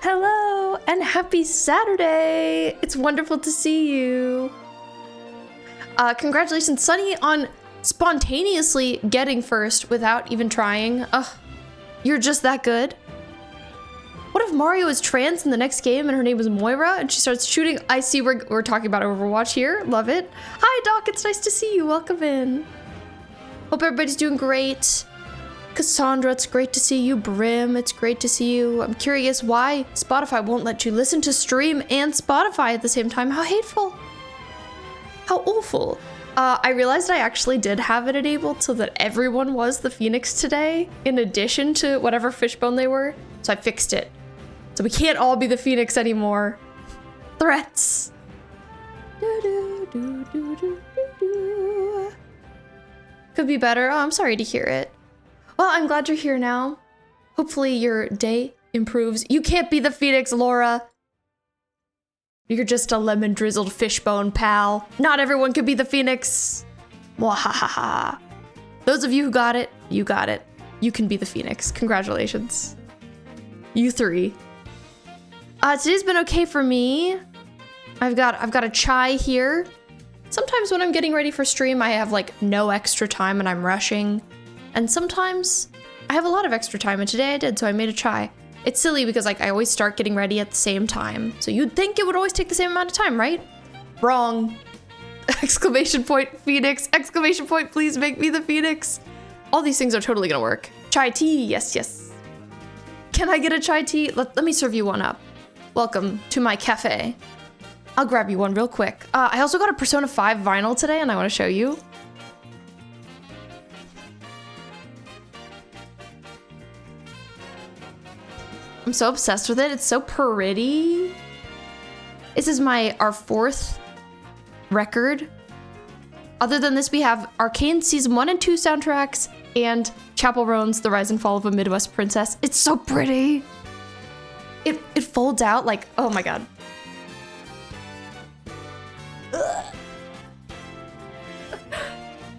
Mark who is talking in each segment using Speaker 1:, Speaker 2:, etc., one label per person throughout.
Speaker 1: Hello and happy Saturday! It's wonderful to see you. Congratulations, Sunny, on spontaneously getting first without even trying. Ugh, you're just that good. What if Mario is trans in the next game and her name is Moira and she starts shooting? I see we're talking about Overwatch here. Love it. Hi, Doc. It's nice to see you. Welcome in. Hope everybody's doing great. Cassandra, it's great to see you. Brim, it's great to see you. I'm curious why Spotify won't let you listen to stream and Spotify at the same time. How hateful. How awful. I realized I actually did have it enabled so that everyone was the Phoenix today, in addition to whatever fishbone they were. So I fixed it. So we can't all be the Phoenix anymore. Threats. Could be better. Oh, I'm sorry to hear it. Well, I'm glad you're here now. Hopefully your day improves. You can't be the Phoenix, Laura. You're just a lemon-drizzled fishbone, pal. Not everyone could be the Phoenix. Mwahaha. Those of you who got it, you got it. You can be the Phoenix. Congratulations. You three. Today's been okay for me. I've got a chai here. Sometimes when I'm getting ready for stream, I have like no extra time and I'm rushing. And sometimes I have a lot of extra time, and today I did, so I made a chai. It's silly because like I always start getting ready at the same time. So you'd think it would always take the same amount of time, right? Wrong. Exclamation point, Phoenix. Exclamation point, please make me the Phoenix. All these things are totally gonna work. Chai tea, yes, yes. Can I get a chai tea? Let me serve you one up. Welcome to my cafe. I'll grab you one real quick. I also got a Persona 5 vinyl today and I wanna show you. I'm so obsessed with it. It's so pretty. This is our 4th record. Other than this, we have Arcane Season 1 and 2 soundtracks and Chapel Roan's The Rise and Fall of a Midwest Princess. It's so pretty. It folds out like, oh my god. Ugh.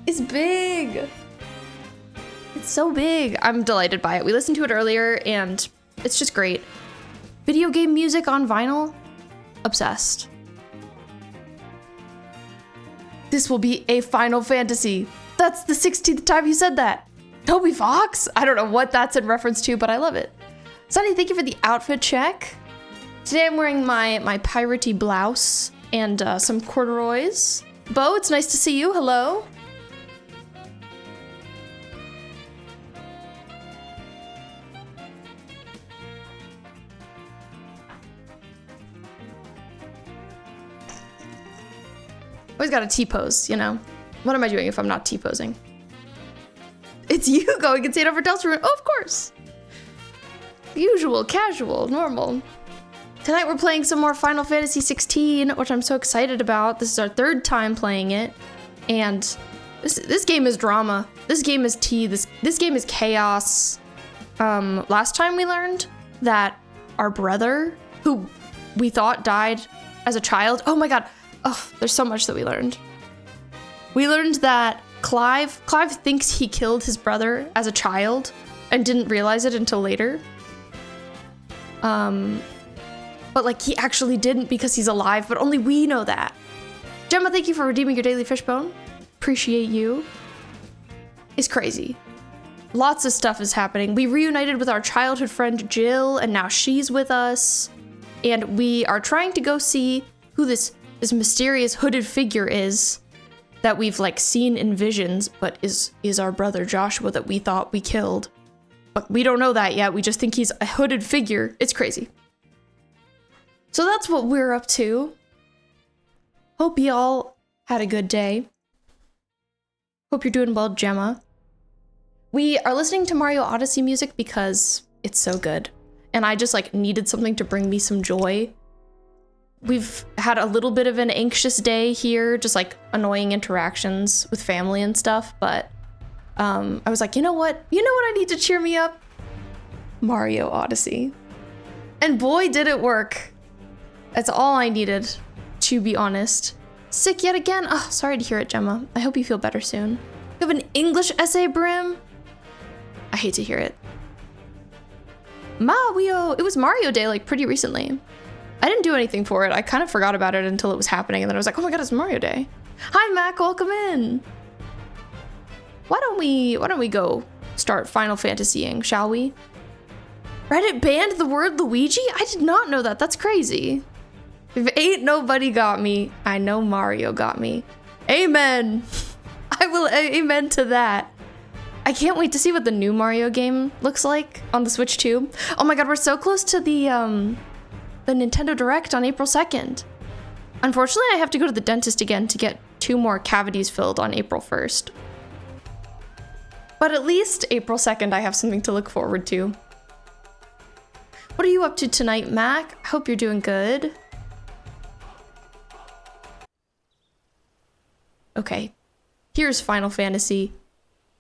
Speaker 1: It's big. It's so big. I'm delighted by it. We listened to it earlier and it's just great. Video game music on vinyl? Obsessed. This will be a Final Fantasy. That's the 16th time you said that. Toby Fox? I don't know what that's in reference to, but I love it. Sunny, thank you for the outfit check. Today I'm wearing my piratey blouse and some corduroys. Bo, it's nice to see you. Hello. Always got a T-pose, you know? What am I doing if I'm not T-posing? It's you going insane over Deltarune. Oh, of course. Usual, casual, normal. Tonight we're playing some more Final Fantasy 16, which I'm so excited about. This is our 3rd time playing it. And this game is drama. This game is tea. This game is chaos. Last time we learned that our brother, who we thought died as a child. Oh my god. Oh, there's so much that we learned. We learned that Clive thinks he killed his brother as a child and didn't realize it until later. But like he actually didn't because he's alive, but only we know that. Gemma, thank you for redeeming your daily fishbone. Appreciate you. It's crazy. Lots of stuff is happening. We reunited with our childhood friend Jill, and now she's with us. And we are trying to go see who this mysterious hooded figure is that we've like seen in visions, but is our brother Joshua that we thought we killed. But we don't know that yet. We just think he's a hooded figure. It's crazy. So that's what we're up to. Hope y'all had a good day. Hope you're doing well, Gemma. We are listening to Mario Odyssey music because it's so good. And I just like needed something to bring me some joy. We've had a little bit of an anxious day here, just like annoying interactions with family and stuff, but I was like, you know what I need to cheer me up? Mario Odyssey. And boy, did it work. That's all I needed, to be honest. Sick yet again? Oh, sorry to hear it, Gemma. I hope you feel better soon. You have an English essay, Brim? I hate to hear it. Mario. It was Mario Day like pretty recently. I didn't do anything for it. I kind of forgot about it until it was happening, and then I was like, oh my god, it's Mario Day. Hi Mac, welcome in. Why don't we go start Final Fantasying, shall we? Reddit banned the word Luigi? I did not know that. That's crazy. If ain't nobody got me, I know Mario got me. Amen. I will amen to that. I can't wait to see what the new Mario game looks like on the Switch 2. Oh my god, we're so close to the Nintendo Direct on April 2nd. Unfortunately, I have to go to the dentist again to get 2 more cavities filled on April 1st. But at least April 2nd, I have something to look forward to. What are you up to tonight, Mac? I hope you're doing good. Okay, here's Final Fantasy.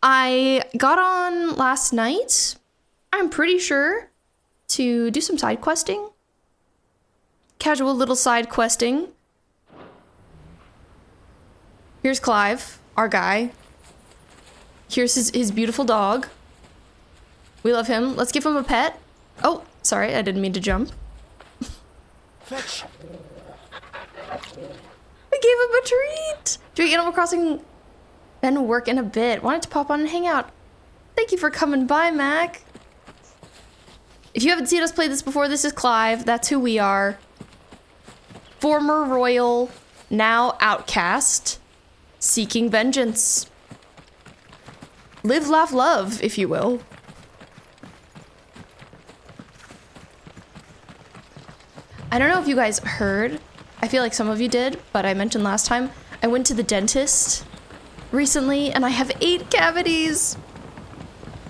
Speaker 1: I got on last night, I'm pretty sure, to do some side questing. Casual little side questing. Here's Clive, our guy. Here's his beautiful dog. We love him. Let's give him a pet. Oh, sorry, I didn't mean to jump.
Speaker 2: Fetch.
Speaker 1: I gave him a treat. Do Animal Crossing then work in a bit? Wanted to pop on and hang out. Thank you for coming by, Mac. If you haven't seen us play this before, this is Clive. That's who we are. Former royal, now outcast, seeking vengeance. Live, laugh, love, if you will. I don't know if you guys heard. I feel like some of you did, but I mentioned last time, I went to the dentist recently and I have 8 cavities.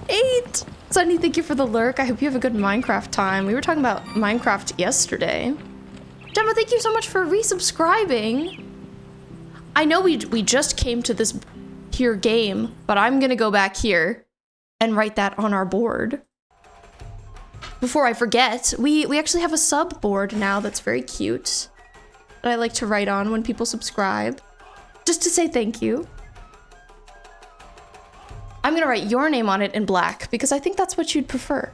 Speaker 1: 8! Sunny, thank you for the lurk. I hope you have a good Minecraft time. We were talking about Minecraft yesterday. Gemma, thank you so much for resubscribing. I know we just came to this here game, but I'm gonna go back here and write that on our board. Before I forget, we actually have a sub board now that's very cute that I like to write on when people subscribe, just to say thank you. I'm gonna write your name on it in black because I think that's what you'd prefer.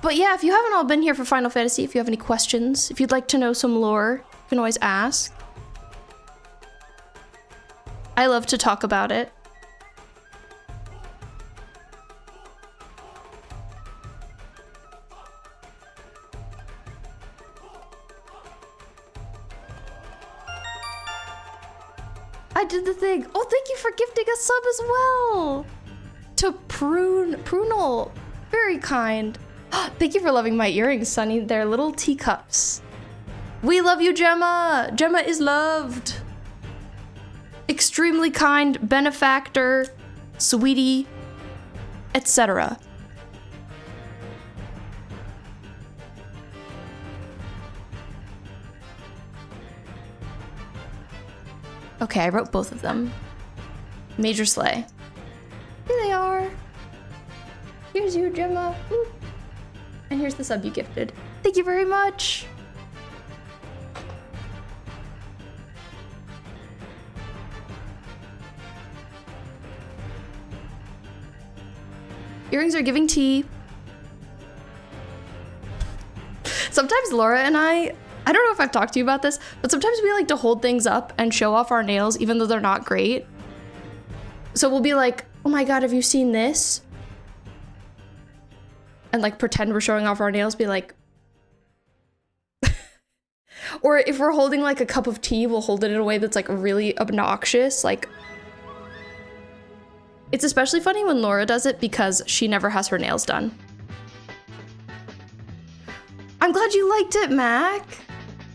Speaker 1: But yeah, if you haven't all been here for Final Fantasy, if you have any questions, if you'd like to know some lore, you can always ask. I love to talk about it. I did the thing. Oh, thank you for gifting a sub as well. To Prunal. Very kind. Thank you for loving my earrings, Sunny. They're little teacups. We love you, Gemma. Gemma is loved. Extremely kind, benefactor, sweetie, etc. Okay, I wrote both of them. Major Slay. Here they are. Here's you, Gemma. Ooh. And here's the sub you gifted. Thank you very much. Earrings are giving tea. Sometimes Laura and I don't know if I've talked to you about this, but sometimes we like to hold things up and show off our nails even though they're not great. So we'll be like, oh my god, have you seen this? And like pretend we're showing off our nails, be like... Or if we're holding like a cup of tea, we'll hold it in a way that's like really obnoxious. Like, it's especially funny when Laura does it because she never has her nails done. I'm glad you liked it, Mac.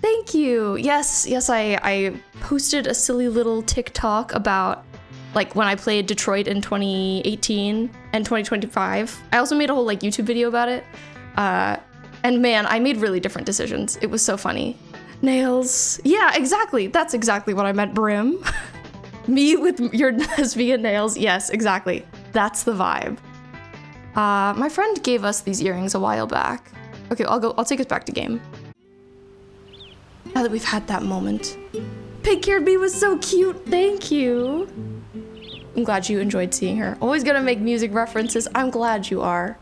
Speaker 1: Thank you. Yes, I posted a silly little TikTok about like when I played Detroit in 2018 and 2025. I also made a whole like YouTube video about it. And man, I made really different decisions. It was so funny. Nails. Yeah, exactly. That's exactly what I meant, Brim. Me with your lesbian nails. Yes, exactly. That's the vibe. My friend gave us these earrings a while back. Okay, I'll take us back to game. Now that we've had that moment. Pink-haired me was so cute, thank you. I'm glad you enjoyed seeing her. Always gonna make music references. I'm glad you are.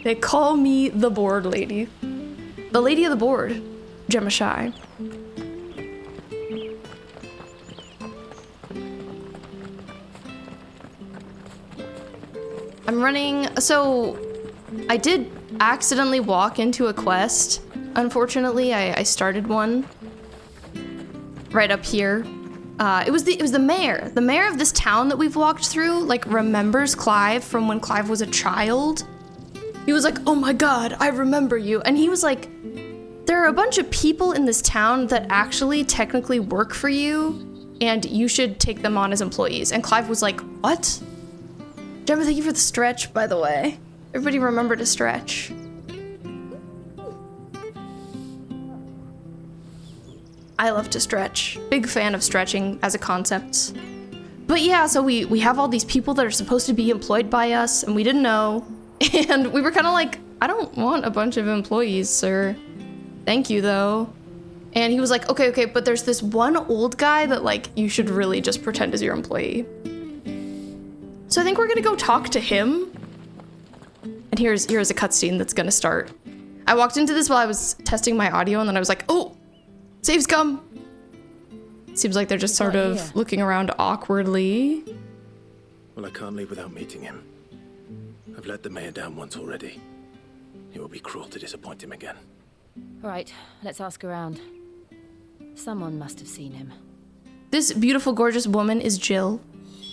Speaker 1: They call me the board lady. The lady of the board, Gemma Shy. I'm running, so I did accidentally walk into a quest. Unfortunately, I started one right up here. It was the mayor. The mayor of this town that we've walked through, like, remembers Clive from when Clive was a child. He was like, oh my god, I remember you. And he was like, there are a bunch of people in this town that actually technically work for you, and you should take them on as employees. And Clive was like, what? Gemma, thank you for the stretch, by the way. Everybody remember to stretch. I love to stretch. Big fan of stretching as a concept. But yeah, so we have all these people that are supposed to be employed by us, and we didn't know. And we were kind of like, I don't want a bunch of employees, sir. Thank you, though. And he was like, okay, but there's this one old guy that, like, you should really just pretend is your employee. So I think we're gonna go talk to him. And here's a cutscene that's gonna start. I walked into this while I was testing my audio, and then I was like, oh, saves come. Seems like they're just sort of looking around awkwardly.
Speaker 2: Well, I can't leave without meeting him. I've let the mayor down once already. It would be cruel to disappoint him again.
Speaker 3: All right, let's ask around. Someone must have seen him.
Speaker 1: This beautiful, gorgeous woman is Jill,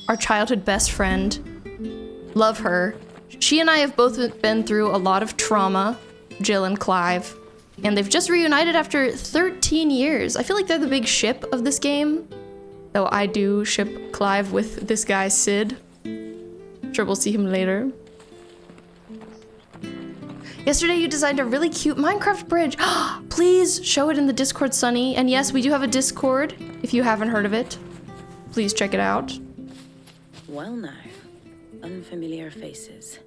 Speaker 1: our childhood best friend. Love her. She and I have both been through a lot of trauma, Jill and Clive, and they've just reunited after 13 years. I feel like they're the big ship of this game, though I do ship Clive with this guy, Sid. I'm sure we'll see him later. Yesterday you designed a really cute Minecraft bridge. Please show it in the Discord, Sunny. And yes, we do have a Discord, if you haven't heard of it. Please check it out.
Speaker 4: Well now, unfamiliar faces.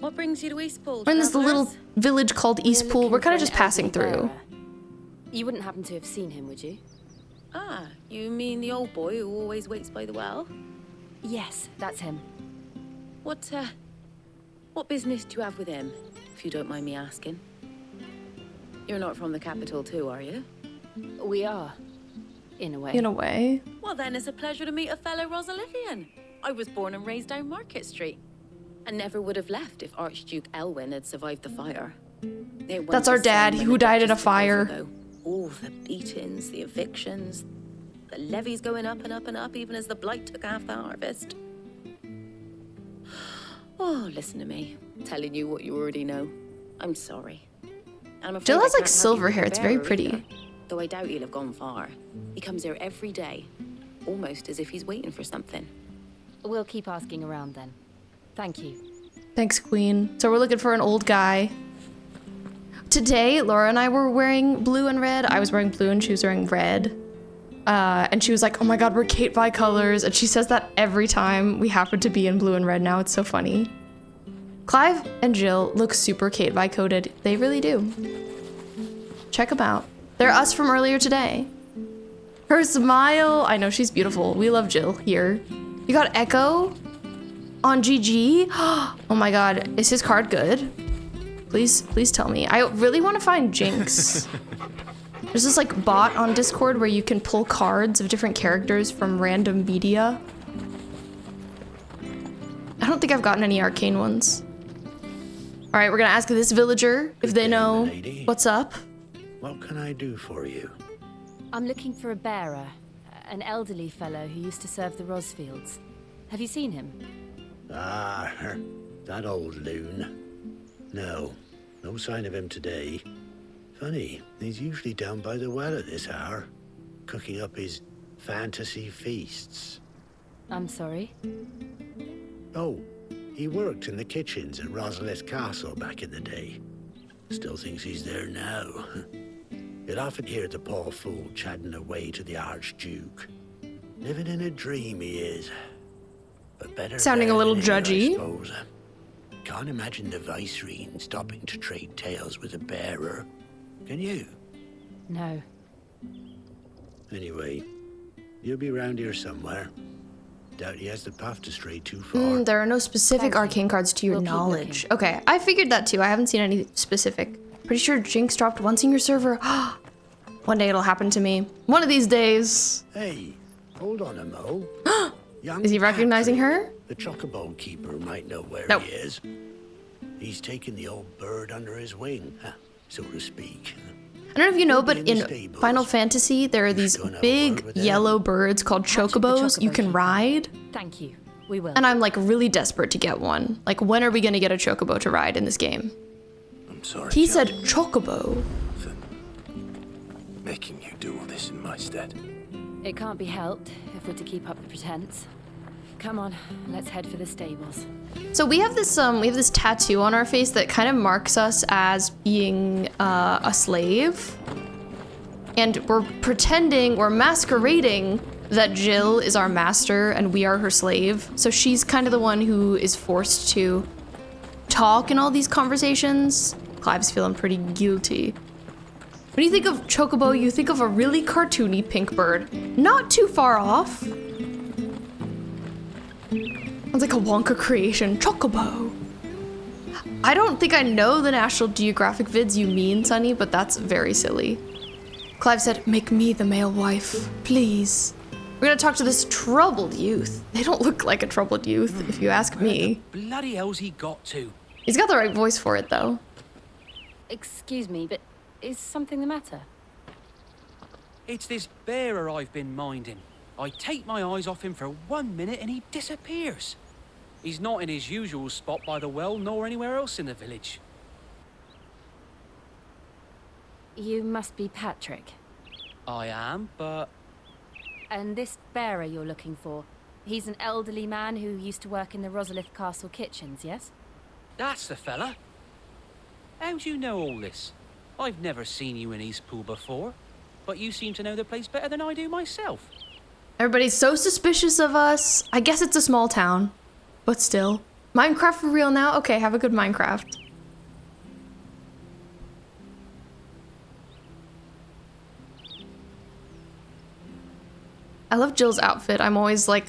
Speaker 4: What brings you to Eastpool?
Speaker 1: We're in this little village called Eastpool. We're kind of just passing through.
Speaker 3: You wouldn't happen to have seen him, would you?
Speaker 4: Ah, you mean the old boy who always waits by the well?
Speaker 3: Yes, that's him.
Speaker 4: What business do you have with him, if you don't mind me asking? You're not from the capital too, are you?
Speaker 3: We are, in a way.
Speaker 1: In a way.
Speaker 4: Well then, it's a pleasure to meet a fellow Rosalivian. I was born and raised down Market Street, and never would have left if Archduke Elwyn had survived the fire.
Speaker 1: That's our dad, who died in a fire.
Speaker 4: All the beatings, the evictions, the levies going up and up and up, even as the blight took half the harvest. Oh, listen to me, telling you what you already know. I'm sorry. I'm afraid
Speaker 1: Jill has
Speaker 4: I
Speaker 1: like
Speaker 4: can't
Speaker 1: silver
Speaker 4: help you
Speaker 1: hair,
Speaker 4: with
Speaker 1: it's very
Speaker 4: Bearer
Speaker 1: pretty.
Speaker 4: either, though I doubt he'll have gone far. He comes here every day, almost as if he's waiting for something.
Speaker 3: We'll keep asking around then. Thank you.
Speaker 1: Thanks, Queen. So we're looking for an old guy. Today, Laura and I were wearing blue and red. I was wearing blue and she was wearing red. And she was like, oh my god, we're Kate Vi colors. And she says that every time we happen to be in blue and red now. It's so funny. Clive and Jill look super Kate Vi coded. They really do. Check them out. They're us from earlier today. Her smile. I know she's beautiful. We love Jill here. You got Echo on GG. Oh my god, is his card good? Please tell me. I really want to find Jinx. There's this like bot on Discord where you can pull cards of different characters from random media. I don't think I've gotten any arcane ones. All right, we're gonna ask this villager if they know what's up.
Speaker 5: What can I do for you?
Speaker 3: I'm looking for a bearer, an elderly fellow who used to serve the Rosfields. Have you seen him?
Speaker 5: Ah, that old loon. No sign of him today. Funny, he's usually down by the well at this hour, cooking up his fantasy feasts.
Speaker 3: I'm sorry?
Speaker 5: Oh, he worked in the kitchens at Rosalith Castle back in the day. Still thinks he's there now. You'd often hear the poor fool chatting away to the Archduke. Living in a dream he is. But better
Speaker 1: Sounding a little
Speaker 5: than here,
Speaker 1: judgy.
Speaker 5: I suppose. Can't imagine the Viceroy stopping to trade tales with a bearer. Can you?
Speaker 3: No.
Speaker 5: Anyway, you'll be around here somewhere. Doubt he has the path to stray too far.
Speaker 1: There are no specific
Speaker 3: Thank you.
Speaker 1: arcane cards to your
Speaker 3: We'll keep
Speaker 1: knowledge.
Speaker 3: looking.
Speaker 1: Okay, I figured that too. I haven't seen any specific. Pretty sure Jinx dropped once in your server. One day it'll happen to me. One of these days.
Speaker 5: Hey, hold on a mo. Young
Speaker 1: Is he recognizing
Speaker 5: Patrick,
Speaker 1: her?
Speaker 5: The chocobo keeper might know where
Speaker 1: Nope.
Speaker 5: he is. He's taken the old bird under his wing, so to speak.
Speaker 1: I don't know if you know,
Speaker 5: He'll
Speaker 1: but
Speaker 5: be in the
Speaker 1: in
Speaker 5: stables.
Speaker 1: Final Fantasy, there are these
Speaker 5: Go and have a
Speaker 1: big
Speaker 5: word with them.
Speaker 1: yellow birds called
Speaker 3: Patrick the
Speaker 1: chocobos you
Speaker 3: chocobo
Speaker 1: can
Speaker 3: keeper.
Speaker 1: ride.
Speaker 3: Thank you. We will.
Speaker 1: And I'm like really desperate to get one. Like, when are we gonna get a chocobo to ride in this game?
Speaker 2: I'm sorry.
Speaker 1: He
Speaker 2: Jill,
Speaker 1: said chocobo.
Speaker 2: for making you do all this in my stead.
Speaker 3: It can't be helped if we're to keep up the pretense. Come on, let's head for the stables.
Speaker 1: So we have this tattoo on our face that kind of marks us as being a slave. And we're masquerading that Jill is our master and we are her slave. So she's kind of the one who is forced to talk in all these conversations. Clive's feeling pretty guilty. When you think of chocobo, you think of a really cartoony pink bird. Not too far off. It's like a Wonka creation. Chocobo. I don't think I know the National Geographic vids you mean, Sunny, but that's very silly. Clive said, make me the male wife, please. We're gonna talk to this troubled youth. They don't look like a troubled youth, if you ask me.
Speaker 6: Bloody hell's he got to?
Speaker 1: He's got the right voice for it, though.
Speaker 3: Excuse me, but is something the matter?
Speaker 6: It's this bearer I've been minding. I take my eyes off him for 1 minute and he disappears. He's not in his usual spot by the well nor anywhere else in the village.
Speaker 3: You must be Patrick.
Speaker 6: I am, but
Speaker 3: And this bearer you're looking for, he's an elderly man who used to work in the Rosalith Castle kitchens, yes?
Speaker 6: that's the fella. How do you know all this? I've never seen you in Eastpool before, but you seem to know the place better than I do myself.
Speaker 1: Everybody's so suspicious of us. I guess it's a small town, but still. Minecraft for real now? Okay, have a good Minecraft. I love Jill's outfit. I'm always like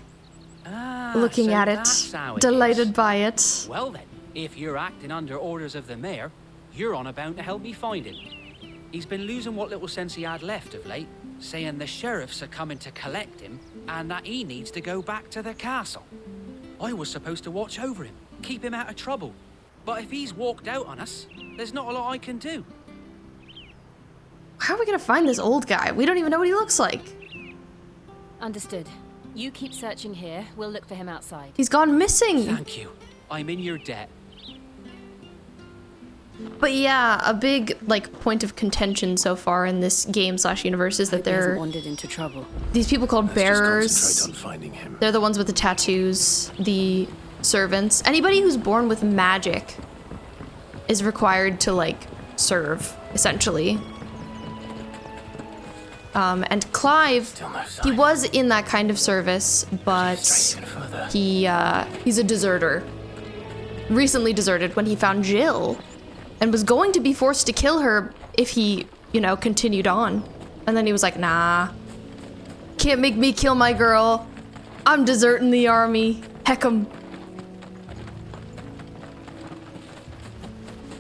Speaker 1: looking
Speaker 6: so
Speaker 1: at it,
Speaker 6: that's how it
Speaker 1: delighted
Speaker 6: is.
Speaker 1: by it.
Speaker 6: Well then, if you're acting under orders of the mayor, you're on about to help me find him. He's been losing what little sense he had left of late, saying the sheriffs are coming to collect him and that he needs to go back to the castle. I was supposed to watch over him, keep him out of trouble. But if he's walked out on us, there's not a lot I can do.
Speaker 1: How are we gonna find this old guy? We don't even know what he looks like.
Speaker 3: Understood. You keep searching here, we'll look for him outside.
Speaker 1: He's gone missing.
Speaker 6: Thank you. I'm in your debt.
Speaker 1: But yeah, a big like point of contention so far in this game / universe is that
Speaker 3: Hope he hasn't
Speaker 1: there are
Speaker 3: wandered into trouble.
Speaker 1: these people called
Speaker 2: Let's just
Speaker 1: bearers.
Speaker 2: concentrate on finding him.
Speaker 1: They're the ones with the tattoos, the servants. Anybody who's born with magic is required to like serve, essentially. And Clive,
Speaker 2: Still no
Speaker 1: he
Speaker 2: sign.
Speaker 1: was in that kind of service, but
Speaker 2: Straight even further.
Speaker 1: he's a deserter. Recently deserted when he found Jill and was going to be forced to kill her if he, you know, continued on. And then he was like, nah, can't make me kill my girl. I'm deserting the army. Heck 'em.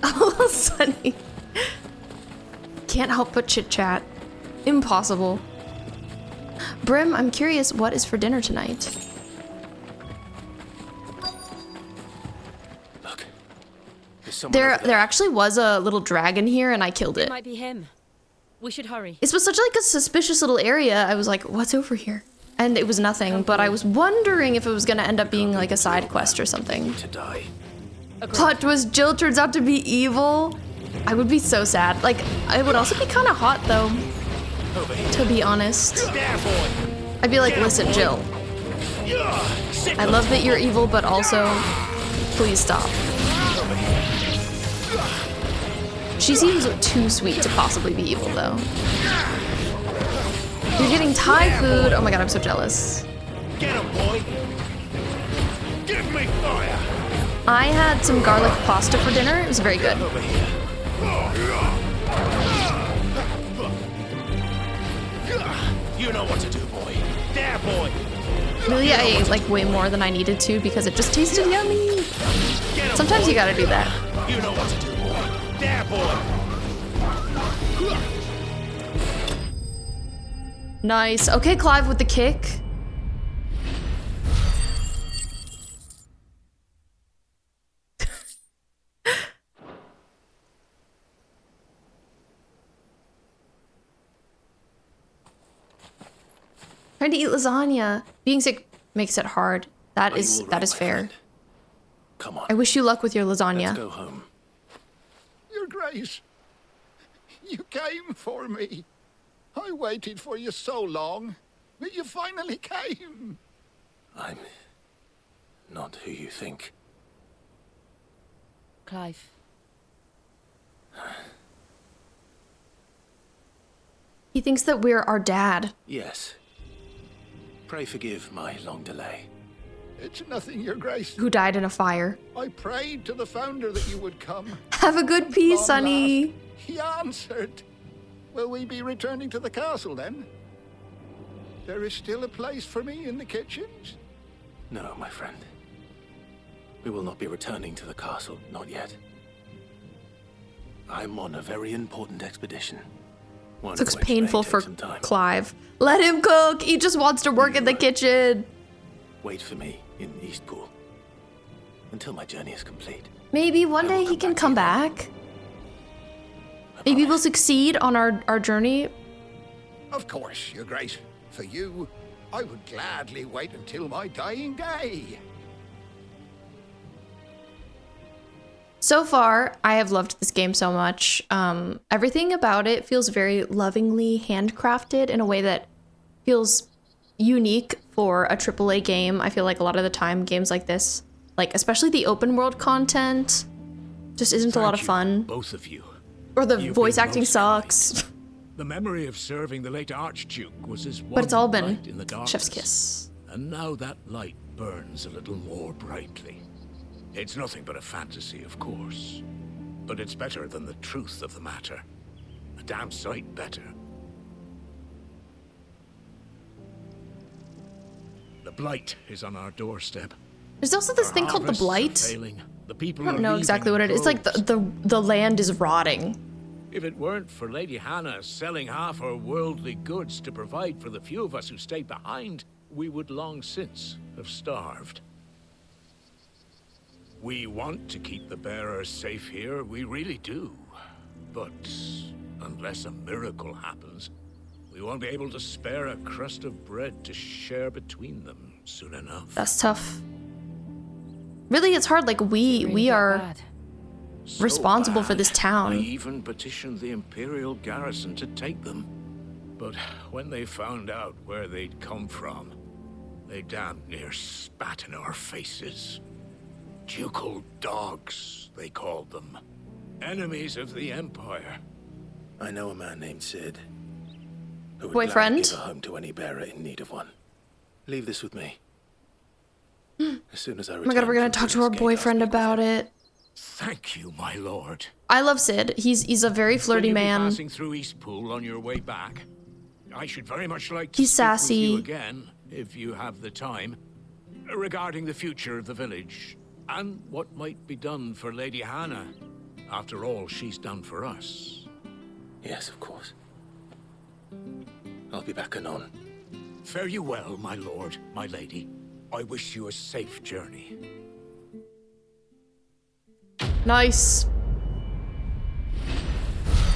Speaker 1: Oh, Sunny. Can't help but chit-chat. Impossible. Brim, I'm curious, what is for dinner tonight?
Speaker 2: Look. There's someone
Speaker 1: There
Speaker 2: over there.
Speaker 1: actually was a little dragon here, and I killed it.
Speaker 3: Might be him. We should hurry.
Speaker 1: It was such like a suspicious little area. I was like, what's over here? And it was nothing, but I was wondering if it was gonna end up being like a side quest or something.
Speaker 2: To die.
Speaker 1: Plot twist, Jill turns out to be evil. I would be so sad. Like, it would also be kind of hot though, to be honest. I'd be like, listen, Jill, I love that you're evil, but also, please stop. She seems too sweet to possibly be evil though. You're getting Thai food. Oh my god, I'm so jealous.
Speaker 5: Get him, boy! Give me fire!
Speaker 1: I had some garlic pasta for dinner. It was very good.
Speaker 2: You know what to do, boy. There, boy.
Speaker 1: Really, I ate like way more than I needed to because it just tasted yummy.
Speaker 2: Get him,
Speaker 1: Sometimes
Speaker 2: boy.
Speaker 1: you gotta do that.
Speaker 2: You know what to do, boy. There, boy.
Speaker 1: Nice. Okay, Clive with the kick. Trying to eat lasagna. Being sick makes it hard. That
Speaker 2: Are you
Speaker 1: is
Speaker 2: all right, my
Speaker 1: fair.
Speaker 2: friend? Come on.
Speaker 1: I wish you luck with your
Speaker 2: Let's
Speaker 1: lasagna.
Speaker 2: go home.
Speaker 7: Your Grace, you came for me. I waited for you so long, but you finally came.
Speaker 2: I'm not who you think.
Speaker 3: Clive.
Speaker 1: He thinks that we're our dad.
Speaker 2: Yes. Pray forgive my long delay.
Speaker 7: It's nothing, Your Grace.
Speaker 1: Who died in a fire.
Speaker 7: I prayed to the Founder that you would come.
Speaker 1: Have a good peace,
Speaker 7: Long
Speaker 1: Sonny.
Speaker 7: last, he answered. Will we be returning to the castle then? There is still a place for me in the kitchens?
Speaker 2: No, my friend. We will not be returning to the castle, not yet. I'm on a very important expedition. One
Speaker 1: This looks
Speaker 2: which may
Speaker 1: painful
Speaker 2: take
Speaker 1: for
Speaker 2: some time.
Speaker 1: Clive. Let him cook. He just wants to work in the kitchen.
Speaker 2: Wait for me in Eastpool until my journey is complete.
Speaker 1: Maybe one
Speaker 2: I will
Speaker 1: day he
Speaker 2: come
Speaker 1: can
Speaker 2: back
Speaker 1: come
Speaker 2: here.
Speaker 1: back.
Speaker 2: I
Speaker 1: Maybe we'll
Speaker 2: promise.
Speaker 1: succeed on our journey.
Speaker 7: Of course, Your Grace. For you, I would gladly wait until my dying day.
Speaker 1: So far, I have loved this game so much. Everything about it feels very lovingly handcrafted in a way that feels unique for a AAA game. I feel like a lot of the time games like this, like especially the open world content, just isn't a lot of fun.
Speaker 8: Both of you.
Speaker 1: Or the
Speaker 8: You've
Speaker 1: voice
Speaker 8: been
Speaker 1: acting
Speaker 8: most
Speaker 1: sucks.
Speaker 8: The memory of serving the late Archduke was as one
Speaker 1: But it's all been
Speaker 8: light in the darkness.
Speaker 1: chef's kiss.
Speaker 8: And now that light burns a little more brightly. It's nothing but a fantasy, of course. But it's better than the truth of the matter. A damn sight better. The Blight is on our doorstep.
Speaker 1: There's also this
Speaker 8: Our
Speaker 1: thing called the
Speaker 8: harvests are
Speaker 1: Blight.
Speaker 8: failing. The people
Speaker 1: I don't
Speaker 8: are
Speaker 1: know
Speaker 8: leaving
Speaker 1: exactly what
Speaker 8: in
Speaker 1: it is. It's like
Speaker 8: droves.
Speaker 1: the land is rotting.
Speaker 8: If it weren't for Lady Hannah selling half her worldly goods to provide for the few of us who stayed behind, we would long since have starved. We want to keep the bearers safe here, we really do. But unless a miracle happens, we won't be able to spare a crust of bread to share between them soon enough.
Speaker 1: That's tough. Really, it's hard. Like
Speaker 3: Really
Speaker 1: we
Speaker 3: get
Speaker 1: are
Speaker 3: bad.
Speaker 8: So
Speaker 1: responsible for
Speaker 8: bad,
Speaker 1: this town.
Speaker 8: I even petitioned the Imperial garrison to take them. But when they found out where they'd come from, they damn near spat in our faces. Ducal dogs, they called them. Enemies of the Empire.
Speaker 2: I know a man named Sid who would
Speaker 1: Boyfriend?
Speaker 2: gladly give a home to any bearer in need of one. Leave this with me. As soon as I
Speaker 1: Oh my god, we're gonna talk to our boyfriend about it.
Speaker 8: Thank you, my lord.
Speaker 1: I love Sid. He's a very
Speaker 8: Will
Speaker 1: flirty
Speaker 8: you be
Speaker 1: man.
Speaker 8: passing through Eastpool on your way back? I should very much like to
Speaker 1: He's
Speaker 8: speak with
Speaker 1: sassy.
Speaker 8: you again, if you have the time, regarding the future of the village and what might be done for Lady Hannah. After all she's done for us.
Speaker 2: Yes, of course. I'll be back anon.
Speaker 8: Fare you well, my lord, my lady. I wish you a safe journey.
Speaker 1: Nice.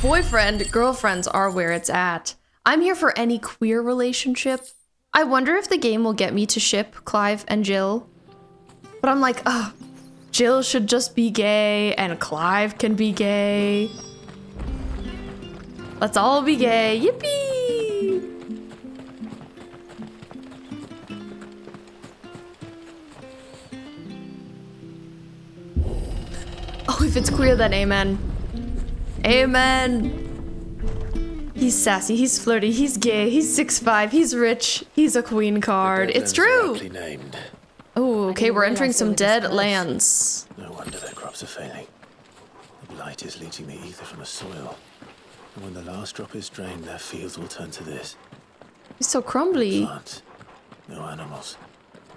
Speaker 1: Boyfriend, girlfriends are where it's at. I'm here for any queer relationship. I wonder if the game will get me to ship Clive and Jill. But I'm like, oh, Jill should just be gay and Clive can be gay. Let's all be gay. Yippee! Oh, if it's queer, then amen. Amen. He's sassy, he's flirty, he's gay, he's 6'5", he's rich, he's a queen card. It's
Speaker 2: Deadlands are
Speaker 1: true.
Speaker 2: aptly named.
Speaker 1: Oh, okay,
Speaker 3: didn't
Speaker 1: we're entering
Speaker 3: realize
Speaker 1: some
Speaker 3: they were this
Speaker 1: dead
Speaker 3: close.
Speaker 1: lands.
Speaker 2: No wonder their crops are failing. The blight is leaching the ether from the soil. And when the last drop is drained, their fields will turn to this.
Speaker 1: He's so crumbly.
Speaker 2: Plants, no animals.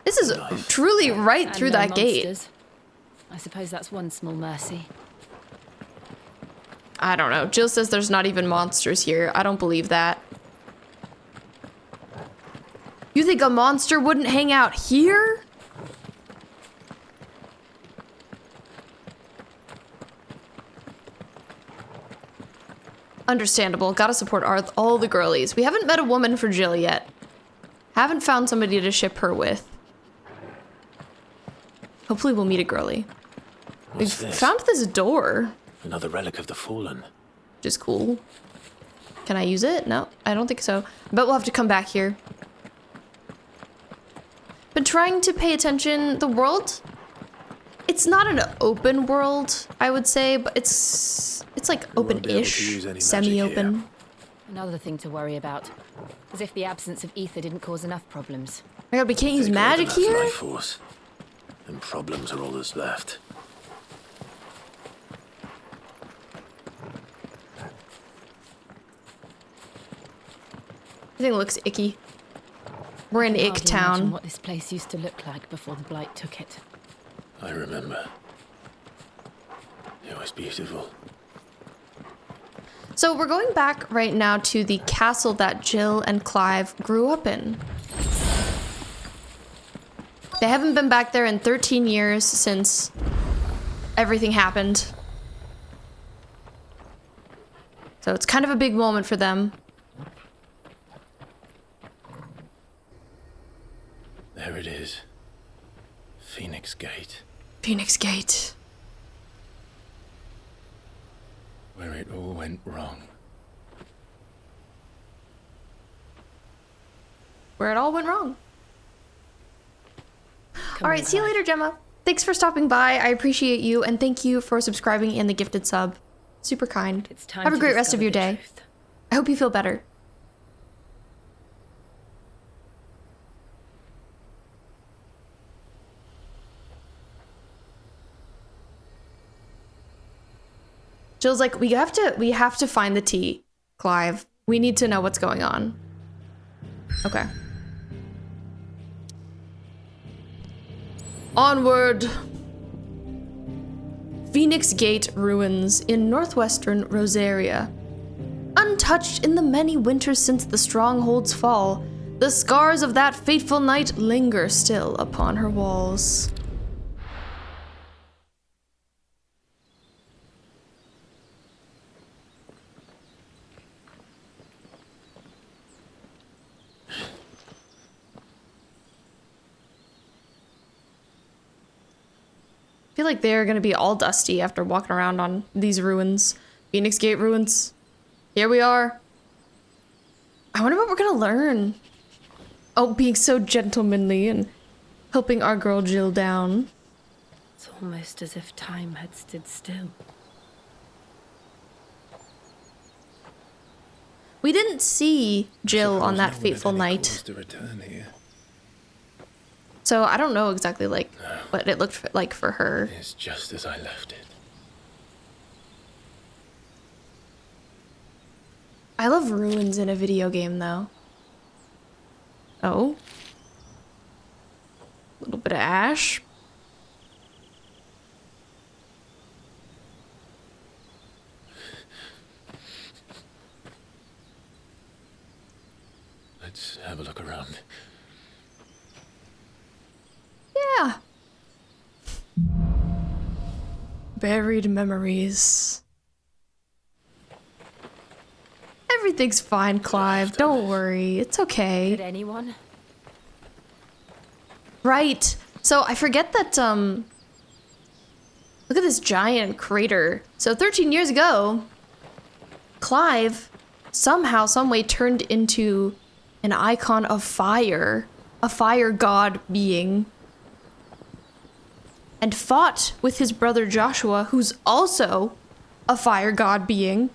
Speaker 1: This is truly right
Speaker 3: And
Speaker 1: through
Speaker 3: no
Speaker 1: that gate.
Speaker 3: monsters. I suppose that's one small mercy.
Speaker 1: I don't know. Jill says there's not even monsters here. I don't believe that. You think a monster wouldn't hang out here? Understandable. Gotta support all the girlies. We haven't met a woman for Jill yet. Haven't found somebody to ship her with. Hopefully we'll meet a girly.
Speaker 2: What's
Speaker 1: We've
Speaker 2: this?
Speaker 1: found this door.
Speaker 2: Another relic of the fallen.
Speaker 1: Which is cool. Can I use it? No, I don't think so. But we'll have to come back here. Been trying to pay attention. The world, it's not an open world, I would say, but it's like
Speaker 2: We won't be able to
Speaker 1: open-ish,
Speaker 2: use any magic
Speaker 1: semi-open.
Speaker 2: here.
Speaker 3: Another thing to worry about. As if the absence of ether didn't cause enough problems.
Speaker 1: My God, we can't use
Speaker 2: Take
Speaker 1: magic
Speaker 2: over that
Speaker 1: here?
Speaker 2: life force, and problems are all that's left.
Speaker 1: Everything looks icky. We're in Ick
Speaker 3: Hardly imagine
Speaker 1: Town.
Speaker 3: what this place used to look like before the Blight took it.
Speaker 2: I remember. It was beautiful.
Speaker 1: So we're going back right now to the castle that Jill and Clive grew up in. They haven't been back there in 13 years since everything happened. So it's kind of a big moment for them.
Speaker 2: There it is. Phoenix Gate,
Speaker 1: Phoenix Gate.
Speaker 2: where it all went wrong.
Speaker 1: Where it all went wrong.
Speaker 3: Come
Speaker 1: All right,
Speaker 3: on,
Speaker 1: see you
Speaker 3: Clive.
Speaker 1: later, Gemma. Thanks for stopping by. I appreciate you, and thank you for subscribing and the gifted sub. Super kind.
Speaker 3: It's time
Speaker 1: Have a
Speaker 3: to
Speaker 1: great rest of
Speaker 3: discover
Speaker 1: your
Speaker 3: the
Speaker 1: day.
Speaker 3: truth.
Speaker 1: I hope you feel better. Jill's like, we have to find the tea, Clive. We need to know what's going on. Okay. Onward. Phoenix Gate ruins in northwestern Rosaria. Untouched in the many winters since the stronghold's fall, the scars of that fateful night linger still upon her walls. I feel like they're gonna be all dusty after walking around on these ruins. Phoenix Gate ruins. Here we are. I wonder what we're gonna learn. Oh, being so gentlemanly and helping our girl Jill down.
Speaker 3: It's almost as if time had stood still.
Speaker 1: We didn't see Jill on
Speaker 2: Suppose
Speaker 1: that
Speaker 2: no one had
Speaker 1: fateful
Speaker 2: any
Speaker 1: night.
Speaker 2: cause to return here.
Speaker 1: So I don't know exactly like what it looked like for her.
Speaker 2: It's just as I left it.
Speaker 1: I love ruins in a video game though. Oh. A little bit of ash.
Speaker 2: Let's have a look around.
Speaker 1: Yeah. Buried memories. Everything's fine, Clive. Don't worry. It's okay.
Speaker 3: Could anyone?
Speaker 1: Right. So I forget that, look at this giant crater. So 13 years ago, Clive somehow, someway turned into an icon of fire. A fire god being. And fought with his brother Joshua, who's also a fire god being.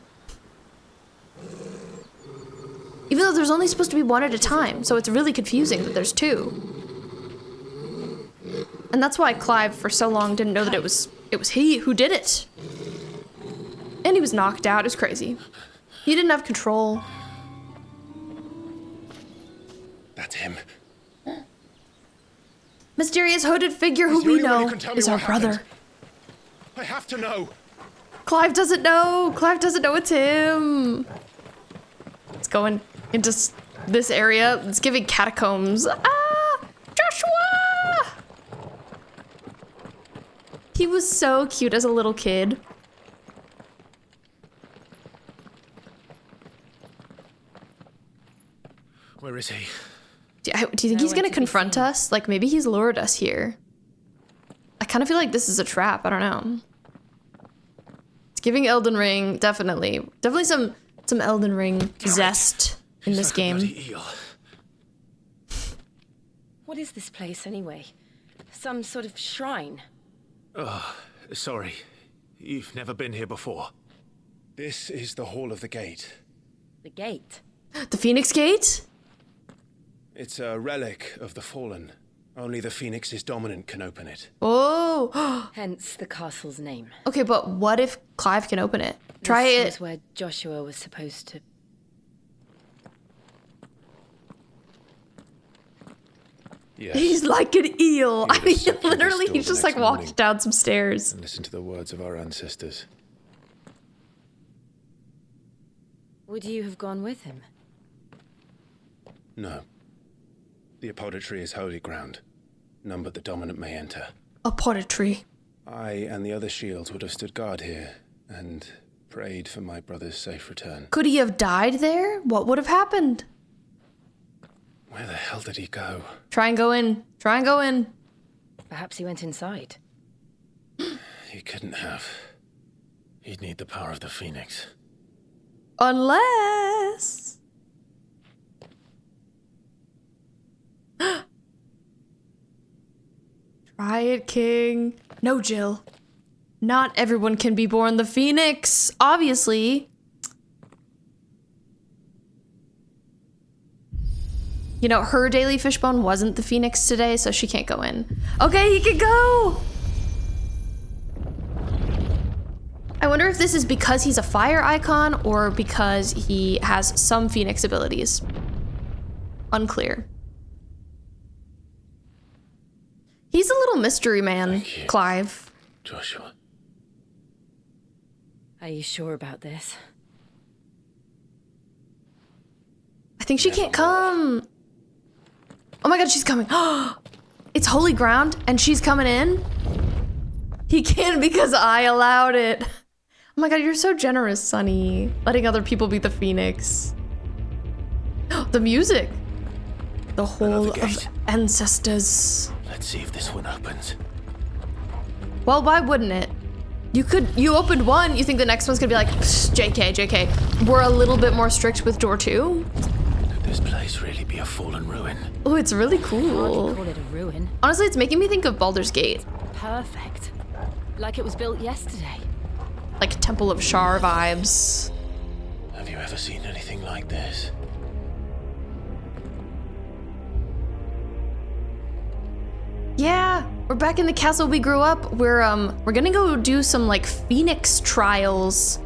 Speaker 1: Even though there's only supposed to be one at a time, so it's really confusing that there's two. And that's why Clive for so long didn't know that it was he who did it. And he was knocked out. It was crazy. He didn't have control.
Speaker 2: That's him.
Speaker 1: Mysterious hooded figure who
Speaker 2: Is there
Speaker 1: we
Speaker 2: anyone who
Speaker 1: know
Speaker 2: can tell me
Speaker 1: is our
Speaker 2: what happened?
Speaker 1: brother.
Speaker 2: I have to know.
Speaker 1: Clive doesn't know. Clive doesn't know it's him. It's going into this area. It's giving catacombs. Ah! Joshua! He was so cute as a little kid.
Speaker 2: Where is he?
Speaker 1: Do you think he's gonna confront us? Like, maybe he's lured us here. I kind of feel like this is a trap. I don't know. It's giving Elden Ring, definitely. Definitely some Elden Ring zest in this game.
Speaker 9: What is this place, anyway? Some sort of shrine?
Speaker 2: Oh, sorry. You've never been here before. This is the Hall of the Gate.
Speaker 9: The gate?
Speaker 1: The Phoenix Gate?
Speaker 2: It's a relic of the Fallen. Only the Phoenix's dominant can open it.
Speaker 1: Oh!
Speaker 9: Hence the castle's name.
Speaker 1: Okay, but what if Clive can open it? Try
Speaker 9: This
Speaker 1: it.
Speaker 9: is where Joshua was supposed to...
Speaker 2: Yes.
Speaker 1: He's like an eel. I
Speaker 2: would
Speaker 1: mean,
Speaker 2: have secured this
Speaker 1: literally,
Speaker 2: door
Speaker 1: he's
Speaker 2: the
Speaker 1: just
Speaker 2: next
Speaker 1: like walking
Speaker 2: morning.
Speaker 1: down some stairs.
Speaker 2: And listen to the words of our ancestors.
Speaker 9: Would you have gone with him?
Speaker 2: No. The apodatory is holy ground. None but the dominant may enter.
Speaker 1: A pottery.
Speaker 2: I and the other shields would have stood guard here and prayed for my brother's safe return.
Speaker 1: Could he have died there? What would have happened?
Speaker 2: Where the hell did he go?
Speaker 1: Try and go in. Try and go in.
Speaker 9: Perhaps he went inside.
Speaker 2: He couldn't have. He'd need the power of the Phoenix.
Speaker 1: Unless... Try it, King. No, Jill. Not everyone can be born the Phoenix, obviously. You know, her daily fishbone wasn't the Phoenix today, so she can't go in. Okay, he can go! I wonder if this is because he's a fire icon or because he has some Phoenix abilities. Unclear. He's a little mystery man, Clive.
Speaker 2: Joshua.
Speaker 9: Are you sure about this?
Speaker 1: I think she can't come. Oh my god, she's coming. It's holy ground and she's coming in? He can because I allowed it. Oh my god, you're so generous, Sonny. Letting other people be the Phoenix. The music. The Hall of Ancestors.
Speaker 2: Let's see if this one opens.
Speaker 1: Well, why wouldn't it? You opened one, you think the next one's gonna be like, JK. We're a little bit more strict with door 2.
Speaker 2: Could this place really be a fallen ruin?
Speaker 1: Oh, it's really
Speaker 9: Hardly
Speaker 1: cool.
Speaker 9: call it a ruin.
Speaker 1: Honestly, it's making me think of Baldur's Gate.
Speaker 9: Perfect. Like it was built yesterday.
Speaker 1: Like Temple of Shar vibes.
Speaker 2: Have you ever seen anything like this?
Speaker 1: Yeah, we're back in the castle we grew up. We're gonna go do some like Phoenix trials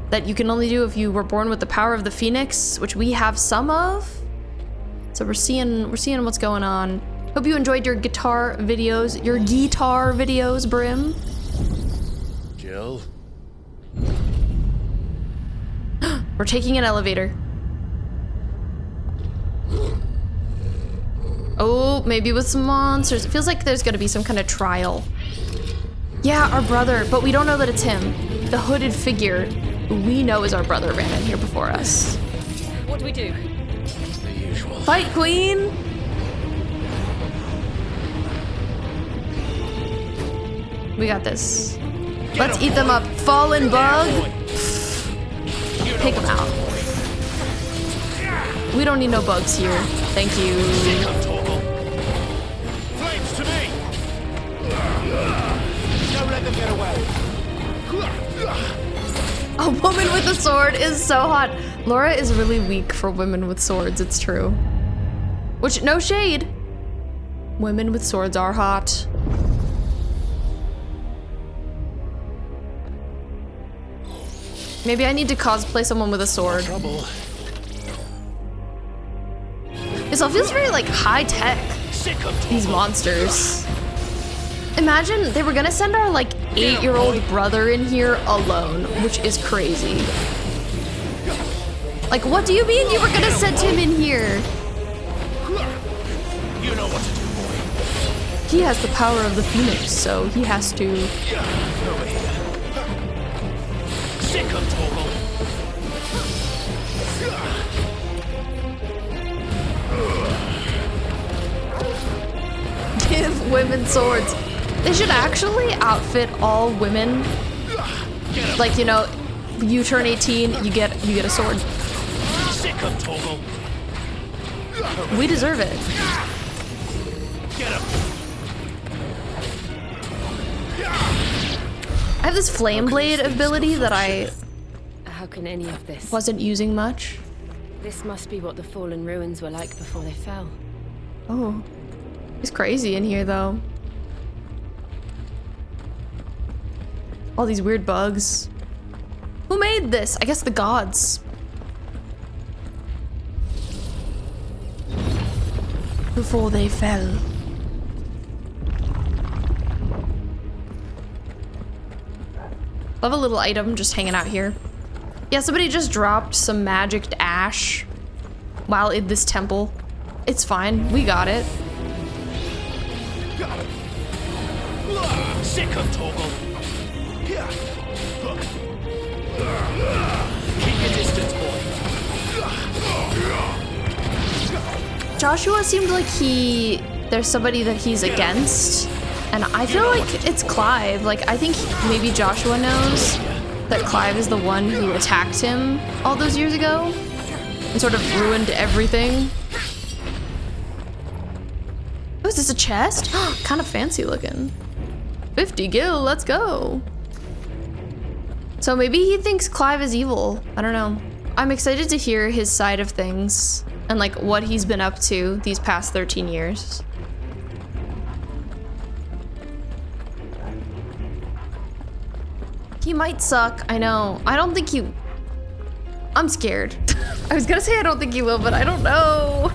Speaker 1: that you can only do if you were born with the power of the Phoenix, which we have some of. So we're seeing what's going on. Hope you enjoyed your guitar videos, Brim.
Speaker 2: Jill?
Speaker 1: We're taking an elevator. Oh, maybe with some monsters. It feels like there's gonna be some kind of trial. Yeah, our brother, but we don't know that it's him. The hooded figure who we know is our brother ran in here before us.
Speaker 9: What do we do?
Speaker 2: The usual.
Speaker 1: Fight, Queen! We got this. Let's eat them up. Fallen bug. Take them out. We don't need no bugs here. Thank you.
Speaker 7: Flames to me! Don't let them get away.
Speaker 1: A woman with a sword is so hot. Laura is really weak for women with swords, it's true. Which, no shade. Women with swords are hot. Maybe I need to cosplay someone with a sword.
Speaker 2: Trouble.
Speaker 1: This all feels very like high tech. These monsters. Imagine they were gonna send our like 8-year-old brother in here alone, which is crazy. Like, what do you mean you were gonna send him in here?
Speaker 8: You know what to do, boy.
Speaker 1: He has the power of the Phoenix, so he has to.
Speaker 8: Sick of Toggle.
Speaker 1: Give women swords. They should actually outfit all women. Like, you know, you turn 18, you get a sword.
Speaker 8: Sick of Toggle.
Speaker 1: We deserve it.
Speaker 8: Get him.
Speaker 1: I have this flame blade ability that I
Speaker 9: How can any of this?
Speaker 1: wasn't using much.
Speaker 9: This must be what the fallen ruins were like before they fell.
Speaker 1: Oh, it's crazy in here though. All these weird bugs. Who made this? I guess the gods. Before they fell. Love a little item just hanging out here. Yeah, somebody just dropped some magicked ash while in this temple. It's fine, we got it.
Speaker 8: Sick of Toggle. Keep your distance, boy.
Speaker 1: Joshua seemed like there's somebody that he's against, and I feel like it's Clive. Like, I think maybe Joshua knows that Clive is the one who attacked him all those years ago and sort of ruined everything. Oh, is this a chest? Kind of fancy looking. 50 gil, let's go. So maybe he thinks Clive is evil. I don't know. I'm excited to hear his side of things and like what he's been up to these past 13 years. He might suck, I know. I don't think you... I'm scared. I was gonna say I don't think he will, but I don't know.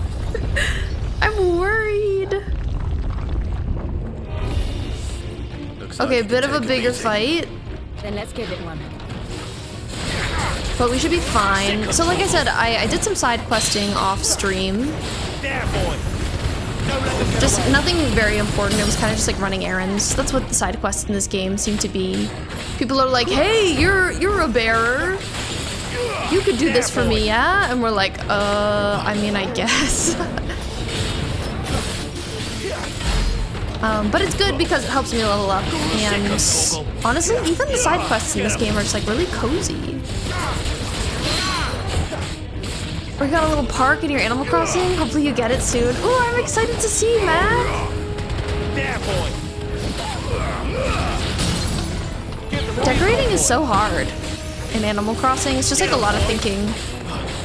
Speaker 1: I'm worried. Okay, a bit of a bigger fight.
Speaker 3: Then let's give it one.
Speaker 1: But we should be fine. So like I said, I did some side questing off stream.
Speaker 8: There, boy.
Speaker 1: Just nothing very important. It was kind of just like running errands. That's what the side quests in this game seem to be. People are like, hey, you're a bearer. You could do this for me, yeah? And we're like, I mean, I guess. But it's good because it helps me level up. And honestly, even the side quests in this game are just like really cozy. We got a little park in your Animal Crossing. Hopefully you get it soon. Ooh, I'm excited to see, Mac.
Speaker 8: There, boy.
Speaker 1: Decorating is so hard in Animal Crossing. It's just like a lot of thinking.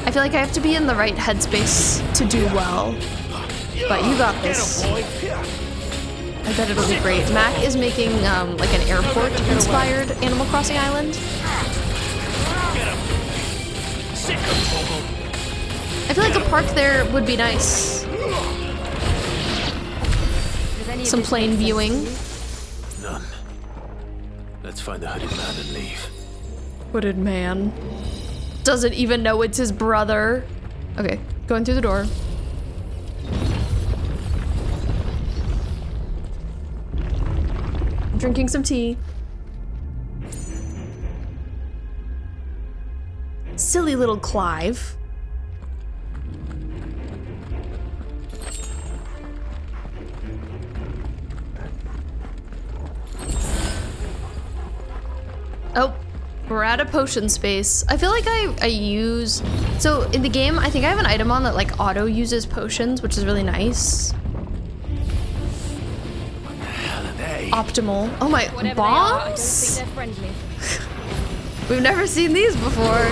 Speaker 1: I feel like I have to be in the right headspace to do well. But you got this. I bet it'll be great. Mac is making like an airport-inspired Animal Crossing island. I feel like a park there would be nice. Some plane viewing.
Speaker 2: None. Let's find the hooded man and leave.
Speaker 1: Hooded man. Doesn't even know it's his brother. Okay, going through the door. Drinking some tea. Silly little Clive. Oh, we're at a potion space. I feel like I use... So in the game, I think I have an item on that like auto uses potions, which is really nice. Optimal. Oh my, bombs? We've never seen these before.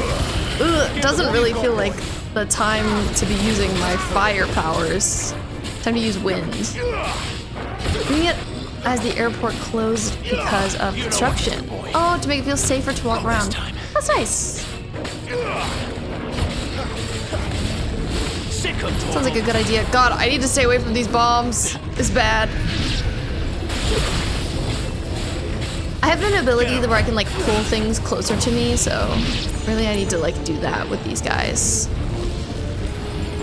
Speaker 1: Ugh, doesn't really feel like the time to be using my fire powers. Time to use wind. Doing it as the airport closed because of construction. Oh, to make it feel safer to walk around. That's nice.
Speaker 8: Sick
Speaker 1: Sounds like a good idea. God, I need to stay away from these bombs. It's bad. I have an ability where I can like pull things closer to me, so really I need to like do that with these guys.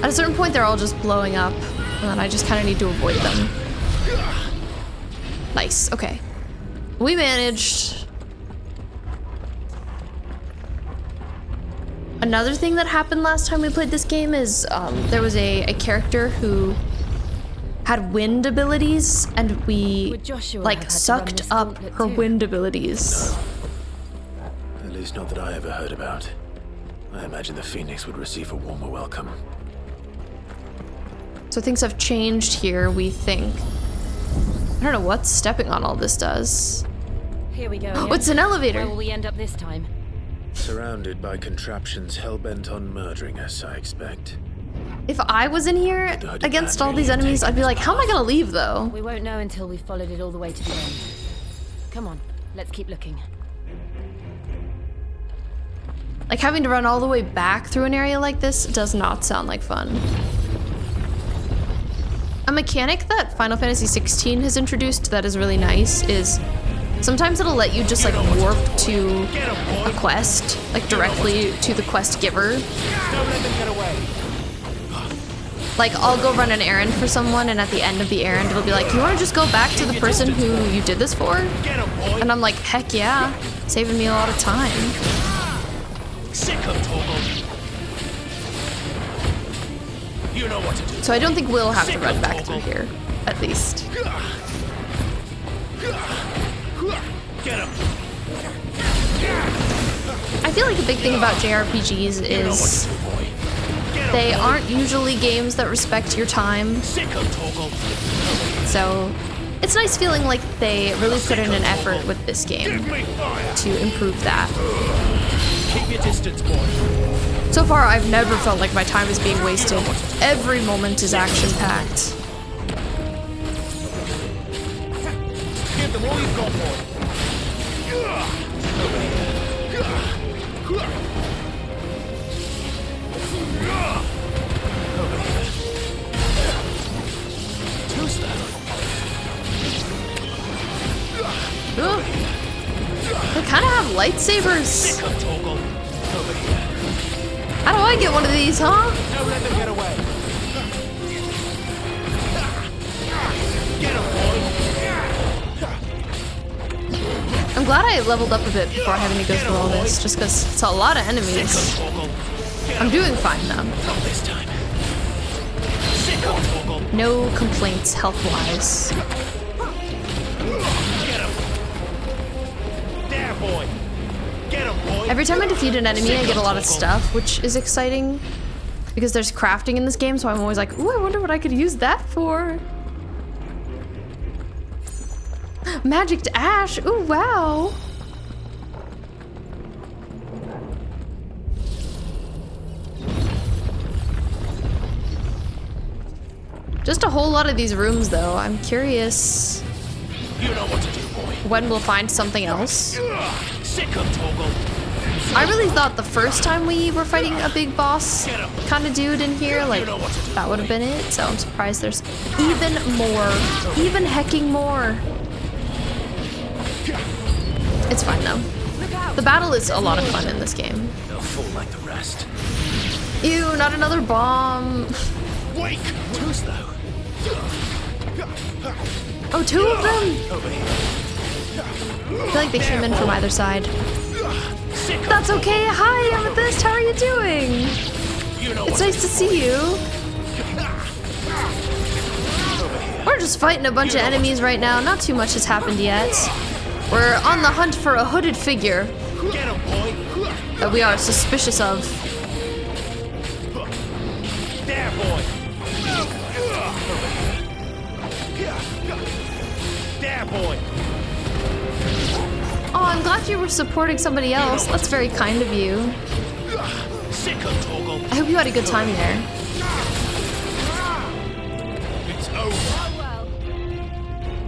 Speaker 1: At a certain point, they're all just blowing up, and then I just kind of need to avoid them. Nice, okay. We managed. Another thing that happened last time we played this game is there was a character who had wind abilities, and we like sucked up her wind abilities.
Speaker 2: At least not that I ever heard about. I imagine the Phoenix would receive a warmer welcome.
Speaker 1: So things have changed here, we think. I don't know what stepping on all this does.
Speaker 3: Here we go.
Speaker 1: Oh, it's an elevator.
Speaker 3: Where will we end up this time?
Speaker 2: Surrounded by contraptions hell-bent on murdering us, I expect.
Speaker 1: If I was in here against all these enemies, I'd be like, how am I gonna leave though?
Speaker 3: We won't know until we've followed it all the way to the end. Come on, let's keep looking.
Speaker 1: Like having to run all the way back through an area like this does not sound like fun. A mechanic that Final Fantasy 16 has introduced that is really nice is sometimes it'll let you just like warp to a quest, like directly to the quest giver.
Speaker 8: Don't let them get away.
Speaker 1: Like I'll go run an errand for someone, and at the end of the errand it'll be like, you want to just go back to the person who you did this for? And I'm like, heck yeah, saving me a lot of time.
Speaker 8: You know what to do.
Speaker 1: So I don't think we'll have to run back through here, at least.
Speaker 8: Get him.
Speaker 1: I feel like a big thing about JRPGs is they aren't usually games that respect your time. So it's nice feeling like they really put in an effort with this game to improve that.
Speaker 8: Keep your distance, boy.
Speaker 1: So far, I've never felt like my time is being wasted. Every moment is action-packed.
Speaker 8: Give them all you've got, boy.
Speaker 1: Ugh. They kind of have lightsabers. How do I get one of these, huh?
Speaker 8: Don't let them get away. Get him, boy.
Speaker 1: I'm glad I leveled up a bit before having to go through all this, just because it's a lot of enemies. I'm doing fine though.
Speaker 8: Not this time.
Speaker 1: No complaints health-wise.
Speaker 8: Get him. There, boy. Get him, boy.
Speaker 1: Every time I defeat an enemy, I get a lot of stuff, which is exciting. Because there's crafting in this game, so I'm always like, ooh, I wonder what I could use that for. Magic ash, ooh, wow. Just a whole lot of these rooms, though. I'm curious.
Speaker 8: You know what to do, boy.
Speaker 1: When we'll find something else.
Speaker 8: Sick of Toggle.
Speaker 1: I really thought the first time we were fighting a big boss kind of dude in here, like, that would have been it. So I'm surprised there's even more. Even hecking more. It's fine, though. The battle is a lot of fun in this game.
Speaker 2: They'll fall like the rest.
Speaker 1: Ew, not another bomb.
Speaker 8: Wake. Too slow.
Speaker 1: Oh, two of them?
Speaker 8: Over here.
Speaker 1: I feel like they came in from either side. That's okay. Hi, Amethyst. How are you doing? It's nice to see you. We're just fighting a bunch of enemies right now. Not too much has happened yet. We're on the hunt for a hooded figure that we are suspicious of.
Speaker 8: There, boy. There, boy.
Speaker 1: Oh, I'm glad you were supporting somebody else. That's very kind of you. I hope you had a good time there.
Speaker 8: It's over.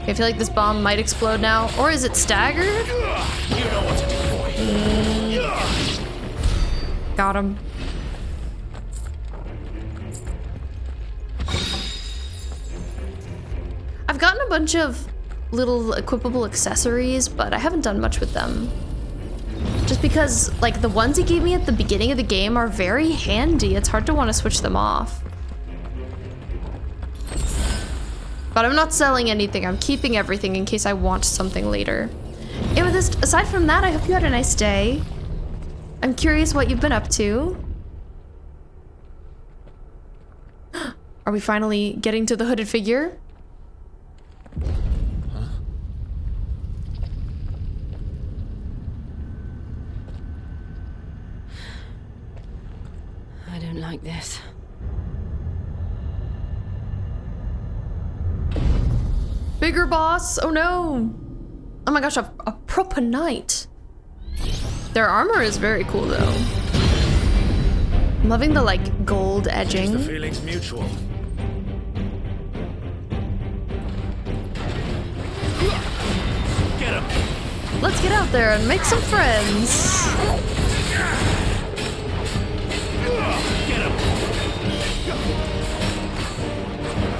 Speaker 1: I feel like this bomb might explode now. Or is it staggered?
Speaker 8: You know what to do, boy.
Speaker 1: Mm. Got him. I've gotten a bunch of little equipable accessories, but I haven't done much with them. Just because, like, the ones he gave me at the beginning of the game are very handy. It's hard to want to switch them off. But I'm not selling anything. I'm keeping everything in case I want something later. Amethyst, aside from that, I hope you had a nice day. I'm curious what you've been up to. Are we finally getting to the hooded figure?
Speaker 9: I don't like this.
Speaker 1: Bigger boss! Oh no! Oh my gosh, a proper knight. Their armor is very cool though. I'm loving the like gold edging.
Speaker 2: The feeling's mutual. Get him.
Speaker 1: Let's get out there and make some friends.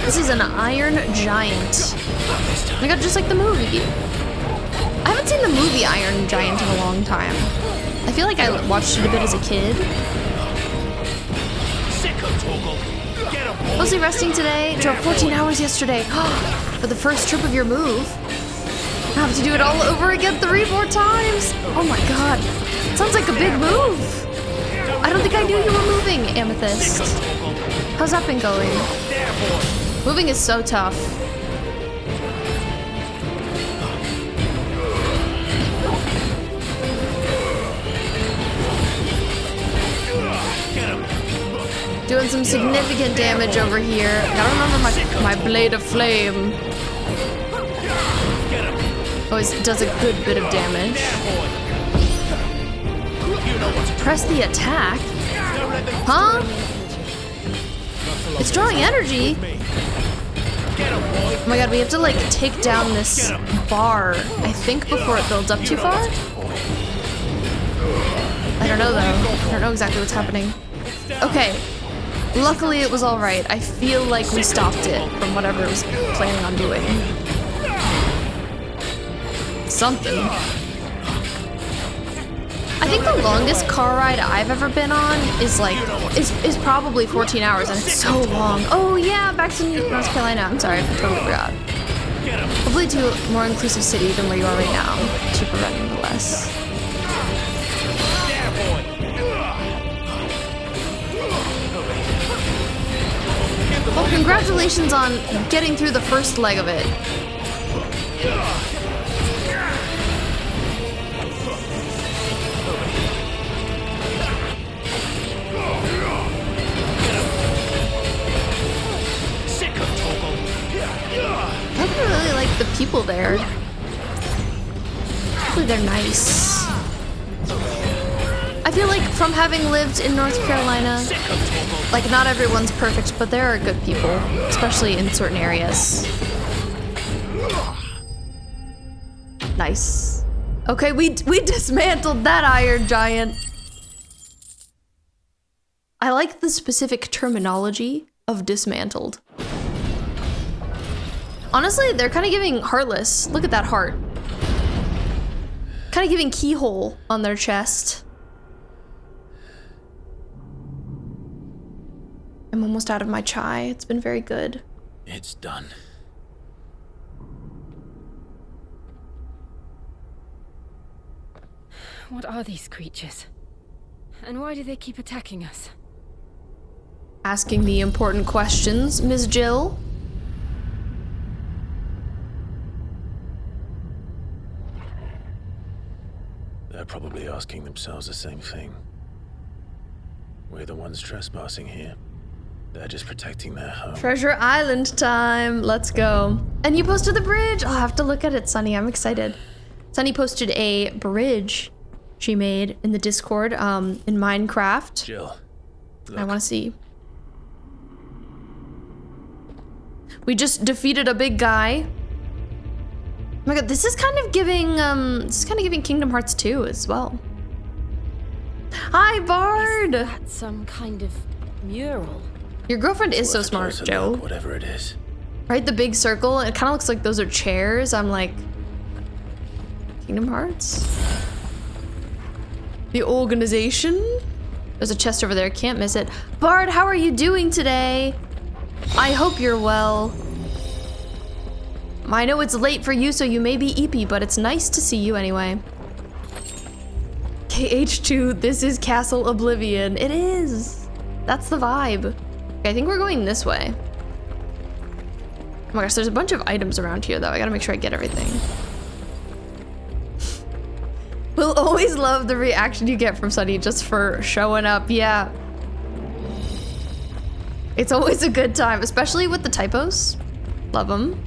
Speaker 1: This is an iron giant. Oh my god, just like the movie. I haven't seen the movie Iron Giant in a long time. I feel like I watched it a bit as a kid. Mostly resting today. Drove 14 hours yesterday. For the first trip of your move. I have to do it all over again 3 more times. Oh my god. Sounds like a big move. I don't think I knew you were moving, Amethyst. How's that been going? Moving is so tough. Doing some significant damage over here. Gotta remember my blade of flame. Always does a good bit of damage. Press the attack? Huh? It's drawing energy. Oh my god, we have to like take down this bar, I think, before it builds up too far? I don't know though. I don't know exactly what's happening. Okay. Luckily it was alright. I feel like we stopped it from whatever it was planning on doing. Something. I think the longest car ride I've ever been on is like, is probably 14 hours and it's so long. Oh yeah, back to North Carolina. I'm sorry, I totally forgot. Hopefully to a more inclusive city than where you are right now. Super red nonetheless. Well, congratulations on getting through the first leg of it. I really like the people there. Hopefully they're nice. I feel like from having lived in North Carolina, like not everyone's perfect, but there are good people, especially in certain areas. Nice. Okay, we dismantled that iron giant. I like the specific terminology of dismantled. Honestly, they're kind of giving Heartless. Look at that heart. Kind of giving Keyhole on their chest. I'm almost out of my chai. It's been very good.
Speaker 2: It's done.
Speaker 9: What are these creatures? And why do they keep attacking us?
Speaker 1: Asking the important questions, Ms. Jill.
Speaker 2: They're probably asking themselves the same thing. We're the ones trespassing here. They're just protecting their home.
Speaker 1: Treasure Island time. Let's go. And you posted the bridge. I'll have to look at it, Sunny. I'm excited. Sunny posted a bridge she made in the Discord in Minecraft.
Speaker 2: Jill, look.
Speaker 1: I want to see. We just defeated a big guy. Oh my god, this is kind of giving Kingdom Hearts 2 as well. Hi, Bard.
Speaker 3: Is that some kind of mural?
Speaker 1: Your girlfriend is so smart, Joe.
Speaker 2: Whatever it is.
Speaker 1: Right, the big circle. It kind of looks like those are chairs. I'm like, Kingdom Hearts? The organization? There's a chest over there, can't miss it. Bard, how are you doing today? I hope you're well. I know it's late for you, so you may be eepy, but it's nice to see you anyway. KH2, this is Castle Oblivion. It is. That's the vibe. Okay, I think we're going this way. Oh my gosh, there's a bunch of items around here, though. I gotta make sure I get everything. We'll always love the reaction you get from Sunny just for showing up. Yeah. It's always a good time, especially with the typos. Love them.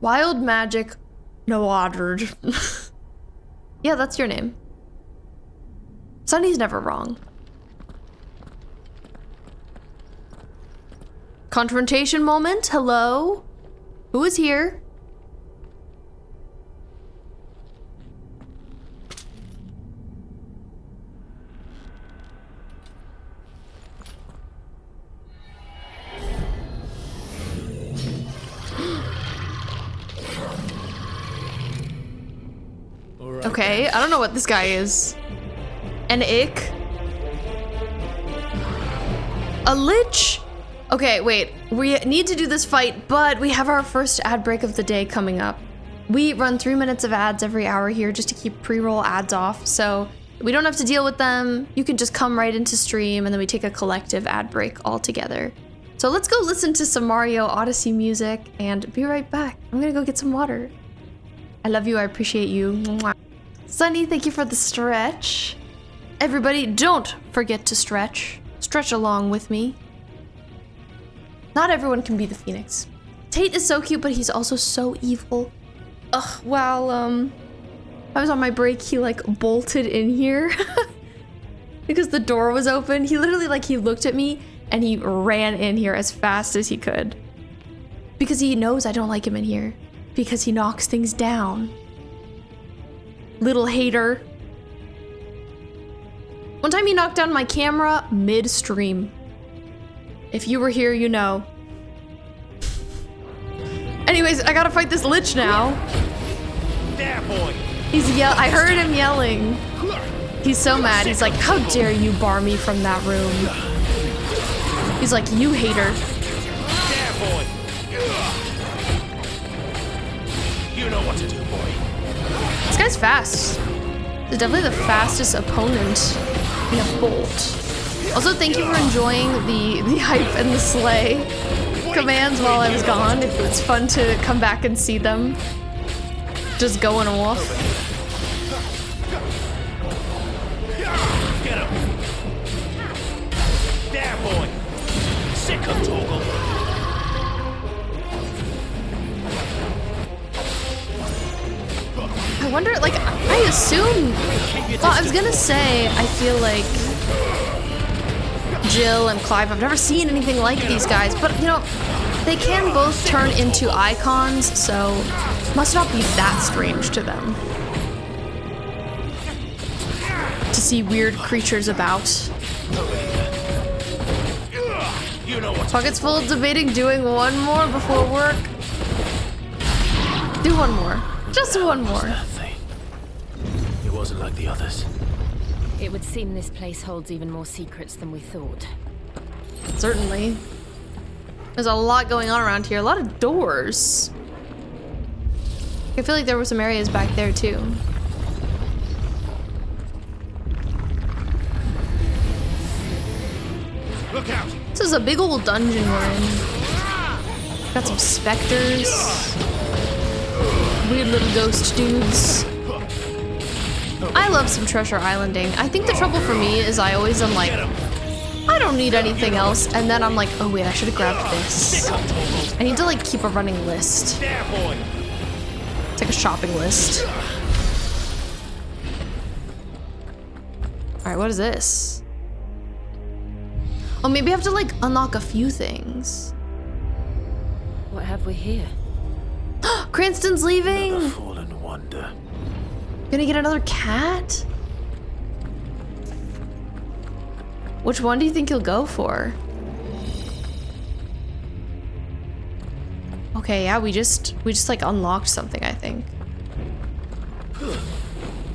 Speaker 1: Wild Magic Noadard. Yeah, that's your name. Sunny's never wrong. Confrontation moment? Hello? Who is here? Okay, I don't know what this guy is. An ick? A lich? Okay, wait. We need to do this fight, but we have our first ad break of the day coming up. We run 3 minutes of ads every hour here just to keep pre-roll ads off, so we don't have to deal with them. You can just come right into stream, and then we take a collective ad break all together. So let's go listen to some Mario Odyssey music and be right back. I'm gonna go get some water. I love you, I appreciate you. Mwah. Sunny, thank you for the stretch. Everybody, don't forget to stretch. Stretch along with me. Not everyone can be the Phoenix. Tate is so cute, but he's also so evil. Ugh, while I was on my break, he like bolted in here because the door was open. He literally he looked at me and he ran in here as fast as he could. Because he knows I don't like him in here. Because he knocks things down. Little hater. One time he knocked down my camera mid-stream. If you were here, you know. Anyways, I gotta fight this lich now.
Speaker 8: There, boy.
Speaker 1: I heard him yelling. He's so mad. He's like, how dare you bar me from that room? He's like, you hater.
Speaker 8: There, boy. You know what to do, boy.
Speaker 1: This guy's fast. He's definitely the fastest opponent in a bolt. Also, thank you for enjoying the hype and the slay commands while I was gone. It's fun to come back and see them just going off.
Speaker 8: Get him. There, boy. Sick of Toggle.
Speaker 1: I wonder, I assume... Well, I was gonna say, I feel like Jill and Clive, I've never seen anything like these guys, but, you know, they can both turn into icons, so it must not be that strange to them to see weird creatures about. Pockets full, debating doing one more before work. Do one more. Just one more.
Speaker 2: It wasn't like the others.
Speaker 3: It would seem this place holds even more secrets than we thought.
Speaker 1: Certainly. There's a lot going on around here. A lot of doors. I feel like there were some areas back there too.
Speaker 8: Look out.
Speaker 1: This is a big old dungeon we're in. Got some specters. Weird little ghost dudes. I love some treasure islanding. I think the trouble for me is I always am like, I don't need anything else, and then I'm like, oh wait, I should have grabbed this. I need to keep a running list. It's like a shopping list. Alright, what is this? Oh, maybe I have to unlock a few things.
Speaker 3: What have we here?
Speaker 1: Cranston's leaving.
Speaker 2: Another fallen wonder.
Speaker 1: Gonna get another cat? Which one do you think he'll go for? Okay, yeah, we just like unlocked something, I think.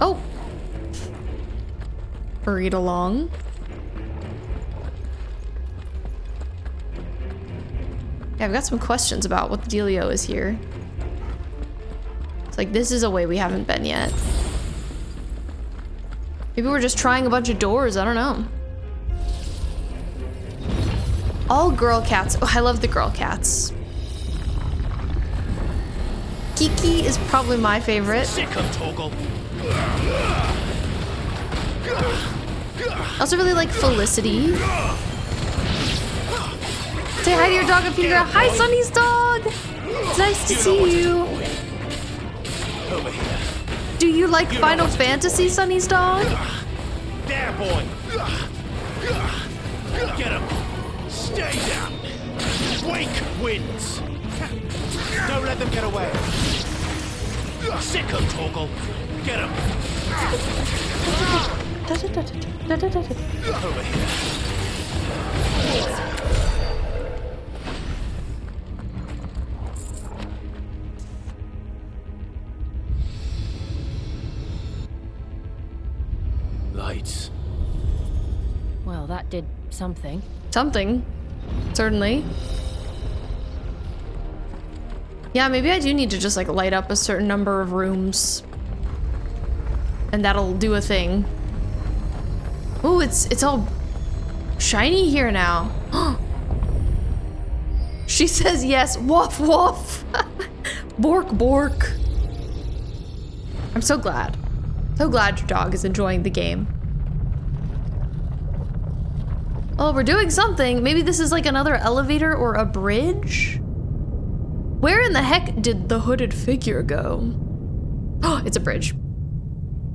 Speaker 1: Oh. Hurried along. Yeah, I've got some questions about what the dealio is here. It's like, this is a way we haven't been yet. Maybe we're just trying a bunch of doors, I don't know. All girl cats. Oh, I love the girl cats. Kiki is probably my favorite.
Speaker 8: Sick of Toggle.
Speaker 1: I also really like Felicity. Say hi to your dog, Afigra. Hi, Sunny's dog. It's nice to see you.
Speaker 8: Over here.
Speaker 1: Do you like Final Fantasy, Sunny's dog?
Speaker 8: There, boy. Get him. Stay down. Wake wins. Don't let them get away. Sick of Toggle. Get him. Over here.
Speaker 2: Lights.
Speaker 3: Well, that did something.
Speaker 1: Something. Certainly. Yeah, maybe I do need to just like light up a certain number of rooms. And that'll do a thing. Ooh, it's all shiny here now. She says yes. Woof woof. Bork bork. I'm so glad. So glad your dog is enjoying the game. Oh, we're doing something. Maybe this is like another elevator or a bridge? Where in the heck did the hooded figure go? Oh, it's a bridge.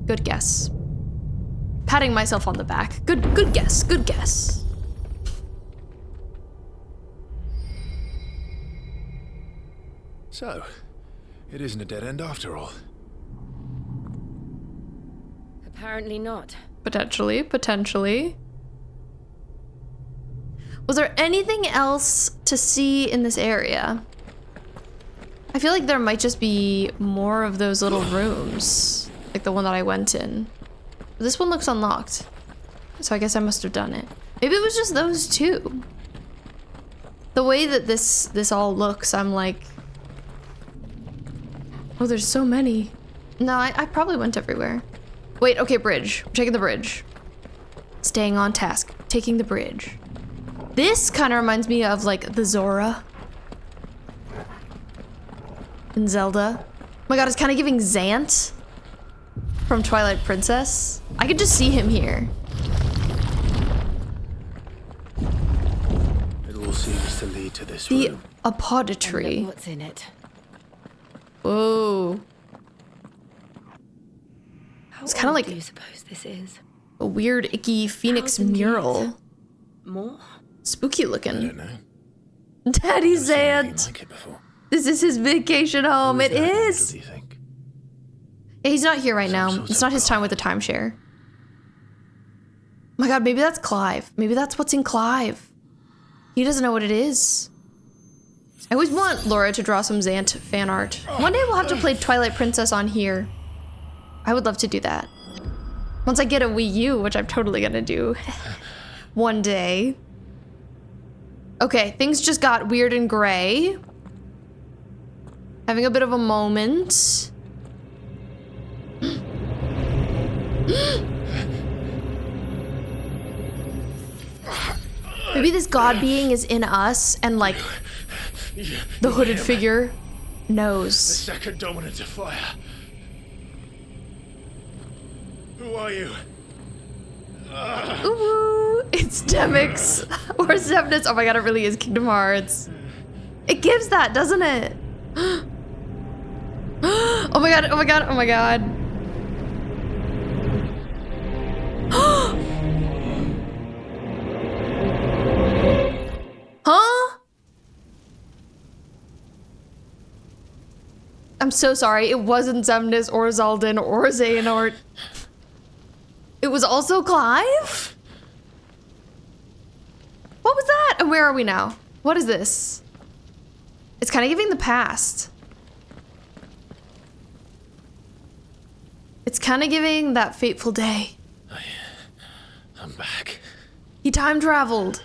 Speaker 1: Good guess. Patting myself on the back. Good guess, good guess.
Speaker 2: So, it isn't a dead end after all.
Speaker 9: Apparently not.
Speaker 1: Potentially, potentially. Was there anything else to see in this area? I feel like there might just be more of those little rooms, like the one that I went in. But this one looks unlocked, so I guess I must have done it. Maybe it was just those two. The way that this all looks, I'm like, oh, there's so many. No, I probably went everywhere. Wait, okay, bridge. I'm taking the bridge. Staying on task, taking the bridge. This kind of reminds me of like the Zora in Zelda. Oh my god, it's kind of giving Zant from Twilight Princess. I could just see him here.
Speaker 2: It all seems to lead to this
Speaker 1: The
Speaker 2: room.
Speaker 1: Apothecary.
Speaker 9: What's in it?
Speaker 1: Whoa. It's kind of like
Speaker 9: do you suppose this is?
Speaker 1: a weird, icky Phoenix
Speaker 9: 1,000 years?
Speaker 1: mural.
Speaker 9: More?
Speaker 1: Spooky
Speaker 2: I
Speaker 1: looking.
Speaker 2: don't know.
Speaker 1: Daddy
Speaker 2: Never seen anything
Speaker 1: Zant.
Speaker 2: like it before.
Speaker 1: This is his vacation home. It
Speaker 2: Who that angel,
Speaker 1: is.
Speaker 2: do you think?
Speaker 1: Yeah, he's not here right now.
Speaker 2: sort
Speaker 1: It's
Speaker 2: of
Speaker 1: not his time with the timeshare. My god, maybe that's Clive. Maybe that's what's in Clive. He doesn't know what it is. I always want Laura to draw some Zant fan art. One day we'll have to play Twilight Princess on here. I would love to do that. Once I get a Wii U, which I'm totally gonna do. One day. Okay, things just got weird and gray. Having a bit of a moment. Maybe this god being is in us and like the hooded figure knows.
Speaker 8: Second dominant of fire. Who are you?
Speaker 1: Ooh, it's Demix or Semnus. Oh my god, it really is Kingdom Hearts. It gives that, doesn't it? Oh my god, oh my god, oh my god. Huh? I'm so sorry. It wasn't Zemnis or Zaldin or Xehanort. It was also Clive? What was that? And where are we now? What is this? It's kind of giving the past. It's kind of giving that fateful day.
Speaker 2: I'm back.
Speaker 1: He time traveled.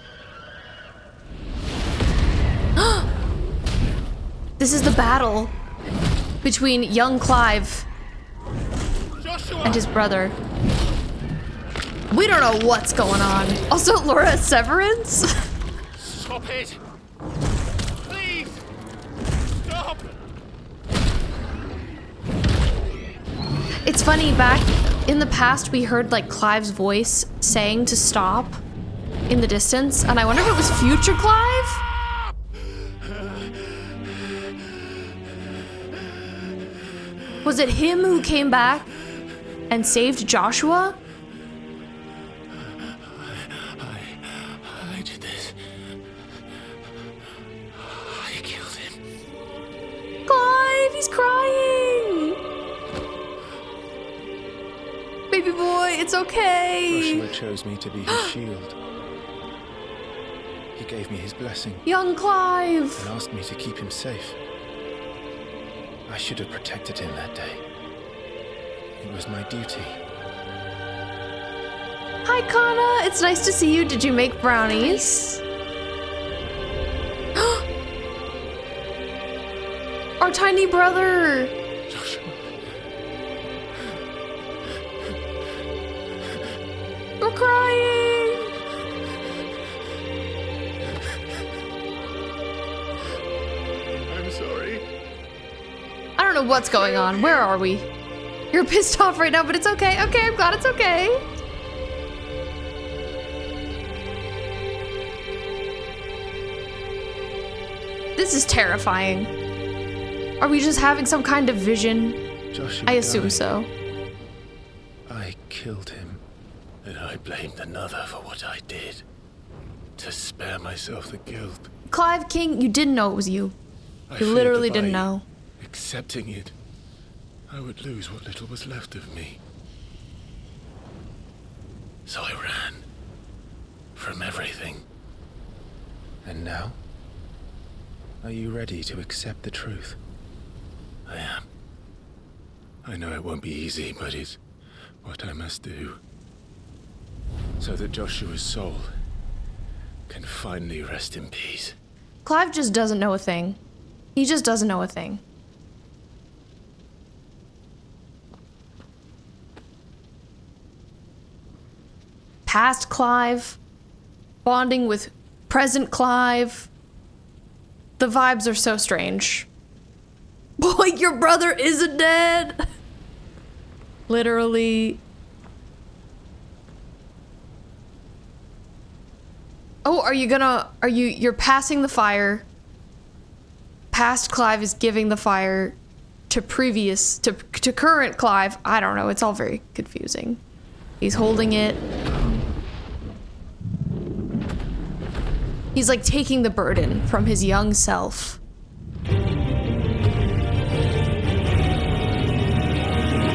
Speaker 1: This is the battle between young Clive and his brother. We don't know what's going on. Also, Laura Severance?
Speaker 8: Stop it! Please! Stop!
Speaker 1: It's funny, back in the past we heard like Clive's voice saying to stop in the distance, and I wonder if it was future Clive? Was it him who came back and saved Joshua?
Speaker 2: I did this. I killed him.
Speaker 1: Clive, he's crying! Baby boy, it's okay.
Speaker 2: Joshua chose me to be his shield. He gave me his blessing
Speaker 1: Young Clive.
Speaker 2: and asked me to keep him safe. I should have protected him that day. It was my duty.
Speaker 1: Hi, Kana. It's nice to see you. Did you make brownies? Our tiny brother.
Speaker 2: Joshua.
Speaker 1: We're crying.
Speaker 2: I'm sorry.
Speaker 1: I don't know what's going on. Where are we? You're pissed off right now, but it's okay. Okay, I'm glad it's okay. This is terrifying. Are we just having some kind of vision?
Speaker 2: Joshua
Speaker 1: I assume
Speaker 2: died.
Speaker 1: so.
Speaker 2: I killed him, and I blamed another for what I did. To spare myself the guilt.
Speaker 1: Clive King, you didn't know it was you.
Speaker 2: I
Speaker 1: You
Speaker 2: feared
Speaker 1: literally
Speaker 2: that by
Speaker 1: didn't know.
Speaker 2: Accepting it, I would lose what little was left of me. So I ran. From everything. And now? Are you ready to accept the truth? I am. I know it won't be easy, but it's what I must do. So that Joshua's soul can finally rest in peace.
Speaker 1: Clive just doesn't know a thing. He just doesn't know a thing. Past Clive, bonding with present Clive. The vibes are so strange. Boy, your brother isn't dead! Literally. Oh, you're passing the fire. Past Clive is giving the fire to current Clive. I don't know, it's all very confusing. He's holding it. He's like taking the burden from his young self.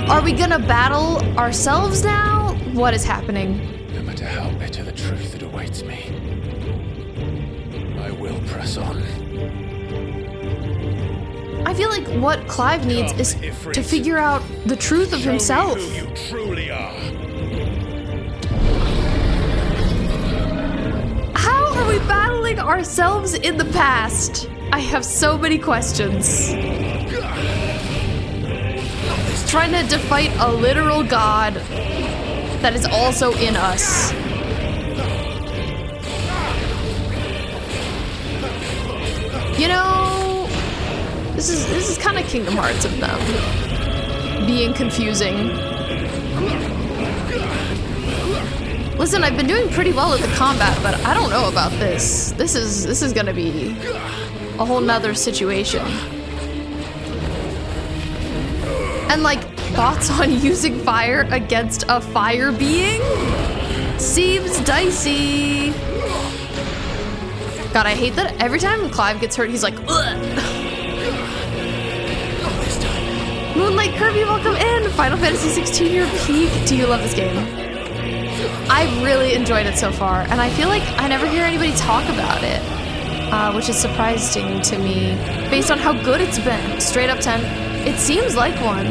Speaker 1: Are we gonna battle ourselves now? What is happening?
Speaker 2: No matter how bitter the truth that awaits me, I will press on.
Speaker 1: I feel like what Clive needs is to figure out the truth of himself.
Speaker 8: Show me who you truly are.
Speaker 1: How are we battling ourselves in the past? I have so many questions. Trying to fight a literal god that is also in us. You know, this is kind of Kingdom Hearts of them being confusing. Listen, I've been doing pretty well at the combat, but I don't know about this. This is gonna be a whole nother situation. And like, thoughts on using fire against a fire being? Seems dicey. God, I hate that every time Clive gets hurt, he's like, ugh. Moonlight Kirby, welcome in. Final Fantasy 16, your peak. Do you love this game? I've really enjoyed it so far, and I feel like I never hear anybody talk about it, which is surprising to me based on how good it's been. Straight up 10. It seems like one.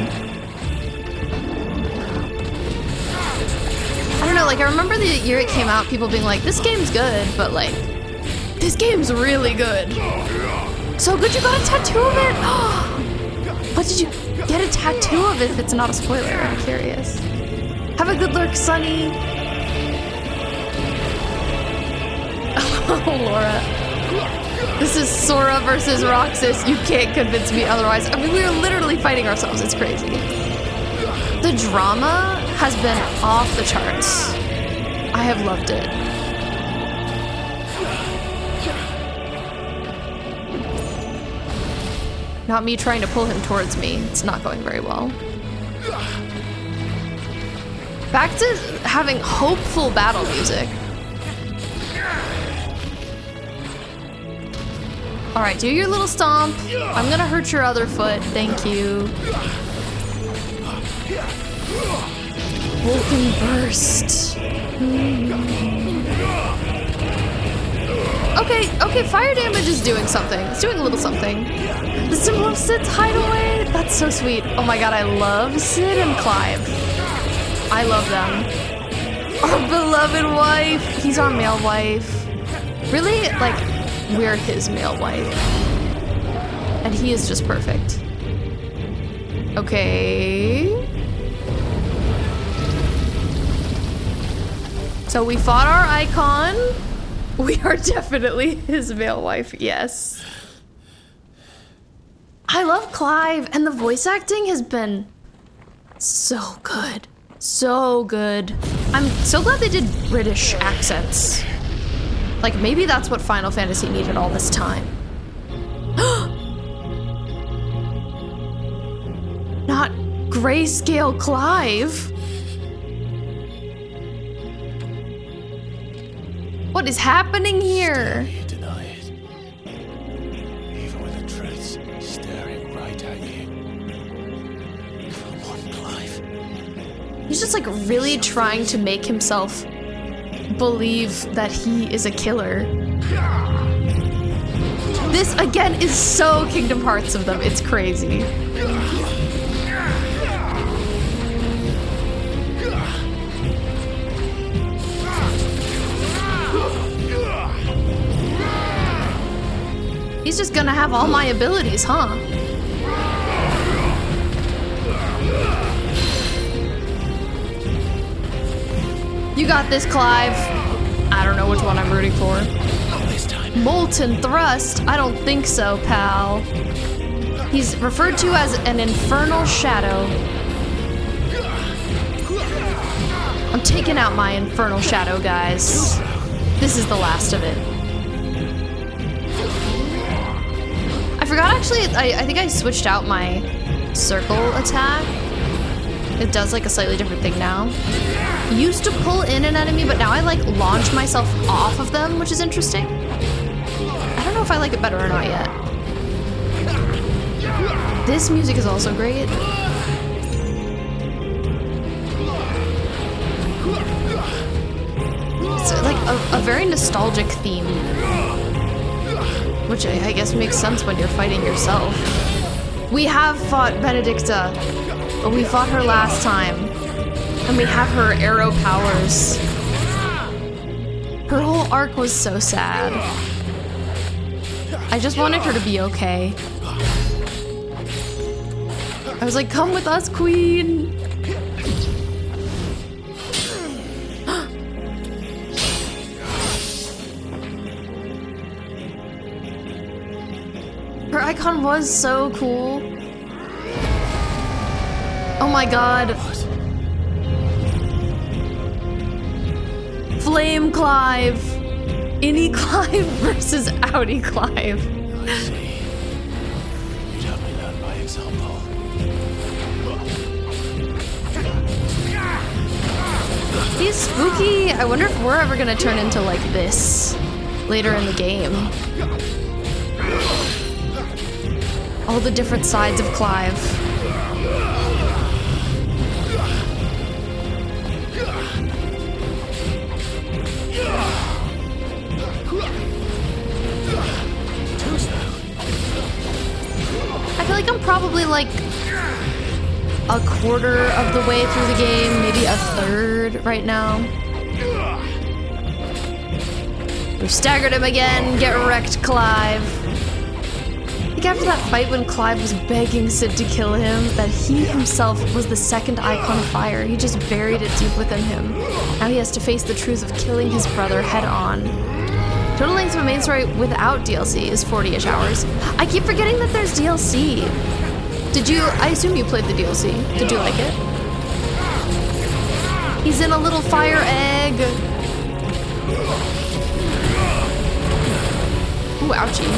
Speaker 1: I don't know, like I remember the year it came out, people being like, this game's good, but like, this game's really good. So good you got a tattoo of it? What did you get a tattoo of if it's not a spoiler? I'm curious. Have a good lurk, Sunny. Oh, Laura. This is Sora versus Roxas. You can't convince me otherwise. I mean, we are literally fighting ourselves. It's crazy. The drama has been off the charts. I have loved it. Not me trying to pull him towards me. It's not going very well. Back to having hopeful battle music. All right, do your little stomp. I'm gonna hurt your other foot. Thank you. Vulcan burst. Okay, fire damage is doing something. It's doing a little something. The symbol of Sid's hideaway. That's so sweet. Oh my god, I love Sid and Clive. I love them. Our beloved wife. He's our male wife. Really, like, we're his male wife. And he is just perfect. Okay. So we fought our icon. We are definitely his male wife, yes. I love Clive, and the voice acting has been so good. So good. I'm so glad they did British accents. Like, maybe that's what Final Fantasy needed all this time. Not grayscale Clive. What is happening here?
Speaker 2: You deny it, even when the truth's staring right at you. Come on, Clive.
Speaker 1: He's just like really trying to make himself believe that he is a killer. This again is so Kingdom Hearts of them. It's crazy. He's just gonna have all my abilities, huh? You got this, Clive. I don't know which one I'm rooting for. Molten Thrust? I don't think so, pal. He's referred to as an infernal shadow. I'm taking out my infernal shadow, guys. This is the last of it. I forgot actually, I think I switched out my circle attack. It does like a slightly different thing now. Used to pull in an enemy, but now I like launch myself off of them, which is interesting. I don't know if I like it better or not yet. This music is also great. It's like a very nostalgic theme. Which I guess makes sense when you're fighting yourself. We have fought Benedicta, but we fought her last time. And we have her arrow powers. Her whole arc was so sad. I just wanted her to be okay. I was like, come with us, queen. Her icon was so cool. Oh my god. Flame Clive. Innie Clive versus Outie Clive.
Speaker 2: I see. You'd have me learn by example.
Speaker 1: He's spooky. I wonder if we're ever gonna turn into like this later in the game. All the different sides of Clive. like I'm probably like a quarter of the way through the game, maybe a third right now. We've staggered him again. Get wrecked, Clive. I think after that fight when Clive was begging Sid to kill him, that he himself was the second icon of fire. He just buried it deep within him. Now he has to face the truth of killing his brother head on. Total length of a main story without DLC is 40-ish hours. I keep forgetting that there's DLC. I assume you played the DLC. Did you like it? He's in a little fire egg. Ooh, ouchie.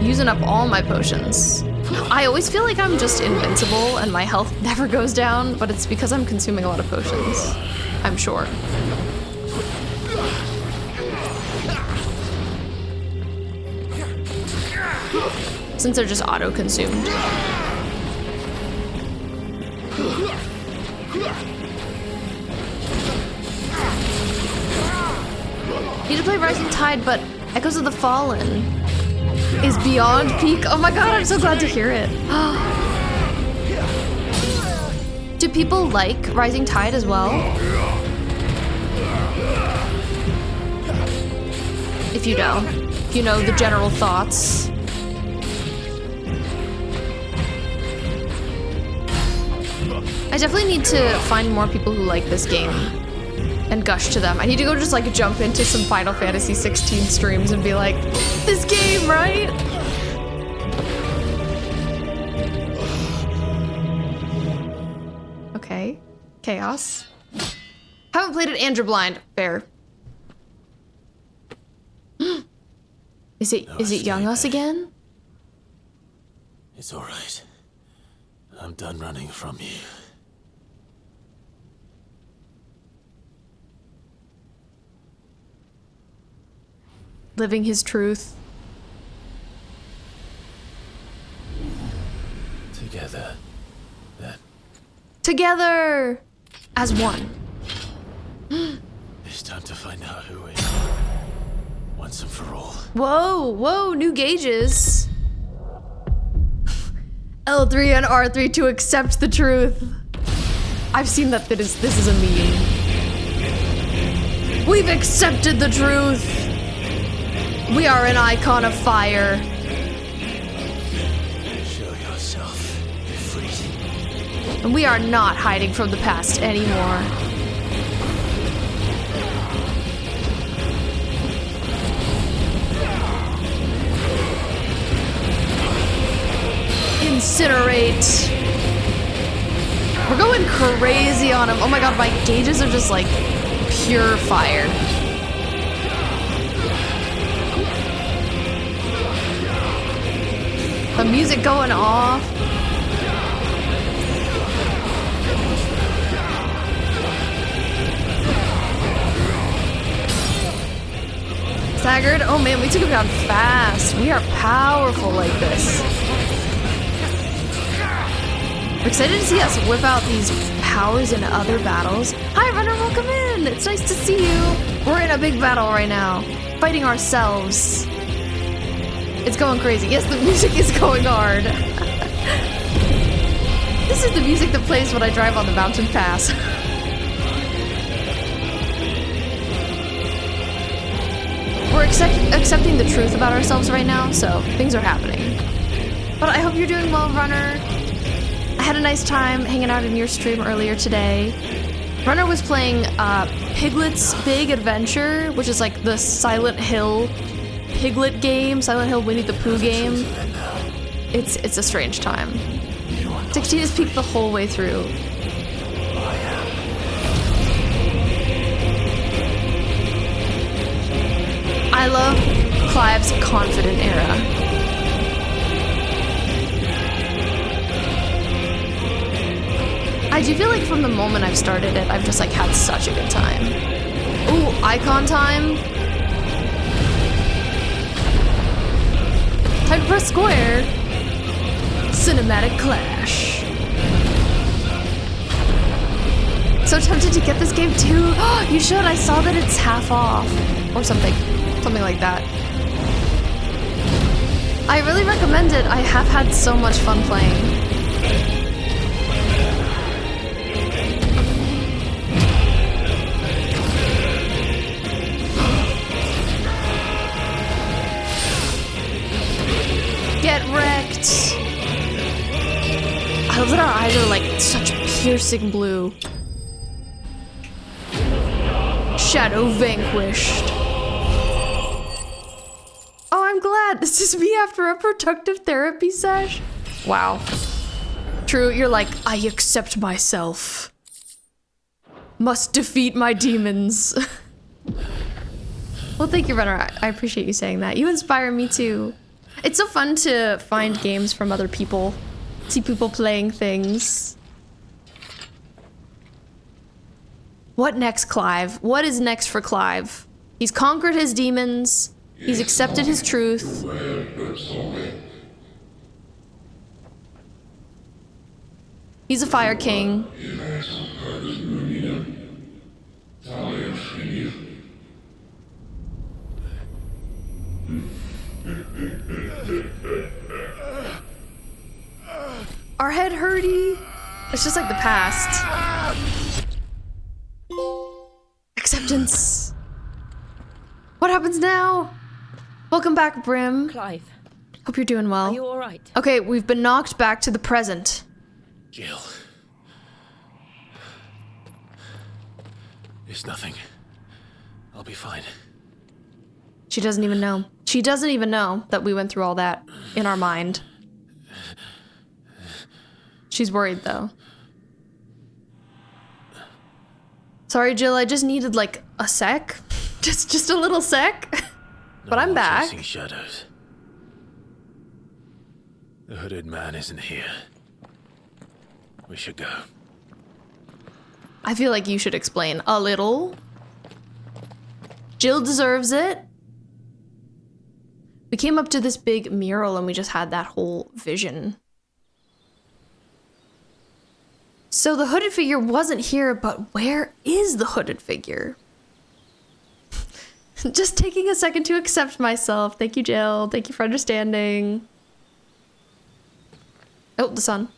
Speaker 1: Using up all my potions. I always feel like I'm just invincible and my health never goes down, but it's because I'm consuming a lot of potions. I'm sure. Since they're just auto-consumed. Need to play Rising Tide, but Echoes of the Fallen is beyond peak. Oh my god, I'm so glad to hear it. Do people like Rising Tide as well? If you know the general thoughts. I definitely need to find more people who like this game and gush to them. I need to go just like jump into some Final Fantasy 16 streams and be like, this game, right? Okay. Chaos. Haven't played it and you're blind. Fair. Is it young us again?
Speaker 2: It's all right. I'm done running from you.
Speaker 1: Living his truth.
Speaker 2: Together, then.
Speaker 1: Together! As one.
Speaker 2: It's time to find out who we are. Once and for all.
Speaker 1: Whoa, new gauges. L3 and R3 to accept the truth. I've seen that this is a meme. We've accepted the truth. We are an icon of fire.
Speaker 2: Show yourself, freak.
Speaker 1: And we are not hiding from the past anymore. Incinerate. We're going crazy on him. Oh my god, my gauges are just like pure fire. The music going off. Staggered. Oh man, we took him down fast. We are powerful like this. I'm excited to see us whip out these powers in other battles. Hi, Runner, welcome in. It's nice to see you. We're in a big battle right now, fighting ourselves. It's going crazy. Yes, the music is going hard. This is the music that plays when I drive on the mountain pass. We're accepting the truth about ourselves right now, so things are happening. But I hope you're doing well, Runner. I had a nice time hanging out in your stream earlier today. Runner was playing Piglet's Big Adventure, which is like the Silent Hill Piglet game, Silent Hill Winnie the Pooh game. It's a strange time. 16 is peaked the whole way through. I love Clive's confident era. I do feel like from the moment I've started it, I've just like had such a good time. Ooh, icon time. Time to press square. Cinematic clash. So tempted to get this game too. You should. I saw that it's half off or something like that. I really recommend it. I have had so much fun playing. Get wrecked. I love that our eyes are like such piercing blue. Shadow vanquished. Oh, I'm glad. This is me after a productive therapy sesh. Wow. True, you're like, I accept myself. Must defeat my demons. Well, thank you, Runner. I appreciate you saying that. You inspire me too. It's so fun to find games from other people. See people playing things. What next, Clive? What is next for Clive? He's conquered his demons. He's accepted his truth. He's a Fire King. Our head hurty. It's just like the past. Acceptance. What happens now? Welcome back, Brim.
Speaker 9: Clive.
Speaker 1: Hope you're doing well.
Speaker 9: Are you all right?
Speaker 1: Okay, we've been knocked back to the present.
Speaker 2: Jill. It's nothing. I'll be fine.
Speaker 1: She doesn't even know. She doesn't even know that we went through all that in our mind. She's worried, though. Sorry, Jill, I just needed, like, a sec. Just a little sec. But I'm back.
Speaker 2: Chasing shadows. The hooded man isn't here. We should go.
Speaker 1: I feel like you should explain a little. Jill deserves it. We came up to this big mural and we just had that whole vision. So the hooded figure wasn't here, but where is the hooded figure? Just taking a second to accept myself. Thank you, Jill. Thank you for understanding. Oh, the sun.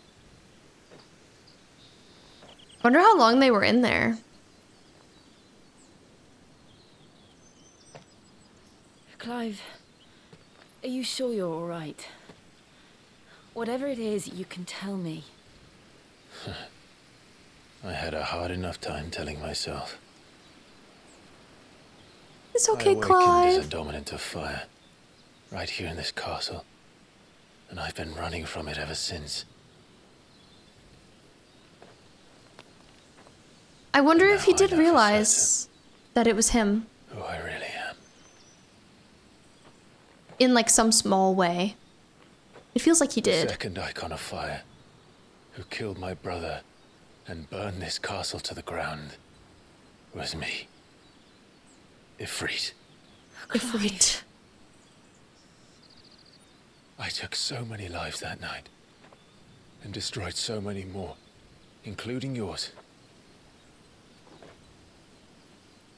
Speaker 1: Wonder how long they were in there.
Speaker 9: Clive, are you sure you're all right? Whatever it is, you can tell me.
Speaker 2: I had a hard enough time telling myself.
Speaker 1: It's okay,
Speaker 2: I awakened as
Speaker 1: Clive.
Speaker 2: a dominant of fire, right here in this castle, and I've been running from it ever since.
Speaker 1: I wonder
Speaker 2: Now
Speaker 1: if he
Speaker 2: I
Speaker 1: did
Speaker 2: know for
Speaker 1: realize that it was him
Speaker 2: Who I really am.
Speaker 1: in like some small way. It feels like he
Speaker 2: The
Speaker 1: did.
Speaker 2: second icon of fire, who killed my brother and burned this castle to the ground, was me. Ifrit.
Speaker 1: Ifrit.
Speaker 2: I took so many lives that night, and destroyed so many more, including yours.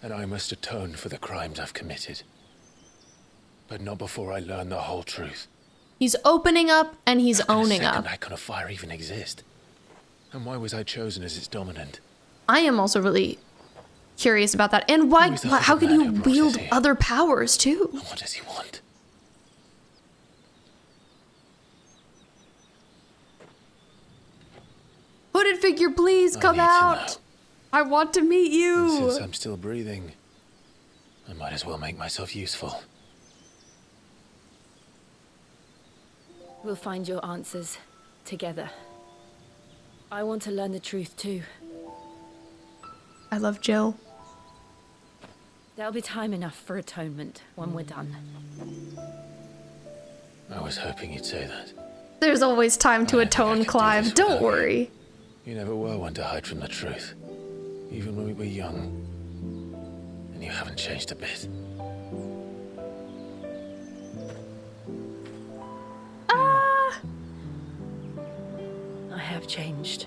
Speaker 2: And I must atone for the crimes I've committed. But not before I learn the whole truth.
Speaker 1: He's opening up and he's
Speaker 2: How can
Speaker 1: owning
Speaker 2: a second
Speaker 1: up.
Speaker 2: icon of fire even exist? And why was I chosen as its dominant?
Speaker 1: I am also really curious about that. And why?
Speaker 2: Who is the
Speaker 1: How
Speaker 2: hooded
Speaker 1: can
Speaker 2: man
Speaker 1: you
Speaker 2: who brought us
Speaker 1: wield
Speaker 2: here?
Speaker 1: other powers too?
Speaker 2: And what does he want?
Speaker 1: Hooded figure, please
Speaker 2: I
Speaker 1: come
Speaker 2: need to
Speaker 1: out.
Speaker 2: know.
Speaker 1: I want to meet
Speaker 2: And
Speaker 1: you.
Speaker 2: since I'm still breathing, I might as well make myself useful.
Speaker 9: We'll find your answers together. I want to learn the truth too.
Speaker 1: I love Jill.
Speaker 9: There'll be time enough for atonement when we're done.
Speaker 2: I was hoping you'd say that.
Speaker 1: There's always time to
Speaker 2: I don't think I
Speaker 1: atone,
Speaker 2: could do
Speaker 1: Clive.
Speaker 2: this
Speaker 1: Don't
Speaker 2: without you.
Speaker 1: worry.
Speaker 2: You never were one to hide from the truth, even when we were young. And you haven't changed a bit.
Speaker 9: I have changed.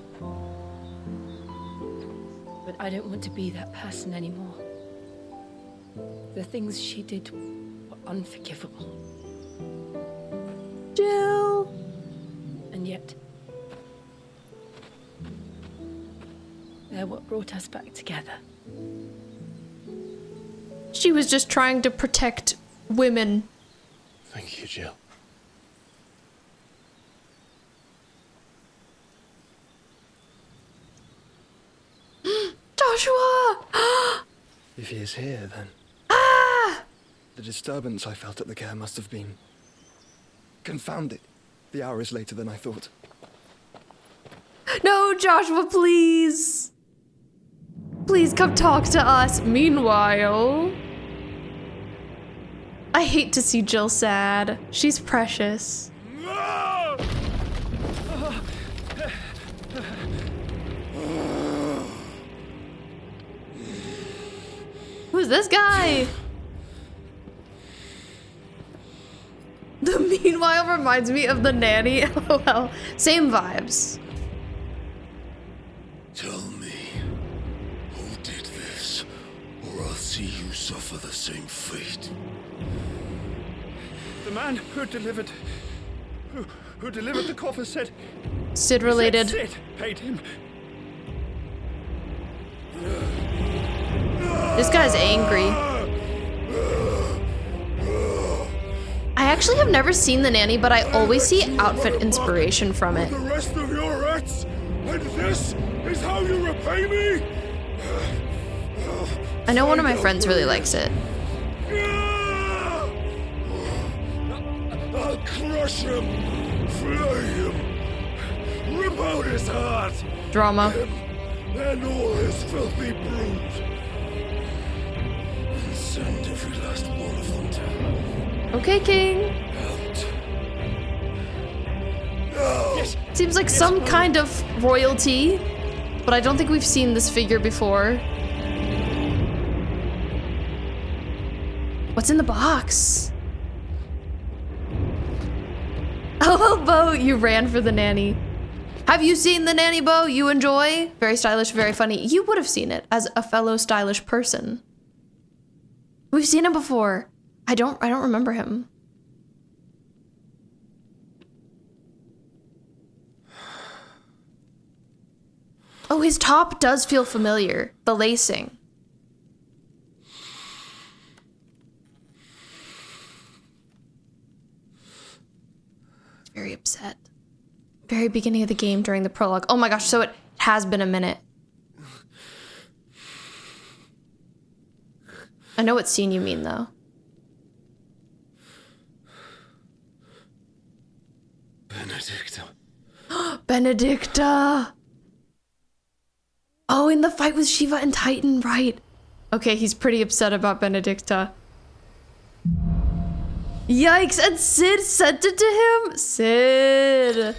Speaker 9: But I don't want to be that person anymore. The things she did were unforgivable. They're what brought us back together.
Speaker 1: She was just trying to protect women.
Speaker 2: Thank you, Jill.
Speaker 1: Joshua!
Speaker 10: If he is here, then... The disturbance I felt at the care must have been... confounded. The hour is later than I thought.
Speaker 1: No, Joshua, please! Please come talk to us. Meanwhile... I hate to see Jill sad. She's precious. Who's this guy? The meanwhile reminds me of the nanny. LOL. Same vibes.
Speaker 8: Tell me, who did this, or I'll see you suffer the same fate.
Speaker 10: The man who delivered the coffer said...
Speaker 1: Sid related.
Speaker 10: Sid paid him.
Speaker 1: This guy's angry. I actually have never seen The Nanny, but I always see outfit inspiration from it.
Speaker 8: The rest of your rats, and this is how you repay me?
Speaker 1: I know one of my friends really likes it.
Speaker 8: I'll crush him, flay him, rip out his heart.
Speaker 1: Drama.
Speaker 8: Him and all his filthy brood. And send every last one of them to hell.
Speaker 1: Okay, King.
Speaker 8: Yes.
Speaker 1: Seems like some kind of royalty, but I don't think we've seen this figure before. What's in the box? Oh, Bo, you ran for The Nanny. Have you seen The Nanny, Bo? You enjoy? Very stylish, very funny. You would have seen it as a fellow stylish person. We've seen him before. I don't remember him. Oh, his top does feel familiar. The lacing. Very upset. Very beginning of the game during the prologue. Oh my gosh, so it has been a minute. I know what scene you mean, though.
Speaker 2: Benedicta.
Speaker 1: Benedicta! Oh, in the fight with Shiva and Titan, right. Okay, he's pretty upset about Benedicta. Yikes, and Sid sent it to him? Sid.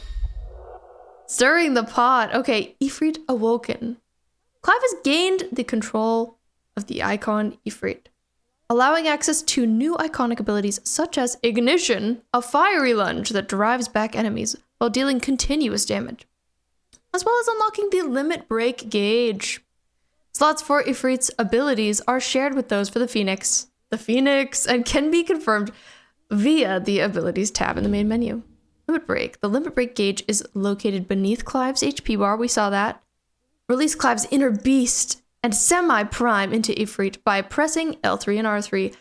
Speaker 1: Stirring the pot. Okay, Ifrit awoken. Clive has gained the control of the icon Ifrit, allowing access to new iconic abilities such as Ignition, a fiery lunge that drives back enemies while dealing continuous damage, as well as unlocking the limit break gauge. Slots for Ifrit's abilities are shared with those for the Phoenix, and can be confirmed via the abilities tab in the main menu. Limit break. The limit break gauge is located beneath Clive's HP bar. We saw that. Release Clive's inner beast and semi-prime into Ifrit by pressing L3 and R3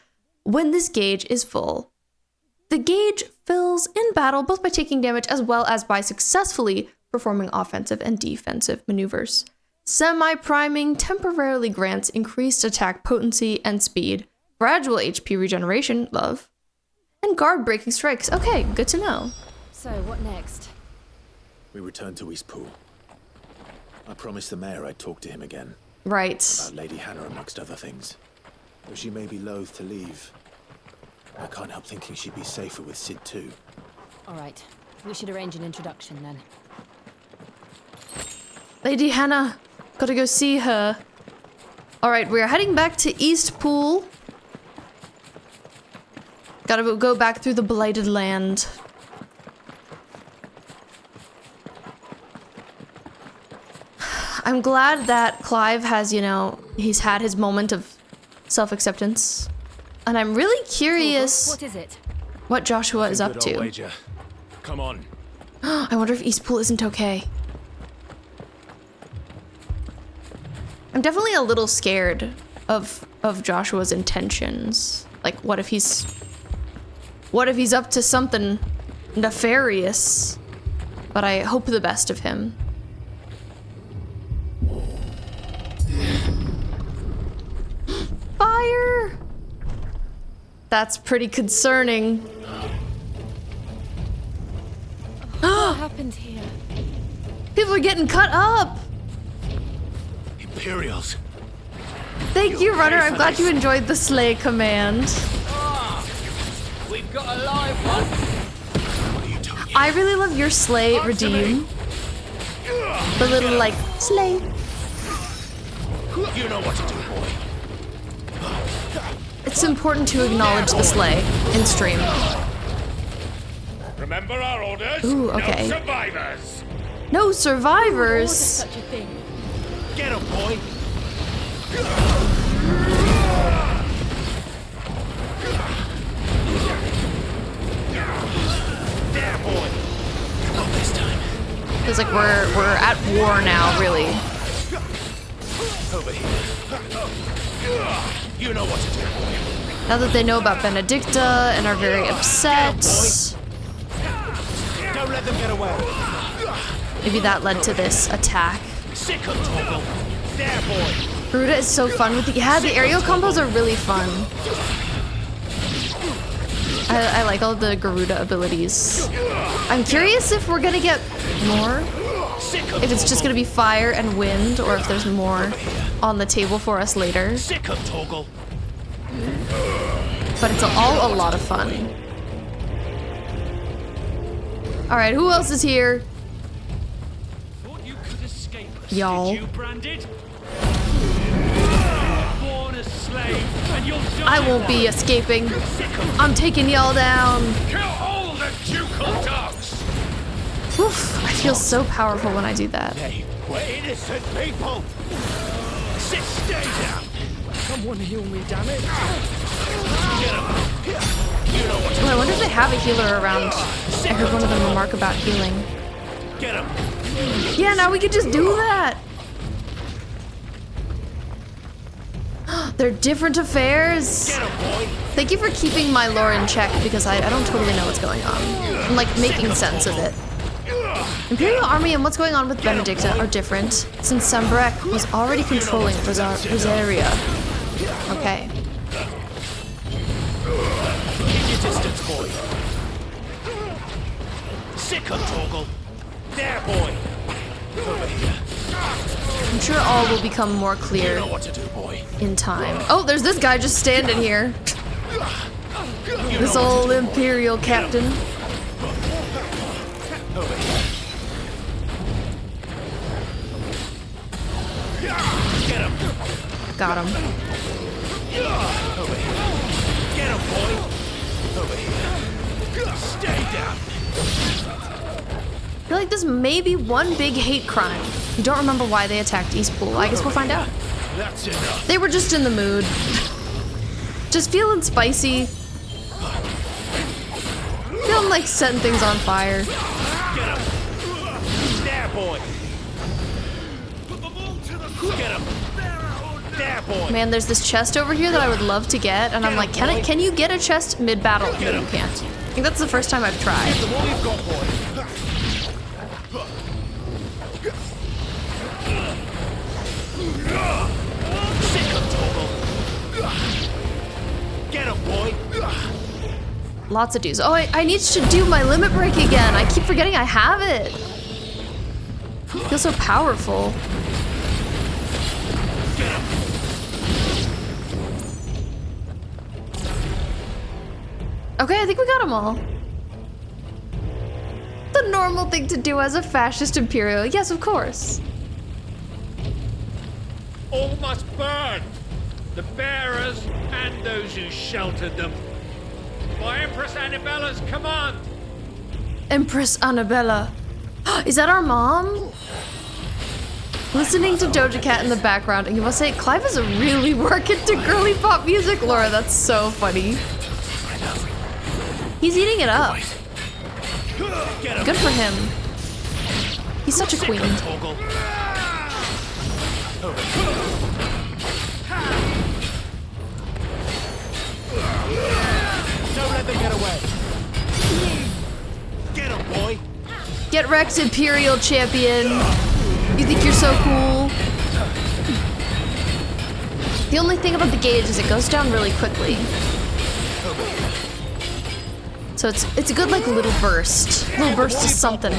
Speaker 1: when this gauge is full. The gauge fills in battle both by taking damage as well as by successfully performing offensive and defensive maneuvers. Semi-priming temporarily grants increased attack potency and speed, gradual HP regeneration, love, and guard-breaking strikes. Okay, good to know.
Speaker 3: So, what next?
Speaker 2: We return to Eastpool. I promised the mayor I'd talk to him again.
Speaker 1: Right.
Speaker 2: About Lady Hannah, amongst other things. Though she may be loath to leave, I can't help thinking she'd be safer with Sid too.
Speaker 3: All right. We should arrange an introduction then.
Speaker 1: Lady Hannah. Gotta go see her. Alright, we're heading back to Eastpool. Gotta go back through the Blighted Land. I'm glad that Clive has, you know, he's had his moment of self-acceptance. And I'm really curious
Speaker 3: What is it?
Speaker 1: what Joshua is up to.
Speaker 2: Wager. Come on.
Speaker 1: I wonder if Eastpool isn't okay. I'm definitely a little scared of Joshua's intentions. Like, what if he's up to something nefarious? But I hope the best of him. Fire! That's pretty concerning.
Speaker 9: What happened here?
Speaker 1: People are getting cut up!
Speaker 8: Imperials.
Speaker 1: Thank you, Runner. I'm glad you enjoyed the slay command.
Speaker 6: We've got a live one.
Speaker 8: What are you doing?
Speaker 1: I really love your slay redeem. The little, like, slay.
Speaker 8: You know what to do, boy.
Speaker 1: It's important to acknowledge the slay in stream.
Speaker 8: Remember our orders?
Speaker 1: Ooh, okay.
Speaker 8: No survivors.
Speaker 1: No survivors!
Speaker 9: Such a thing.
Speaker 8: Get him, boy. There, boy. Not this time.
Speaker 1: Feels like we're at war now, really.
Speaker 8: Over here. You know what to do, boy.
Speaker 1: Now that they know about Benedicta and are very upset.
Speaker 8: Don't let them get away.
Speaker 1: Maybe that led to this attack.
Speaker 8: Sick of Toggle. There, boy.
Speaker 1: Garuda is so fun with the aerial combos are really fun. I like all the Garuda abilities. I'm curious if we're gonna get more. If it's just gonna be fire and wind, or if there's more on the table for us later.
Speaker 8: Sick of Toggle.
Speaker 1: But it's all a lot of fun. Alright, who else is here? Y'all. I won't be escaping. I'm taking y'all down.
Speaker 8: Kill all the ducal dogs.
Speaker 1: Oof, I feel so powerful when I do that.
Speaker 8: Hey, we're innocent people. Stay down.
Speaker 10: Someone heal me, damn it.
Speaker 8: Get him. You know what to
Speaker 1: Oh, I wonder if they have a healer around. I heard one of them remark about healing.
Speaker 8: Get him.
Speaker 1: Yeah, now we can just do that. They're different affairs.
Speaker 8: Get him, boy.
Speaker 1: Thank you for keeping my lore in check because I don't totally know what's going on. I'm like making sense of it. Imperial Army and what's going on with Benedicta are different since Sambrek was already controlling Rosaria. Okay.
Speaker 8: Keep your distance, boy. Sick of Toggle. There, boy. Over here.
Speaker 1: I'm sure all will become more
Speaker 8: You
Speaker 1: clear
Speaker 8: know what to do, boy.
Speaker 1: in time. Oh, there's this guy just standing here. This old Imperial captain.
Speaker 8: Over here. Get him.
Speaker 1: Got him.
Speaker 8: Over here. Get him, boy. Over here. Stay down.
Speaker 1: I feel like this may be one big hate crime. I don't remember why they attacked Eastpool. I guess we'll find out.
Speaker 8: That's enough.
Speaker 1: They were just in the mood. Just feeling spicy. Feeling like setting things on fire.
Speaker 8: Get him. There, boy. Get him. There, boy.
Speaker 1: Man, there's this chest over here that I would love to get, and I'm like, can you get a chest mid-battle? No, you can't. I think that's the first time I've tried.
Speaker 8: The more you've got, boy. Sick of Toggle. Get him, boy.
Speaker 1: Lots of dues. Oh, I need to do my limit break again. I keep forgetting I have it. I feel so powerful.
Speaker 8: Get him.
Speaker 1: Okay, I think we got them all. The normal thing to do as a fascist Imperial. Yes, of course.
Speaker 11: All must burn, the bearers and those who sheltered them. By Empress Annabella's command.
Speaker 1: Empress Annabella. Is that our mom? Listening to Doja Cat in the background, and you must say, Clive is really working to girly pop music, Laura. That's so funny. He's eating it up. Good for him. He's such a queen.
Speaker 8: Don't let them get away. Get him, boy.
Speaker 1: Get wrecked, Imperial Champion. You think you're so cool? The only thing about the gauge is it goes down really quickly. So it's a good like little burst. Little burst is something.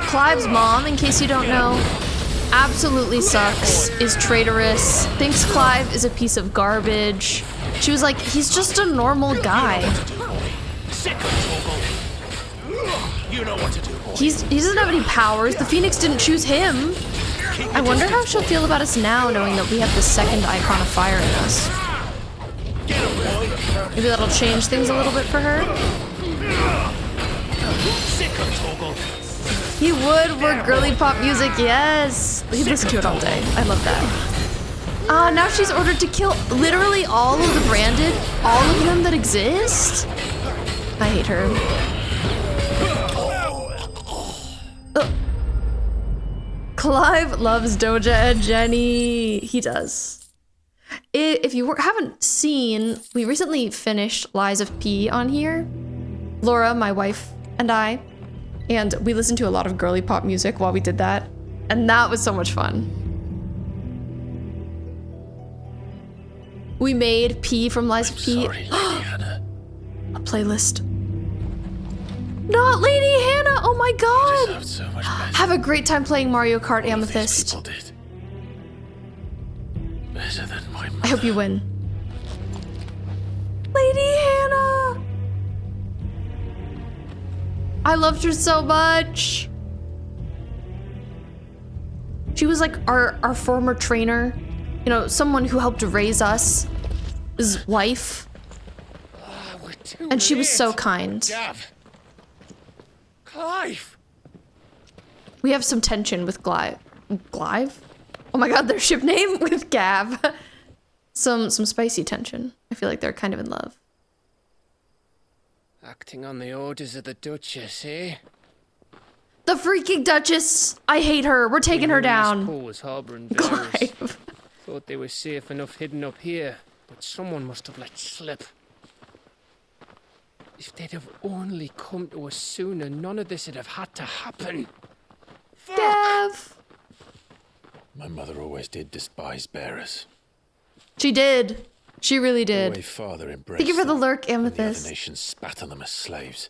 Speaker 1: Clive's mom, in case you don't know, absolutely sucks, is traitorous, thinks Clive is a piece of garbage. She was like, he's just a normal guy. He doesn't have any powers. The Phoenix didn't choose him. I wonder how she'll feel about us now, knowing that we have the second icon of fire in us. Maybe that'll change things a little bit for her. He would work girly pop music, yes. He'd listen to it all day. I love that. Now she's ordered to kill literally all of the branded, all of them that exist. I hate her. Clive loves Doja and Jenny. He does. If you haven't seen, we recently finished Lies of P on here. Laura, my wife, and I. And we listened to a lot of girly pop music while we did that. And that was so much fun. We made P from Lies of P.
Speaker 2: Sorry, Lady Hannah.
Speaker 1: A playlist. Not Lady Hannah! Oh my god!
Speaker 2: So much better.
Speaker 1: Have a great time playing Mario Kart Amethyst.
Speaker 2: People did. Better than my mother.
Speaker 1: I hope you win. Lady Hannah! I loved her so much. She was like our former trainer. You know, someone who helped raise us. His wife. And she was so kind.
Speaker 8: Gav. Clive.
Speaker 1: We have some tension with Clive. Oh my god, their ship name with Gav. Some spicy tension. I feel like they're kind of in love.
Speaker 12: Acting on the orders of the Duchess, eh?
Speaker 1: The freaking Duchess! I hate her. We're taking her down.
Speaker 12: Pool was harboring bearers. Thought they were safe enough hidden up here, but someone must have let slip. If they'd have only come to us sooner, none of this would have had to happen.
Speaker 1: Gav!
Speaker 2: My mother always did despise bearers.
Speaker 1: She did. She really did.
Speaker 2: The way father embraced
Speaker 1: Thank you for the lurk,
Speaker 2: them, and the
Speaker 1: Amethyst.
Speaker 2: other nations spat on them as slaves.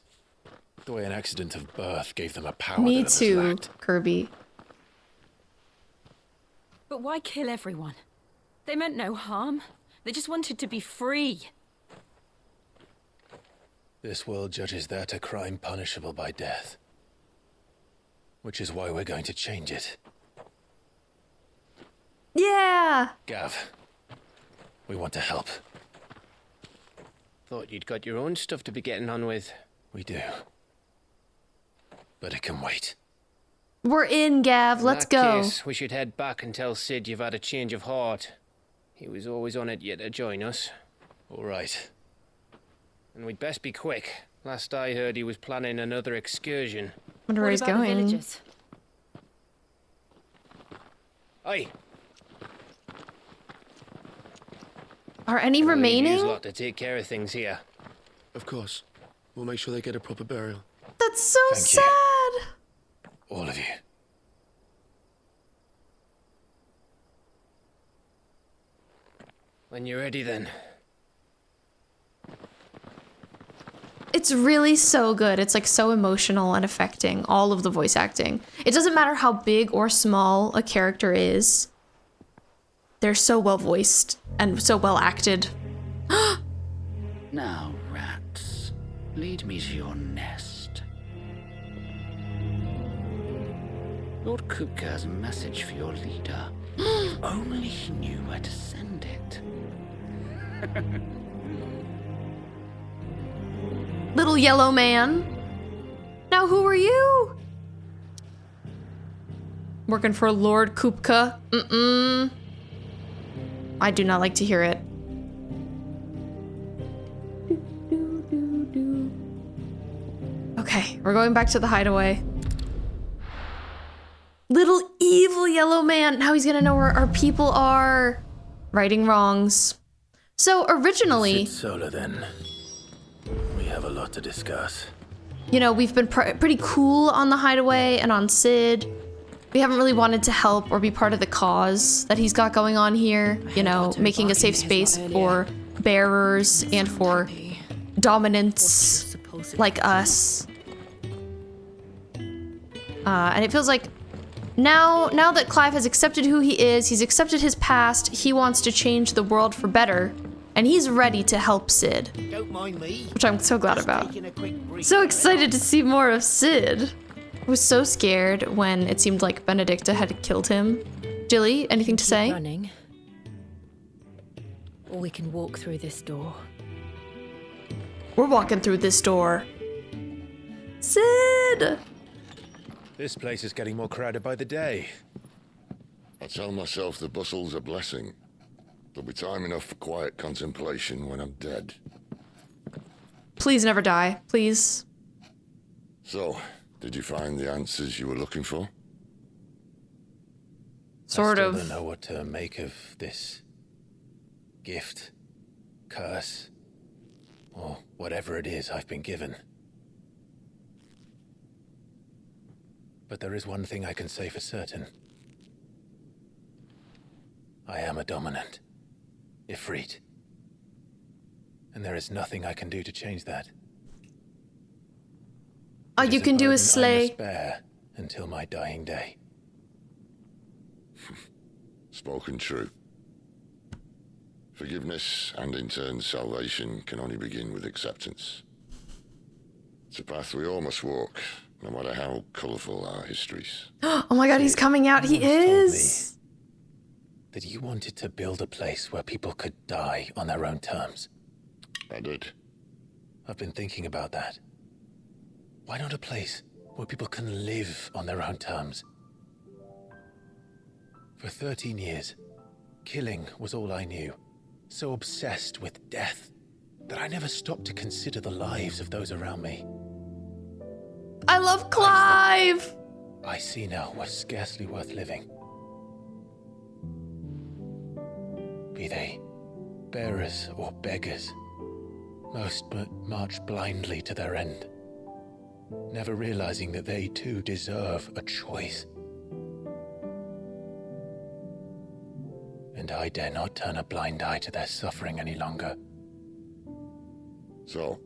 Speaker 2: The way an accident of birth gave them a power
Speaker 1: Me
Speaker 2: that others
Speaker 1: too,
Speaker 2: lacked.
Speaker 1: Kirby.
Speaker 3: But why kill everyone? They meant no harm. They just wanted to be free.
Speaker 2: This world judges that a crime punishable by death. Which is why we're going to change it.
Speaker 1: Yeah!
Speaker 2: Gav, we want to help.
Speaker 12: Thought you'd got your own stuff to be getting on with.
Speaker 2: We do. But it can wait.
Speaker 1: We're in, Gav. Let's
Speaker 12: In that
Speaker 1: go.
Speaker 12: case, we should head back and tell Sid you've had a change of heart. He was always on it yet to join us.
Speaker 2: All right.
Speaker 12: And we'd best be quick. Last I heard, he was planning another excursion.
Speaker 1: Wonder where he's
Speaker 3: about the
Speaker 1: going.
Speaker 3: villagers?
Speaker 12: Aye.
Speaker 1: Are any
Speaker 12: There's
Speaker 1: remaining?
Speaker 12: a lot to take care of things here.
Speaker 10: Of course. We'll make sure they get a proper burial.
Speaker 1: That's so
Speaker 2: Thank you.
Speaker 1: sad.
Speaker 2: All of you.
Speaker 12: When you're ready, then.
Speaker 1: It's really so good. It's like so emotional and affecting, all of the voice acting. It doesn't matter how big or small a character is. They're so well voiced and so well acted.
Speaker 13: Now, rats, lead me to your nest. Lord Kupka has a message for your leader. If only he knew where to send it.
Speaker 1: Little yellow man. Now who are you? Working for Lord Kupka. I do not like to hear it. Okay, we're going back to the hideaway. Little evil yellow man. Now he's gonna know where our people are. Righting wrongs. So originally...
Speaker 2: Solar then. We have a lot to discuss.
Speaker 1: You know, we've been pretty cool on the hideaway and on Sid. We haven't really wanted to help or be part of the cause that he's got going on here. You know, making a safe space for bearers and for dominants like us. And it feels like now that Clive has accepted who he is, he's accepted his past, he wants to change the world for better. And he's ready to help Sid.
Speaker 5: Don't mind me.
Speaker 1: Which I'm so glad about. So excited to see more of Sid. I was so scared when it seemed like Benedicta had killed him. Jilly, anything to say?
Speaker 9: Running. Or we can walk through this door.
Speaker 1: We're walking through this door. Sid!
Speaker 2: This place is getting more crowded by the day.
Speaker 14: I tell myself the bustle's a blessing. There'll be time enough for quiet contemplation when I'm dead.
Speaker 1: Please never die, please.
Speaker 14: So, did you find the answers you were looking for?
Speaker 1: Sort of.
Speaker 2: I still don't know what to make of this gift, curse, or whatever it is I've been given. But there is one thing I can say for certain. I am a dominant. Ifrit. And there is nothing I can do to change that.
Speaker 1: All you can do is slay.
Speaker 2: I must bear until my dying day.
Speaker 14: Spoken true. Forgiveness and in turn salvation can only begin with acceptance. It's a path we all must walk, no matter how colourful our histories.
Speaker 1: Oh my god, he's coming out. He is.
Speaker 2: That you wanted to build a place where people could die on their own terms.
Speaker 14: I did.
Speaker 2: I've been thinking about that. Why not a place where people can live on their own terms? For 13 years, killing was all I knew. So obsessed with death that I never stopped to consider the lives of those around me.
Speaker 1: I love Clive!
Speaker 2: I see now were scarcely worth living. Be they bearers or beggars, most march blindly to their end, never realizing that they too deserve a choice. And I dare not turn a blind eye to their suffering any longer.
Speaker 14: So,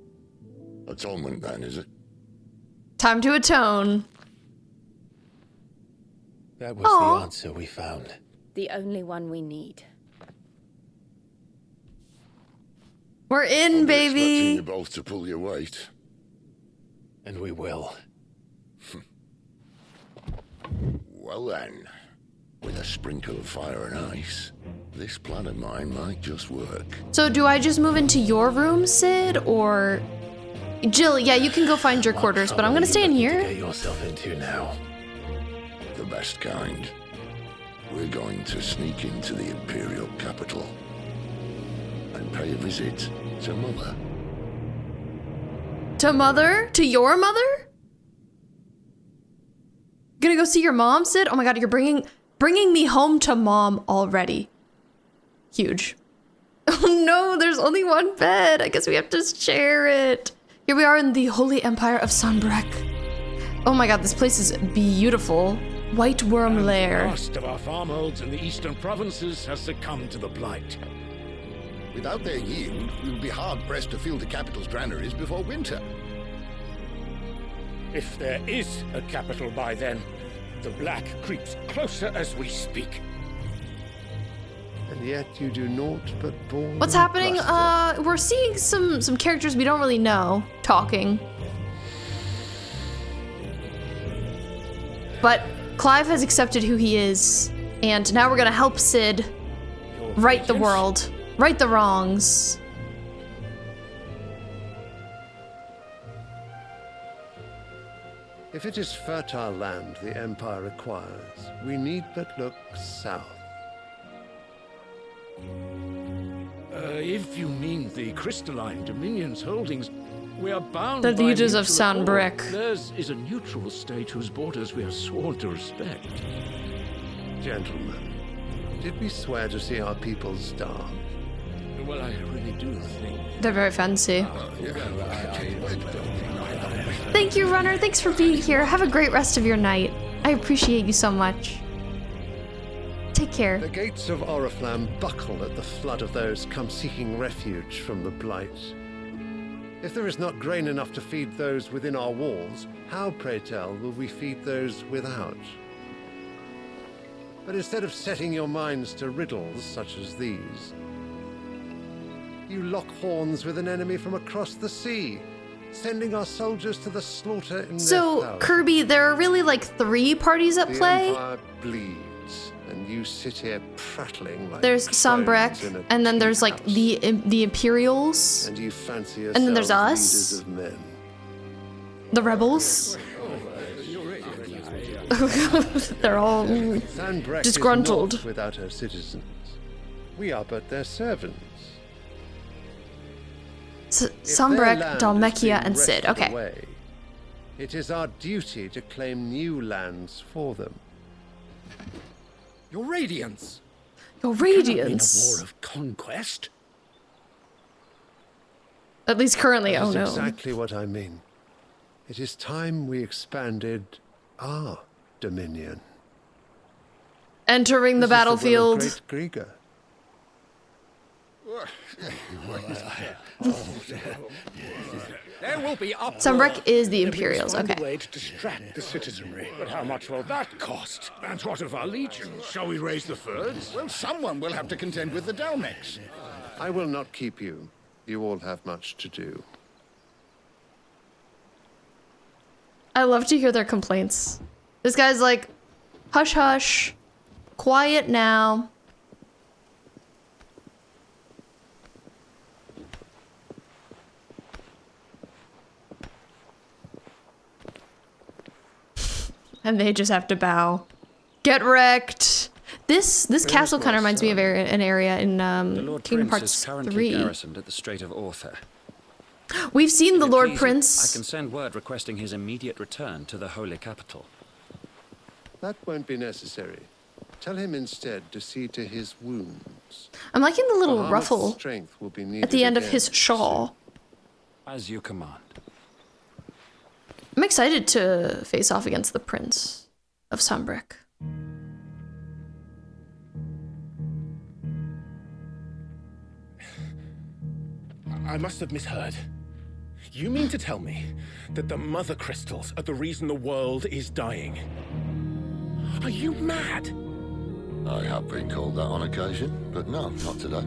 Speaker 14: atonement then, is it?
Speaker 1: Time to atone.
Speaker 2: That was the answer we found.
Speaker 9: The only one we need.
Speaker 1: We're in, baby.
Speaker 14: Expecting you both to pull your weight.
Speaker 2: And we will.
Speaker 14: Well then, with a sprinkle of fire and ice, this plan of mine might just work.
Speaker 1: So do I just move into your room, Sid, or... Jill, yeah, you can go find your quarters, but I'm gonna stay in here.
Speaker 2: Get yourself into now.
Speaker 14: The best kind. We're going to sneak into the Imperial capital and pay a visit to Mother.
Speaker 1: To Mother? To your mother? Gonna go see your mom, Sid? Oh my god, you're bringing me home to Mom already. Huge. Oh no, there's only one bed. I guess we have to share it. Here we are in the Holy Empire of Sanbreque. Oh my god, this place is beautiful. White Worm Lair.
Speaker 8: The last of our farmholds in the eastern provinces has succumbed to the blight.
Speaker 7: Without their yield, we will be hard-pressed to fill the capital's granaries before winter.
Speaker 11: If there is a capital by then, the black creeps closer as we speak.
Speaker 15: And yet you do naught but bore.
Speaker 1: What's happening? We're seeing some characters we don't really know talking. But Clive has accepted who he is, and now we're gonna help Sid right the world, right the wrongs.
Speaker 15: If it is fertile land the Empire acquires, we need but look south.
Speaker 8: If you mean the crystalline Dominion's holdings, We are bound
Speaker 1: The
Speaker 8: by
Speaker 1: leaders of
Speaker 8: mutual accord.
Speaker 1: Sunbrick.
Speaker 8: Theirs is a neutral state whose borders we are sworn to respect.
Speaker 15: Gentlemen, did we swear to see our people starve?
Speaker 8: Well, I really do think...
Speaker 1: They're very fancy. Thank you, Runner. Thanks for being here. Have a great rest of your night. I appreciate you so much. Take care.
Speaker 15: The gates of Oriflamme buckle at the flood of those come seeking refuge from the Blight. If there is not grain enough to feed those within our walls, how, pray tell, will we feed those without? But instead of setting your minds to riddles such as these, you lock horns with an enemy from across the sea, sending our soldiers to the slaughter in
Speaker 1: So,
Speaker 15: their
Speaker 1: Kirby, there are really like 3 parties at
Speaker 15: The
Speaker 1: play.
Speaker 15: Empire bleeds, and you sit here prattling like
Speaker 1: There's
Speaker 15: crows
Speaker 1: Sombrick,
Speaker 15: in a
Speaker 1: and then there's like the Imperials,
Speaker 15: and you fancy
Speaker 1: and then there's
Speaker 15: yourselves
Speaker 1: us,
Speaker 15: leaders of men.
Speaker 1: the rebels. They're all
Speaker 15: Sanbreque
Speaker 1: disgruntled.
Speaker 15: is not without her citizens. We are but their servants.
Speaker 1: Sombrick,
Speaker 15: If their land is
Speaker 1: Dhalmekia,
Speaker 15: being
Speaker 1: and Cid.
Speaker 15: wrested
Speaker 1: Okay.
Speaker 15: away, it is our duty to claim new lands for them.
Speaker 8: Your Radiance!
Speaker 1: Your
Speaker 8: Cannot mean
Speaker 1: Radiance.
Speaker 8: a war of conquest.
Speaker 1: At least currently,
Speaker 15: That
Speaker 1: oh
Speaker 15: is
Speaker 1: no.
Speaker 15: exactly what I mean. It is time we expanded our dominion.
Speaker 1: Entering the
Speaker 15: This is
Speaker 1: battlefield.
Speaker 15: will of great Grieger.
Speaker 8: There will be uproar.
Speaker 1: Sombrick is the Imperials,
Speaker 7: Find a
Speaker 1: okay.
Speaker 7: way to distract the citizenry.
Speaker 8: But how much will that cost? And what of our legions? Shall we raise the furs?
Speaker 7: Well, someone will have to contend with the Dalmex.
Speaker 15: I will not keep you. You all have much to do.
Speaker 1: I love to hear their complaints. This guy's like, hush hush, quiet now. And they just have to bow. Get wrecked. This castle kind of reminds me of an area in
Speaker 16: The Lord
Speaker 1: Kingdom
Speaker 16: Prince
Speaker 1: Hearts
Speaker 16: is currently
Speaker 1: 3.
Speaker 16: garrisoned at the Strait of Orther.
Speaker 1: We've seen the
Speaker 16: If it
Speaker 1: Lord
Speaker 16: please you,
Speaker 1: Prince.
Speaker 16: I can send word requesting his immediate return to the Holy Capital.
Speaker 15: That won't be necessary. Tell him instead to see to his wounds.
Speaker 1: I'm liking the little
Speaker 15: Bahamut's
Speaker 1: ruffle
Speaker 15: strength will be needed
Speaker 1: at the end of
Speaker 15: again.
Speaker 1: his shawl.
Speaker 16: As you command.
Speaker 1: I'm excited to face off against the Prince of Sombrick.
Speaker 17: I must have misheard. You mean to tell me that the mother crystals are the reason the world is dying? Are you mad?
Speaker 14: I have been called that on occasion, but no, not today.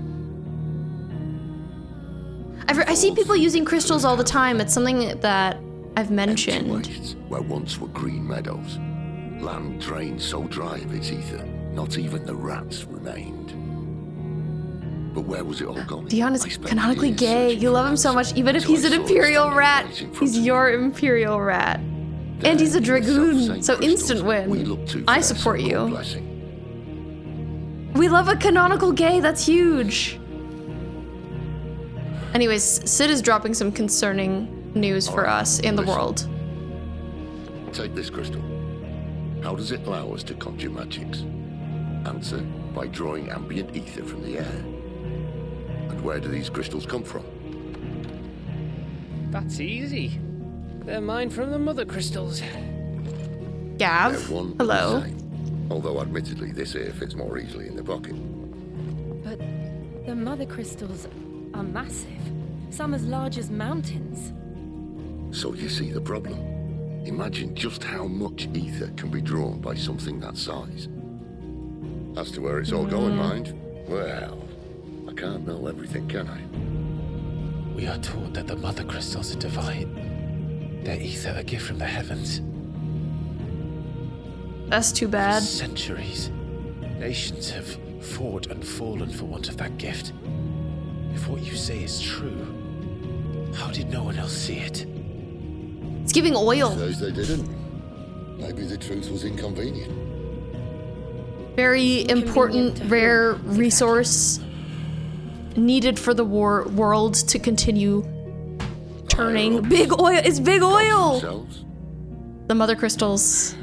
Speaker 1: I see people using crystals all the time. It's something that I've mentioned.
Speaker 14: Wastes where once were green meadows. Land drained so dry of its ether, not even the rats remained. But where was it all gone?
Speaker 1: Dion is canonically gay. You love him so much, even if he's an Imperial rat. He's your Imperial rat. And he's a Dragoon, so instant win. I support you. We love a canonical gay, that's huge. Anyways, Cid is dropping some concerning news for us and the world.
Speaker 14: Take this crystal. How does it allow us to conjure magics? Answer, by drawing ambient ether from the air. And where do these crystals come from?
Speaker 12: That's easy. They're mine from the mother crystals.
Speaker 1: Gav,
Speaker 14: They're one and
Speaker 1: hello.
Speaker 14: the same. Although admittedly this here fits more easily in the pocket.
Speaker 9: But the mother crystals are massive. Some as large as mountains.
Speaker 14: So you see the problem. Imagine just how much ether can be drawn by something that size. As to where it's all going, mind, well, I can't know everything, can I?
Speaker 2: We are taught that the mother crystals are divine. Their ether a gift from the heavens.
Speaker 1: That's too bad.
Speaker 2: For centuries, nations have fought and fallen for want of that gift. If what you say is true, how did no one else see it?
Speaker 1: It's giving oil.
Speaker 14: Says they didn't. Maybe the truth was inconvenient.
Speaker 1: Very important, rare resource needed for the world to continue turning. Big oil. It's big oil.
Speaker 14: Themselves?
Speaker 1: The mother crystals.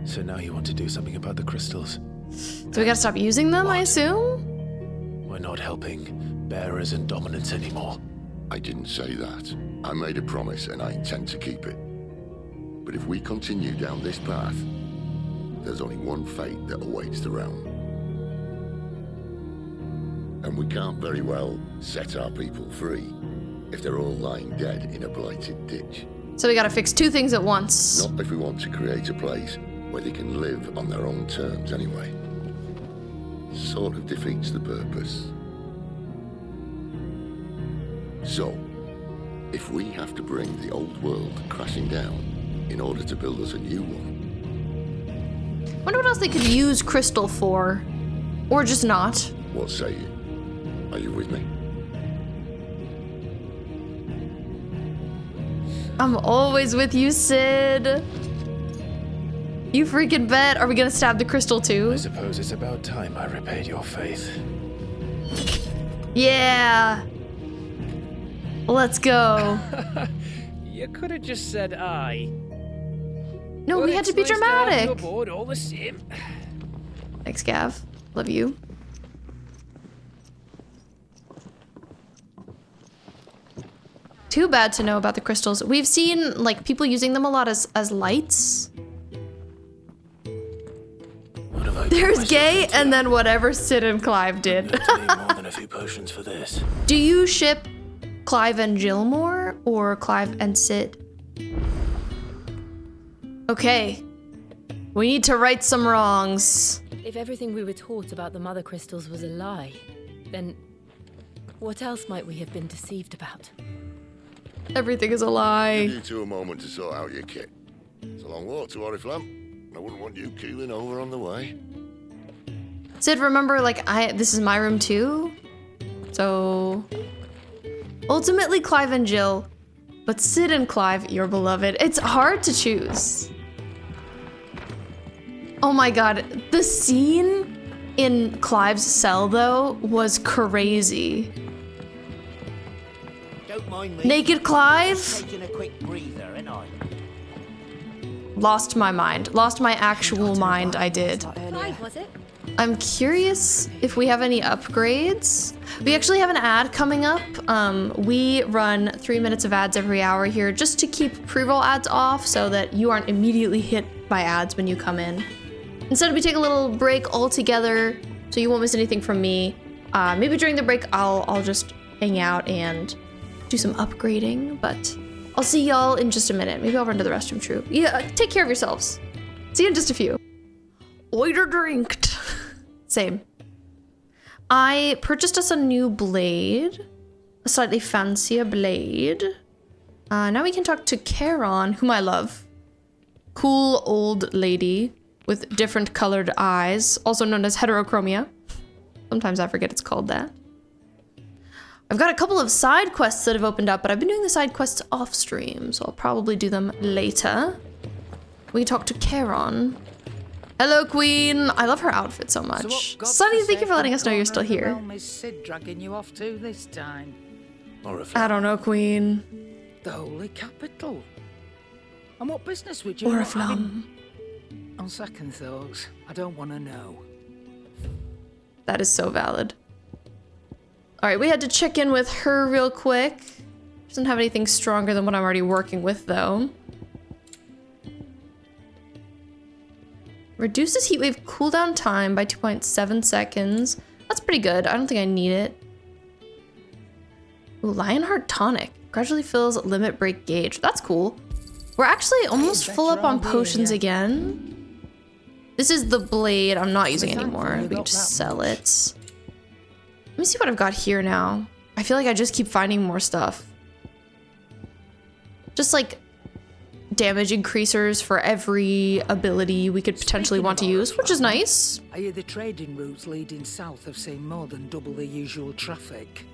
Speaker 2: So now you want to do something about the crystals?
Speaker 1: So we gotta stop using them, I assume?
Speaker 2: We're not helping bearers and dominants anymore.
Speaker 14: I didn't say that. I made a promise and I intend to keep it. But if we continue down this path, there's only one fate that awaits the realm. And we can't very well set our people free if they're all lying dead in a blighted ditch.
Speaker 1: So we gotta fix two things at once.
Speaker 14: Not if we want to create a place where they can live on their own terms anyway. Sort of defeats the purpose. So, if we have to bring the old world crashing down in order to build us a new one.
Speaker 1: Wonder what else they could use crystal for. Or just not.
Speaker 14: What say you? Are you with me?
Speaker 1: I'm always with you, Sid. You freaking bet. Are we gonna stab the crystal too?
Speaker 2: I suppose it's about time I repaid your faith.
Speaker 1: Yeah. Let's go.
Speaker 12: You could have just said aye.
Speaker 1: No,
Speaker 12: But
Speaker 1: we had to be
Speaker 12: it's nice to have you
Speaker 1: dramatic.
Speaker 12: aboard all the same.
Speaker 1: Thanks, Gav. Love you. Too bad to know about the crystals. We've seen like people using them a lot as lights. There's gay and then whatever Sid and Clive did.
Speaker 2: More than a few potions for this.
Speaker 1: Do you ship Clive and Jill more or Clive and Sid? Okay. We need to right some wrongs.
Speaker 9: If everything we were taught about the mother crystals was a lie, then what else might we have been deceived about?
Speaker 1: Everything is a lie.
Speaker 14: Give you two a moment to sort out your kit. It's a long walk to Oriflamme. I wouldn't want you keeling over on the way.
Speaker 1: Sid, remember, like, this is my room too? So... Ultimately, Clive and Jill. But Sid and Clive, your beloved. It's hard to choose. Oh my god. The scene in Clive's cell, though, was crazy.
Speaker 18: Don't mind me.
Speaker 1: Naked Clive?
Speaker 18: Just taking a quick breather, ain't I?
Speaker 1: Lost my mind. Lost my actual mind, I did.
Speaker 3: Clive, was it?
Speaker 1: I'm curious if we have any upgrades. We actually have an ad coming up. We run 3 minutes of ads every hour here just to keep pre-roll ads off so that you aren't immediately hit by ads when you come in. Instead, we take a little break all together so you won't miss anything from me. Maybe during the break, I'll just hang out and do some upgrading, but I'll see y'all in just a minute. Maybe I'll run to the restroom, true. Yeah, take care of yourselves. See you in just a few. Order drinked. Same. I purchased us a new blade, a slightly fancier blade. Now we can talk to Charon, whom I love. Cool old lady with different colored eyes, also known as heterochromia. Sometimes I forget it's called that. I've got a couple of side quests that have opened up, but I've been doing the side quests off stream, so I'll probably do them later. We can talk to Charon. Hello, Queen. I love her outfit so much. Sunny, thank you for letting us know you're still here.
Speaker 19: Is Sid dragging you off to this time?
Speaker 1: I don't know, Queen.
Speaker 19: The Holy Capital. And what business would you
Speaker 1: Oriflamme.
Speaker 19: On second thoughts, I don't want to know.
Speaker 1: That is so valid. All right, we had to check in with her real quick. Doesn't have anything stronger than what I'm already working with, though. Reduces heatwave cooldown time by 2.7 seconds. That's pretty good. I don't think I need it. Ooh, Lionheart Tonic. Gradually fills limit break gauge. That's cool. We're actually almost full up on potions again. This is the blade I'm not using anymore. We can just sell it. Let me see what I've got here now. I feel like I just keep finding more stuff. Just like damage increasers for every ability we could potentially want to use, which is nice.
Speaker 19: I hear the trading routes leading south have seen more than double the usual traffic.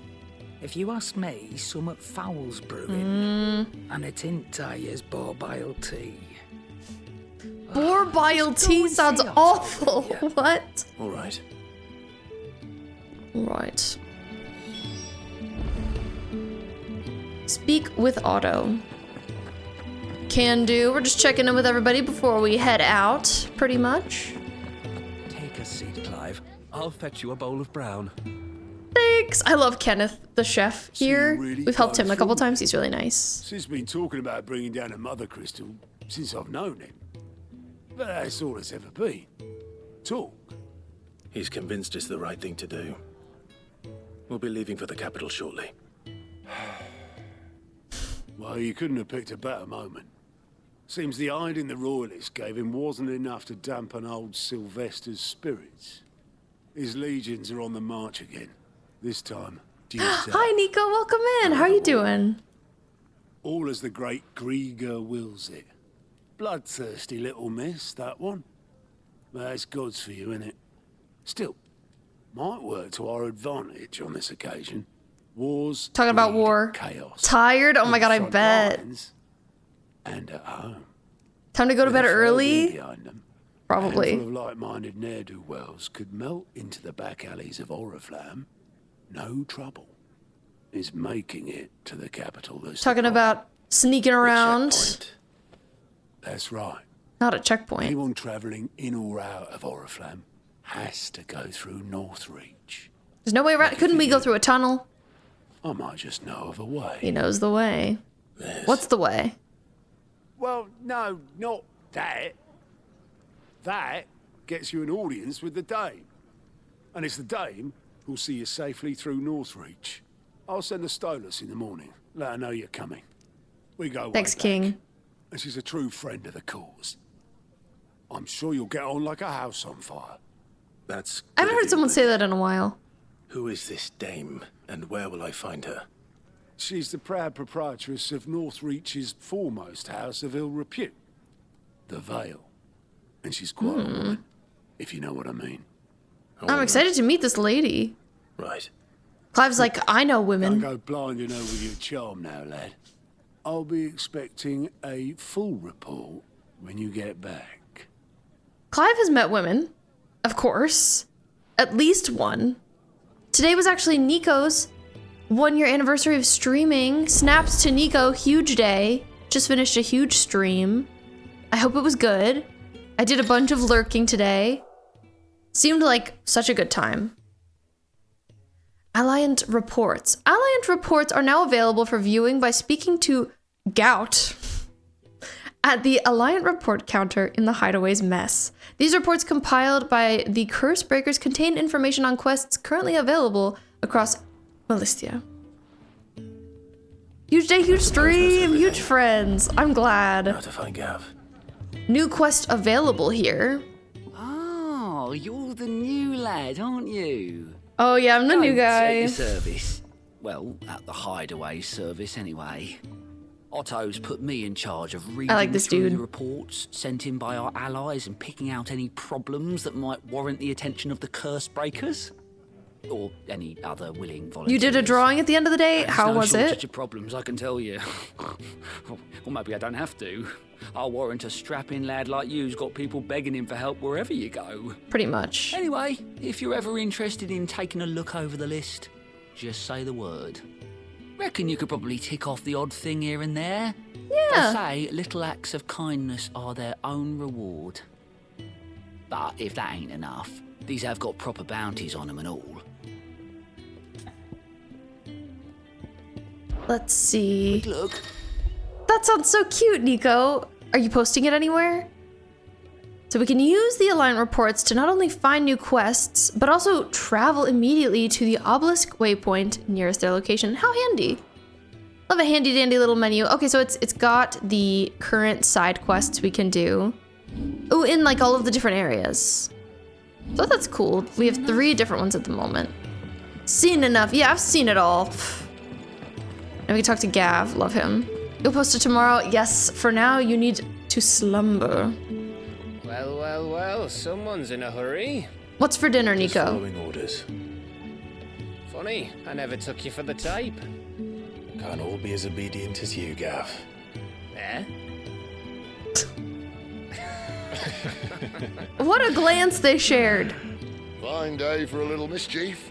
Speaker 19: If you ask me, some at Fowl's brewing, and it ain't tires boar bile tea.
Speaker 1: Boar bile tea sounds awful. What?
Speaker 2: All right.
Speaker 1: Right. Speak with Outtro. Can do. We're just checking in with everybody before we head out, pretty much.
Speaker 20: Take a seat, Clive. I'll fetch you a bowl of brown.
Speaker 1: Thanks. I love Kenneth, the chef here. We've helped him a couple times. He's really nice.
Speaker 21: Sis been talking about bringing down a mother crystal since I've known him. But that's all it's ever been. Talk.
Speaker 2: He's convinced it's the right thing to do. We'll be leaving for the capital shortly.
Speaker 21: Well, you couldn't have picked a better moment. Seems the hiding the royalists gave him wasn't enough to dampen old Sylvester's spirits. His legions are on the march again. This time, due south.
Speaker 1: Hi, Nico. Welcome in. How are you doing?
Speaker 21: All as the great Grieger wills it. Bloodthirsty little miss, that one. But it's God's for you, innit? Still, might work to our advantage on this occasion. Wars.
Speaker 1: Talking about war.
Speaker 21: Chaos.
Speaker 1: Tired? Oh my god, I bet.
Speaker 21: And at home.
Speaker 1: Time to go to bed early? Probably.
Speaker 21: A handful of like-minded ne'er-do-wells could melt into the back alleys of Oriflamme. No trouble. Is making it to the capital this
Speaker 1: Talking about sneaking around.
Speaker 21: That's right.
Speaker 1: Not a checkpoint.
Speaker 21: Anyone travelling in or out of Oriflamme has to go through Northreach.
Speaker 1: There's no way around. Couldn't we go through a tunnel?
Speaker 21: I might just know of a way.
Speaker 1: He knows the way. What's the way?
Speaker 21: Well, no, not that. That gets you an audience with the Dame. And it's the Dame who'll see you safely through Northreach. I'll send the Stolas in the morning. Let her know you're coming. We go
Speaker 1: Thanks,
Speaker 21: way back.
Speaker 1: King.
Speaker 21: And she's a true friend of the cause. I'm sure you'll get on like a house on fire.
Speaker 2: That's
Speaker 1: I haven't heard someone say that in a while.
Speaker 2: Who is this dame, and where will I find her?
Speaker 21: She's the proud proprietress of Northreach's foremost house of ill repute, the Vale. And she's quite a woman, if you know what I mean.
Speaker 1: I'm excited to meet this lady.
Speaker 2: Right.
Speaker 1: Clive's like, I know women.
Speaker 21: Don't go blinding her with your charm now, lad. I'll be expecting a full report when you get back.
Speaker 1: Clive has met women, of course. At least one. Today was actually Nico's 1-year anniversary of streaming. Snaps to Nico, huge day. Just finished a huge stream. I hope it was good. I did a bunch of lurking today. Seemed like such a good time. Alliant reports. Alliant reports are now available for viewing by speaking to Gout at the Alliant report counter in the Hideaway's mess. These reports compiled by the Curse Breakers contain information on quests currently available across Melistia. Huge day, huge stream, huge friends. I'm glad.
Speaker 2: How to find Gav.
Speaker 1: New quest available here.
Speaker 13: Oh, you're the new lad, aren't you?
Speaker 1: Oh yeah, I'm the new guy.
Speaker 13: At the service. Well, at the Hideaway service anyway. Otto's put me in charge of reading through the reports sent in by our allies and picking out any problems that might warrant the attention of the Curse Breakers. Or any other willing volunteers.
Speaker 1: You did a drawing at the end of the day? How was it?
Speaker 13: No shortage of problems, I can tell you. Or maybe I don't have to. I'll warrant a strapping lad like you's got people begging him for help wherever you go.
Speaker 1: Pretty much.
Speaker 13: Anyway, if you're ever interested in taking a look over the list, just say the word. Reckon you could probably tick off the odd thing here and there.
Speaker 1: Yeah.
Speaker 13: They say little acts of kindness are their own reward. But if that ain't enough, these have got proper bounties on them and all.
Speaker 1: Let's see.
Speaker 13: Good look.
Speaker 1: That sounds so cute, Nico. Are you posting it anywhere? So we can use the Alliant reports to not only find new quests, but also travel immediately to the obelisk waypoint nearest their location. How handy. Love a handy dandy little menu. Okay, so it's got the current side quests we can do. Oh, in like all of the different areas. So that's cool. We have 3 different ones at the moment. Seen enough. Yeah, I've seen it all. And we can talk to Gav. Love him. You'll post it tomorrow. Yes, for now you need to slumber.
Speaker 12: Well, well, well, someone's in a hurry.
Speaker 1: What's for dinner, Nico?
Speaker 2: Following orders.
Speaker 12: Funny, I never took you for the type.
Speaker 2: Can't all be as obedient as you, Gav.
Speaker 12: Eh?
Speaker 1: What a glance they shared.
Speaker 14: Fine day for a little mischief,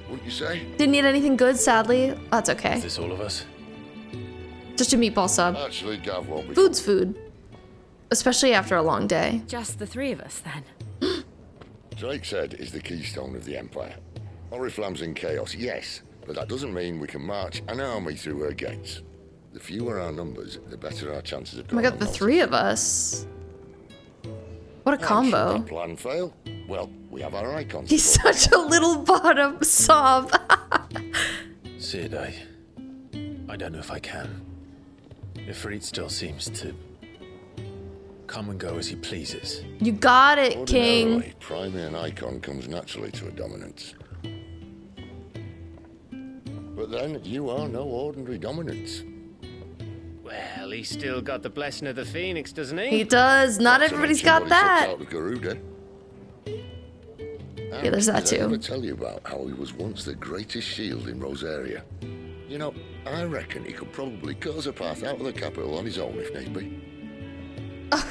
Speaker 14: wouldn't you say?
Speaker 1: Didn't eat anything good, sadly. That's okay.
Speaker 2: Is this all of us?
Speaker 1: Just a meatball sub.
Speaker 14: Actually, Gav won't be.
Speaker 1: Food's food. Especially after a long day.
Speaker 3: Just the three of us, then.
Speaker 14: Drake said is the keystone of the Empire. Oriflamme's in chaos, yes, but that doesn't mean we can march an army through her gates. The fewer our numbers, the better our chances of
Speaker 1: Oh my god, the three of us. What a combo.
Speaker 14: Should that plan fail? Well, we have our icons.
Speaker 1: He's such a little bottom sob.
Speaker 2: Sid, I don't know if I can. Ifrit still seems to come and go as he pleases.
Speaker 1: You got it, King.
Speaker 14: Ordinarily, priming an icon comes naturally to a dominance. But then, you are no ordinary dominance.
Speaker 12: Well, he's still got the blessing of the Phoenix, doesn't he?
Speaker 1: He does. Not everybody's got that. Yeah, there's that too.
Speaker 14: Did I ever tell you about how he was once the greatest shield in Rosaria? You know, I reckon he could probably cut us a path out of the capital on his own if need be.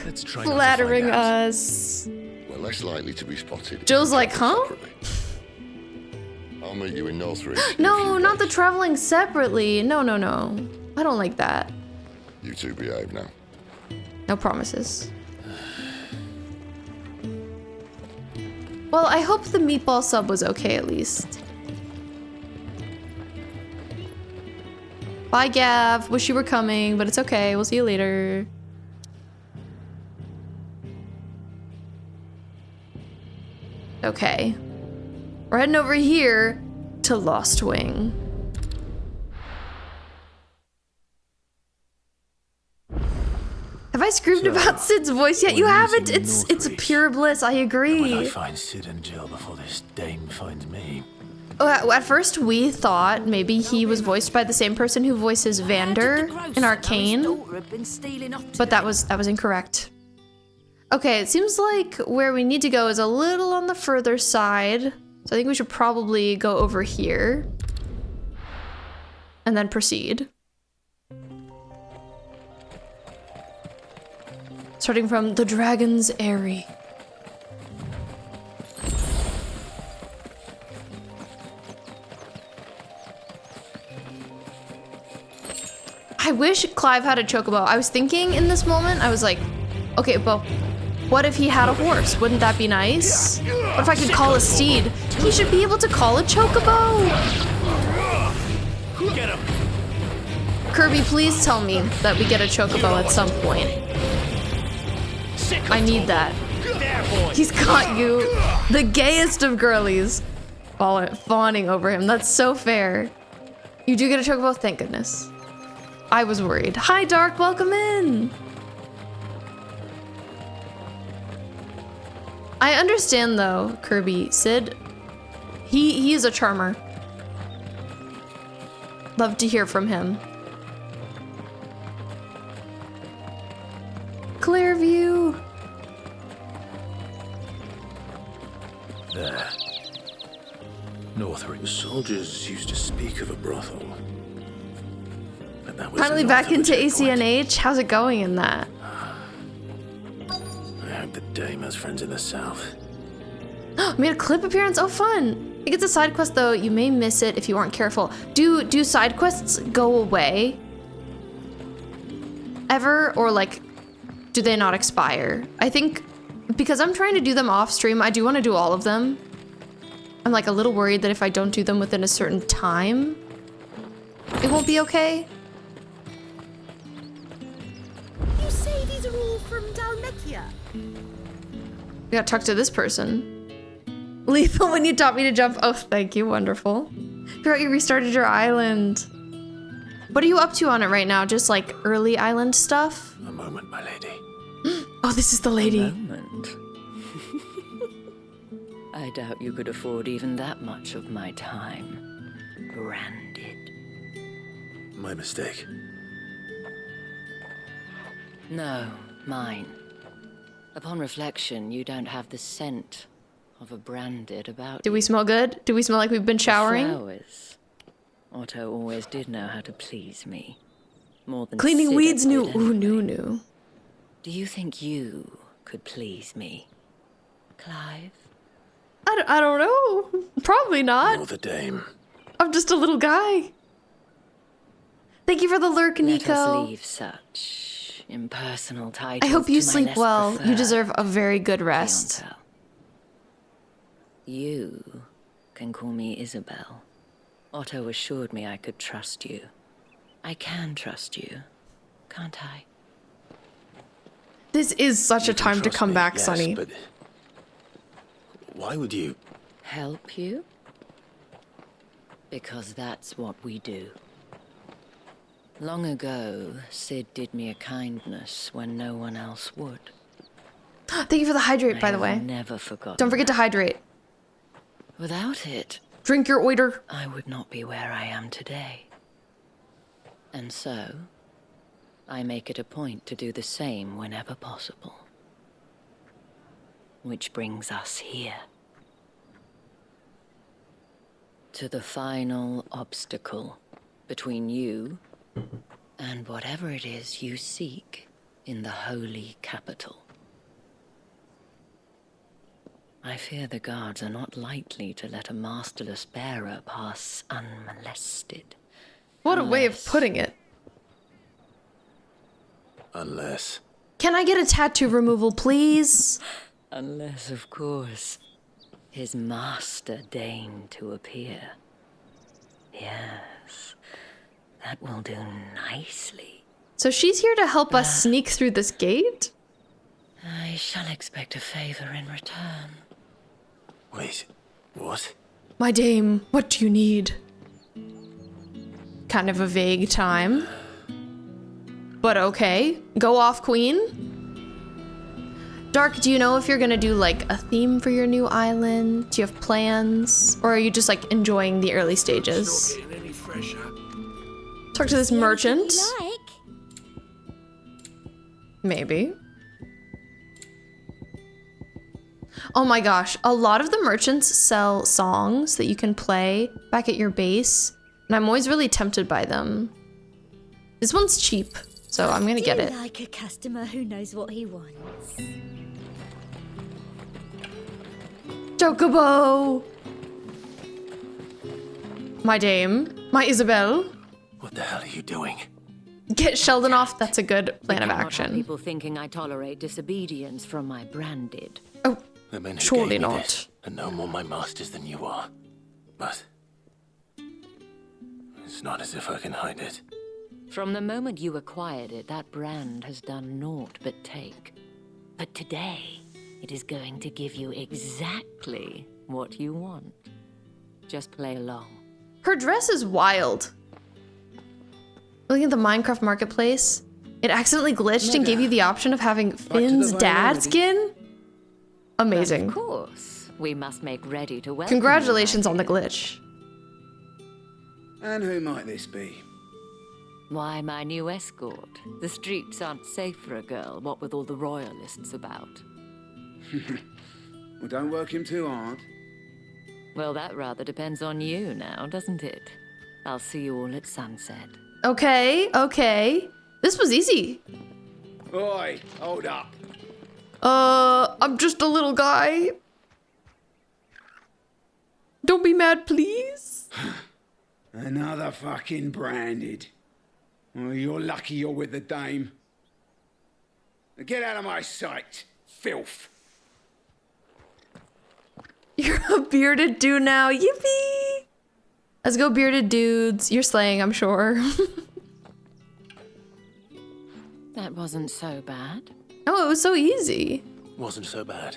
Speaker 2: Let's try
Speaker 1: Flattering us.
Speaker 14: We're less likely to be spotted.
Speaker 1: Joe's like, huh?
Speaker 14: I'll meet you in Northridge.
Speaker 1: No, not the traveling separately. No. I don't like that.
Speaker 14: You two behave now.
Speaker 1: No promises. Well, I hope the meatball sub was okay at least. Bye, Gav. Wish you were coming, but it's okay. We'll see you later. Okay. We're heading over here to Lost Wing. Have I screamed about Sid's voice yet? You haven't. It's pure bliss. I agree.
Speaker 2: Will I find Sid and Jill before this dame finds me?
Speaker 1: Oh, at first we thought maybe he was voiced by the same person who voices Vander in Arcane, but that was incorrect. Okay, it seems like where we need to go is a little on the further side, so I think we should probably go over here and then proceed. Starting from the Dragon's Eyrie. I wish Clive had a chocobo. I was thinking in this moment, I was like, okay, but what if he had a horse? Wouldn't that be nice? What if I could call a steed? He should be able to call a chocobo.
Speaker 8: Get him.
Speaker 1: Kirby, please tell me that we get a chocobo at some point. I need that. He's got you, the gayest of girlies, fawning over him. That's so fair. You do get a chocobo? Thank goodness. I was worried. Hi, Dark. Welcome in. I understand, though, Kirby. Sid, he is a charmer. Love to hear from him. Clear view.
Speaker 2: There. Northridge.
Speaker 8: Soldiers used to speak of a brothel. But that was
Speaker 1: Finally back into ACNH. How's it going in that?
Speaker 2: I hope the dame has friends in the south.
Speaker 1: Made a clip appearance? Oh, fun. I think it's a side quest, though. You may miss it if you aren't careful. Do side quests go away? Ever? Or, like, do they not expire? I think because I'm trying to do them off stream, I do want to do all of them. I'm, like, a little worried that if I don't do them within a certain time, it won't be okay.
Speaker 4: You say these are all from Dalmekia?
Speaker 1: We gotta talk to this person. Lethal when you taught me to jump. Oh, thank you. Wonderful. Forgot you restarted your island. What are you up to on it right now? Just like early island stuff?
Speaker 2: A moment, my lady.
Speaker 1: Oh, this is the lady.
Speaker 22: A moment. I doubt you could afford even that much of my time. Branded.
Speaker 2: My mistake.
Speaker 22: No, mine. Upon reflection, you don't have the scent of a branded about.
Speaker 1: Do we smell good? Do we smell like we've been showering?
Speaker 22: Flowers. Outtro always did know how to please me. More than
Speaker 1: cleaning
Speaker 22: Sid
Speaker 1: weeds
Speaker 22: ever
Speaker 1: new.
Speaker 22: did
Speaker 1: Ooh,
Speaker 22: anyway.
Speaker 1: new.
Speaker 22: Do you think you could please me, Clive?
Speaker 1: I don't know. Probably not.
Speaker 2: Nor the dame.
Speaker 1: I'm just a little guy. Thank you for the lurk, Nico.
Speaker 22: Let us leave such impersonal titles.
Speaker 1: I hope you
Speaker 22: to my
Speaker 1: sleep
Speaker 22: less
Speaker 1: well. You
Speaker 22: preferred
Speaker 1: deserve a very good rest.
Speaker 22: clientele. You can call me Isabel. Otto assured me I could trust you. I can trust you, can't I?
Speaker 1: This is such a time to come back,
Speaker 2: yes,
Speaker 1: Sonny.
Speaker 2: But why would you?
Speaker 22: Help you? Because that's what we do. Long ago, Sid did me a kindness when no one else would.
Speaker 1: Thank you for the hydrate, by the way.
Speaker 22: Never forgotten.
Speaker 1: Don't forget to hydrate.
Speaker 22: Without it,
Speaker 1: drink your oiter.
Speaker 22: I would not be where I am today. And so, I make it a point to do the same whenever possible. Which brings us here. To the final obstacle between you and whatever it is you seek in the holy capital. I fear the guards are not likely to let a masterless bearer pass unmolested.
Speaker 1: What a way of putting it.
Speaker 2: Unless...
Speaker 1: Can I get a tattoo removal, please?
Speaker 22: Unless, of course, his master deigned to appear. Yes, that will do nicely.
Speaker 1: So she's here to help us sneak through this gate?
Speaker 22: I shall expect a favor in return.
Speaker 2: Wait, what?
Speaker 1: My dame, what do you need? Kind of a vague time. But okay. Go off, queen. Dark, do you know if you're gonna do like a theme for your new island? Do you have plans? Or are you just like enjoying the early stages?
Speaker 21: Not getting any fresher.
Speaker 1: Talk to this merchant.
Speaker 4: Like?
Speaker 1: Maybe. Oh my gosh, a lot of the merchants sell songs that you can play back at your base, and I'm always really tempted by them. This one's cheap, so I'm gonna get it.
Speaker 4: Like a customer who knows what he wants.
Speaker 1: Chocobo! My dame, my Isabel.
Speaker 2: What the hell are you doing?
Speaker 1: Get Sheldon off, that's a good plan of
Speaker 22: Cannot have
Speaker 1: action.
Speaker 22: people thinking I tolerate disobedience from my branded.
Speaker 1: Oh,
Speaker 2: The men who
Speaker 1: surely
Speaker 2: gave me
Speaker 1: not.
Speaker 2: this are no more my masters than you are. But it's not as if I can hide it.
Speaker 22: From the moment you acquired it, that brand has done naught but take. But today, it is going to give you exactly what you want. Just play along.
Speaker 1: Her dress is wild. Looking at the Minecraft marketplace, it accidentally glitched and gave you the option of having Finn's dad skin? Amazing.
Speaker 22: Of course, we must make ready to welcome
Speaker 1: Congratulations on the glitch.
Speaker 6: And who might this be?
Speaker 22: Why, my new escort. The streets aren't safe for a girl, what with all the royalists about.
Speaker 6: Well, don't work him too hard.
Speaker 22: Well, that rather depends on you now, doesn't it? I'll see you all at sunset.
Speaker 1: Okay, okay. This was easy.
Speaker 6: Oi, hold up.
Speaker 1: I'm just a little guy. Don't be mad, please.
Speaker 6: Another fucking branded. Well, you're lucky you're with the dame. Get out of my sight, filth.
Speaker 1: You're a bearded dude now, yippee! Let's go, bearded dudes. You're slaying, I'm sure.
Speaker 22: That wasn't so bad.
Speaker 1: Oh, it was so easy.
Speaker 2: Wasn't so bad.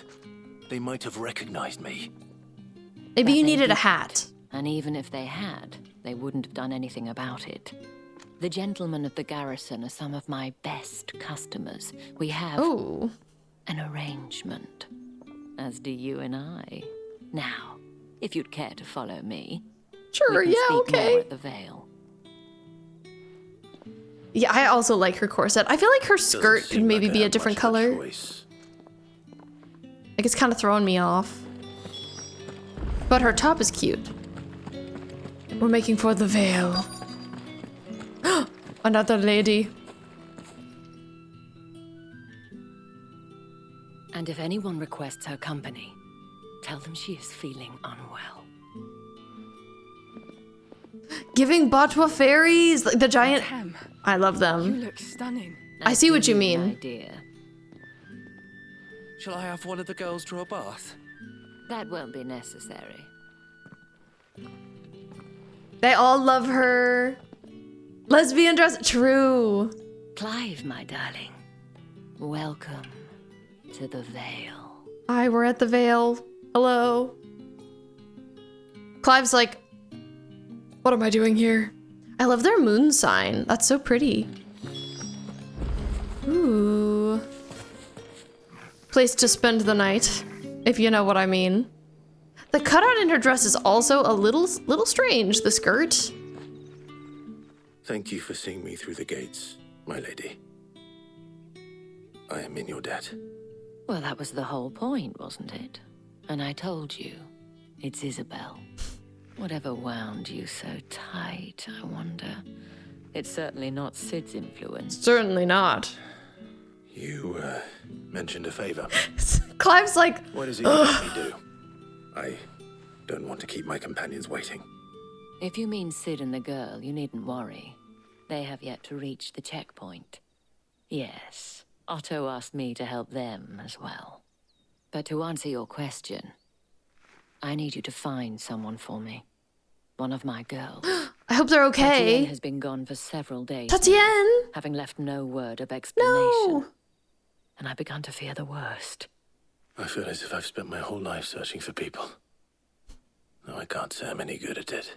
Speaker 2: They might have recognized me.
Speaker 1: Maybe
Speaker 22: But
Speaker 1: you
Speaker 22: they
Speaker 1: needed a
Speaker 22: didn't.
Speaker 1: hat.
Speaker 22: And even if they had, they wouldn't have done anything about it. The gentlemen of the garrison are some of my best customers. We have an arrangement, as do you and I. Now, if you'd care to follow me,
Speaker 1: Sure,
Speaker 22: we can
Speaker 1: yeah,
Speaker 22: speak
Speaker 1: okay.
Speaker 22: more at the Vale.
Speaker 1: Yeah, I also like her corset. I feel like her skirt could maybe be a different color. Like, it's kind of throwing me off. But her top is cute. We're making for the Vale. Another lady.
Speaker 22: And if anyone requests her company, tell them she is feeling unwell.
Speaker 1: Giving Batwa fairies, like the giant. I love them.
Speaker 9: You look stunning.
Speaker 1: I see what you mean.
Speaker 22: Idea.
Speaker 20: Shall I have one of the girls draw a bath?
Speaker 22: That won't be necessary.
Speaker 1: They all love her. Lesbian dress. True.
Speaker 22: Clive, my darling. Welcome to the Vale.
Speaker 1: Hi, we're at the Vale. Hello. Clive's like, what am I doing here? I love their moon sign. That's so pretty. Ooh. Place to spend the night, if you know what I mean. The cutout in her dress is also a little strange, the skirt.
Speaker 2: Thank you for seeing me through the gates, my lady. I am in your debt.
Speaker 22: Well, that was the whole point, wasn't it? And I told you, it's Isabel. Whatever wound you so tight, I wonder. It's certainly not Sid's influence.
Speaker 1: Certainly not.
Speaker 2: You, mentioned a favor.
Speaker 1: Clive's like,
Speaker 2: what is it you want me to do? I don't want to keep my companions waiting.
Speaker 22: If you mean Sid and the girl, you needn't worry. They have yet to reach the checkpoint. Yes, Outtro asked me to help them as well. But to answer your question, I need you to find someone for me. One of my girls.
Speaker 1: I hope they're okay.
Speaker 22: Tatienne has been gone for several days.
Speaker 1: Tatienne!
Speaker 22: Now, having left no word of explanation.
Speaker 1: No!
Speaker 22: And I've begun to fear the worst.
Speaker 2: I feel as if I've spent my whole life searching for people. No, I can't say I'm any good at it.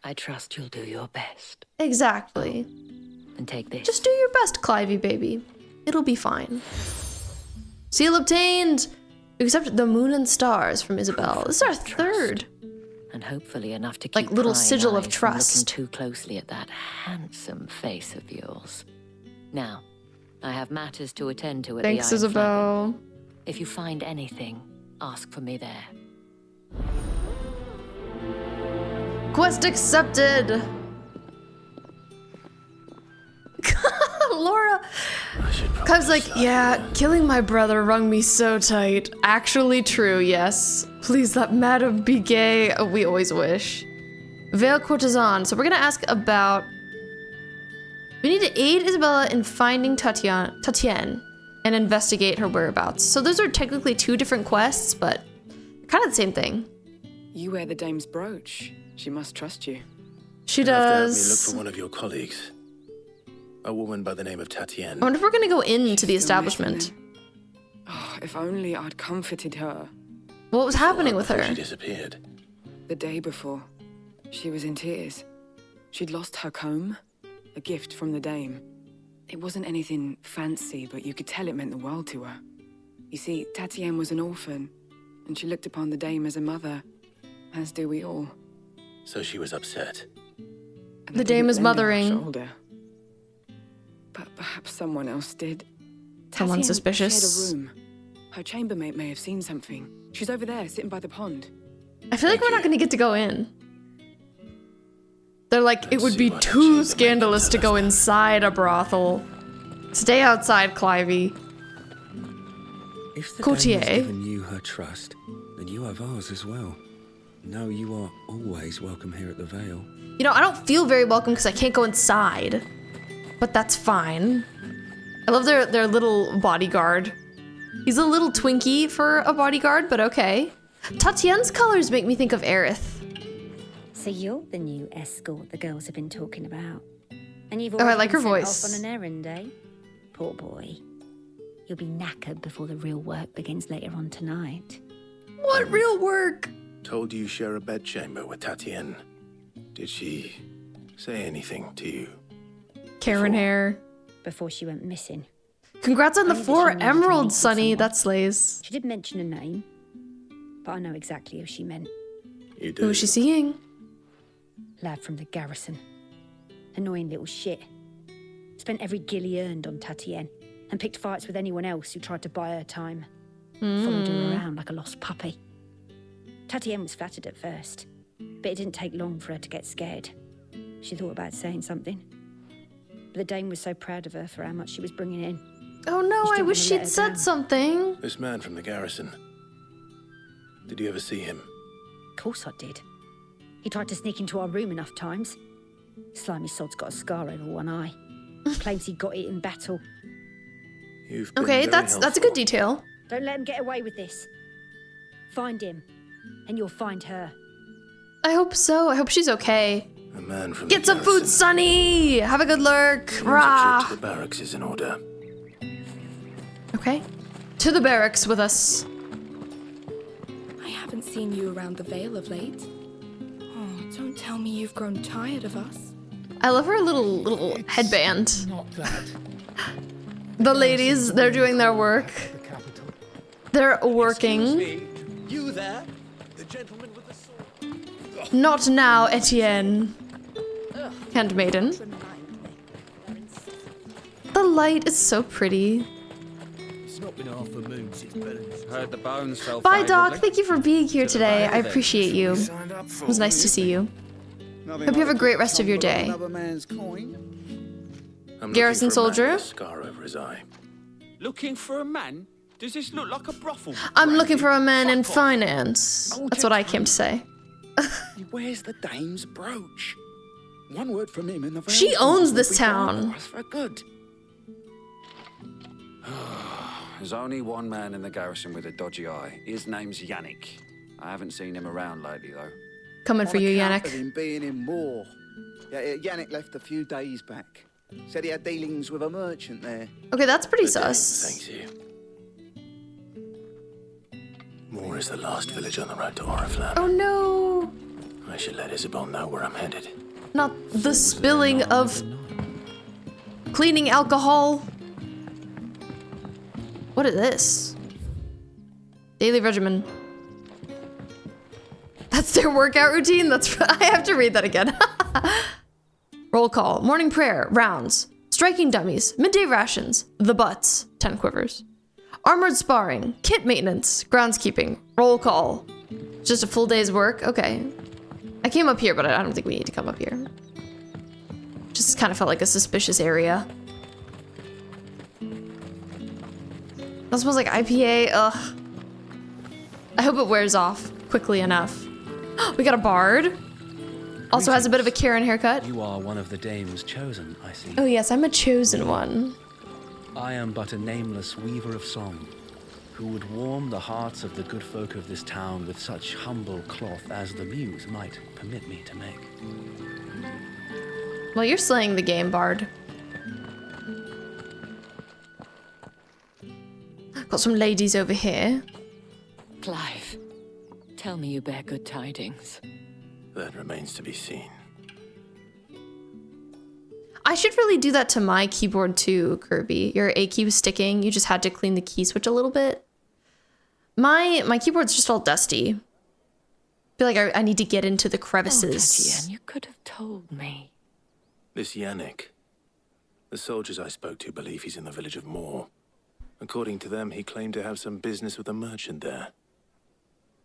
Speaker 22: I trust you'll do your best.
Speaker 1: Exactly.
Speaker 22: And take this.
Speaker 1: Just do your best, Clivey baby. It'll be fine. Seal obtained! Except the moon and stars from Isabel. This is our third.
Speaker 22: And hopefully enough to keep
Speaker 1: like little sigil of
Speaker 22: eyes from
Speaker 1: trust.
Speaker 22: looking too closely at that handsome face of yours. Now, I have matters to attend to at
Speaker 1: Thanks,
Speaker 22: the Iron
Speaker 1: Isabel.
Speaker 22: Flagon. If you find anything, ask for me there.
Speaker 1: Quest accepted! Laura! Clive's like, yeah, killing my brother wrung me so tight. Actually true, yes. Please let Madame be gay. Oh, we always wish. Vale courtesan. So we're gonna ask about... We need to aid Isabella in finding Tatienne and investigate her whereabouts. So those are technically two different quests, but kind of the same thing.
Speaker 9: You wear the dame's brooch. She must trust you.
Speaker 1: She
Speaker 2: You'll have to help
Speaker 1: does.
Speaker 2: me look for one of your colleagues. A woman by the name of Tatienne.
Speaker 1: I wonder if we're gonna go into the establishment.
Speaker 9: Oh, if only I'd comforted her.
Speaker 1: What was happening with her?
Speaker 2: She disappeared.
Speaker 9: The day before, she was in tears. She'd lost her comb, a gift from the dame. It wasn't anything fancy, but you could tell it meant the world to her. You see, Tatienne was an orphan, and she looked upon the dame as a mother, as do we all.
Speaker 2: So she was upset.
Speaker 9: And
Speaker 1: The dame is mothering.
Speaker 9: Shoulder. But perhaps someone else did.
Speaker 1: Someone
Speaker 9: Tatienne
Speaker 1: suspicious.
Speaker 9: shared a room. Her chambermaid may have seen something. She's over there, sitting by the pond.
Speaker 1: I feel like we're not gonna get to go in. They're like, it would be too scandalous to go inside a brothel. Stay outside, Clivey.
Speaker 20: If the
Speaker 1: Courtier.
Speaker 20: dame has given you her trust, then you have ours as well. No, you are always welcome here at the Vale.
Speaker 1: You know, I don't feel very welcome because I can't go inside. But that's fine. I love their little bodyguard. He's a little twinkie for a bodyguard, but okay. Tatienne's colors make me think of Aerith.
Speaker 5: So you're the new escort the girls have been talking about. And you've
Speaker 1: Oh, I
Speaker 5: already
Speaker 1: like
Speaker 5: been
Speaker 1: her
Speaker 5: sent
Speaker 1: voice.
Speaker 5: off on an errand, eh? Poor boy. You'll be knackered before the real work begins later on tonight.
Speaker 1: What real work?
Speaker 2: Told you share a bedchamber with Tatienne. Did she say anything to you?
Speaker 1: Karen hair.
Speaker 5: Before she went missing.
Speaker 1: Congrats on the
Speaker 5: Only that
Speaker 1: 4
Speaker 5: she needed to meet
Speaker 1: emeralds,
Speaker 5: with
Speaker 1: Sunny.
Speaker 5: someone.
Speaker 1: That slays.
Speaker 5: She did mention a name, but I know exactly who she meant.
Speaker 2: You do?
Speaker 1: Who is she seeing?
Speaker 5: Lad from the garrison. Annoying little shit. Spent every gil he earned on Tatienne and picked fights with anyone else who tried to buy her time. Followed her around like a lost puppy. Tatienne was flattered at first, but it didn't take long for her to get scared. She thought about saying something. But the dame was so proud of her for how much she was bringing in.
Speaker 1: Oh no, I wish she'd said something.
Speaker 2: This man from the garrison. Did you ever see him?
Speaker 5: Of course I did. He tried to sneak into our room enough times. Slimy sod's got a scar over one eye. Claims he got it in battle.
Speaker 1: Okay, that's a good detail.
Speaker 5: Don't let him get away with this. Find him, and you'll find her.
Speaker 1: I hope so. I hope she's okay.
Speaker 2: A man from
Speaker 1: Get some food, Sonny! Have a good lurk. Rah!
Speaker 2: A trip to the barracks is in order.
Speaker 1: Okay. To the barracks with us.
Speaker 10: I haven't seen you around the Vale of late. Oh, don't tell me you've grown tired of us.
Speaker 1: I love her little headband.
Speaker 17: Not that.
Speaker 1: The ladies, they're doing their work. They're working.
Speaker 11: You there? The gentleman with the sword.
Speaker 1: Not now, Etienne. Handmaiden. The light is so pretty.
Speaker 11: It's not been half a moon since Belen's.
Speaker 16: Heard the bones fell.
Speaker 1: Bye, Doc. Thank you for being here today. I appreciate you. It was nice to see you. Hope you have a great rest of your day. Garrison soldier.
Speaker 2: Scar over his eye.
Speaker 13: Looking for a man? Does this look like a brothel?
Speaker 1: I'm looking for a man in finance. That's what I came to say.
Speaker 6: Where's the dame's brooch? One word from him and the
Speaker 1: She owns this town.
Speaker 6: For good.
Speaker 16: There's only one man in the garrison with a dodgy eye. His name's Yannick. I haven't seen him around lately, though.
Speaker 1: Coming for you, Yannick.
Speaker 6: Of him being in war. Yeah, Yannick left a few days back. Said he had dealings with a merchant there.
Speaker 1: Okay, that's pretty sus.
Speaker 2: Thanks you. Moor is the last village on the road to Oriflamme.
Speaker 1: Oh no!
Speaker 2: I should let Isabel know where I'm headed.
Speaker 1: Not the spilling of cleaning alcohol. What is this? Daily regimen. That's their workout routine? I have to read that again. Roll call. Morning prayer. Rounds. Striking dummies. Midday rations. The butts. 10 quivers. Armored sparring. Kit maintenance. Groundskeeping. Roll call. Just a full day's work? Okay. I came up here, but I don't think we need to come up here. Just kind of felt like a suspicious area. That smells like IPA. Ugh. I hope it wears off quickly enough. We got a bard. Also has a bit of a Karen haircut.
Speaker 20: You are one of the dames chosen, I see.
Speaker 1: Oh yes, I'm a chosen one.
Speaker 20: I am but a nameless weaver of song, who would warm the hearts of the good folk of this town with such humble cloth as the muse might permit me to make.
Speaker 1: Well, you're slaying the game, bard. Got some ladies over here.
Speaker 22: Clive, tell me you bear good tidings.
Speaker 2: That remains to be seen.
Speaker 1: I should really do that to my keyboard too, Kirby. Your A key was sticking. You just had to clean the key switch a little bit. My keyboard's just all dusty. I feel like I need to get into the crevices.
Speaker 22: Oh, Tatiana, you could have told me.
Speaker 2: This Yannick. The soldiers I spoke to believe he's in the village of Moor. According to them, he claimed to have some business with a merchant there.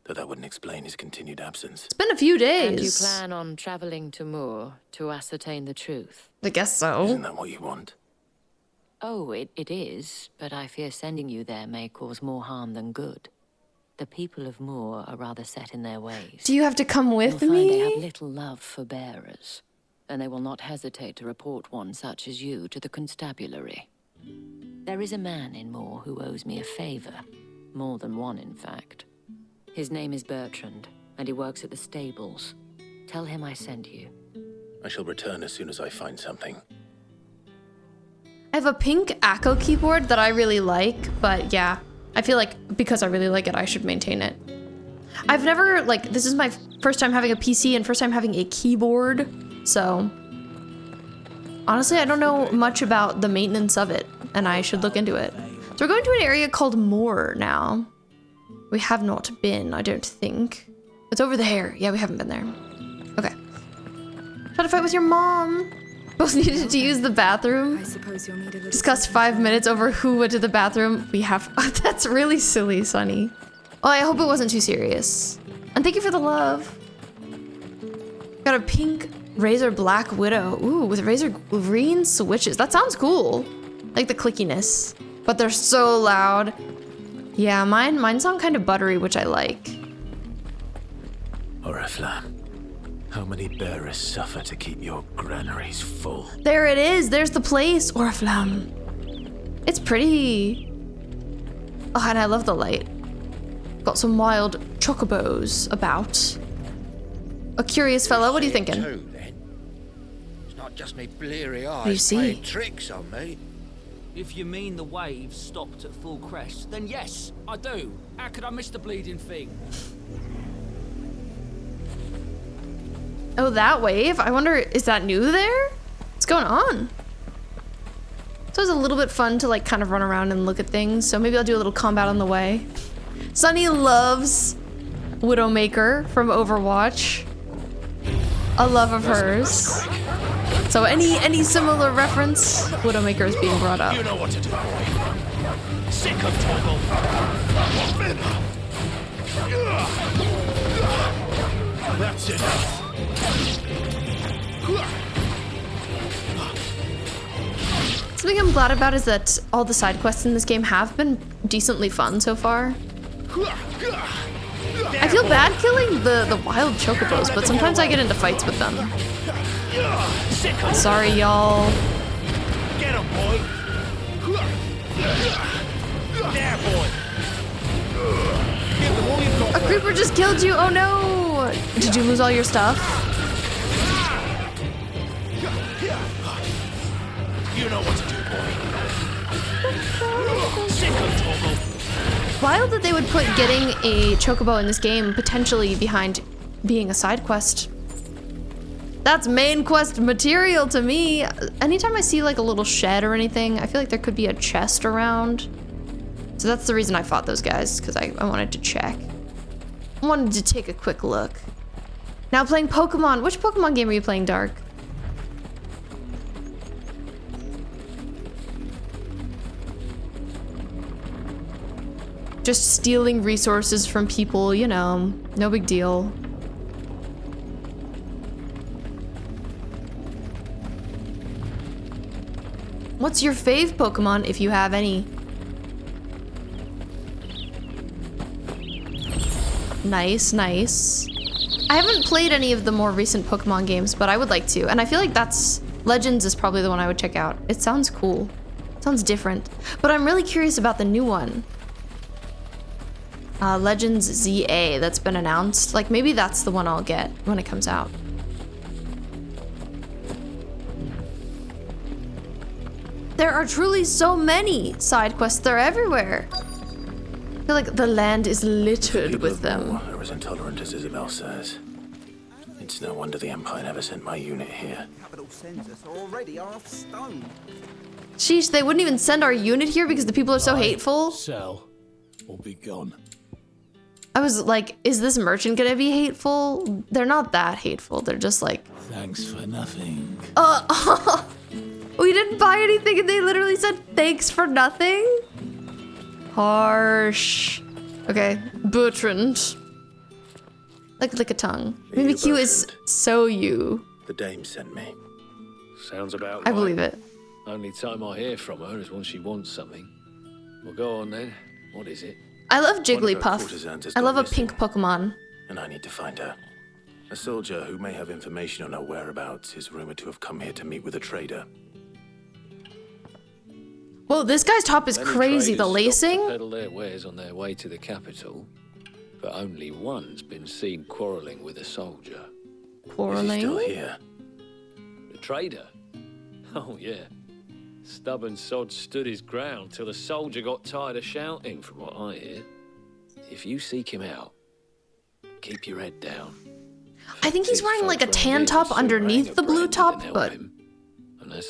Speaker 2: Though that wouldn't explain his continued absence.
Speaker 1: It's been a few days.
Speaker 22: And you plan on traveling to Moor to ascertain the truth?
Speaker 1: I guess so.
Speaker 2: Isn't that what you want?
Speaker 22: Oh, it is, but I fear sending you there may cause more harm than good. The people of Moor are rather set in their ways.
Speaker 1: Do you have to come with
Speaker 22: You'll
Speaker 1: me?
Speaker 22: Find they have little love for bearers, and they will not hesitate to report one such as you to the constabulary. There is a man in Moor who owes me a favor. More than one, in fact. His name is Bertrand, and he works at the stables. Tell him I sent you.
Speaker 2: I shall return as soon as I find something.
Speaker 1: I have a pink Acco keyboard that I really like, but yeah, I feel like because I really like it, I should maintain it. I've never, like, this is my first time having a PC and first time having a keyboard, so honestly, I don't know much about the maintenance of it, and I should look into it. So we're going to an area called Moor now. We have not been, I don't think. It's over there. Yeah, we haven't been there. Okay. Try to fight with your mom. Both needed to use the bathroom.
Speaker 10: I suppose you'll need a little.
Speaker 1: Discussed 5 minutes over who went to the bathroom. We have. Oh, that's really silly, Sonny. Oh, I hope it wasn't too serious. And thank you for the love. Got a pink Razor Black Widow. Ooh, with Razor green switches. That sounds cool. Like the clickiness. But they're so loud. Yeah, mine sound kind of buttery, which I like.
Speaker 2: Oriflamme. How many bearers suffer to keep your granaries full?
Speaker 1: There it is. There's the place. Oriflamme. It's pretty. Oh, and I love the light. Got some wild chocobos about. A curious fellow. What are you thinking?
Speaker 18: It's not just me bleary eyes
Speaker 1: You see?
Speaker 18: playing tricks on me.
Speaker 13: If you mean the waves stopped at full crest, then yes, I do. How could I miss the bleeding thing?
Speaker 1: Oh, that wave? I wonder, is that new there? What's going on? So it's a little bit fun to like kind of run around and look at things. So maybe I'll do a little combat on the way. Sunny loves Widowmaker from Overwatch. A love of hers. So any similar reference, Widowmaker is being brought up.
Speaker 11: You know what to do, boy. Sick of Toggle. That's enough.
Speaker 1: Something I'm glad about is that all the side quests in this game have been decently fun so far. I feel bad killing the wild chocobos, but sometimes I get into fights with them. Sorry, y'all.
Speaker 11: Get him, boy. There, boy. Give them all you've got.
Speaker 1: A creeper just killed you. Oh no! Did you lose all your stuff?
Speaker 11: You know what to do, boy. Sick of Toggle.
Speaker 1: Wild that they would put getting a chocobo in this game potentially behind being a side quest. That's main quest material to me. Anytime I see like a little shed or anything, I feel like there could be a chest around. So that's the reason I fought those guys, because I wanted to check. I wanted to take a quick look. Now playing Pokemon. Which Pokemon game are you playing, Dark? Just stealing resources from people, you know, no big deal. What's your fave Pokemon, if you have any? Nice, nice. I haven't played any of the more recent Pokemon games, but I would like to. And I feel like Legends is probably the one I would check out. It sounds cool. It sounds different. But I'm really curious about the new one. Legends ZA that's been announced. Like, maybe that's the one I'll get when it comes out. There are truly so many side quests. They're everywhere. I feel like the land is littered with them.
Speaker 2: Are as intolerant as Isabel says. It's no wonder the Empire never sent my unit here.
Speaker 11: Capital census are already half stoned.
Speaker 1: Sheesh, they wouldn't even send our unit here because the people are so hateful.
Speaker 11: Sell or be gone.
Speaker 1: I was like, is this merchant gonna be hateful? They're not that hateful. They're just like...
Speaker 11: Thanks for nothing.
Speaker 1: We didn't buy anything and they literally said thanks for nothing? Harsh. Okay, Bertrand. Like lick a tongue. Mimikyu is so you.
Speaker 2: The dame sent me.
Speaker 8: Sounds about right.
Speaker 1: I believe it.
Speaker 8: Only time I hear from her is when she wants something. Well, go on then. What is it?
Speaker 1: I love Jigglypuff. I love a pink Pokemon.
Speaker 2: And I need to find her. A soldier who may have information on her whereabouts is rumored to have come here to meet with a trader.
Speaker 1: Whoa, this guy's top is crazy. The lacing?
Speaker 8: Peddle their wares on their way to the capital, but only one's been seen quarreling with a soldier.
Speaker 1: Quarreling?
Speaker 2: Is he still here?
Speaker 8: The trader? Oh yeah. Stubborn sod stood his ground till the soldier got tired of shouting, from what I hear. If you seek him out, keep your head down.
Speaker 1: I think he's wearing like a tan top underneath the blue top, but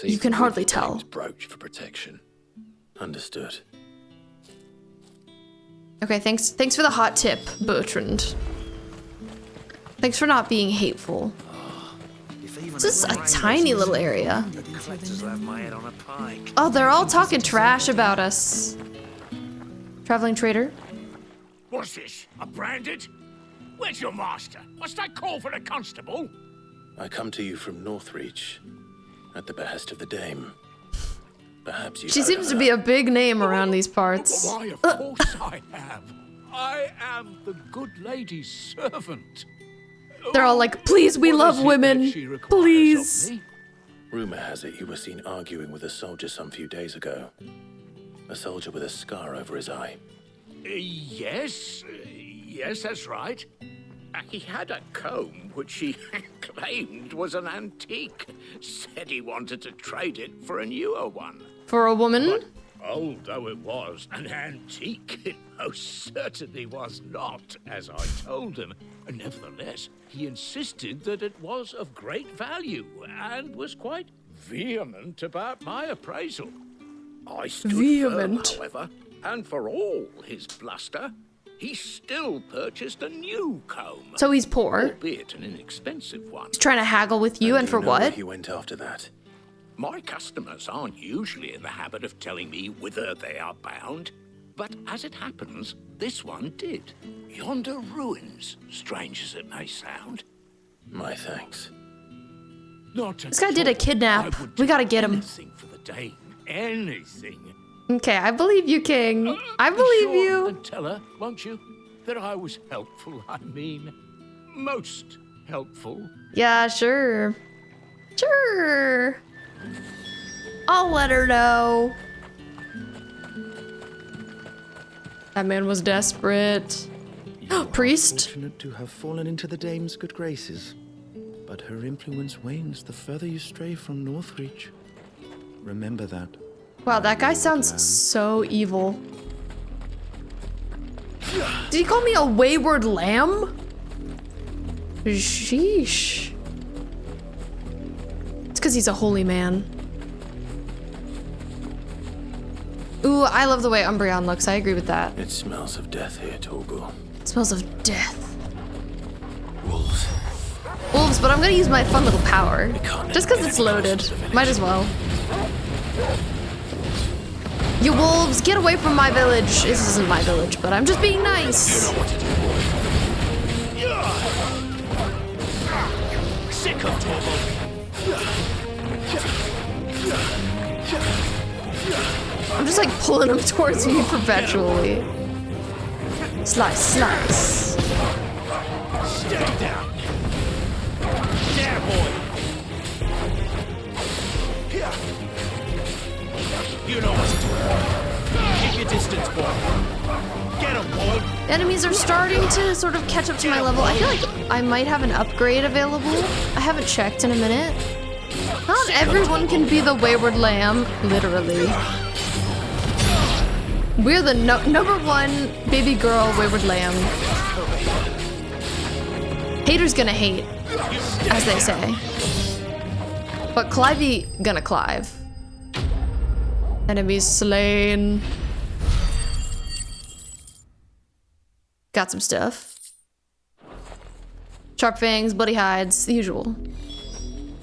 Speaker 1: you can hardly tell.
Speaker 8: Brooch for protection.
Speaker 2: Understood.
Speaker 1: Okay, thanks for the hot tip, Bertrand. Thanks for not being hateful. This is a tiny little area. Oh, they're all talking trash about us. Traveling trader?
Speaker 8: What's this? A branded? Where's your master? What's that call for the constable?
Speaker 2: I come to you from Northreach, at the behest of the dame. Perhaps you.
Speaker 1: She seems to be a big name around these parts.
Speaker 8: Why, of course I am. I am the good lady's servant.
Speaker 1: They're all like, please, we love women. Please.
Speaker 2: Rumor has it you were seen arguing with a soldier some few days ago. A soldier with a scar over his eye.
Speaker 8: Yes, that's right. He had a comb which he claimed was an antique. Said he wanted to trade it for a newer one.
Speaker 1: For a woman?
Speaker 8: But old though it was, an antique it most certainly was not, as I told him. Nevertheless, he insisted that it was of great value and was quite vehement about my appraisal. I stood firm, however, and for all his bluster, he still purchased a new comb.
Speaker 1: So he's poor.
Speaker 8: Albeit an inexpensive one.
Speaker 1: He's trying to haggle with you, and for what?
Speaker 2: He went after that.
Speaker 8: My customers aren't usually in the habit of telling me whither they are bound, but as it happens, this one did. Yonder ruins, strange as it may sound.
Speaker 2: My thanks.
Speaker 1: This guy did a kidnap. We gotta get him.
Speaker 8: Anything for the day. Anything.
Speaker 1: Okay, I believe you, King. I believe you.
Speaker 8: And tell her, won't you, that I was helpful, I mean. Most helpful.
Speaker 1: Yeah, sure. Sure. I'll let her know. That man was desperate. Priest?
Speaker 20: Fortunate to have fallen into the dame's good graces, but her influence wanes the further you stray from Northreach. Remember that.
Speaker 1: Wow, that guy sounds so evil. Did he call me a wayward lamb? Sheesh. It's because he's a holy man. Ooh, I love the way Umbreon looks. I agree with that.
Speaker 2: It smells of death here, Torgal.
Speaker 1: It smells of death.
Speaker 2: Wolves.
Speaker 1: Wolves, but I'm gonna use my fun little power. Just because it's loaded. Might as well. You wolves, get away from my village. This isn't my village, but I'm just being nice.
Speaker 8: You know what to do, boy. Sick of Torgal.
Speaker 1: I'm just like pulling him towards me perpetually. Slice, slice.
Speaker 8: Stay down. There, boy. You know what to do. Keep your distance, boy. Get him, boy.
Speaker 1: Enemies are starting to sort of catch up to my level. I feel like I might have an upgrade available. I haven't checked in a minute. Not everyone can be the wayward lamb, literally. We're the number one baby girl wayward lamb. Haters gonna hate, as they say. But Clivey gonna Clive. Enemies slain. Got some stuff. Sharp fangs, bloody hides, the usual.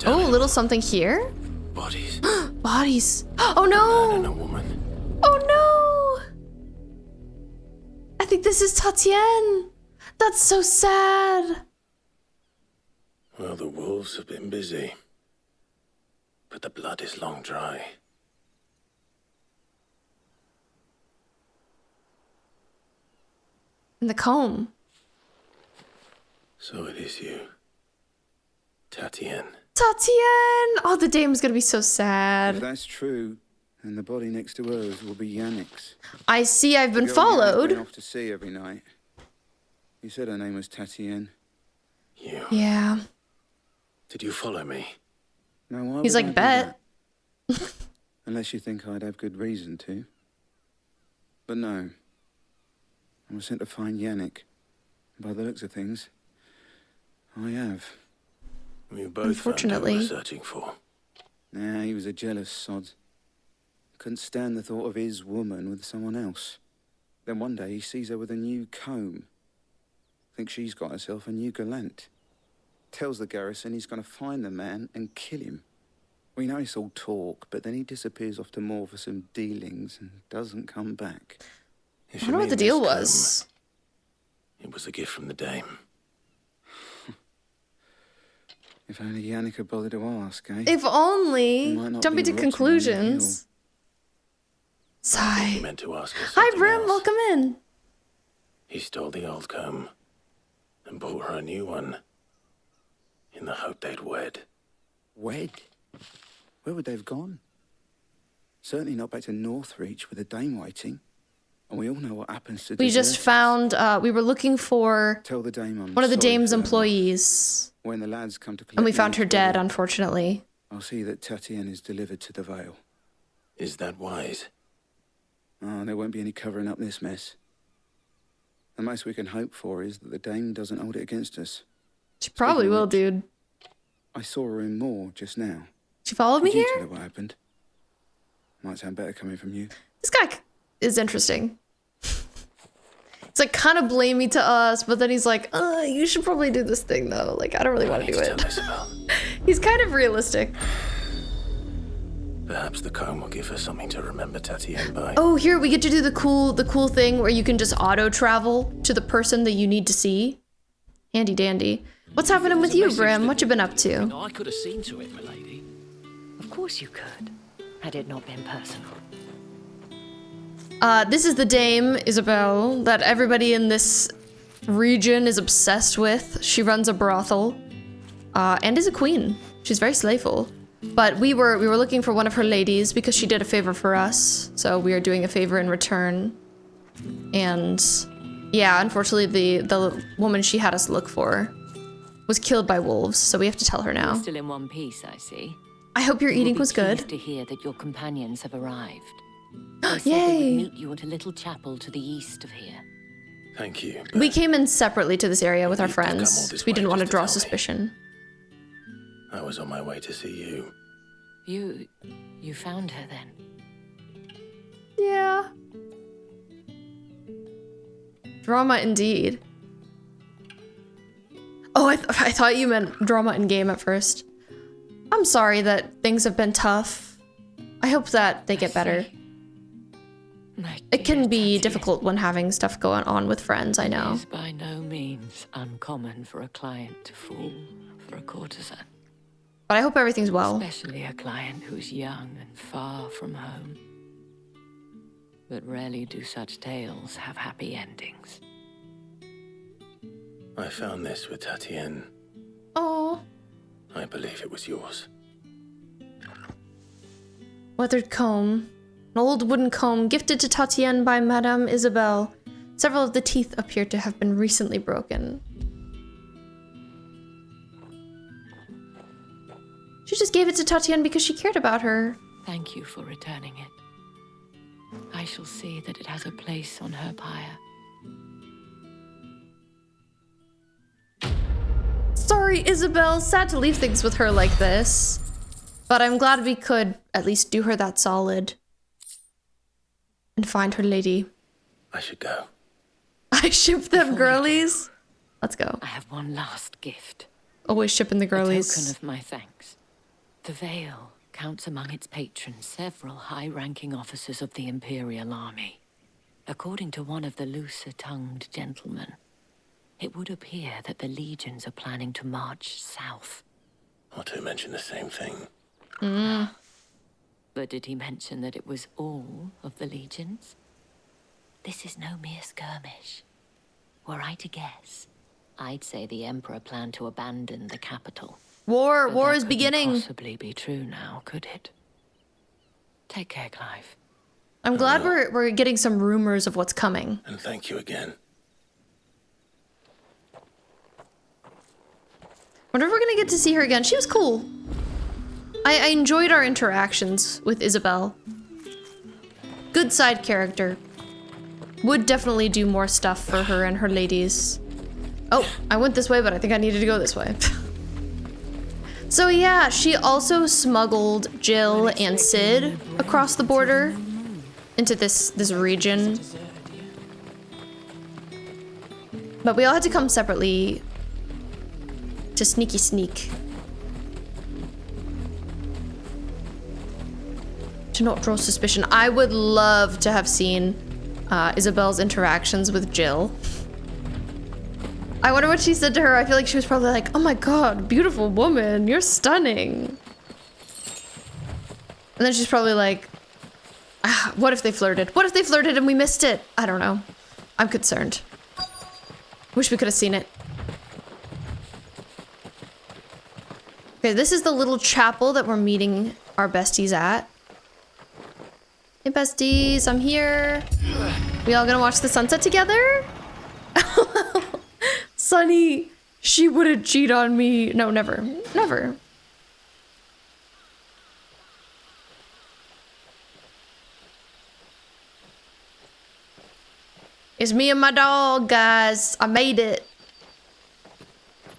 Speaker 1: Oh, a little something here?
Speaker 2: Bodies.
Speaker 1: Bodies. Oh no!
Speaker 2: A man and a woman.
Speaker 1: Oh no! I think this is Tatienne. That's so sad.
Speaker 2: Well, the wolves have been busy. But the blood is long dry.
Speaker 1: And the comb.
Speaker 2: So it is you. Tatienne.
Speaker 1: Tatienne! Oh, the dame's gonna be so
Speaker 6: If
Speaker 1: sad.
Speaker 6: that's true, then the body next to hers will be Yannick's.
Speaker 1: I see I've been
Speaker 6: The girl Yannick
Speaker 1: followed.
Speaker 6: went off to sea every night. You said her name was Tatienne.
Speaker 2: You.
Speaker 1: Yeah.
Speaker 2: Did you follow me?
Speaker 6: No, why
Speaker 1: He's
Speaker 6: would
Speaker 1: like,
Speaker 6: I do
Speaker 1: bet.
Speaker 6: that? Unless you think I'd have good reason to. But no. I was sent to find Yannick. By the looks of things, I have.
Speaker 2: We both
Speaker 1: Unfortunately.
Speaker 2: found who we were searching for.
Speaker 6: Nah, he was a jealous sod. Couldn't stand the thought of his woman with someone else. Then one day he sees her with a new comb. Thinks she's got herself a new gallant. Tells the garrison he's going to find the man and kill him. We know it's all talk, but then he disappears off to Moor for some dealings and doesn't come back.
Speaker 1: I wonder what the deal was.
Speaker 2: It was a gift from the dame.
Speaker 6: If only Yannick had bothered to ask, eh?
Speaker 1: If only.
Speaker 6: He might not
Speaker 1: Jumping
Speaker 6: be
Speaker 1: to
Speaker 6: rotting on the
Speaker 1: conclusions. Sigh.
Speaker 2: He meant to ask us.
Speaker 1: Hi, Brim. Welcome in.
Speaker 2: He stole the old comb and bought her a new one. in the hope they'd wed.
Speaker 6: Wed? Where would they have gone? Certainly not back to Northreach with a dame waiting. And we all know what happens to
Speaker 1: We just found, we were looking for
Speaker 6: Tell the dame I'm
Speaker 1: one of the
Speaker 6: sorry
Speaker 1: dame's
Speaker 6: for her
Speaker 1: employees.
Speaker 6: When the lads come to collect
Speaker 1: And we
Speaker 6: me
Speaker 1: found her
Speaker 6: body,
Speaker 1: dead, unfortunately.
Speaker 6: I'll see that Tatienne is delivered to the Vale.
Speaker 2: Is that wise?
Speaker 6: Oh, there won't be any covering up this mess. The most we can hope for is that the dame doesn't hold it against us.
Speaker 1: She probably will, dude.
Speaker 6: I saw her in Moor just now.
Speaker 1: She followed me
Speaker 6: Could you
Speaker 1: here?
Speaker 6: tell her what happened? Might sound better coming from you.
Speaker 1: This guy is interesting. It's like kind of blamey to us, but then he's like, you should probably do this thing though. Like, I don't really want to do it. He's kind of realistic.
Speaker 2: Perhaps the comb will give her something to remember Tatienne by.
Speaker 1: Oh, here we get to do the cool thing where you can just auto travel to the person that you need to see. Handy dandy. What's happening with you, Brim? What you been up to?
Speaker 13: I could have seen to it, milady.
Speaker 22: Of course you could, had it not been personal.
Speaker 1: This is the Dame, Isabel, that everybody in this region is obsessed with. She runs a brothel, and is a queen. She's very slayful. But we were looking for one of her ladies because she did a favor for us, so we are doing a favor in return. And yeah, unfortunately, the woman she had us look for was killed by wolves, so we have to tell her now.
Speaker 22: You're still in one piece, I see.
Speaker 1: I hope your eating was good.
Speaker 22: To hear that your companions have arrived. They said they
Speaker 1: Yay!
Speaker 22: would meet you at a little chapel to the east of here.
Speaker 2: Thank you.
Speaker 1: We came in separately to this area with our friends, so we didn't want to draw suspicion.
Speaker 2: I was on my way to see you.
Speaker 22: You found her then?
Speaker 1: Yeah. Drama indeed. Oh, I thought you meant drama in game at first. I'm sorry that things have been tough. I hope that they get better. It can be difficult when having stuff going on with friends, I know.
Speaker 22: It is by no means uncommon for a client to fall for a courtesan.
Speaker 1: But I hope everything's well.
Speaker 22: Especially a client who's young and far from home. But rarely do such tales have happy endings.
Speaker 2: I found this with Tatienne.
Speaker 1: Oh.
Speaker 2: I believe it was yours.
Speaker 1: Weathered comb. An old wooden comb gifted to Tatienne by Madame Isabel. Several of the teeth appear to have been recently broken. She just gave it to Tatienne because she cared about her.
Speaker 22: Thank you for returning it. I shall see that it has a place on her pyre.
Speaker 1: Sorry, Isabel. Sad to leave things with her like this. But I'm glad we could at least do her that solid. And find her lady.
Speaker 2: I should go.
Speaker 1: I ship them girlies. Let's go.
Speaker 22: I have one last gift.
Speaker 1: Always shipping the girlies.
Speaker 22: A token of my thanks. The Vale counts among its patrons several high-ranking officers of the Imperial Army. According to one of the looser-tongued gentlemen, it would appear that the legions are planning to march south.
Speaker 2: Outtro mentioned the same thing.
Speaker 22: But did he mention that it was all of the legions? This is no mere skirmish. Were I to guess, I'd say the Emperor planned to abandon the capital.
Speaker 1: War is beginning.
Speaker 22: Possibly be true now, could it? Take care, Clive.
Speaker 1: I'm glad we're getting some rumors of what's coming.
Speaker 2: And thank you again.
Speaker 1: Wonder if we're gonna get to see her again. She was cool. I enjoyed our interactions with Isabel. Good side character. Would definitely do more stuff for her and her ladies. Oh, I went this way, but I think I needed to go this way. So yeah, she also smuggled Jill and Sid across the border into this region. But we all had to come separately to sneaky sneak. To not draw suspicion. I would love to have seen Isabel's interactions with Jill. I wonder what she said to her. I feel like she was probably like, oh my god, beautiful woman, you're stunning. And then she's probably like, what if they flirted? What if they flirted and we missed it? I don't know. I'm concerned. Wish we could have seen it. Okay, this is the little chapel that we're meeting our besties at. Hey besties, I'm here. We all gonna watch the sunset together? Sunny, she wouldn't cheat on me. No, never. Never. It's me and my dog, guys. I made it.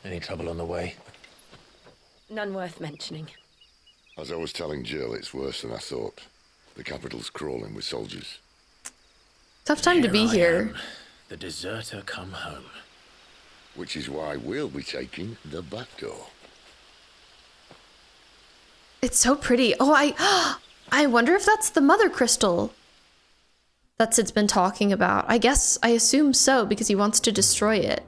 Speaker 2: Any trouble on the way?
Speaker 3: None worth mentioning.
Speaker 14: As I was telling Jill, it's worse than I thought. The capital's crawling with soldiers.
Speaker 1: Tough time to be here.
Speaker 2: The deserter come home.
Speaker 14: Which is why we'll be taking the back door.
Speaker 1: It's so pretty. Oh, I wonder if that's the mother crystal that Sid's been talking about. I assume so, because he wants to destroy it.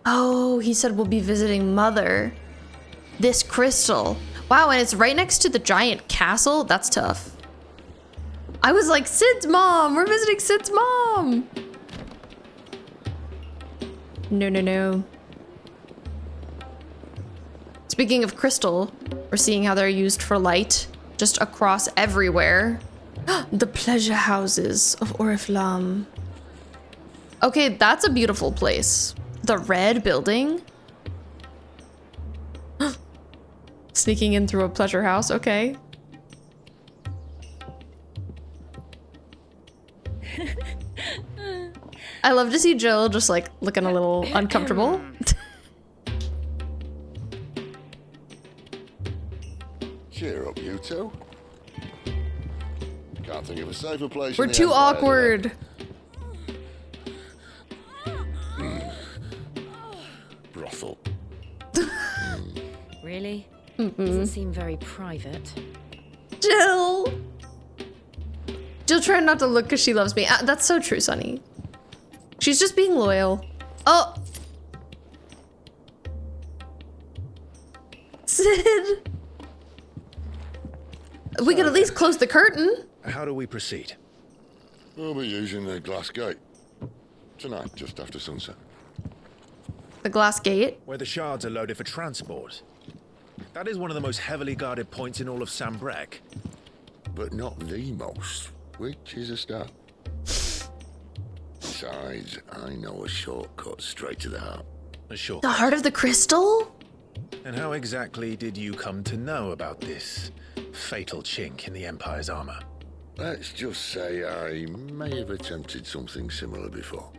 Speaker 1: Oh, he said we'll be visiting Mother. This crystal. Wow, and it's right next to the giant castle? That's tough. I was like, Sid's mom! We're visiting Sid's mom! No, no, no. Speaking of crystal, we're seeing how they're used for light. Just across everywhere. The pleasure houses of Oriflamme. Okay, that's a beautiful place. The red building. Sneaking in through a pleasure house, okay. I love to see Jill just like looking a little uncomfortable.
Speaker 14: Cheer up, you two. Can't think of a safer place.
Speaker 1: We're too awkward.
Speaker 14: Brothel.
Speaker 3: Really? Doesn't seem very private.
Speaker 1: Jill! Jill trying not to look because she loves me. That's so true, Sunny. She's just being loyal. Oh! Sid! We could at least close the curtain.
Speaker 2: How do we proceed?
Speaker 14: We'll be using the glass gate. Tonight, just after sunset.
Speaker 1: The glass gate?
Speaker 2: Where the shards are loaded for transport. That is one of the most heavily guarded points in all of Sambrec.
Speaker 14: But not the most, which is a start. Besides, I know a shortcut straight to the heart.
Speaker 2: A shortcut?
Speaker 1: The heart of the crystal?
Speaker 2: And how exactly did you come to know about this fatal chink in the Empire's armor?
Speaker 14: Let's just say I may have attempted something similar before.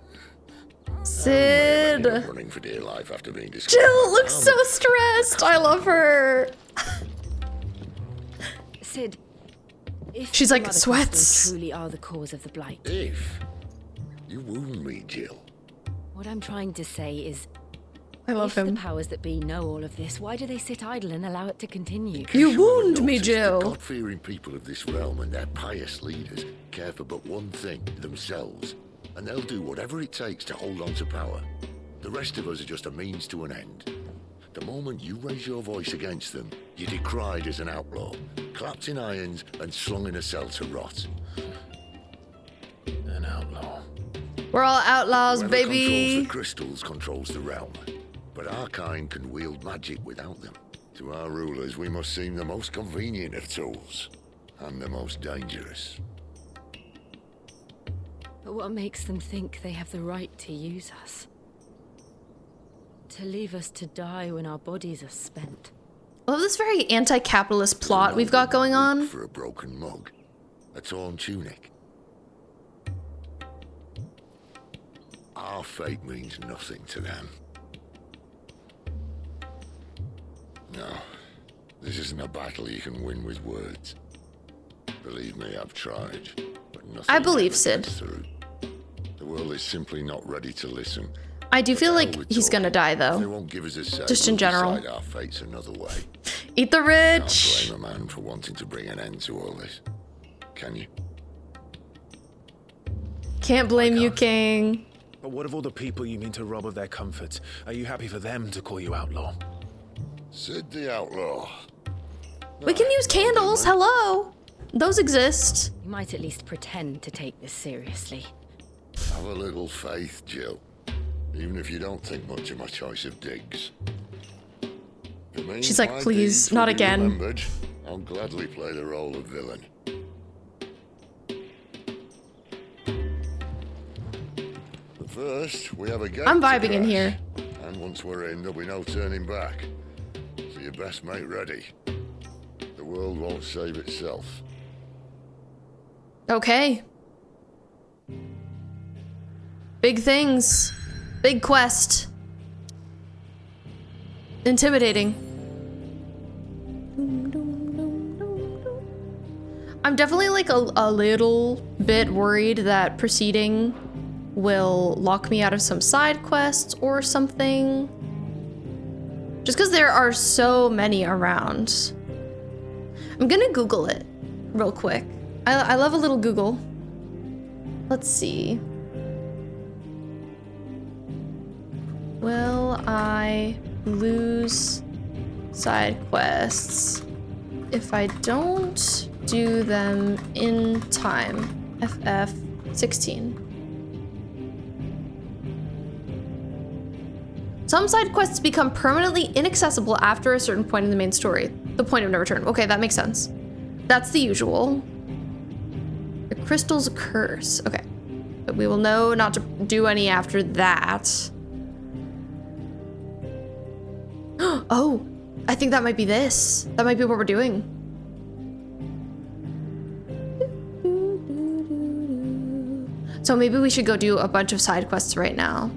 Speaker 1: Sid!
Speaker 14: Running for dear life after being discovered.
Speaker 1: Jill looks so stressed. I love her.
Speaker 3: Sid, if
Speaker 1: she's like sweats.
Speaker 3: Truly are the cause of the blight.
Speaker 14: If you wound me, Jill.
Speaker 3: What I'm trying to say is,
Speaker 1: I love him.
Speaker 3: If the powers that be know all of this, why do they sit idle and allow it to continue?
Speaker 1: You wound me, Jill.
Speaker 14: The God-fearing people of this realm and their pious leaders care for but one thing, themselves. And they'll do whatever it takes to hold on to power. The rest of us are just a means to an end. The moment you raise your voice against them, you're decried as an outlaw, clapped in irons and slung in a cell to rot.
Speaker 2: An outlaw.
Speaker 1: We're all outlaws,
Speaker 14: Whoever
Speaker 1: baby.
Speaker 14: controls the crystals controls the realm. But our kind can wield magic without them. To our rulers, we must seem the most convenient of tools. And the most dangerous.
Speaker 3: But what makes them think they have the right to use us? To leave us to die when our bodies are spent.
Speaker 1: I love this very anti-capitalist plot we've got going on.
Speaker 14: For a broken mug, a torn tunic. Our fate means nothing to them. No, this isn't a battle you can win with words. Believe me, I've tried, but nothing.
Speaker 1: I believe Sid.
Speaker 14: Through. The world is simply not ready to listen.
Speaker 1: I do feel like he's gonna die, though.
Speaker 14: They won't give us a say.
Speaker 1: Just in general.
Speaker 14: Decide our fates another way.
Speaker 1: Eat the rich.
Speaker 14: Can't blame a man for wanting to bring an end to all this, can you?
Speaker 1: Can't blame you, King.
Speaker 2: But what of all the people you mean to rob of their comforts? Are you happy for them to call you outlaw?
Speaker 14: Sid the outlaw.
Speaker 1: We can use candles. Hello. Those exist.
Speaker 3: You might at least pretend to take this seriously.
Speaker 14: Have a little faith, Jill. Even if you don't think much of my choice of digs. The means
Speaker 1: She's like,
Speaker 14: my
Speaker 1: please,
Speaker 14: deeds will
Speaker 1: not
Speaker 14: be
Speaker 1: again.
Speaker 14: remembered, I'll gladly play the role of villain. But first, we have a game.
Speaker 1: I'm vibing in here.
Speaker 14: And once we're in, there'll be no turning back. So you best make ready. The world won't save itself.
Speaker 1: Okay. Big things. Big quest. Intimidating. I'm definitely like a little bit worried that proceeding will lock me out of some side quests or something. Just because there are so many around. I'm gonna Google it real quick. I love a little Google. Let's see. Will I lose side quests if I don't do them in time? FF 16. Some side quests become permanently inaccessible after a certain point in the main story. The point of no return. Okay, that makes sense. That's the usual. The crystal's curse. Okay. But we will know not to do any after that. Oh, I think that might be this. That might be what we're doing. So maybe we should go do a bunch of side quests right now.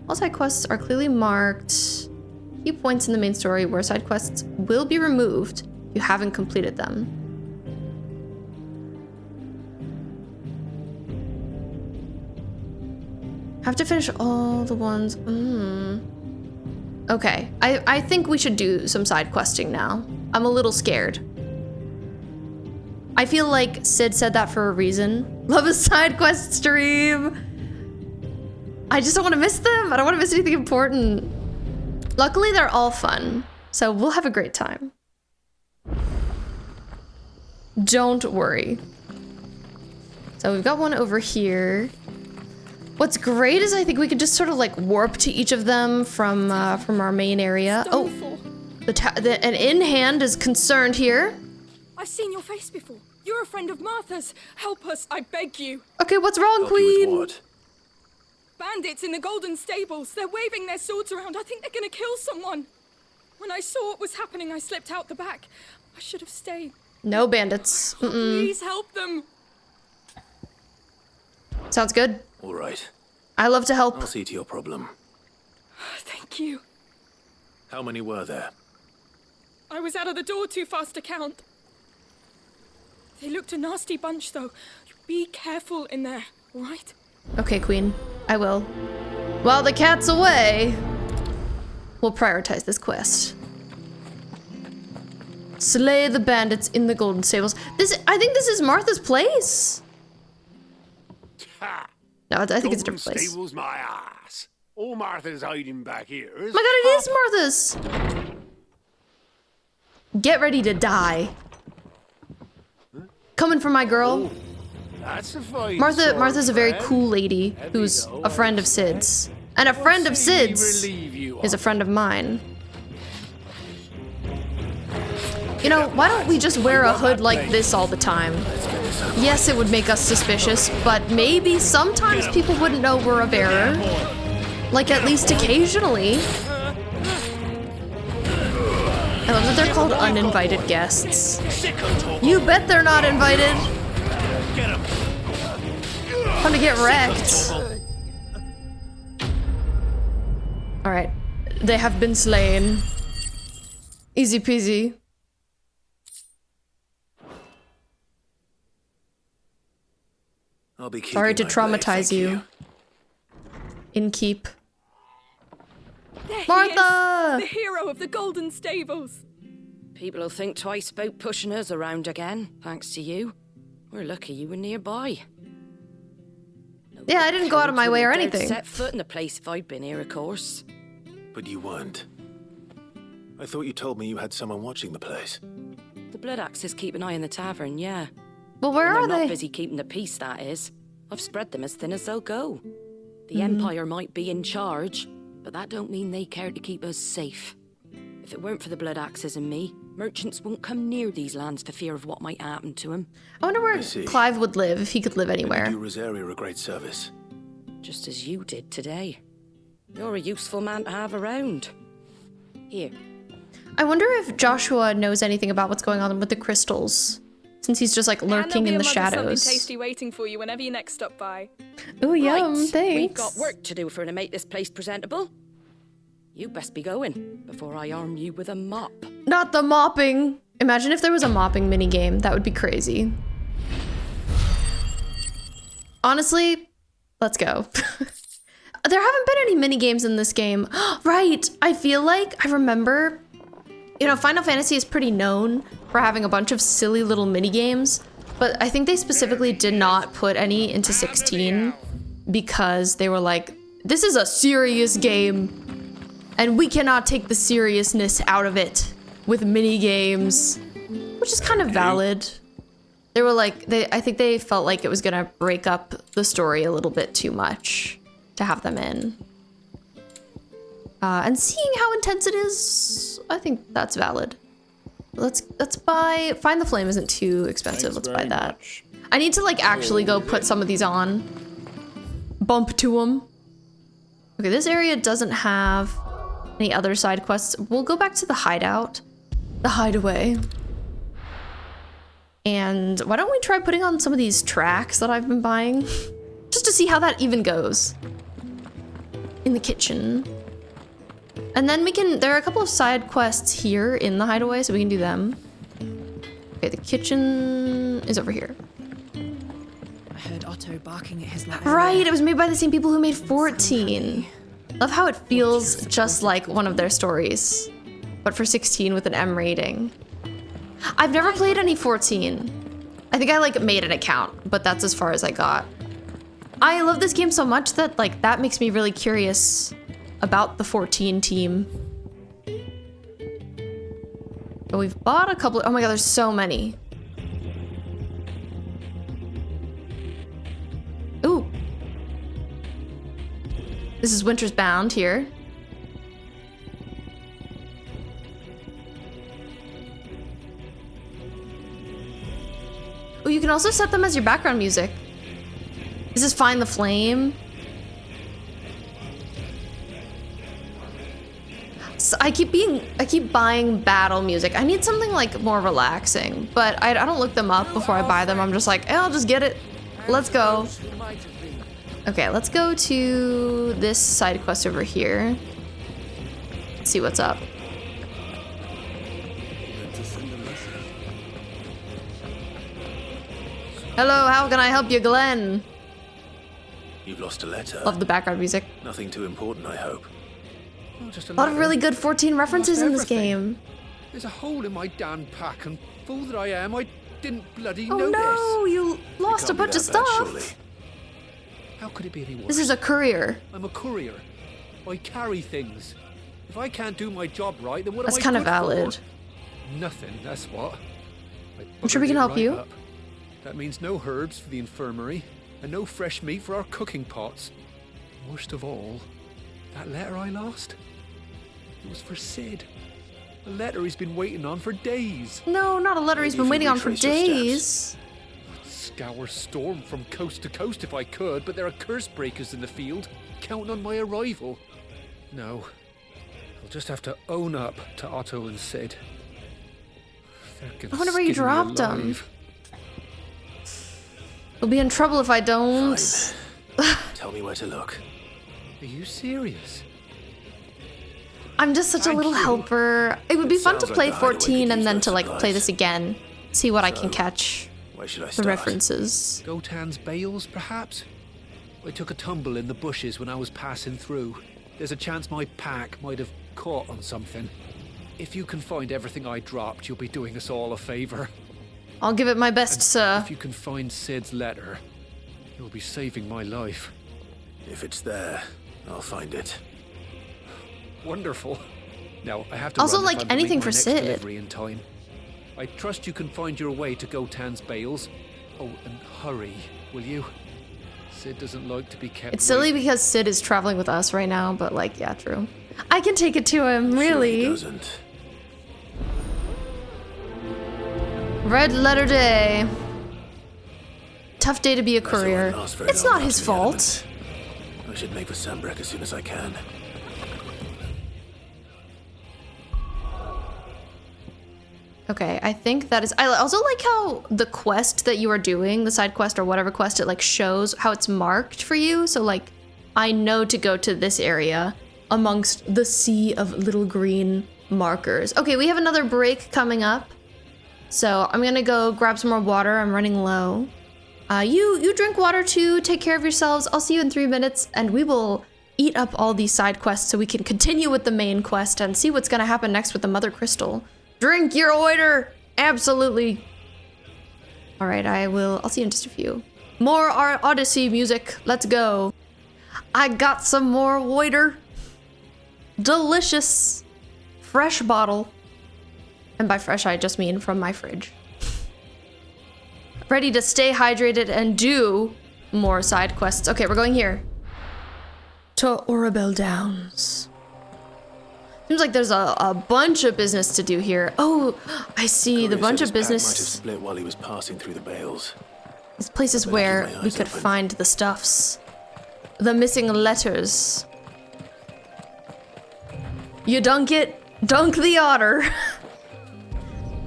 Speaker 1: All side quests are clearly marked. Key points in the main story where side quests will be removed if you haven't completed them. Have to finish all the ones. Okay, I think we should do some side questing now. I'm a little scared. I feel like Sid said that for a reason. Love a side quest stream. I just don't want to miss them. I don't want to miss anything important. Luckily, they're all fun, so we'll have a great time. Don't worry. So we've got one over here. What's great is I think we could just sort of like warp to each of them from our main area. Oh, an in-hand is concerned here.
Speaker 10: I've seen your face before. You're a friend of Martha's. Help us, I beg you.
Speaker 1: Okay, what's wrong, Queen?
Speaker 2: What?
Speaker 10: Bandits in the Golden Stables. They're waving their swords around. I think they're gonna kill someone. When I saw what was happening, I slipped out the back. I should have stayed.
Speaker 1: No bandits.
Speaker 10: Please help them.
Speaker 1: Sounds good.
Speaker 2: All right.
Speaker 1: I love to help.
Speaker 2: I'll see to your problem.
Speaker 10: Thank you.
Speaker 2: How many were there?
Speaker 10: I was out of the door too fast to count. They looked a nasty bunch, though. Be careful in there, all right?
Speaker 1: Okay, Queen. I will. While the cat's away, we'll prioritize this quest. Slay the bandits in the Golden Stables. I think this is Martha's place. No, I think it's a different place.
Speaker 21: Stables, my ass. All Martha's hiding back here.
Speaker 1: My God, it is Martha's. Get ready to die. Coming for my girl.
Speaker 21: That's a fine
Speaker 1: Martha's a very cool lady who's a friend of Sid's. And a friend of Sid's is a friend of mine. You know, why don't we just wear a hood like this all the time? Yes, it would make us suspicious, but maybe sometimes people wouldn't know we're a bearer. Like, at least occasionally. I love that they're called uninvited guests. You bet they're not invited. Time to get wrecked. Alright. They have been slain. Easy peasy.
Speaker 2: I'll be keeping
Speaker 1: Sorry to
Speaker 2: my
Speaker 1: traumatize
Speaker 2: blade,
Speaker 1: you. Inkeep.
Speaker 10: There
Speaker 1: Martha!
Speaker 10: he is, the hero of the Golden Stables.
Speaker 3: People will think twice about pushing us around again, thanks to you. We're lucky you were nearby.
Speaker 1: Yeah, I didn't go out of my way or anything.
Speaker 3: Set foot in the place if I'd been here, of course.
Speaker 2: But you weren't. I thought you told me you had someone watching the place.
Speaker 3: The Blood Axes keep an eye on the tavern, yeah.
Speaker 1: Well, where are
Speaker 3: they're
Speaker 1: they?
Speaker 3: Not busy keeping the peace, that is. I've spread them as thin as they'll go. The Empire might be in charge, but that don't mean they care to keep us safe.
Speaker 7: If it weren't for the blood axes and me, merchants wouldn't come near these lands for fear of what might happen to him.
Speaker 1: I wonder where Clive would live, if he could live anywhere.
Speaker 2: You do Rosaria a great service.
Speaker 7: Just as you did today. You're a useful man to have around. Here.
Speaker 1: I wonder if Joshua knows anything about what's going on with the crystals, since he's just like lurking in the shadows.
Speaker 10: Something tasty waiting for you whenever you next stop by.
Speaker 1: Oh, yum, thanks.
Speaker 7: We've got work to do for to make this place presentable. You best be going before I arm you with a mop.
Speaker 1: Not the mopping. Imagine if there was a mopping minigame. That would be crazy. Honestly, let's go. There haven't been any minigames in this game. Right, I feel like I remember, you know, Final Fantasy is pretty known for having a bunch of silly little minigames, but I think they specifically did not put any into 16 because they were like, this is a serious game and we cannot take the seriousness out of it with minigames, which is kind of valid. They were like, I think they felt like it was gonna break up the story a little bit too much to have them in. And seeing how intense it is, I think that's valid. Let's buy, Find the Flame isn't too expensive. Let's buy that. I need to like actually go put some of these on. Bump to them. Okay, this area doesn't have any other side quests. We'll go back to the hideout, the hideaway. And why don't we try putting on some of these tracks that I've been buying? Just to see how that even goes. In the kitchen. And then we can, there are a couple of side quests here in the hideaway, so we can do them. Okay, the kitchen is over here.
Speaker 15: I heard Outtro barking at his lap.
Speaker 1: Right, it was made by the same people who made 14. Love how it feels just like one of their stories, but for 16 with an M rating. I've never played any 14. I think I like made an account, but that's as far as I got. I love this game so much that like that makes me really curious about the 14 team. But we've bought a couple. Oh my god, there's so many. Ooh. This is Winter's Bound here. Oh, you can also set them as your background music. This is Find the Flame. So I keep buying battle music. I need something like more relaxing, but I don't look them up before I buy them. I'm just like, I'll just get it. Let's go. Okay, let's go to this side quest over here. Let's see what's up. Hello, how can I help you, Glenn?
Speaker 2: You've lost a letter.
Speaker 1: Love the background music.
Speaker 2: Nothing too important, I hope.
Speaker 15: Oh, just
Speaker 1: a lot of really good 14 references in this game.
Speaker 18: There's a hole in my damn pack, and fool that I am, I didn't bloody
Speaker 1: notice. Oh no, you lost a bunch of stuff.
Speaker 18: How could it be any worse?
Speaker 1: This is a courier.
Speaker 18: I'm a courier. I carry things. If I can't do my job right, then what am I
Speaker 1: That's kind of valid.
Speaker 18: For? Nothing, that's what.
Speaker 1: I'm sure we can help you.
Speaker 18: Up. That means no herbs for the infirmary, and no fresh meat for our cooking pots. Worst of all, that letter I lost, it was for Sid. A letter he's been waiting on for days.
Speaker 1: No, not a letter he's been waiting on for days.
Speaker 18: I'd scour Storm from coast to coast if I could, but there are curse breakers in the field, counting on my arrival. No, I'll just have to own up to Outtro and Sid.
Speaker 1: I wonder where you dropped them. We'll be in trouble if I don't.
Speaker 2: Tell me where to look.
Speaker 18: Are you serious?
Speaker 1: I'm just such a little helper. It would be fun to play 14 and then to like play this again. See what I can catch.
Speaker 2: Where should I
Speaker 1: the
Speaker 2: start?
Speaker 1: References.
Speaker 18: Gotan's bales, perhaps? I took a tumble in the bushes when I was passing through. There's a chance my pack might have caught on something. If you can find everything I dropped, you'll be doing us all a favor.
Speaker 1: I'll give it my best, sir.
Speaker 18: If you can find Sid's letter, you'll be saving my life.
Speaker 2: If it's there, I'll find it.
Speaker 18: Wonderful. Now, I have to
Speaker 1: also,
Speaker 18: run
Speaker 1: like, anything for Sid.
Speaker 18: Delivery in time. I trust you can find your way to Gotan's bales. Oh, and hurry, will you? Sid doesn't like to be kept
Speaker 1: It's silly
Speaker 18: waiting.
Speaker 1: because Sid is traveling with us right now, but like, yeah, true. I can take it to him, really.
Speaker 2: Sure he doesn't.
Speaker 1: Red letter day. Tough day to be a courier. It's not his fault.
Speaker 2: I should make for Sambrek as soon as I can.
Speaker 1: Okay, I think that is... I also like how the quest that you are doing, the side quest or whatever quest, it like shows how it's marked for you. So like, I know to go to this area amongst the sea of little green markers. Okay, we have another break coming up. So I'm gonna go grab some more water. I'm running low. You drink water too, take care of yourselves. I'll see you in 3 minutes and we will eat up all these side quests so we can continue with the main quest and see what's gonna happen next with the Mother Crystal. Drink your water! Absolutely. All right, I'll see you in just a few. More Odyssey music, let's go. I got some more water. Delicious. Fresh bottle. And by fresh, I just mean from my fridge. Ready to stay hydrated and do more side quests. Okay, we're going here. To Orabel Downs. Seems like there's a bunch of business to do here. Oh, I see the bunch of business.
Speaker 2: Might have split while he was passing through the bales.
Speaker 1: These places where we could find the stuffs. The missing letters. You dunk it, dunk the otter.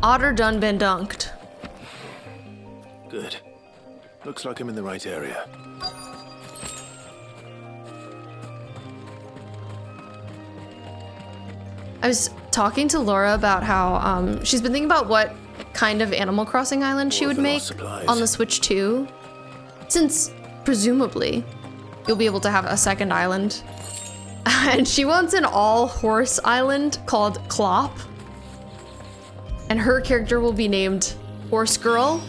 Speaker 1: Otter done been dunked.
Speaker 2: Good. Looks like I'm in the right area.
Speaker 1: I was talking to Laura about how she's been thinking about what kind of Animal Crossing island she would make on the Switch 2. Since, presumably, you'll be able to have a second island. And she wants an all-horse island called Clop. And her character will be named Horse Girl.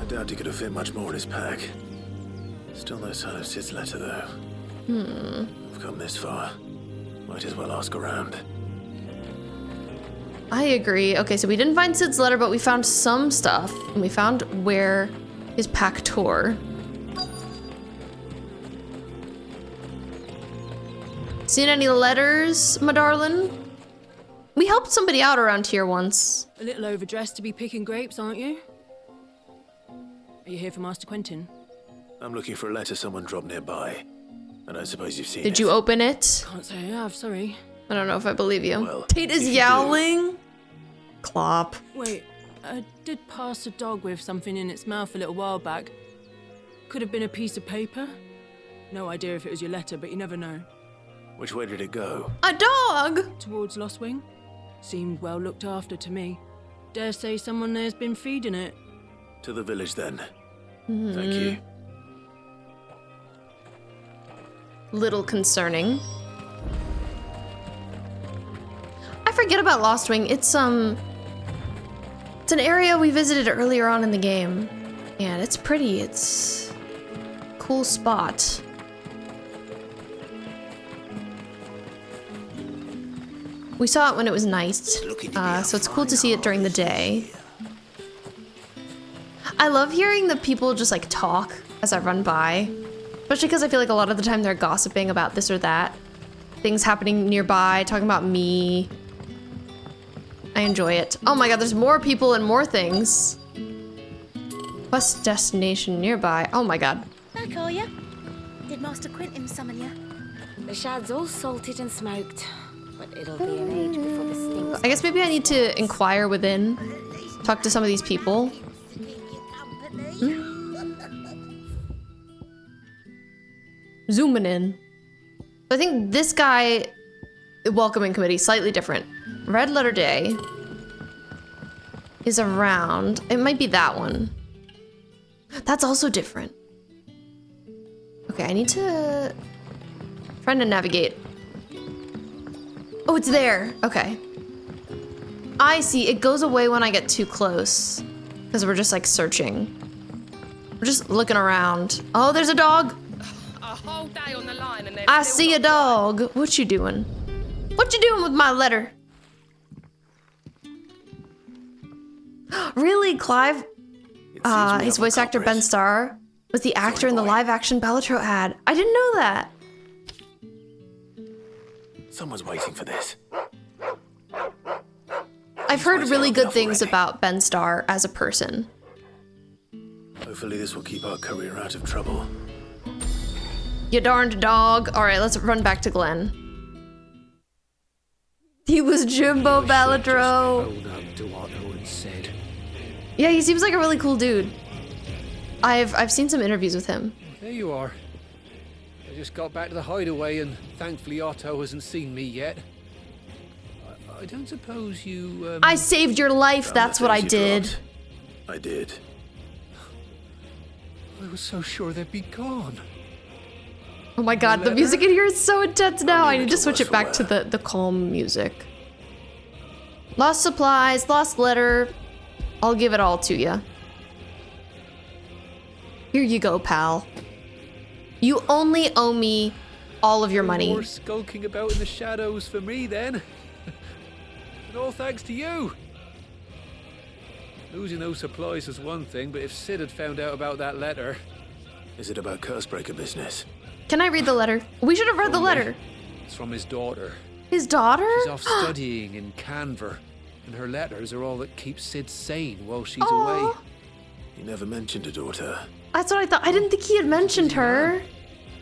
Speaker 2: I doubt he could have fit much more in his pack. Still no sign of Sid's letter, though. I've come this far. Might as well ask around.
Speaker 1: I agree. Okay, so we didn't find Sid's letter, but we found some stuff. And we found where his pack tore. Seen any letters, my darling? We helped somebody out around here once.
Speaker 3: A little overdressed to be picking grapes, aren't you? Are you here for Master Quentin?
Speaker 2: I'm looking for a letter someone dropped nearby. And I suppose you've seen it.
Speaker 1: Did you open it?
Speaker 3: Can't say I have, sorry.
Speaker 1: I don't know if I believe you.
Speaker 2: Well,
Speaker 1: Tate is yowling. Clop.
Speaker 3: Wait, I did pass a dog with something in its mouth a little while back. Could have been a piece of paper. No idea if it was your letter, but you never know.
Speaker 2: Which way did it go?
Speaker 1: A dog!
Speaker 3: Towards Lost Wing. Seemed well looked after to me. Dare say someone there's been feeding it.
Speaker 2: To the village then. Thank you.
Speaker 1: Little concerning. I forget about Lost Wing. It's an area we visited earlier on in the game. And it's pretty. It's a cool spot. We saw it when it was night, so it's cool to see it during the day. I love hearing the people just like talk as I run by, especially because I feel like a lot of the time they're gossiping about this or that. Things happening nearby, talking about me. I enjoy it. Oh my god, there's more people and more things. Quest destination nearby. Oh my god.
Speaker 4: Back are ya? Did Master Quentin summon ya?
Speaker 12: The shad's all salted and smoked. But it'll be an age before the stings.
Speaker 1: I guess maybe I need to inquire within. Talk to some of these people. Zooming in. I think this guy, welcoming committee, slightly different. Red letter day is around. It might be that one. That's also different. Okay, I need to... trying to navigate. Oh, it's there. Okay. I see. It goes away when I get too close. Because we're just like searching. We're just looking around. Oh, there's a dog.
Speaker 19: A whole day on the line and
Speaker 1: I see a dog. What you doing? What you doing with my letter? Really, Clive? His voice actor Ben Starr was the actor in the live-action Bellatrix ad. I didn't know that.
Speaker 2: Someone's waiting for this.
Speaker 1: I've heard really good things about Ben Starr as a person.
Speaker 2: Hopefully this will keep our career out of trouble.
Speaker 1: You darned dog. All right, let's run back to Glenn. He was Jimbo Balladro. Yeah, he seems like a really cool dude. I've seen some interviews with him.
Speaker 18: There you are. I just got back to the hideaway and thankfully Otto hasn't seen me yet. I don't suppose you...
Speaker 1: I saved your life, that's what I did.
Speaker 2: I did.
Speaker 18: I was so sure they'd be gone.
Speaker 1: Oh my god, the music in here is so intense now. I need to switch it back to the calm music. Lost supplies, lost letter. I'll give it all to you. Here you go, pal. You only owe me all of your money.
Speaker 18: More skulking about in the shadows for me then. And all thanks to you. Losing those supplies is one thing, but if Sid had found out about that letter...
Speaker 2: Is it about Cursebreaker business?
Speaker 1: Can I read the letter? We should have read the letter.
Speaker 18: It's from his daughter.
Speaker 1: His daughter?
Speaker 18: She's off studying in Canver, and her letters are all that keeps Sid sane while she's away.
Speaker 2: He never mentioned a daughter.
Speaker 1: That's what I thought. I didn't think he had mentioned her.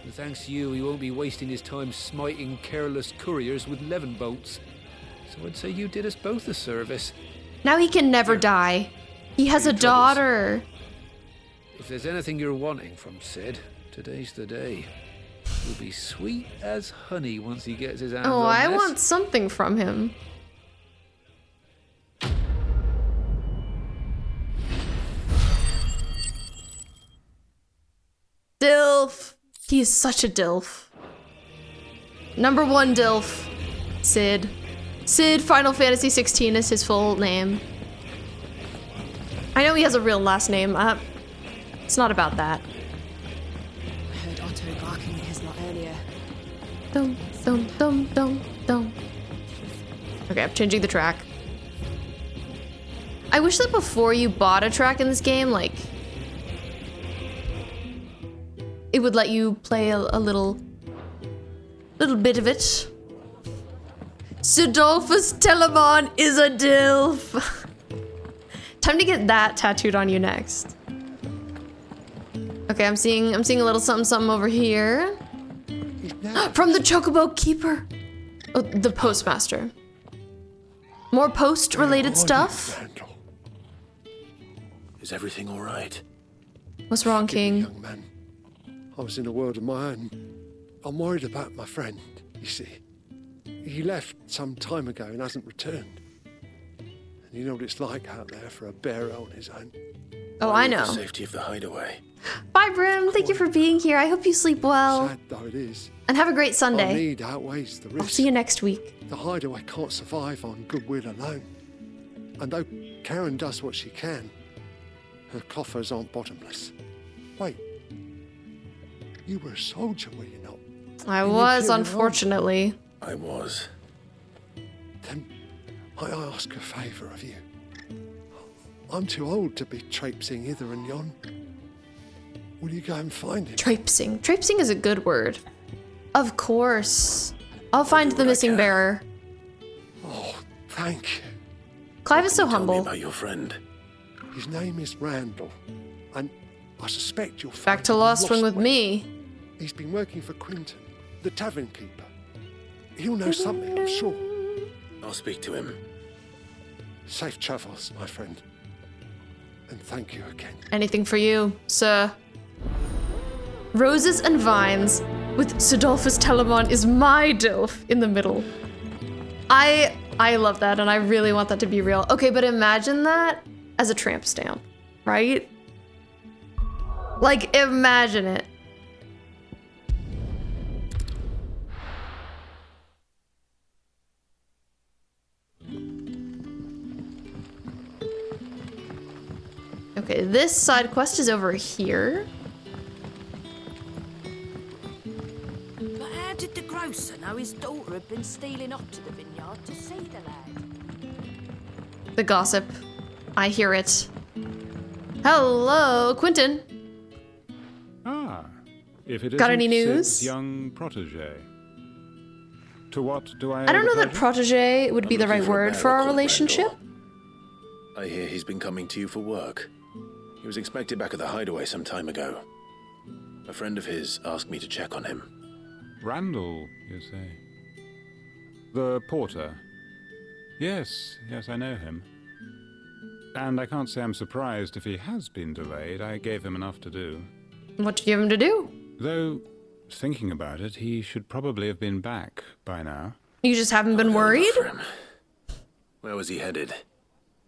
Speaker 18: And thanks to you, he won't be wasting his time smiting careless couriers with levin boats. So I'd say you did us both a service.
Speaker 1: Now he can never die. He has a daughter.
Speaker 18: If there's anything you're wanting from Sid, today's the day. He'll be sweet as honey once he gets his hands on this.
Speaker 1: I want something from him. Dilf. He is such a Dilf. #1 Dilf. Sid. Sid, Final Fantasy 16 is his full name. I know he has a real last name. It's not about that.
Speaker 15: I heard Otto barking at his lot earlier.
Speaker 1: Dum, dum, dum, dum, dum. Okay, I'm changing the track. I wish that before you bought a track in this game, like, it would let you play a little bit of it. Sidolphus Telemon is a Dilf. Time to get that tattooed on you next. Okay, I'm seeing a little something over here. From the Chocobo Keeper. Oh, the postmaster. More post-related stuff.
Speaker 2: Is everything all right?
Speaker 1: What's wrong, King?
Speaker 21: Young man. I was in a world of my own. I'm worried about my friend, you see. He left some time ago and hasn't returned. And you know what it's like out there for a bearer on his own.
Speaker 1: Oh, I know.
Speaker 2: The safety of the hideaway.
Speaker 1: Bye, Brim. Thank you for being here. I hope you sleep well.
Speaker 21: Sad though it is.
Speaker 1: And have a great Sunday.
Speaker 21: Our need outweighs the risk.
Speaker 1: I'll see you next week.
Speaker 21: The hideaway can't survive on goodwill alone. And though Karen does what she can, her coffers aren't bottomless. Wait. You were a soldier, were you not?
Speaker 1: I was, unfortunately.
Speaker 2: I was.
Speaker 21: Then I ask a favour of you. I'm too old to be traipsing hither and yon. Will you go and find him?
Speaker 1: Traipsing. Traipsing is a good word. Of course. I'll find the missing bearer.
Speaker 21: Oh, thank you.
Speaker 1: Clive is so humble.
Speaker 2: Tell me about your friend.
Speaker 21: His name is Randall, and I suspect you'll find
Speaker 1: back to Lost Wing with me.
Speaker 21: He's been working for Quinton, the tavern keeper. He'll know something, I'm sure.
Speaker 2: I'll speak to him.
Speaker 21: Safe travels, my friend. And thank you again.
Speaker 1: Anything for you, sir. Roses and vines with Sidolphus Telemon is my Dilf in the middle. I love that, and I really want that to be real. Okay, but imagine that as a tramp stamp, right? Like, imagine it. Okay, this side quest is over here.
Speaker 4: But how did the grocer know his daughter had been stealing up to the vineyard to see the lad?
Speaker 1: The gossip. I hear it. Hello, Quinton.
Speaker 5: Ah, if it
Speaker 1: got
Speaker 5: isn't
Speaker 1: any news?
Speaker 5: Sid's young protege. To what do I?
Speaker 1: I don't know that protege would be the right word for our relationship.
Speaker 2: I hear he's been coming to you for work. He was expected back at the hideaway some time ago. A friend of his asked me to check on him.
Speaker 5: Randall, you say? The porter? Yes, I know him. And I can't say I'm surprised if he has been delayed. I gave him enough to do.
Speaker 1: What did you give him to do?
Speaker 5: Though, thinking about it, he should probably have been back by now.
Speaker 1: You just haven't been worried?
Speaker 2: Where was he headed?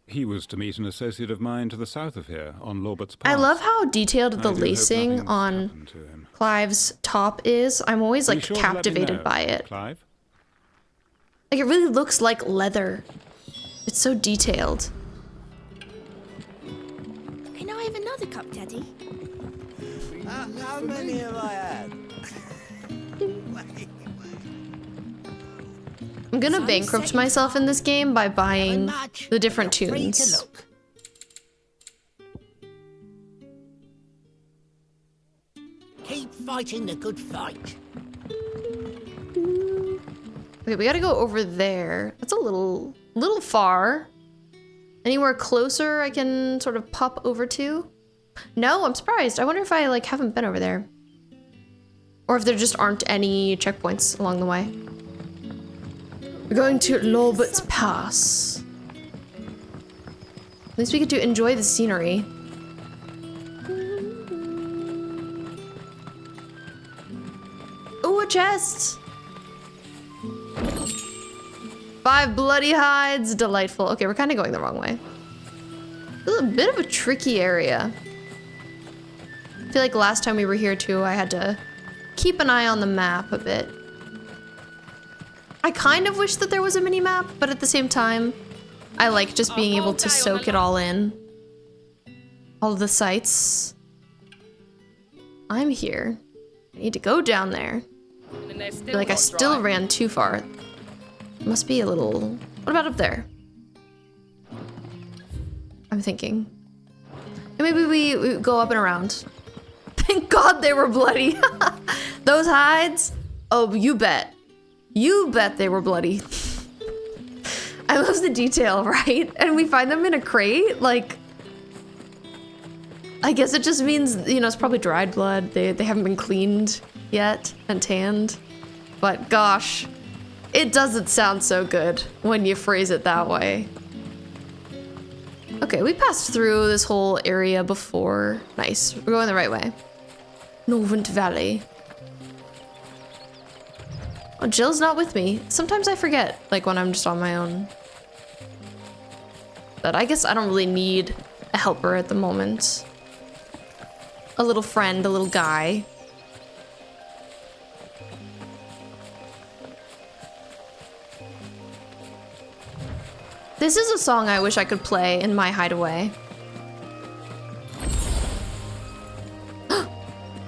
Speaker 5: He was to meet an associate of mine to the south of here, on Lawbert's Pass.
Speaker 1: I love how detailed the lacing on Clive's top is. I'm always, like, captivated by it.
Speaker 5: Clive?
Speaker 1: Like, it really looks like leather. It's so detailed.
Speaker 4: Can I have another cup, Daddy?
Speaker 11: How many have I had?
Speaker 1: I'm gonna bankrupt myself in this game by buying the different tunes.
Speaker 4: Keep fighting the good fight.
Speaker 1: Okay, we gotta go over there. That's a little far. Anywhere closer I can sort of pop over to? No, I'm surprised. I wonder if I, like, haven't been over there. Or if there just aren't any checkpoints along the way. We're going to Lawbert's Pass. At least we get to enjoy the scenery. Ooh, a chest! 5 bloody hides, delightful. Okay, we're kind of going the wrong way. This is a bit of a tricky area. I feel like last time we were here too, I had to keep an eye on the map a bit. I kind of wish that there was a mini-map, but at the same time, I like just being able to soak it all in. All of the sights. I'm here. I need to go down there. I feel like I still ran too far. Must be a little... What about up there? I'm thinking. Maybe we go up and around. Thank God they were bloody. Those hides? Oh, you bet. You bet they were bloody. I love the detail, right? And we find them in a crate, like... I guess it just means, you know, it's probably dried blood. They haven't been cleaned yet and tanned. But gosh, it doesn't sound so good when you phrase it that way. Okay, we passed through this whole area before. Nice, we're going the right way. Norvent Valley. Oh, Jill's not with me. Sometimes I forget, like when I'm just on my own. But I guess I don't really need a helper at the moment. A little friend, a little guy. This is a song I wish I could play in my hideaway.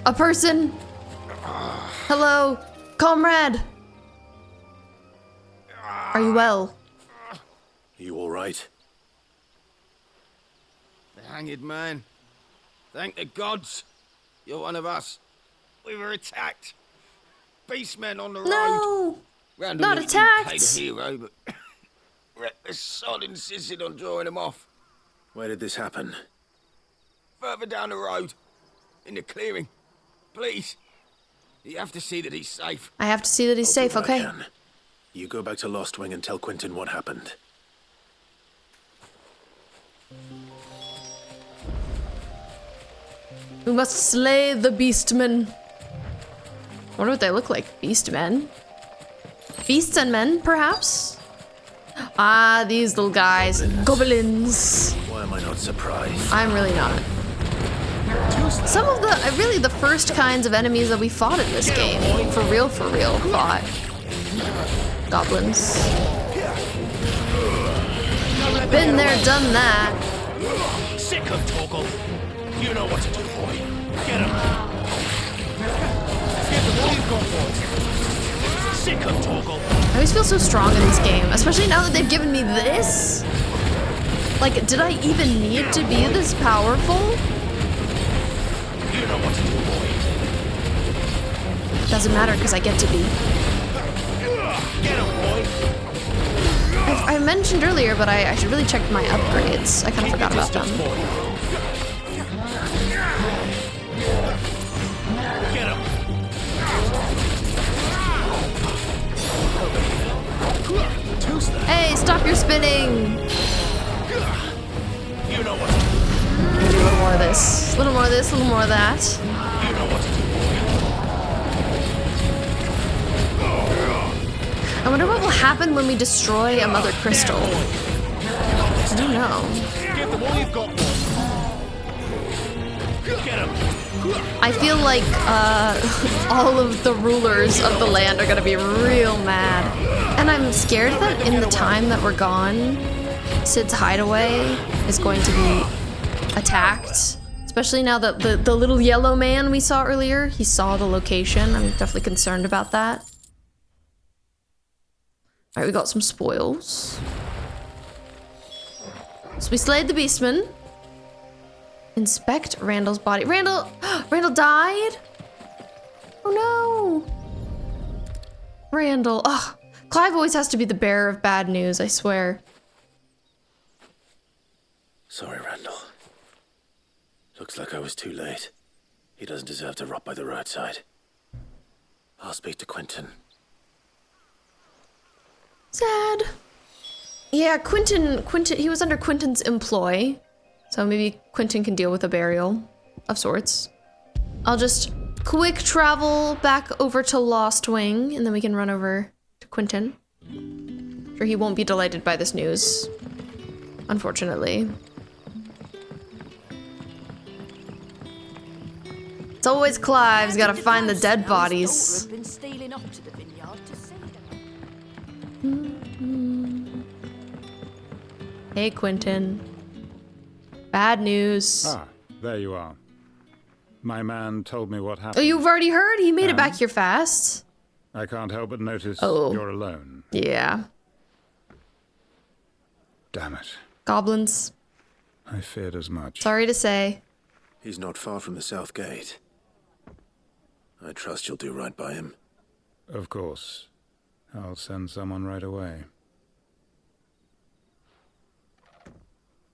Speaker 1: A person! Hello, comrade! Are you well?
Speaker 2: You all right?
Speaker 11: The hanged man. Thank the gods. You're one of us. We were attacked. Beastmen on the road.
Speaker 1: No!
Speaker 11: Randall
Speaker 1: Not attacked!
Speaker 11: Played a hero, but reckless sod insisted on drawing him off.
Speaker 2: Where did this happen?
Speaker 11: Further down the road. In the clearing. Please. You have to see that he's safe.
Speaker 1: I have to see that he's safe, okay?
Speaker 2: You go back to Lost Wing and tell Quentin what happened.
Speaker 1: We must slay the beastmen. I wonder what they look like. Beastmen? Beasts and men, perhaps? Ah, these little guys. Goblins.
Speaker 2: Why am I not surprised?
Speaker 1: I'm really not. Some of the, really the first kinds of enemies that we fought in this game. For real, fought. Goblins. Been there, done that.
Speaker 11: Sick of Torgal. You know what to do, boy. Get him. Get the ball you've gone for. Sick of Torgal.
Speaker 1: I always feel so strong in this game, especially now that they've given me this. Like, did I even need to be this powerful?
Speaker 11: You know what to do, boy.
Speaker 1: Doesn't matter because I get to be.
Speaker 11: Get him, boy.
Speaker 1: I mentioned earlier, but I should really check my upgrades. I kind of forgot about them. Hey, stop your spinning!
Speaker 11: You know what?
Speaker 1: I'm gonna do a little more of this. A little more of this, a little more of that.
Speaker 11: You know what to do.
Speaker 1: I wonder what will happen when we destroy a mother crystal. I don't know.
Speaker 11: Give them all you've got. Get him.
Speaker 1: I feel like all of the rulers of the land are gonna be real mad. And I'm scared that in the time that we're gone, Sid's hideaway is going to be attacked. Especially now that the little yellow man we saw earlier, he saw the location. I'm definitely concerned about that. Alright, we got some spoils. So we slayed the beastman. Inspect Randall's body. Randall died? Oh no. Randall. Ugh. Clive always has to be the bearer of bad news, I swear.
Speaker 2: Sorry, Randall. Looks like I was too late. He doesn't deserve to rot by the roadside. I'll speak to Quentin.
Speaker 1: Sad. Yeah, Quentin, he was under Quentin's employ. So maybe Quentin can deal with a burial of sorts. I'll just quick travel back over to Lost Wing, and then we can run over to Quentin. I'm sure he won't be delighted by this news, unfortunately. It's always Clive's gotta find the dead bodies. Hey, Quentin. Bad news.
Speaker 5: Ah, there you are. My man told me what happened.
Speaker 1: Oh, you've already heard? He made it back here fast.
Speaker 5: I can't help but notice you're alone.
Speaker 1: Yeah.
Speaker 5: Damn it.
Speaker 1: Goblins.
Speaker 5: I feared as much.
Speaker 1: Sorry to say.
Speaker 2: He's not far from the south gate. I trust you'll do right by him.
Speaker 5: Of course. I'll send someone right away.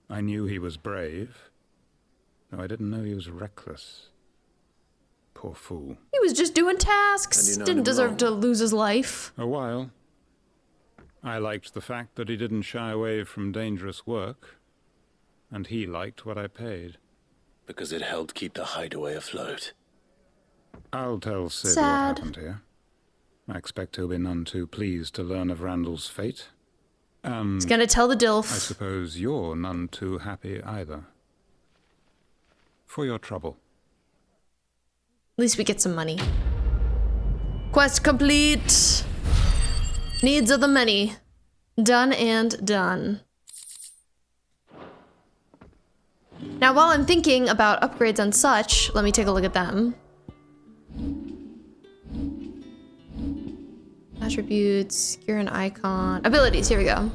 Speaker 5: I knew he was brave. No, I didn't know he was reckless. Poor fool.
Speaker 1: He was just doing tasks. Didn't deserve to lose his life.
Speaker 5: A while. I liked the fact that he didn't shy away from dangerous work. And he liked what I paid.
Speaker 2: Because it helped keep the hideaway afloat.
Speaker 5: I'll tell Sid what happened here. I expect he'll be none too pleased to learn of Randall's fate.
Speaker 1: He's gonna tell the Dilf.
Speaker 5: I suppose you're none too happy either. For your trouble.
Speaker 1: At least we get some money. Quest complete. Needs of the many. Done and done. Now, while I'm thinking about upgrades and such, let me take a look at them. Attributes, gear and icon. Abilities, here we go.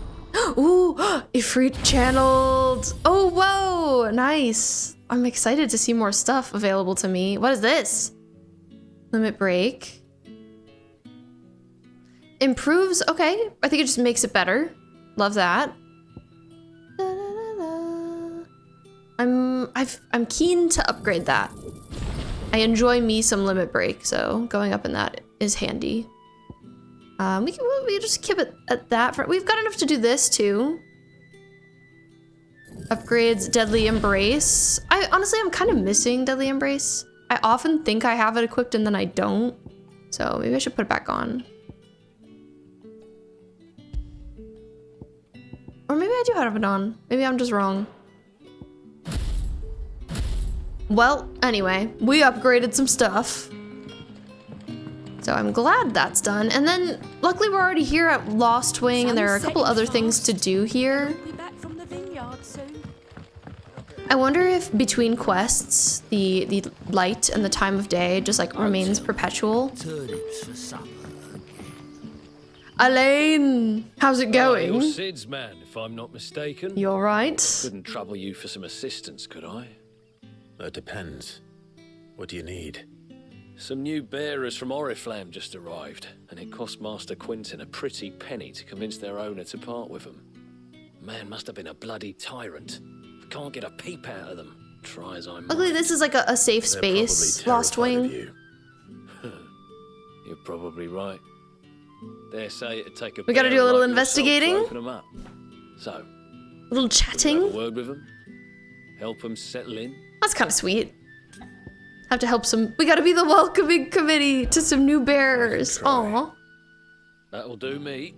Speaker 1: Ooh, Ifrit channeled. Oh, whoa, nice. I'm excited to see more stuff available to me. What is this? Limit break. Improves, okay. I think it just makes it better. Love that. I'm keen to upgrade that. I enjoy me some limit break, so going up in that is handy. We can just keep it at that. We've got enough to do this too. Upgrades, Deadly Embrace. Honestly, I'm kind of missing Deadly Embrace. I often think I have it equipped and then I don't. So maybe I should put it back on. Or maybe I do have it on. Maybe I'm just wrong. Well, anyway, we upgraded some stuff. So I'm glad that's done. And then, luckily we're already here at Lost Wing, and there are a couple other things to do here. I wonder if between quests, the light and the time of day just like remains perpetual. Elaine, how's it going?
Speaker 9: You're Sid's man, if I'm not mistaken.
Speaker 1: You're right.
Speaker 9: Couldn't trouble you for some assistance, could I?
Speaker 2: That depends. What do you need?
Speaker 9: Some new bearers from Oriflamme just arrived, and it cost Master Quentin a pretty penny to convince their owner to part with them. Man must have been a bloody tyrant. I can't get a peep out of them, try as I might.
Speaker 1: Luckily, this is like a safe space, Lost Wing.
Speaker 9: You're probably right. Dare say it'd take a
Speaker 1: We gotta do a little
Speaker 9: like yourself to
Speaker 1: investigating.
Speaker 9: open 'em up. So,
Speaker 1: A little chatting.
Speaker 9: have a word with them, help them settle in.
Speaker 1: That's kind of sweet. Have to help some. We gotta be the welcoming committee to some new bearers. Aw.
Speaker 9: That'll do me.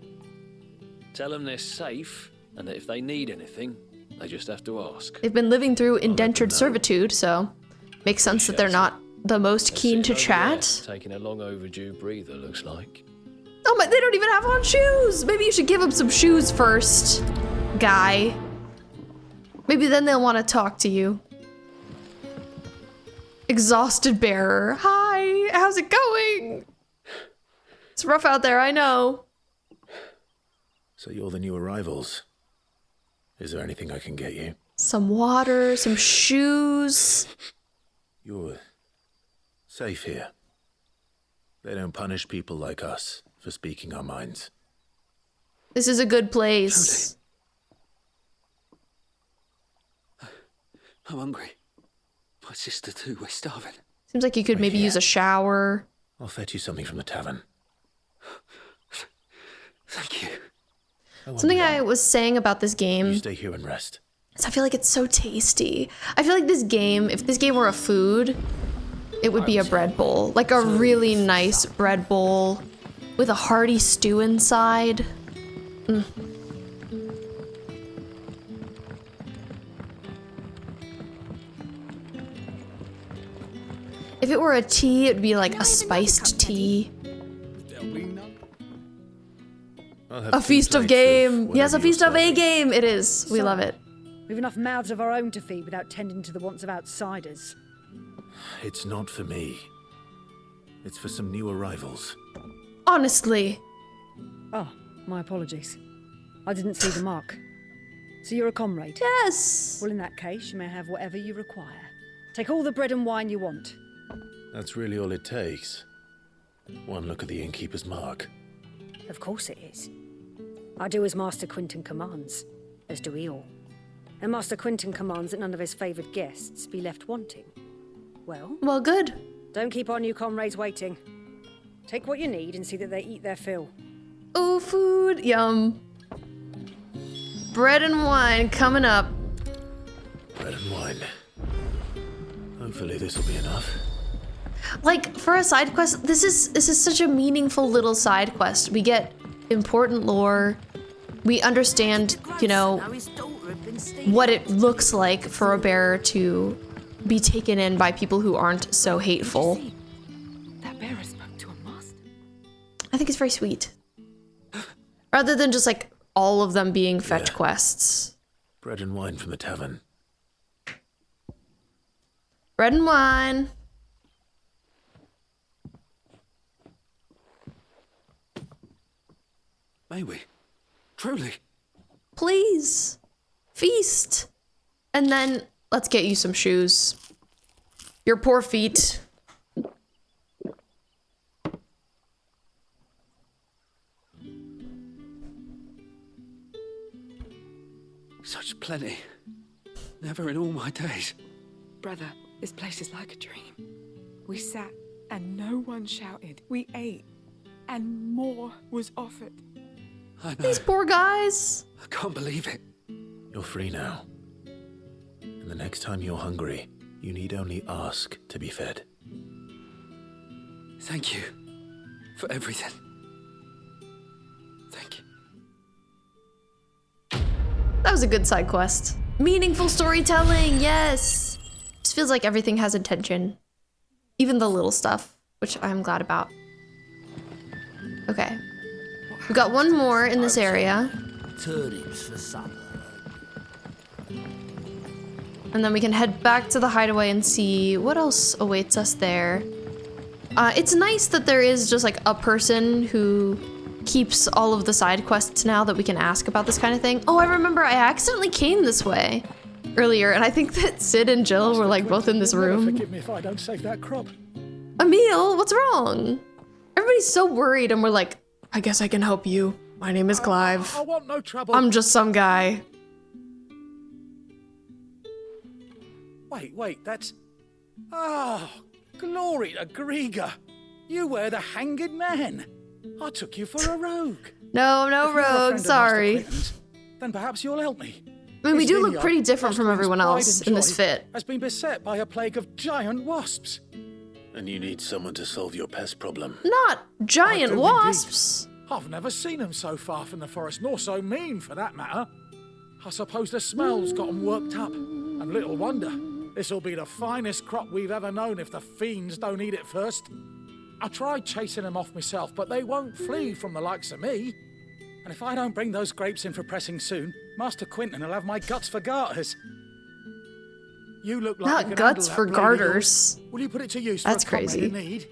Speaker 9: Tell them they're safe, and that if they need anything, they just have to ask.
Speaker 1: They've been living through indentured servitude, so makes sense that they're not the most keen to chat.
Speaker 9: Taking a long overdue breather, looks like.
Speaker 1: Oh my, they don't even have on shoes. Maybe you should give them some shoes first, guy. Maybe then they'll want to talk to you. Exhausted bearer. Hi, how's it going? It's rough out there, I know.
Speaker 2: So you're the new arrivals. Is there anything I can get you?
Speaker 1: Some water, some shoes.
Speaker 2: You're safe here. They don't punish people like us for speaking our minds.
Speaker 1: This is a good place.
Speaker 13: I'm hungry. My sister too, we're starving.
Speaker 1: Seems like you could maybe use a shower.
Speaker 2: I'll fetch you something from the tavern.
Speaker 13: Thank you.
Speaker 1: Something I was saying about this game.
Speaker 2: You stay here and rest.
Speaker 1: I feel like it's so tasty. I feel like this game, if this game were a food, it would be a bread bowl. Like a really nice bread bowl with a hearty stew inside. Mm. If it were a tea, it'd be like a spiced tea. A feast of game. Yes, a feast of a game. It is. We love it.
Speaker 16: We've enough mouths of our own to feed without tending to the wants of outsiders.
Speaker 2: It's not for me. It's for some new arrivals.
Speaker 1: Honestly.
Speaker 16: Oh, my apologies. I didn't see the mark. So you're a comrade?
Speaker 1: Yes.
Speaker 16: Well, in that case, you may have whatever you require. Take all the bread and wine you want.
Speaker 2: That's really all it takes. One look at the innkeeper's mark.
Speaker 16: Of course it is. I do as Master Quentin commands, as do we all. And Master Quentin commands that none of his favoured guests be left wanting. Well,
Speaker 1: good.
Speaker 16: Don't keep our new comrades waiting. Take what you need and see that they eat their fill.
Speaker 1: Oh, food. Yum. Bread and wine coming up.
Speaker 2: Bread and wine. Hopefully this will be enough.
Speaker 1: Like, for a side quest, this is such a meaningful little side quest. We get important lore. We understand, you know, what it looks like for a bearer to be taken in by people who aren't so hateful.
Speaker 10: That bearer spoke to a master.
Speaker 1: I think it's very sweet. Rather than just like all of them being fetch quests.
Speaker 2: Bread and wine from the tavern.
Speaker 1: Bread and wine.
Speaker 13: May we? Truly?
Speaker 1: Please. Feast. And then let's get you some shoes. Your poor feet.
Speaker 13: Such plenty. Never in all my days.
Speaker 10: Brother, this place is like a dream. We sat and no one shouted. We ate and more was offered.
Speaker 13: I know.
Speaker 1: These poor guys.
Speaker 13: I can't believe it.
Speaker 2: You're free now. And the next time you're hungry, you need only ask to be fed.
Speaker 13: Thank you for everything. Thank you.
Speaker 1: That was a good side quest. Meaningful storytelling, yes. Just feels like everything has intention. Even the little stuff, which I'm glad about. Okay. We've got one more in this area.
Speaker 11: Turnips for supper.
Speaker 1: And then we can head back to the hideaway and see what else awaits us there. It's nice that there is just like a person who keeps all of the side quests now that we can ask about this kind of thing. Oh, I remember I accidentally came this way earlier, and I think that Sid and Jill were like both in this room.
Speaker 21: Forgive me if I don't save that crop.
Speaker 1: Maybe Emil, what's wrong? Everybody's so worried and we're like, I guess I can help you. My name is Clive.
Speaker 11: I want no trouble.
Speaker 1: I'm just some guy.
Speaker 11: Wait, that's... Oh, glory to Grieger. You were the hanged man. I took you for a rogue.
Speaker 1: No, I'm no rogue, sorry.
Speaker 11: Then perhaps you'll help me.
Speaker 1: I mean, we do look pretty different from everyone else in this fit.
Speaker 11: Has been beset by a plague of giant wasps.
Speaker 2: And you need someone to solve your pest problem.
Speaker 1: Not giant wasps.
Speaker 11: Indeed. I've never seen them so far from the forest, nor so mean for that matter. I suppose the smell's got them worked up. And little wonder. This'll be the finest crop we've ever known if the fiends don't eat it first. I tried chasing them off myself, but they won't flee from the likes of me. And if I don't bring those grapes in for pressing soon, Master Quinton will have my guts for garters. You look like
Speaker 1: not guts for garters.
Speaker 11: Will you put it to use?
Speaker 1: That's
Speaker 11: for a
Speaker 1: crazy.
Speaker 11: In need?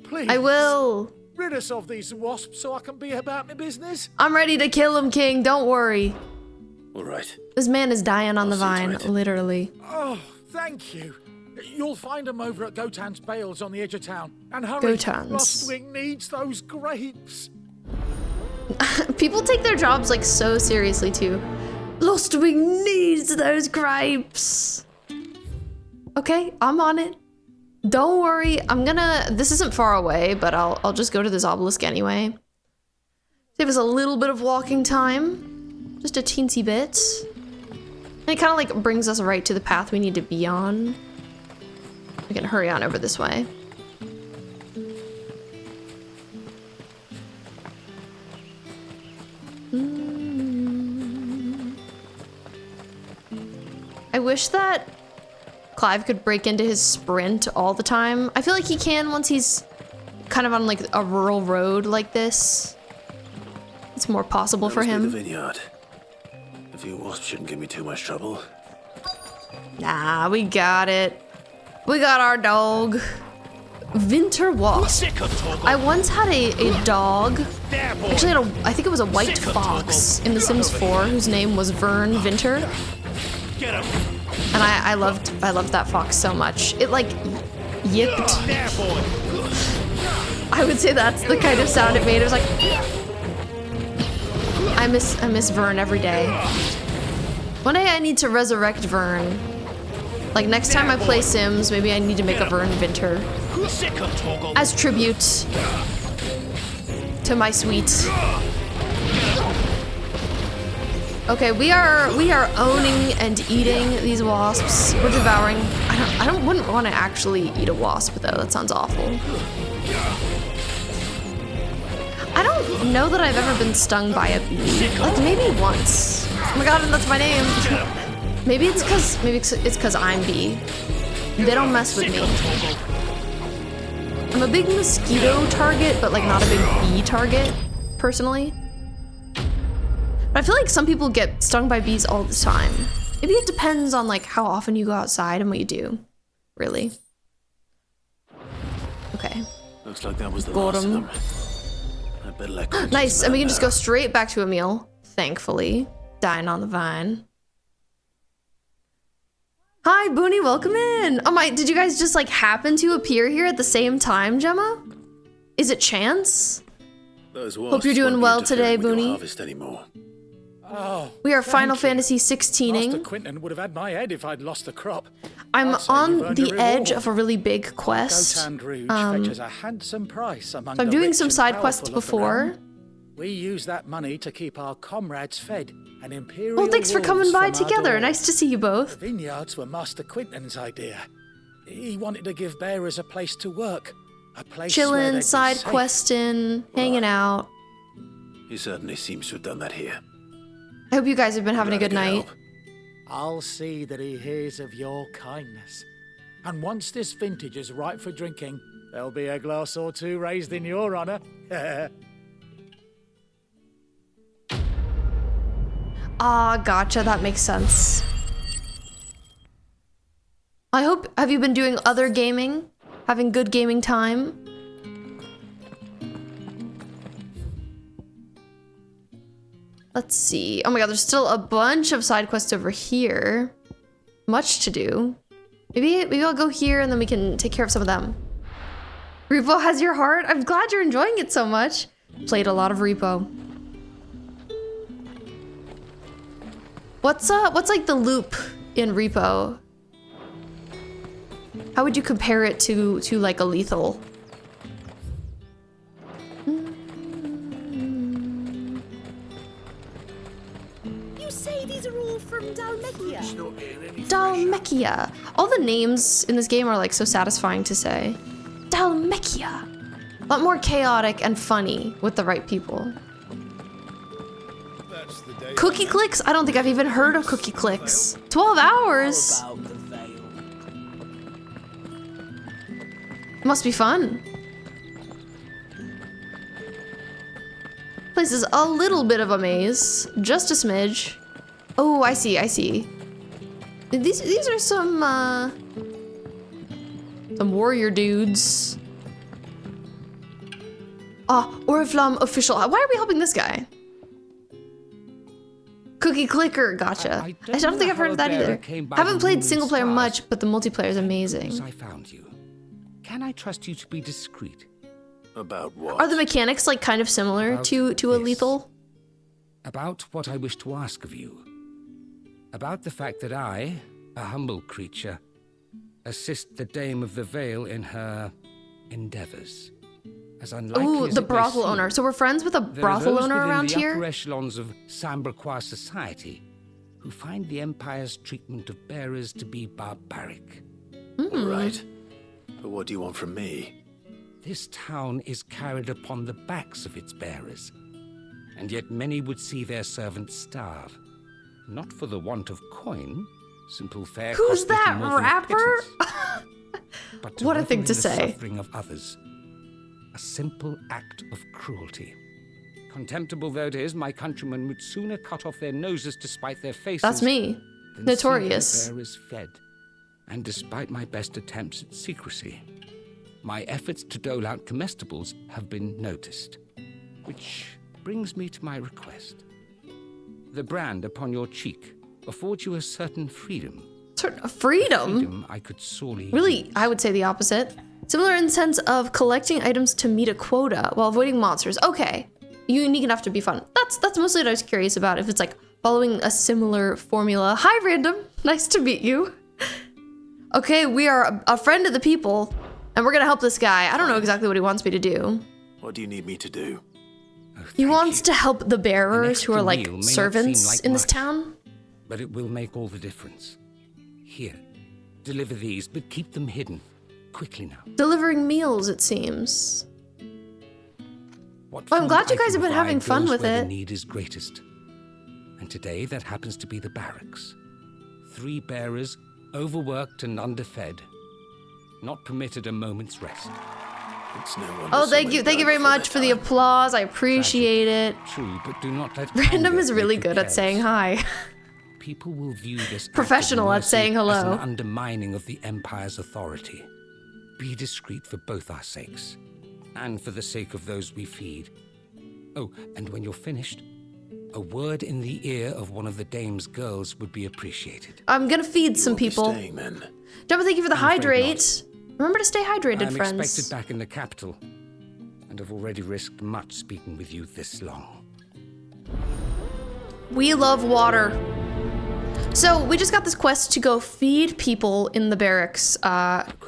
Speaker 11: Please.
Speaker 1: I will.
Speaker 11: Rid us of these wasps so I can be about my business.
Speaker 1: I'm ready to kill him, King. Don't worry.
Speaker 2: All right.
Speaker 1: This man is dying on the vine, literally.
Speaker 11: Oh, thank you. You'll find them over at Gotan's Bales on the edge of town. And hurry.
Speaker 1: Gotan's.
Speaker 11: Lostwing needs those grapes.
Speaker 1: People take their jobs like so seriously too. Lostwing needs those grapes. Okay, I'm on it. Don't worry, this isn't far away, but I'll just go to this obelisk anyway. Save us a little bit of walking time. Just a teensy bit. And it kind of like brings us right to the path we need to be on. We can hurry on over this way. I wish that Clive could break into his sprint all the time. I feel like he can once he's kind of on like a rural road like this. It's more possible for him.
Speaker 2: The vineyard. A few wasps shouldn't give me too much trouble.
Speaker 1: Nah, we got it. We got our dog. Winter wasp. I once had a dog. Actually, I think it was a white fox in The Sims 4 whose name was Vern Winter. And I loved that fox so much. It like yipped. I would say that's the kind of sound it made. It was like I miss Vern every day. One day I need to resurrect Vern. Like next time I play Sims, maybe I need to make a Vern Winter as tribute to my sweet. Okay, we are owning and eating these wasps. We're devouring. Wouldn't want to actually eat a wasp though. That sounds awful. I don't know that I've ever been stung by a bee. Like maybe once. Oh my god, and that's my name. Maybe it's because I'm bee. They don't mess with me. I'm a big mosquito target, but like not a big bee target, personally. But I feel like some people get stung by bees all the time. Maybe it depends on like how often you go outside and what you do. Really. Okay.
Speaker 2: Looks like that was the last of them. I better let Quinton
Speaker 1: nice, and we can just
Speaker 2: now.
Speaker 1: go straight back to Emil, thankfully. Dying on the vine. Hi, Booney, welcome in. Oh my, did you guys just like happen to appear here at the same time, Gemma? Is it chance? Hope you're doing well today, Booney.
Speaker 11: Oh,
Speaker 1: we are Final Fantasy 16ing.
Speaker 11: Master Quinton would have had my head if I'd lost the crop.
Speaker 1: I'm on the edge of a really big quest.
Speaker 11: Fetches a handsome price among
Speaker 1: I'm doing some side quests before.
Speaker 11: We use that money to keep our comrades fed. An imperial.
Speaker 1: Well, thanks for coming by together. Nice to see you both.
Speaker 11: The vineyards were Master Quinton's idea. He wanted to give bearers a place to work, a place
Speaker 1: chilling, side questing, hanging out.
Speaker 2: He certainly seems to have done that here.
Speaker 1: I hope you guys have been having a good night.
Speaker 11: I'll see that he hears of your kindness. And once this vintage is ripe for drinking, there'll be a glass or two raised in your honor.
Speaker 1: Ah, gotcha. That makes sense. Have you been doing other gaming? Having good gaming time? Let's see. Oh my god, there's still a bunch of side quests over here. Much to do. Maybe I'll go here and then we can take care of some of them. Repo has your heart. I'm glad you're enjoying it so much. Played a lot of Repo. What's like the loop in Repo? How would you compare it to like a Lethal?
Speaker 17: You say these are all from Dalmekia?
Speaker 1: Dalmekia. All the names in this game are like so satisfying to say. Dalmekia. A lot more chaotic and funny with the right people. Cookie Clicks? I don't think I've even heard of Cookie Clicks. 12 hours? Must be fun. Place is a little bit of a maze. Just a smidge. Oh, I see, I see. These are some warrior dudes. Ah, Oriflamme official. Why are we helping this guy? Cookie Clicker, gotcha. I don't think I've heard of that either. Haven't played single player much, but the multiplayer is amazing.
Speaker 20: I found you. Can I trust you to be discreet?
Speaker 2: About what?
Speaker 1: Are the mechanics like kind of similar to a Lethal?
Speaker 20: About what I wish to ask of you. About the fact that I, a humble creature, assist the Dame of the Vale in her endeavors. As unlikely
Speaker 1: Ooh,
Speaker 20: as
Speaker 1: the
Speaker 20: it may
Speaker 1: brothel
Speaker 20: seem,
Speaker 1: owner. So we're friends with a brothel owner around
Speaker 20: there are those within the
Speaker 1: here?
Speaker 20: upper echelons of Samberquois society who find the Empire's treatment of bearers to be barbaric.
Speaker 2: All right. But what do you want from me?
Speaker 20: This town is carried upon the backs of its bearers, and yet many would see their servants starve. Not for the want of coin, simple fare.
Speaker 1: Who's that rapper?
Speaker 20: But
Speaker 1: What a thing
Speaker 20: revel
Speaker 1: to
Speaker 20: in the
Speaker 1: say.
Speaker 20: suffering of others. A simple act of cruelty. Contemptible though it is, my countrymen would sooner cut off their noses to spite their faces.
Speaker 1: That's me.
Speaker 20: than
Speaker 1: Notorious.
Speaker 20: See their bearers fed. And despite my best attempts at secrecy, my efforts to dole out comestibles have been noticed. Which brings me to my request. The brand upon your cheek affords you a certain freedom.
Speaker 1: Freedom?
Speaker 20: Freedom I could sorely
Speaker 1: Really, I would say the opposite. Similar in the sense of collecting items to meet a quota while avoiding monsters. Okay, unique enough to be fun. That's mostly what I was curious about, if it's like following a similar formula. Hi, Random. Nice to meet you. Okay, we are a friend of the people, and we're gonna help this guy. I don't know exactly what he wants me to do.
Speaker 2: What do you need me to do?
Speaker 1: He wants to help the bearers who are
Speaker 20: meal may
Speaker 1: like
Speaker 20: not
Speaker 1: servants
Speaker 20: seem like
Speaker 1: in this
Speaker 20: much,
Speaker 1: town.
Speaker 20: But it will make all the difference. Here, deliver these, but keep them hidden. Quickly now.
Speaker 1: Delivering meals, it seems.
Speaker 20: What
Speaker 1: Well, I'm glad you
Speaker 20: food I
Speaker 1: guys
Speaker 20: can
Speaker 1: have been having
Speaker 20: provide
Speaker 1: fun
Speaker 20: goes
Speaker 1: with
Speaker 20: where
Speaker 1: it.
Speaker 20: The need is greatest. And today that happens to be the barracks. 3 bearers, overworked and underfed, not permitted a moment's rest.
Speaker 2: It's no wonder
Speaker 1: Oh,
Speaker 2: so
Speaker 1: thank
Speaker 2: many
Speaker 1: you very
Speaker 2: died
Speaker 1: much for the applause. I appreciate it.
Speaker 20: True, but do not let
Speaker 1: Random
Speaker 20: anger
Speaker 1: is really
Speaker 20: make you
Speaker 1: good at
Speaker 20: careless.
Speaker 1: saying hi.
Speaker 20: People will view this act of
Speaker 1: Professional at
Speaker 20: mercy
Speaker 1: saying
Speaker 20: as
Speaker 1: hello.
Speaker 20: an undermining of the Empire's authority. Be discreet for both our sakes, and for the sake of those we feed. Oh, and when you're finished, a word in the ear of one of the Dame's girls would be appreciated.
Speaker 1: I'm gonna feed some people.
Speaker 2: Staying, then.
Speaker 1: Jumbo, thank you for the
Speaker 20: I'm afraid
Speaker 1: hydrate. Remember to stay hydrated,
Speaker 20: I'm
Speaker 1: friends.
Speaker 20: expected back in the capital, and have already risked much speaking with you this long.
Speaker 1: We love water. So we just got this quest to go feed people in the barracks,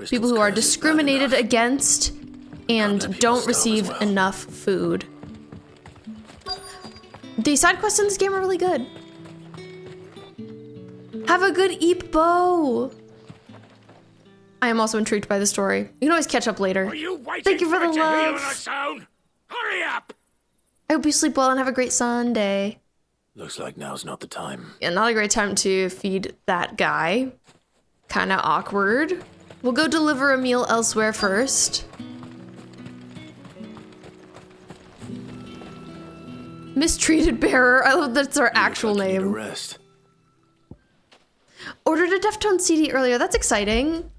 Speaker 1: people who are discriminated against and don't receive enough food. The side quests in this game are really good. Have a good eep bow. I am also intrigued by the story. You can always catch up later. Thank you for the love.
Speaker 8: Hurry up!
Speaker 1: I hope you sleep well and have a great Sunday.
Speaker 2: Looks like now's not the time.
Speaker 1: Yeah, not a great time to feed that guy. Kinda awkward. We'll go deliver a meal elsewhere first. Mistreated bearer. I love that's our actual name.
Speaker 2: Rest.
Speaker 1: Ordered a Deftone CD earlier. That's exciting.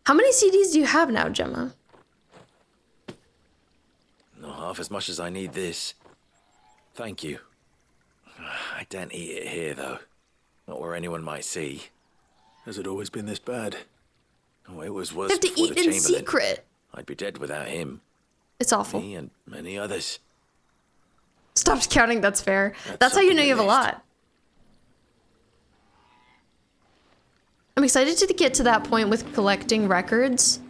Speaker 1: How many CDs do you have now, Gemma?
Speaker 23: Not half as much as I need this. Thank you. I don't eat it here, though. Not where anyone might see.
Speaker 2: Has it always been this bad?
Speaker 23: Oh, it was worse
Speaker 1: You have to
Speaker 23: before
Speaker 1: eat
Speaker 23: the
Speaker 1: in
Speaker 23: Chamberlain.
Speaker 1: secret.
Speaker 23: I'd be dead without him.
Speaker 1: It's awful.
Speaker 23: Me and many others.
Speaker 1: Stopped counting, that's fair. That's how you know you have a lot. I'm excited to get to that point with collecting records.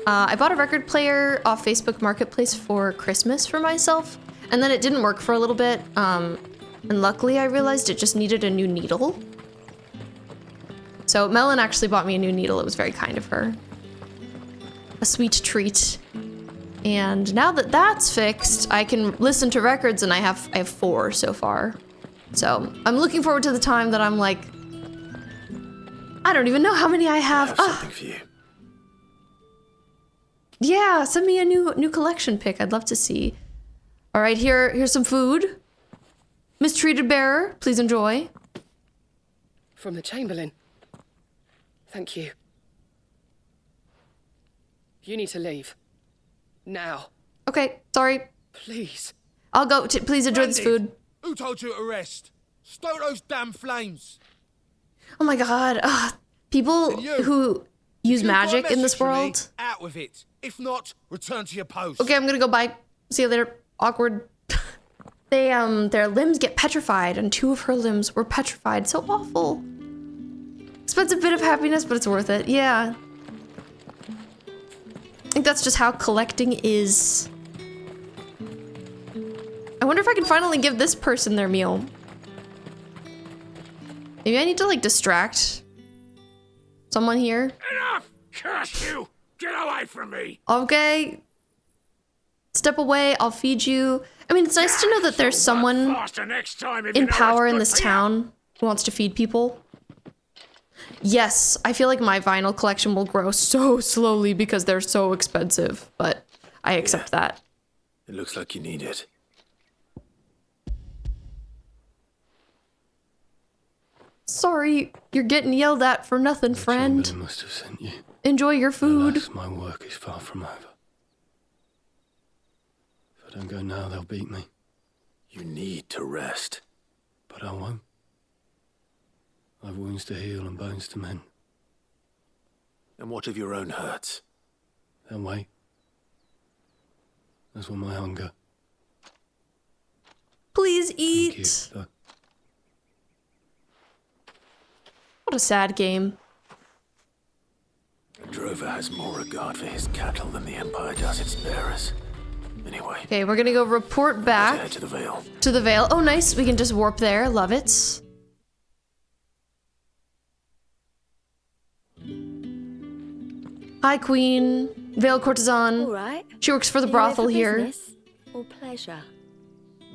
Speaker 1: I bought a record player off Facebook Marketplace for Christmas for myself, and then it didn't work for a little bit, and luckily I realized it just needed a new needle. So Melon actually bought me a new needle. It was very kind of her. A sweet treat. And now that that's fixed, I can listen to records, and I have 4 so far. So I'm looking forward to the time that I'm like, I don't even know how many I have.
Speaker 23: Something for you.
Speaker 1: Yeah, send me a new collection pic. I'd love to see. All right, here's some food. Mistreated bearer, please enjoy.
Speaker 19: From the Chamberlain. Thank you. You need to leave. Now.
Speaker 1: Okay, sorry.
Speaker 19: Please.
Speaker 1: I'll go. Please enjoy this food.
Speaker 6: Who told you to rest? Stoke those damn flames.
Speaker 1: Oh my god. People who use magic in this world.
Speaker 6: Out with it. If not, return to your post.
Speaker 1: Okay, I'm gonna go bye. See you later. Awkward. They their limbs get petrified, and 2 of her limbs were petrified. So awful. Expensive bit of happiness, but it's worth it. Yeah. I think that's just how collecting is. I wonder if I can finally give this person their meal. Maybe I need to like distract someone here.
Speaker 8: Enough! Curse you! Get away from me!
Speaker 1: Okay. Step away, I'll feed you. I mean, it's nice to know that there's someone in power in this town who wants to feed people. Yes, I feel like my vinyl collection will grow so slowly because they're so expensive, but I accept that.
Speaker 23: It looks like you need it.
Speaker 1: Sorry, you're getting yelled at for nothing, friend.
Speaker 21: Chamberlain must have sent you.
Speaker 1: Enjoy your food.
Speaker 21: Alas, my work is far from over. If I don't go now, they'll beat me.
Speaker 23: You need to rest.
Speaker 21: But I won't. I've wounds to heal and bones to mend.
Speaker 23: And what of your own hurts?
Speaker 21: They'll wait. As will my hunger.
Speaker 1: Please eat. What a sad game.
Speaker 23: A drover has more regard for his cattle than the Empire does its bearers. Anyway.
Speaker 1: Okay, we're gonna go report back
Speaker 23: to the Vale.
Speaker 1: To the Vale. Oh, nice. We can just warp there. Love it. Hi, Queen. Vale courtesan.
Speaker 12: All right.
Speaker 1: She works for the brothel here.
Speaker 12: Business or pleasure?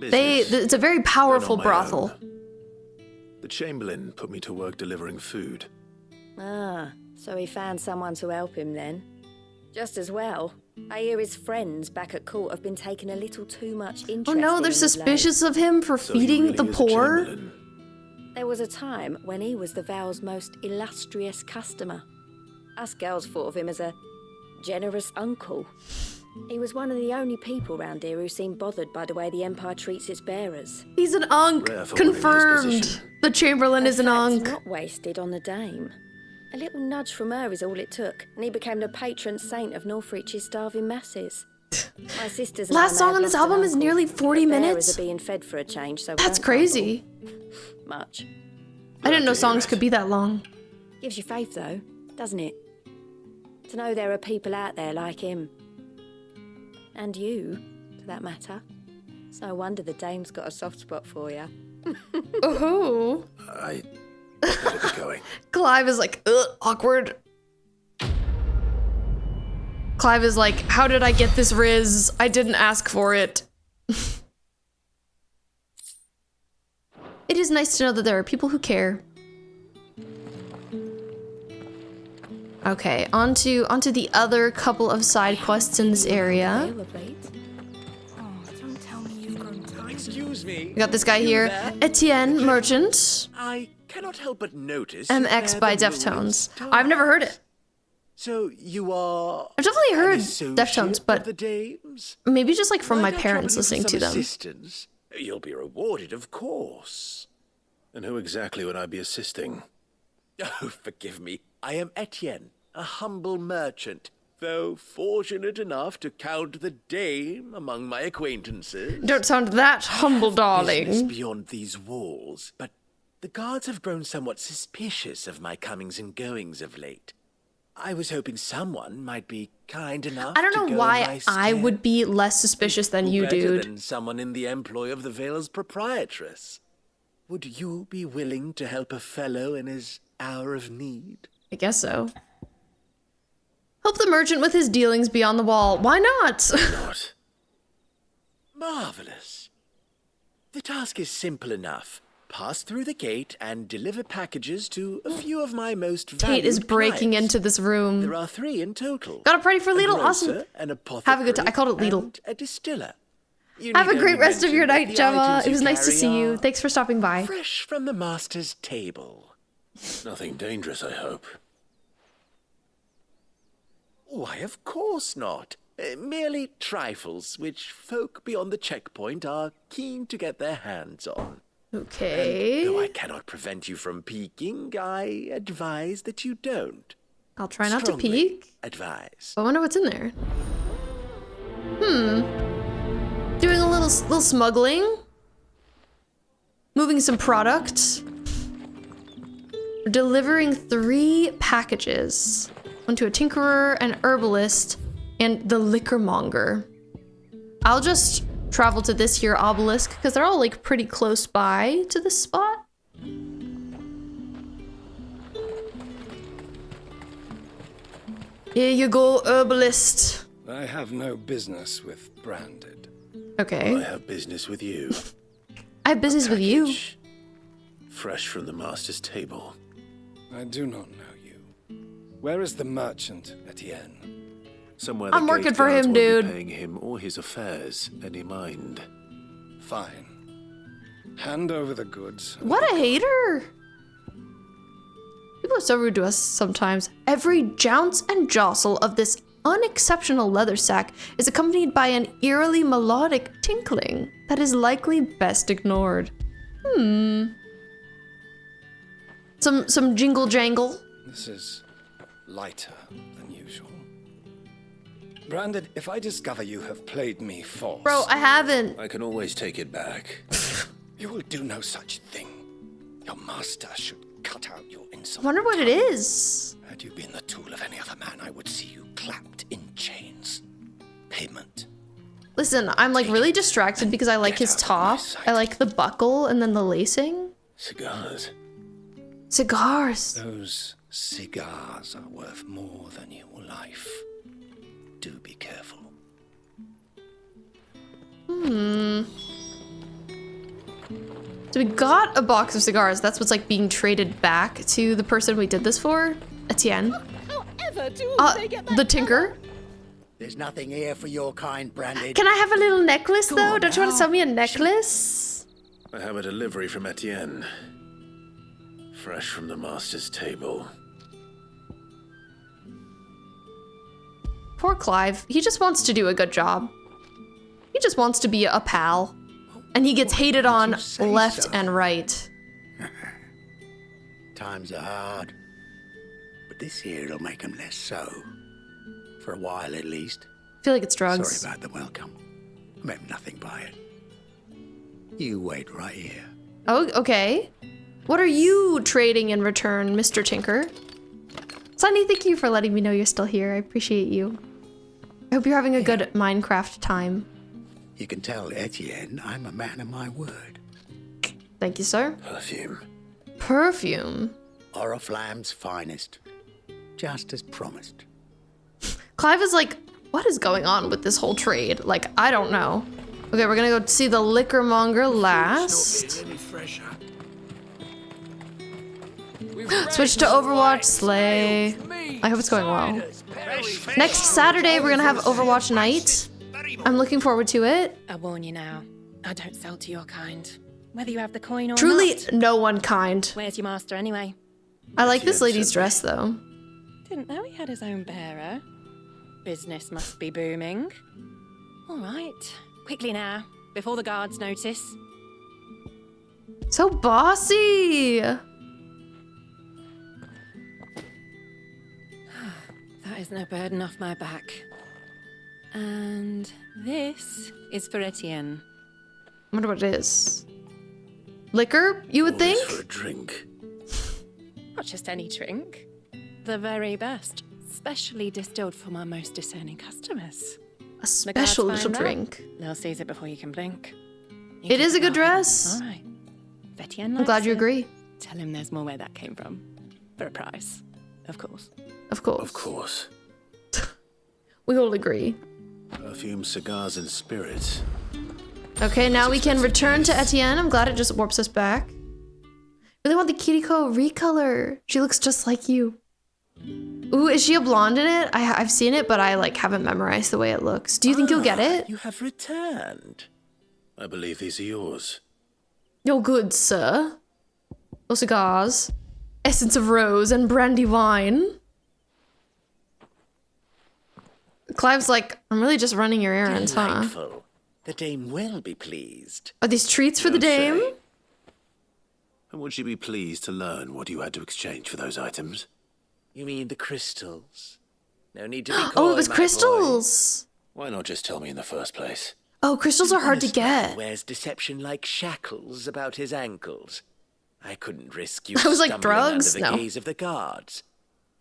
Speaker 1: It's a very powerful brothel.
Speaker 23: The Chamberlain put me to work delivering food.
Speaker 16: Ah, so he found someone to help him then. Just as well. I hear his friends back at court have been taking a little too much interest.
Speaker 1: Oh no, they're suspicious of him for feeding the poor?
Speaker 16: There was a time when he was the Vale's most illustrious customer. Us girls thought of him as a generous uncle. He was one of the only people round here who seemed bothered by the way the Empire treats its bearers.
Speaker 1: He's an unk. Confirmed. The Chamberlain is an unk.
Speaker 16: Not wasted on the dame. A little nudge from her is all it took, and he became the patron saint of Northreach's starving masses. My sisters and
Speaker 1: Last song on this album is nearly 40 minutes.
Speaker 16: Are being fed for a change, so
Speaker 1: that's crazy.
Speaker 16: Much.
Speaker 1: I didn't know songs could be that long.
Speaker 16: Gives you faith though, doesn't it? To know there are people out there like him. And you, for that matter. It's no wonder the dame's got a soft spot for you.
Speaker 1: Oh.
Speaker 23: I better be going.
Speaker 1: Clive is like, ugh, awkward. Clive is like, how did I get this Riz? I didn't ask for it. It is nice to know that there are people who care. Okay, onto the other couple of side quests in this area.
Speaker 23: Excuse me.
Speaker 1: We got this guy here, Etienne Merchant.
Speaker 23: I cannot help but notice.
Speaker 1: MX by Deftones. I've never heard it.
Speaker 23: So you are.
Speaker 1: I've definitely heard Deftones, but
Speaker 23: the dames?
Speaker 1: maybe just like from my
Speaker 23: Might I
Speaker 1: parents
Speaker 23: trouble you
Speaker 1: listening
Speaker 23: for
Speaker 1: to
Speaker 23: some
Speaker 1: them.
Speaker 23: Assistance? You'll be rewarded, of course. And who exactly would I be assisting? Oh, forgive me. I am Etienne, a humble merchant, though fortunate enough to count the dame among my acquaintances.
Speaker 1: Don't sound that humble,
Speaker 23: Business
Speaker 1: darling.
Speaker 23: beyond these walls, but the guards have grown somewhat suspicious of my comings and goings of late. I was hoping someone might be kind enough.
Speaker 1: I don't
Speaker 23: to
Speaker 1: know
Speaker 23: go in
Speaker 1: why
Speaker 23: my
Speaker 1: I
Speaker 23: stead.
Speaker 1: would be less suspicious than you,
Speaker 23: Better
Speaker 1: dude.
Speaker 23: than someone in the employ of the Vale's proprietress. Would you be willing to help a fellow in his hour of need?
Speaker 1: I guess so. Help the merchant with his dealings beyond the wall. Why not?
Speaker 23: Not. Marvelous. The task is simple enough. Pass through the gate and deliver packages to a few of my most valued
Speaker 1: Kate is breaking
Speaker 23: clients.
Speaker 1: into this room.
Speaker 23: There are 3 in total.
Speaker 1: Got a party for Lidl. Awesome.
Speaker 23: Grocer, an
Speaker 1: Have a good time. I called it
Speaker 23: apothecary,
Speaker 1: Lidl.
Speaker 23: and a distiller. You
Speaker 1: Have a
Speaker 23: need
Speaker 1: great
Speaker 23: only
Speaker 1: rest of your
Speaker 23: mention that
Speaker 1: night,
Speaker 23: the
Speaker 1: Gemma.
Speaker 23: items
Speaker 1: It was
Speaker 23: you
Speaker 1: nice to
Speaker 23: carry
Speaker 1: see you.
Speaker 23: are
Speaker 1: Thanks for stopping by.
Speaker 23: fresh from the master's table. Nothing dangerous, I hope. Why, of course not. Merely trifles which folk beyond the checkpoint are keen to get their hands on.
Speaker 1: Okay.
Speaker 23: And though I cannot prevent you from peeking, I advise that you don't.
Speaker 1: I'll try not to
Speaker 23: Strongly
Speaker 1: peek.
Speaker 23: Advise.
Speaker 1: I wonder what's in there. Doing a little smuggling. Moving some product. Delivering 3 packages. One to a tinkerer, an herbalist, and the liquormonger. I'll just travel to this here obelisk because they're all like pretty close by to this spot. Here you go, herbalist.
Speaker 7: I have no business with Branded.
Speaker 1: Okay.
Speaker 23: I have business with you.
Speaker 1: I have business with you.
Speaker 23: Fresh from the master's table.
Speaker 7: I do not know you. Where is the merchant, Etienne?
Speaker 23: Somewhere
Speaker 1: I'm
Speaker 23: the
Speaker 1: working
Speaker 23: gate
Speaker 1: for
Speaker 23: guards
Speaker 1: him,
Speaker 23: won't be
Speaker 1: dude.
Speaker 23: Paying him or his affairs any mind.
Speaker 7: Fine. Hand over the goods.
Speaker 1: What a hater. People are so rude to us sometimes. Every jounce and jostle of this unexceptional leather sack is accompanied by an eerily melodic tinkling that is likely best ignored. Some jingle jangle.
Speaker 7: This is lighter than usual. Branded, if I discover you have played me false...
Speaker 1: Bro, I haven't.
Speaker 23: I can always take it back.
Speaker 7: You will do no such thing. Your master should cut out your
Speaker 1: I
Speaker 7: insult.
Speaker 1: wonder what it is.
Speaker 7: Had you been the tool of any other man, I would see you clapped in chains. Payment.
Speaker 1: Listen, I'm like really distracted because I like his top. I like the buckle and then the lacing.
Speaker 23: Cigars.
Speaker 1: Cigars.
Speaker 7: Those cigars are worth more than your life. Do be careful.
Speaker 1: So we got a box of cigars. That's what's like being traded back to the person we did this for, Etienne.
Speaker 17: However do they get
Speaker 1: The tinker.
Speaker 14: There's nothing here for your kind, Branded.
Speaker 1: Can I have a little necklace though? Don't you want to sell me a necklace?
Speaker 23: I have a delivery from Etienne. Fresh from the master's table.
Speaker 1: Poor Clive. He just wants to do a good job. He just wants to be a pal. And he gets hated on left and right.
Speaker 14: Times are hard. But this here'll make them less so. For a while, at least.
Speaker 1: I feel like it's drugs.
Speaker 14: Sorry about the welcome. I meant nothing by it. You wait right here.
Speaker 1: Oh, okay. What are you trading in return, Mr. Tinker? Sunny, thank you for letting me know you're still here. I appreciate you. I hope you're having a good Minecraft time.
Speaker 14: You can tell Etienne I'm a man of my word.
Speaker 1: Thank you, sir.
Speaker 23: Perfume.
Speaker 1: Perfume.
Speaker 14: Oriflamme's finest. Just as promised.
Speaker 1: Clive is like, what is going on with this whole trade? Like, I don't know. Okay, we're gonna go see the liquormonger last. Switch to Overwatch Slay. I hope it's going well. Next Saturday, we're gonna have Overwatch night. I'm looking forward to it.
Speaker 12: I warn you now, I don't sell to your kind. Whether you have the coin or
Speaker 1: Truly,
Speaker 12: not.
Speaker 1: no one kind.
Speaker 12: Where's your master anyway?
Speaker 1: I like this lady's dress, though.
Speaker 12: Didn't know he had his own bearer. Business must be booming. All right, quickly now, before the guards notice.
Speaker 1: So bossy.
Speaker 12: That is no burden off my back. And this is for Etienne.
Speaker 1: I wonder what it is. Liquor, you would think?
Speaker 2: For a drink.
Speaker 12: Not just any drink. The very best. Specially distilled for my most discerning customers.
Speaker 1: A special little drink.
Speaker 12: They'll seize it before you can blink.
Speaker 1: It is a good dress.
Speaker 12: All right. Etienne
Speaker 1: I'm glad you
Speaker 12: likes it.
Speaker 1: agree.
Speaker 12: Tell him there's more where that came from. For a price. Of course.
Speaker 1: Of course.
Speaker 2: Of course.
Speaker 1: We all agree.
Speaker 2: Perfume, cigars, and spirits.
Speaker 1: Okay, now we can return to Etienne. I'm glad it just warps us back. Really want the Kiriko recolor. She looks just like you. Ooh, is she a blonde in it? I've seen it, but I like haven't memorized the way it looks. Do you think you'll get it?
Speaker 23: You have returned.
Speaker 2: I believe these are yours.
Speaker 1: You're good, sir. Or cigars. Essence of rose and brandy wine. Clive's like, I'm really just running your errands, huh?
Speaker 23: Delightful. The dame will be pleased.
Speaker 1: Are these treats for the dame?
Speaker 2: And would she be pleased to learn what you had to exchange for those items?
Speaker 23: You mean the crystals? No need to be coy,
Speaker 1: Oh, it was
Speaker 23: my
Speaker 1: crystals.
Speaker 2: Why not just tell me in the first place?
Speaker 1: Oh, crystals are hard to get.
Speaker 23: Wears deception like shackles about his ankles. I couldn't risk you
Speaker 1: I was like,
Speaker 23: stumbling
Speaker 1: drugs?
Speaker 23: under the
Speaker 1: No.
Speaker 23: gaze of the guards.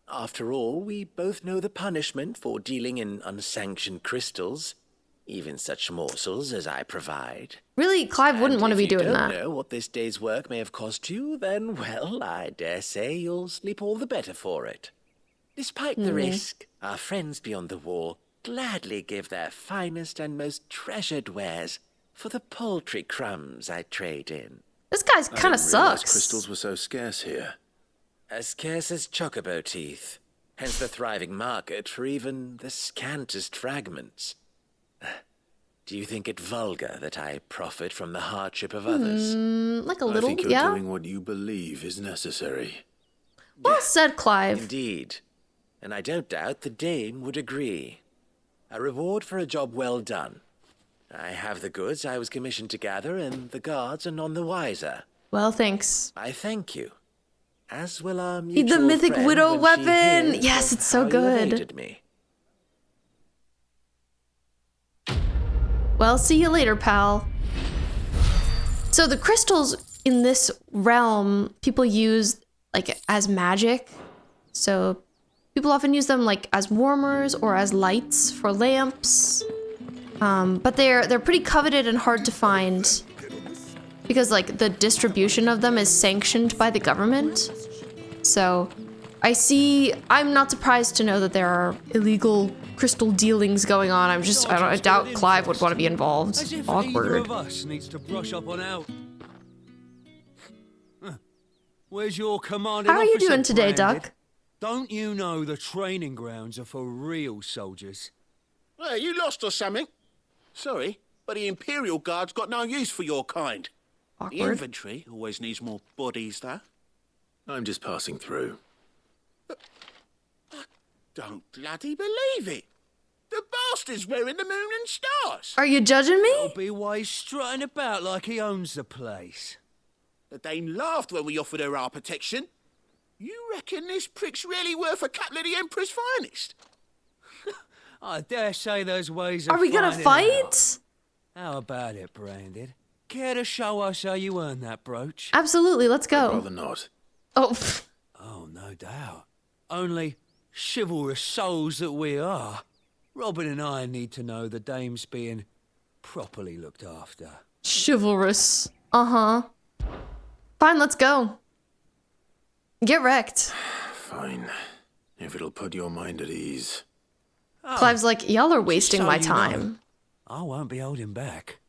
Speaker 23: After all, we both know the punishment for dealing in unsanctioned crystals, even such morsels as I provide.
Speaker 1: Really, Clive wouldn't want to be doing
Speaker 23: If you
Speaker 1: that.
Speaker 23: don't know what this day's work may have cost you, then, well, I dare say you'll sleep all the better for it. Despite the risk, our friends beyond the wall gladly give their finest and most treasured wares for the paltry crumbs I trade in.
Speaker 1: This guy's kind of sucks.
Speaker 2: Crystals were so scarce here.
Speaker 23: As scarce as chocobo teeth, hence the thriving market for even the scantest fragments. Do you think it vulgar that I profit from the hardship of others?
Speaker 1: Like a little,
Speaker 2: I think you're
Speaker 1: yeah.
Speaker 2: doing what you believe is necessary.
Speaker 1: Well said, Clive.
Speaker 23: Indeed. And I don't doubt the dame would agree. A reward for a job well done. I have the goods I was commissioned to gather, and the guards are none the wiser.
Speaker 1: Well, thanks.
Speaker 23: I thank you. As will our mutual
Speaker 1: The mythic
Speaker 23: friend
Speaker 1: widow
Speaker 23: when she
Speaker 1: weapon.
Speaker 23: hears
Speaker 1: Yes,
Speaker 23: of
Speaker 1: it's so
Speaker 23: how you
Speaker 1: good.
Speaker 23: evaded me.
Speaker 1: Well, see you later, pal. So the crystals in this realm, people use like as magic. So people often use them like as warmers or as lights for lamps. But they're pretty coveted and hard to find because like the distribution of them is sanctioned by the government. So I'm not surprised to know that there are illegal crystal dealings going on. I doubt Clive would want to be involved.
Speaker 3: As if
Speaker 1: Awkward.
Speaker 3: either of us needs to brush up on out. Where's your commanding
Speaker 1: How are you
Speaker 3: officer,
Speaker 1: doing today,
Speaker 3: Branded?
Speaker 1: Duck?
Speaker 3: Don't you know the training grounds are for real soldiers?
Speaker 6: Hey, you lost or something? Sorry, but the Imperial Guard's got no use for your kind. The
Speaker 1: Awkward.
Speaker 6: infantry always needs more bodies, though.
Speaker 2: I'm just passing through.
Speaker 6: Don't bloody believe it. The bastard's wearing the moon and stars.
Speaker 1: Are you judging me?
Speaker 3: That'll be why he's strutting about like he owns the place.
Speaker 6: The Dane laughed when we offered her our protection. You reckon this prick's really worth a couple of the Emperor's finest?
Speaker 3: I dare say those ways of
Speaker 1: Are we gonna
Speaker 3: finding
Speaker 1: fight?
Speaker 3: out. How about it, Branded? Care to show us how you earned that brooch?
Speaker 1: Absolutely, let's go.
Speaker 2: I'd rather not.
Speaker 1: Oh, pff.
Speaker 3: Oh, no doubt. Only chivalrous souls that we are, Robin and I need to know the dame's being properly looked after.
Speaker 1: Chivalrous. Uh-huh. Fine, let's go. Get wrecked.
Speaker 2: Fine. If it'll put your mind at ease.
Speaker 1: Clive's like, y'all are wasting
Speaker 3: So
Speaker 1: my
Speaker 3: you know,
Speaker 1: time.
Speaker 3: I won't be holding back.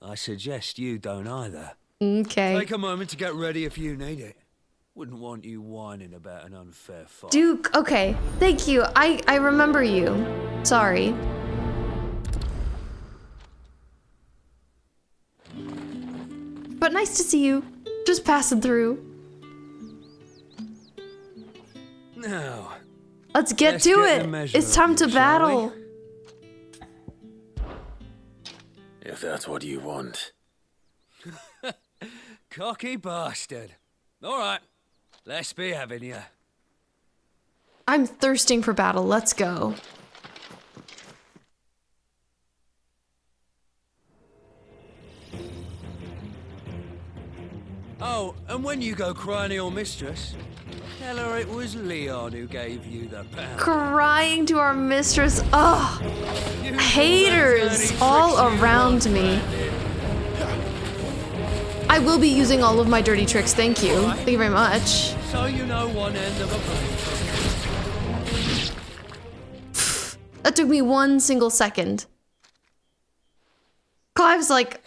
Speaker 3: I suggest you don't either.
Speaker 1: Okay.
Speaker 3: Take a moment to get ready if you need it. Wouldn't want you whining about an unfair fight.
Speaker 1: Duke, okay. Thank you. I remember you. Sorry. But nice to see you. Just passing through.
Speaker 3: Now,
Speaker 1: Let's get
Speaker 3: let's
Speaker 1: to
Speaker 3: get the
Speaker 1: it.
Speaker 3: measure
Speaker 1: It's
Speaker 3: of
Speaker 1: time
Speaker 3: you,
Speaker 1: to
Speaker 3: shall
Speaker 1: battle.
Speaker 2: If that's what you want.
Speaker 3: Cocky bastard. All right, let's be having you.
Speaker 1: I'm thirsting for battle. Let's go.
Speaker 3: Oh, and when you go crying to your mistress, tell her it was Leon who gave you the pound.
Speaker 1: Crying to our mistress. Ugh. Haters all around me. I will be using all of my dirty tricks. Thank you. Thank you very much.
Speaker 3: So you know one end of a blade.
Speaker 1: That took me 1 single second. Clive's like...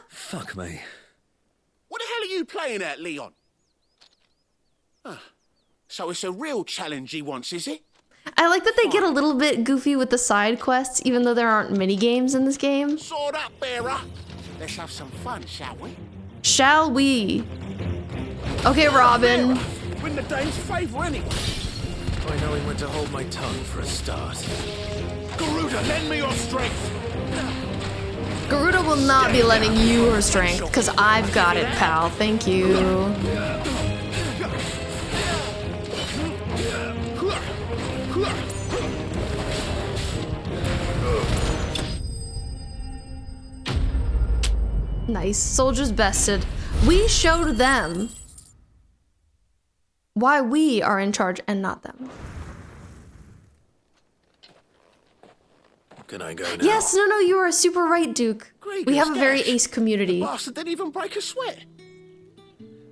Speaker 3: Fuck me.
Speaker 6: What the hell are you playing at, Leon? Huh. So it's a real challenge he wants, is it?
Speaker 1: I like that they get a little bit goofy with the side quests, even though there aren't mini games in this game.
Speaker 6: Sword up, bearer. Let's have some fun, shall we?
Speaker 1: Shall we? Okay, Robin.
Speaker 6: Win the dame's favour anyway.
Speaker 2: By knowing when to hold my tongue for a start.
Speaker 6: Garuda, lend me your strength.
Speaker 1: Garuda will not be letting you her strength, because I've got it, pal. Thank you. Nice. Soldiers bested. We showed them why we are in charge and not them.
Speaker 2: Can I go now?
Speaker 1: Yes, no, you are super right, Duke. We have a very ace community.
Speaker 6: The bastard didn't even break a sweat.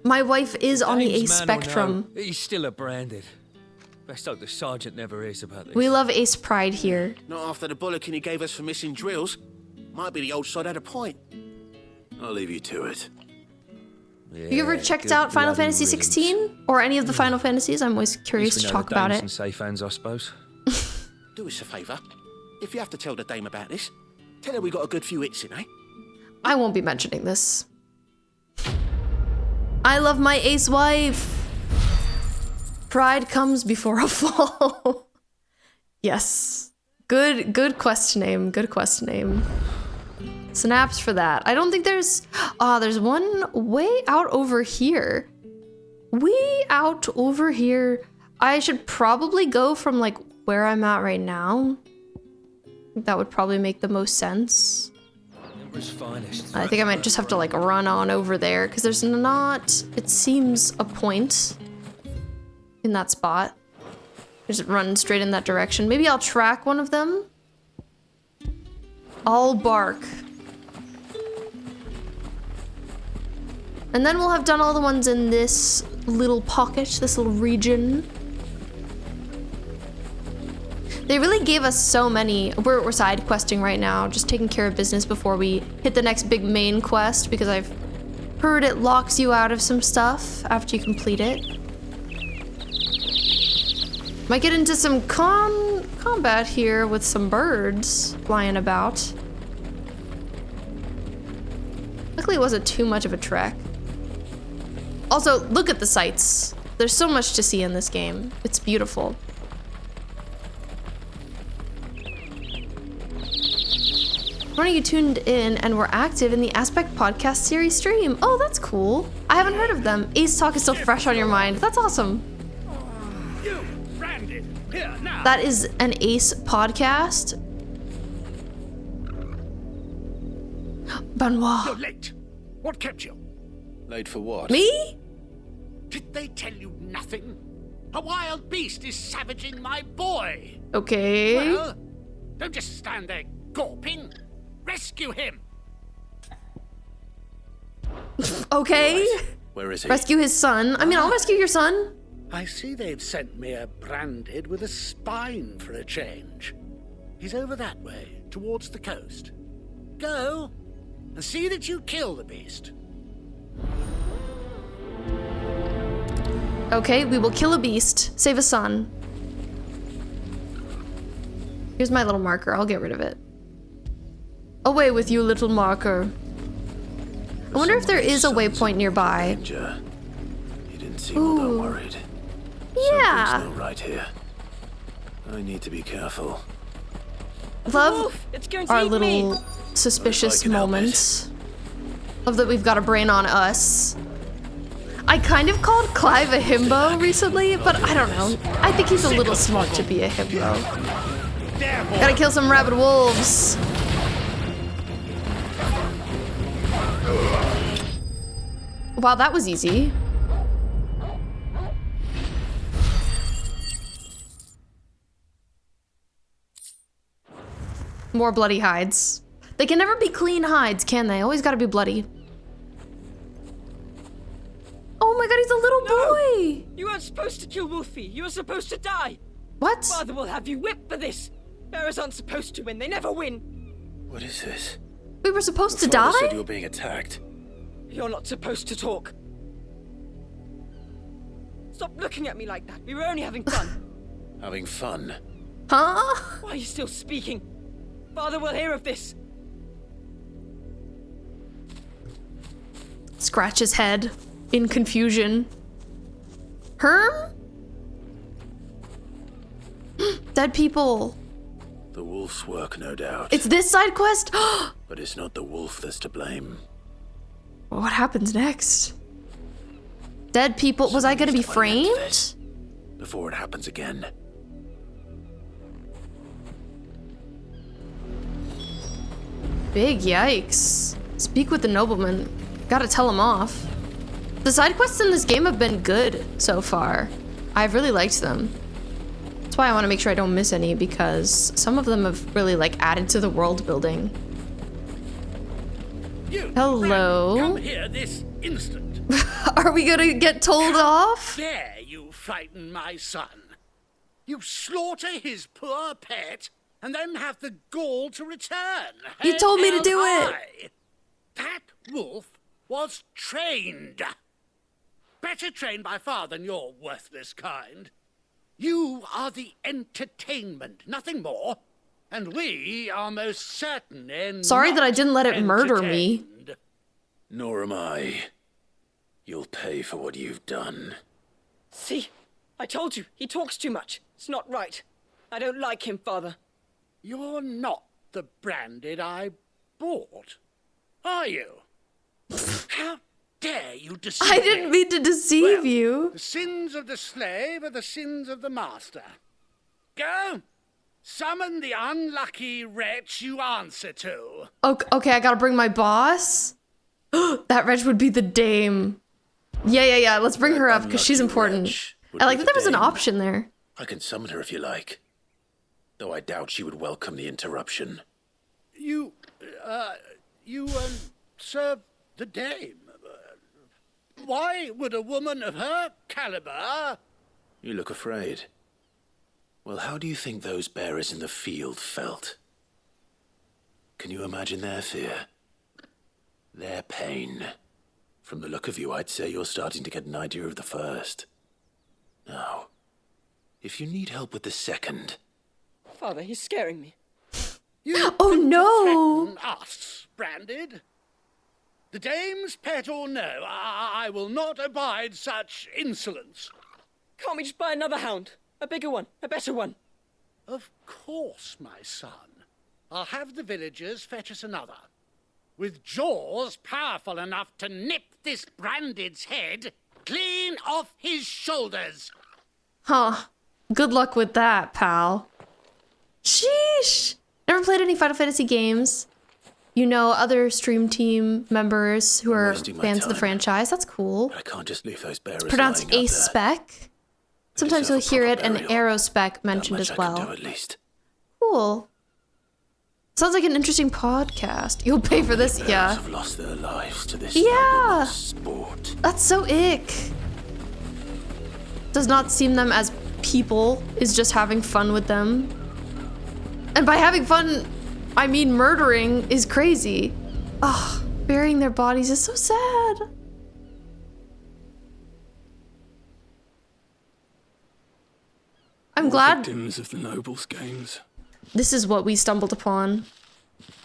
Speaker 1: My wife is on the ace
Speaker 3: man
Speaker 1: spectrum.
Speaker 3: will know. He's still a branded. Best hope the sergeant never is about this.
Speaker 1: We love ace pride here.
Speaker 6: Not after the bollocking he gave us for missing drills. Might be the old sod had a point.
Speaker 2: I'll leave you to it.
Speaker 3: Yeah,
Speaker 1: you ever checked out Final Fantasy 16? Or any of the Final Fantasies? I'm always curious to talk about it.
Speaker 3: And safe hands, I suppose.
Speaker 6: Do us a favour. If you have to tell the dame about this, tell her we got a good few hits in, eh?
Speaker 1: I won't be mentioning this. I love my ace wife. Pride comes before a fall. Yes. Good quest name. Good quest name. Snaps for that. I don't think there's... there's one way out over here. Way out over here. I should probably go from, like, where I'm at right now. That would probably make the most sense. I think I might just have to, like, run on over there, because there's not, it seems, a point in that spot. Just run straight in that direction. Maybe I'll track one of them. I'll bark. And then we'll have done all the ones in this little pocket, this little region. They really gave us so many. We're side questing right now, just taking care of business before we hit the next big main quest, because I've heard it locks you out of some stuff after you complete it. Might get into some combat here with some birds flying about. Luckily it wasn't too much of a trek. Also, look at the sights. There's so much to see in this game. It's beautiful. One of you tuned in and were active in the Aspect Podcast series stream. Oh, that's cool. I haven't heard of them. Ace Talk is still fresh on your mind. That's awesome. That is an Ace podcast. Benoit.
Speaker 6: You're late. What kept you?
Speaker 2: Late for what?
Speaker 1: Me?
Speaker 6: Did they tell you nothing? A wild beast is savaging my boy.
Speaker 1: Okay.
Speaker 6: Well, don't just stand there gawping. Rescue him.
Speaker 1: Okay.
Speaker 2: Where is he?
Speaker 1: Rescue his son. I mean, I'll rescue your son.
Speaker 21: I see they've sent me a branded with a spine for a change. He's over that way, towards the coast. Go and see that you kill the beast.
Speaker 1: Okay, we will kill a beast, save a son. Here's my little marker. I'll get rid of it. Away with you, little marker. I wonder if there is a waypoint nearby.
Speaker 2: He didn't seem all that worried.
Speaker 1: Yeah.
Speaker 2: Something's not right here. I need to be careful.
Speaker 1: Love our little suspicious moments. Love that we've got a brain on us. I kind of called Clive a himbo recently, but I don't know. I think he's a little smart to be a himbo. Gotta kill some rabid wolves. Wow, that was easy. More bloody hides. They can never be clean hides, can they? Always gotta be bloody. Oh my god, he's a little boy!
Speaker 19: You weren't supposed to kill Wolfie. You were supposed to die.
Speaker 1: What?
Speaker 19: Father will have you whipped for this. Bearers aren't supposed to win. They never win.
Speaker 2: What is this?
Speaker 1: We were supposed to
Speaker 2: Father
Speaker 1: die?
Speaker 2: said you were being attacked.
Speaker 19: You're not supposed to talk. Stop looking at me like that. We were only having fun.
Speaker 2: Having fun?
Speaker 1: Huh?
Speaker 19: Why are you still speaking? Father will hear of this.
Speaker 1: Scratch his head in confusion. Herm? Dead people.
Speaker 2: The wolf's work, no doubt.
Speaker 1: It's this side quest?
Speaker 2: But it's not the wolf that's to blame.
Speaker 1: What happens next? Dead people. Was I gonna be framed?
Speaker 2: Before it happens again.
Speaker 1: Big yikes. Speak with the nobleman. Gotta tell him off. The side quests in this game have been good so far. I've really liked them. That's why I want to make sure I don't miss any, because some of them have really like added to the world building. Hello.
Speaker 6: Come here this instant.
Speaker 1: Are we gonna get told off?
Speaker 6: Dare you frighten my son? You slaughter his poor pet and then have the gall to return.
Speaker 1: You told me to do it.
Speaker 6: That wolf was trained. Better trained by far than your worthless kind. You are the entertainment, nothing more. And we are most certainly
Speaker 1: Sorry
Speaker 6: not
Speaker 1: that I didn't let it murder me.
Speaker 2: Nor am I. You'll pay for what you've done.
Speaker 19: See? I told you. He talks too much. It's not right. I don't like him, Father.
Speaker 6: You're not the branded I bought, are you? How dare you deceive me?
Speaker 1: I didn't mean to deceive you.
Speaker 6: The sins of the slave are the sins of the master. Go! Summon the unlucky wretch you answer to.
Speaker 1: Okay, I gotta bring my boss. That wretch would be the dame. Yeah. Let's bring her up because she's important. I like that there was an option there.
Speaker 2: I can summon her if you like. Though I doubt she would welcome the interruption.
Speaker 6: You serve the dame. Why would a woman of her caliber...
Speaker 2: You look afraid. Well, how do you think those bearers in the field felt? Can you imagine their fear? Their pain? From the look of you, I'd say you're starting to get an idea of the first. Now, if you need help with the second...
Speaker 19: Father, he's scaring me.
Speaker 1: Oh no!
Speaker 6: Threaten us, branded. The dame's pet or no, I will not abide such insolence.
Speaker 19: Can't we just buy another hound? A bigger one, a better one.
Speaker 6: Of course, my son. I'll have the villagers fetch us another. With jaws powerful enough to nip this branded's head clean off his shoulders.
Speaker 1: Huh. Good luck with that, pal. Sheesh. Never played any Final Fantasy games. You know other stream team members who are fans of the franchise. That's cool.
Speaker 2: I can't just leave those bearers.
Speaker 1: It's pronounced A-Spec. Sometimes you'll hear it and Aerospec mentioned as well. Cool. Sounds like an interesting podcast. You'll pay for this, yeah.
Speaker 2: Have lost their lives to this
Speaker 1: yeah.
Speaker 2: Sport.
Speaker 1: That's so ick. Does not seem them as people, is just having fun with them. And by having fun, I mean murdering is crazy. Ugh, burying their bodies is so sad. I'm glad.
Speaker 15: Victims of the nobles' games.
Speaker 1: This is what we stumbled upon.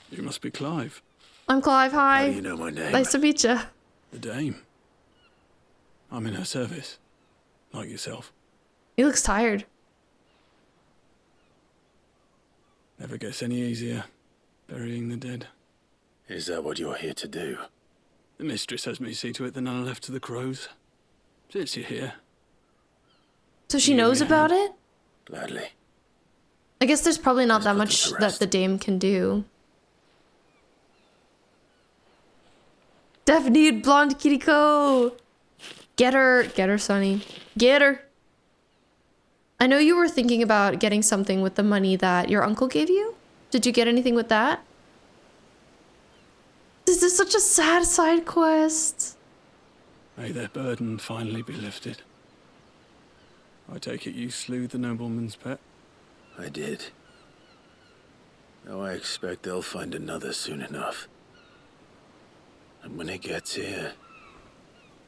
Speaker 15: You must be Clive.
Speaker 1: I'm Clive, hi.
Speaker 2: How do you know my name?
Speaker 1: Nice to meet you.
Speaker 15: The dame. I'm in her service. Like yourself.
Speaker 1: He looks tired.
Speaker 15: Never gets any easier, burying the dead.
Speaker 2: Is that what you're here to do?
Speaker 15: The mistress has me see to it that none are left to the crows. Since you're here.
Speaker 1: So she knows about it?
Speaker 14: Gladly.
Speaker 1: I guess there's probably not that much that the dame can do. Def need blonde Kiriko. Get her, Sonny. Get her. I know you were thinking about getting something with the money that your uncle gave you. Did you get anything with that? This is such a sad side quest.
Speaker 15: May their burden finally be lifted. I take it you slew the nobleman's pet?
Speaker 2: I did. Now I expect they'll find another soon enough. And when it gets here,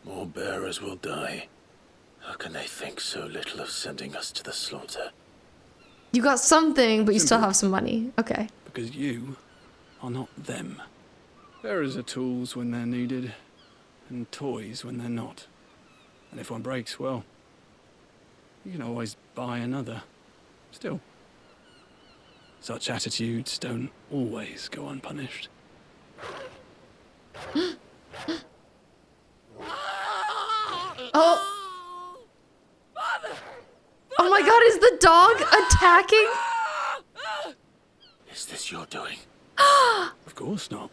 Speaker 2: more bearers will die. How can they think so little of sending us to the slaughter?
Speaker 1: You got something, but you still have some money. Okay.
Speaker 15: Because you are not them. Bearers are tools when they're needed, and toys when they're not. And if one breaks, well, you can always buy another. Still, such attitudes don't always go unpunished.
Speaker 1: Oh. Oh my god, is the dog attacking?
Speaker 2: Is this your doing?
Speaker 15: Of course not.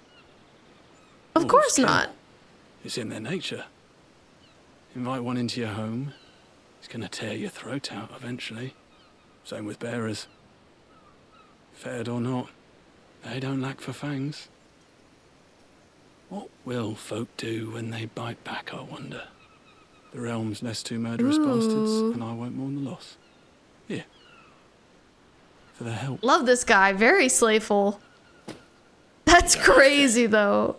Speaker 1: Of course not.
Speaker 15: It's in their nature. Invite one into your home, he's gonna tear your throat out eventually. Same with bearers. Fed or not, they don't lack for fangs. What will folk do when they bite back, I wonder? The realm's less two murderous bastards, and I won't mourn the loss. Here. For their help.
Speaker 1: Love this guy, very slayful. That's crazy though.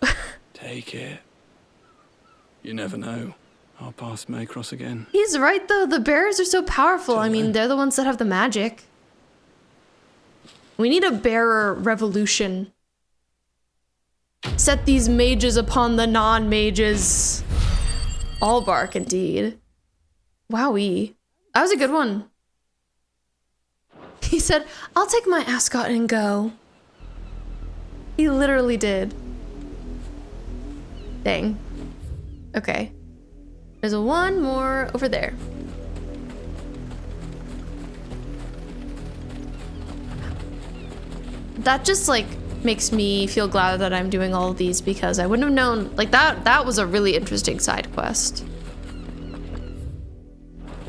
Speaker 15: Take it. You never know. Our paths may cross again.
Speaker 1: He's right though, the bearers are so powerful. I mean, they're the ones that have the magic. We need a bearer revolution. Set these mages upon the non-mages. All bark indeed. Wowee. That was a good one. He said, I'll take my ascot and go. He literally did. Dang. Okay. There's one more over there. That just like makes me feel glad that I'm doing all of these because I wouldn't have known, like that was a really interesting side quest.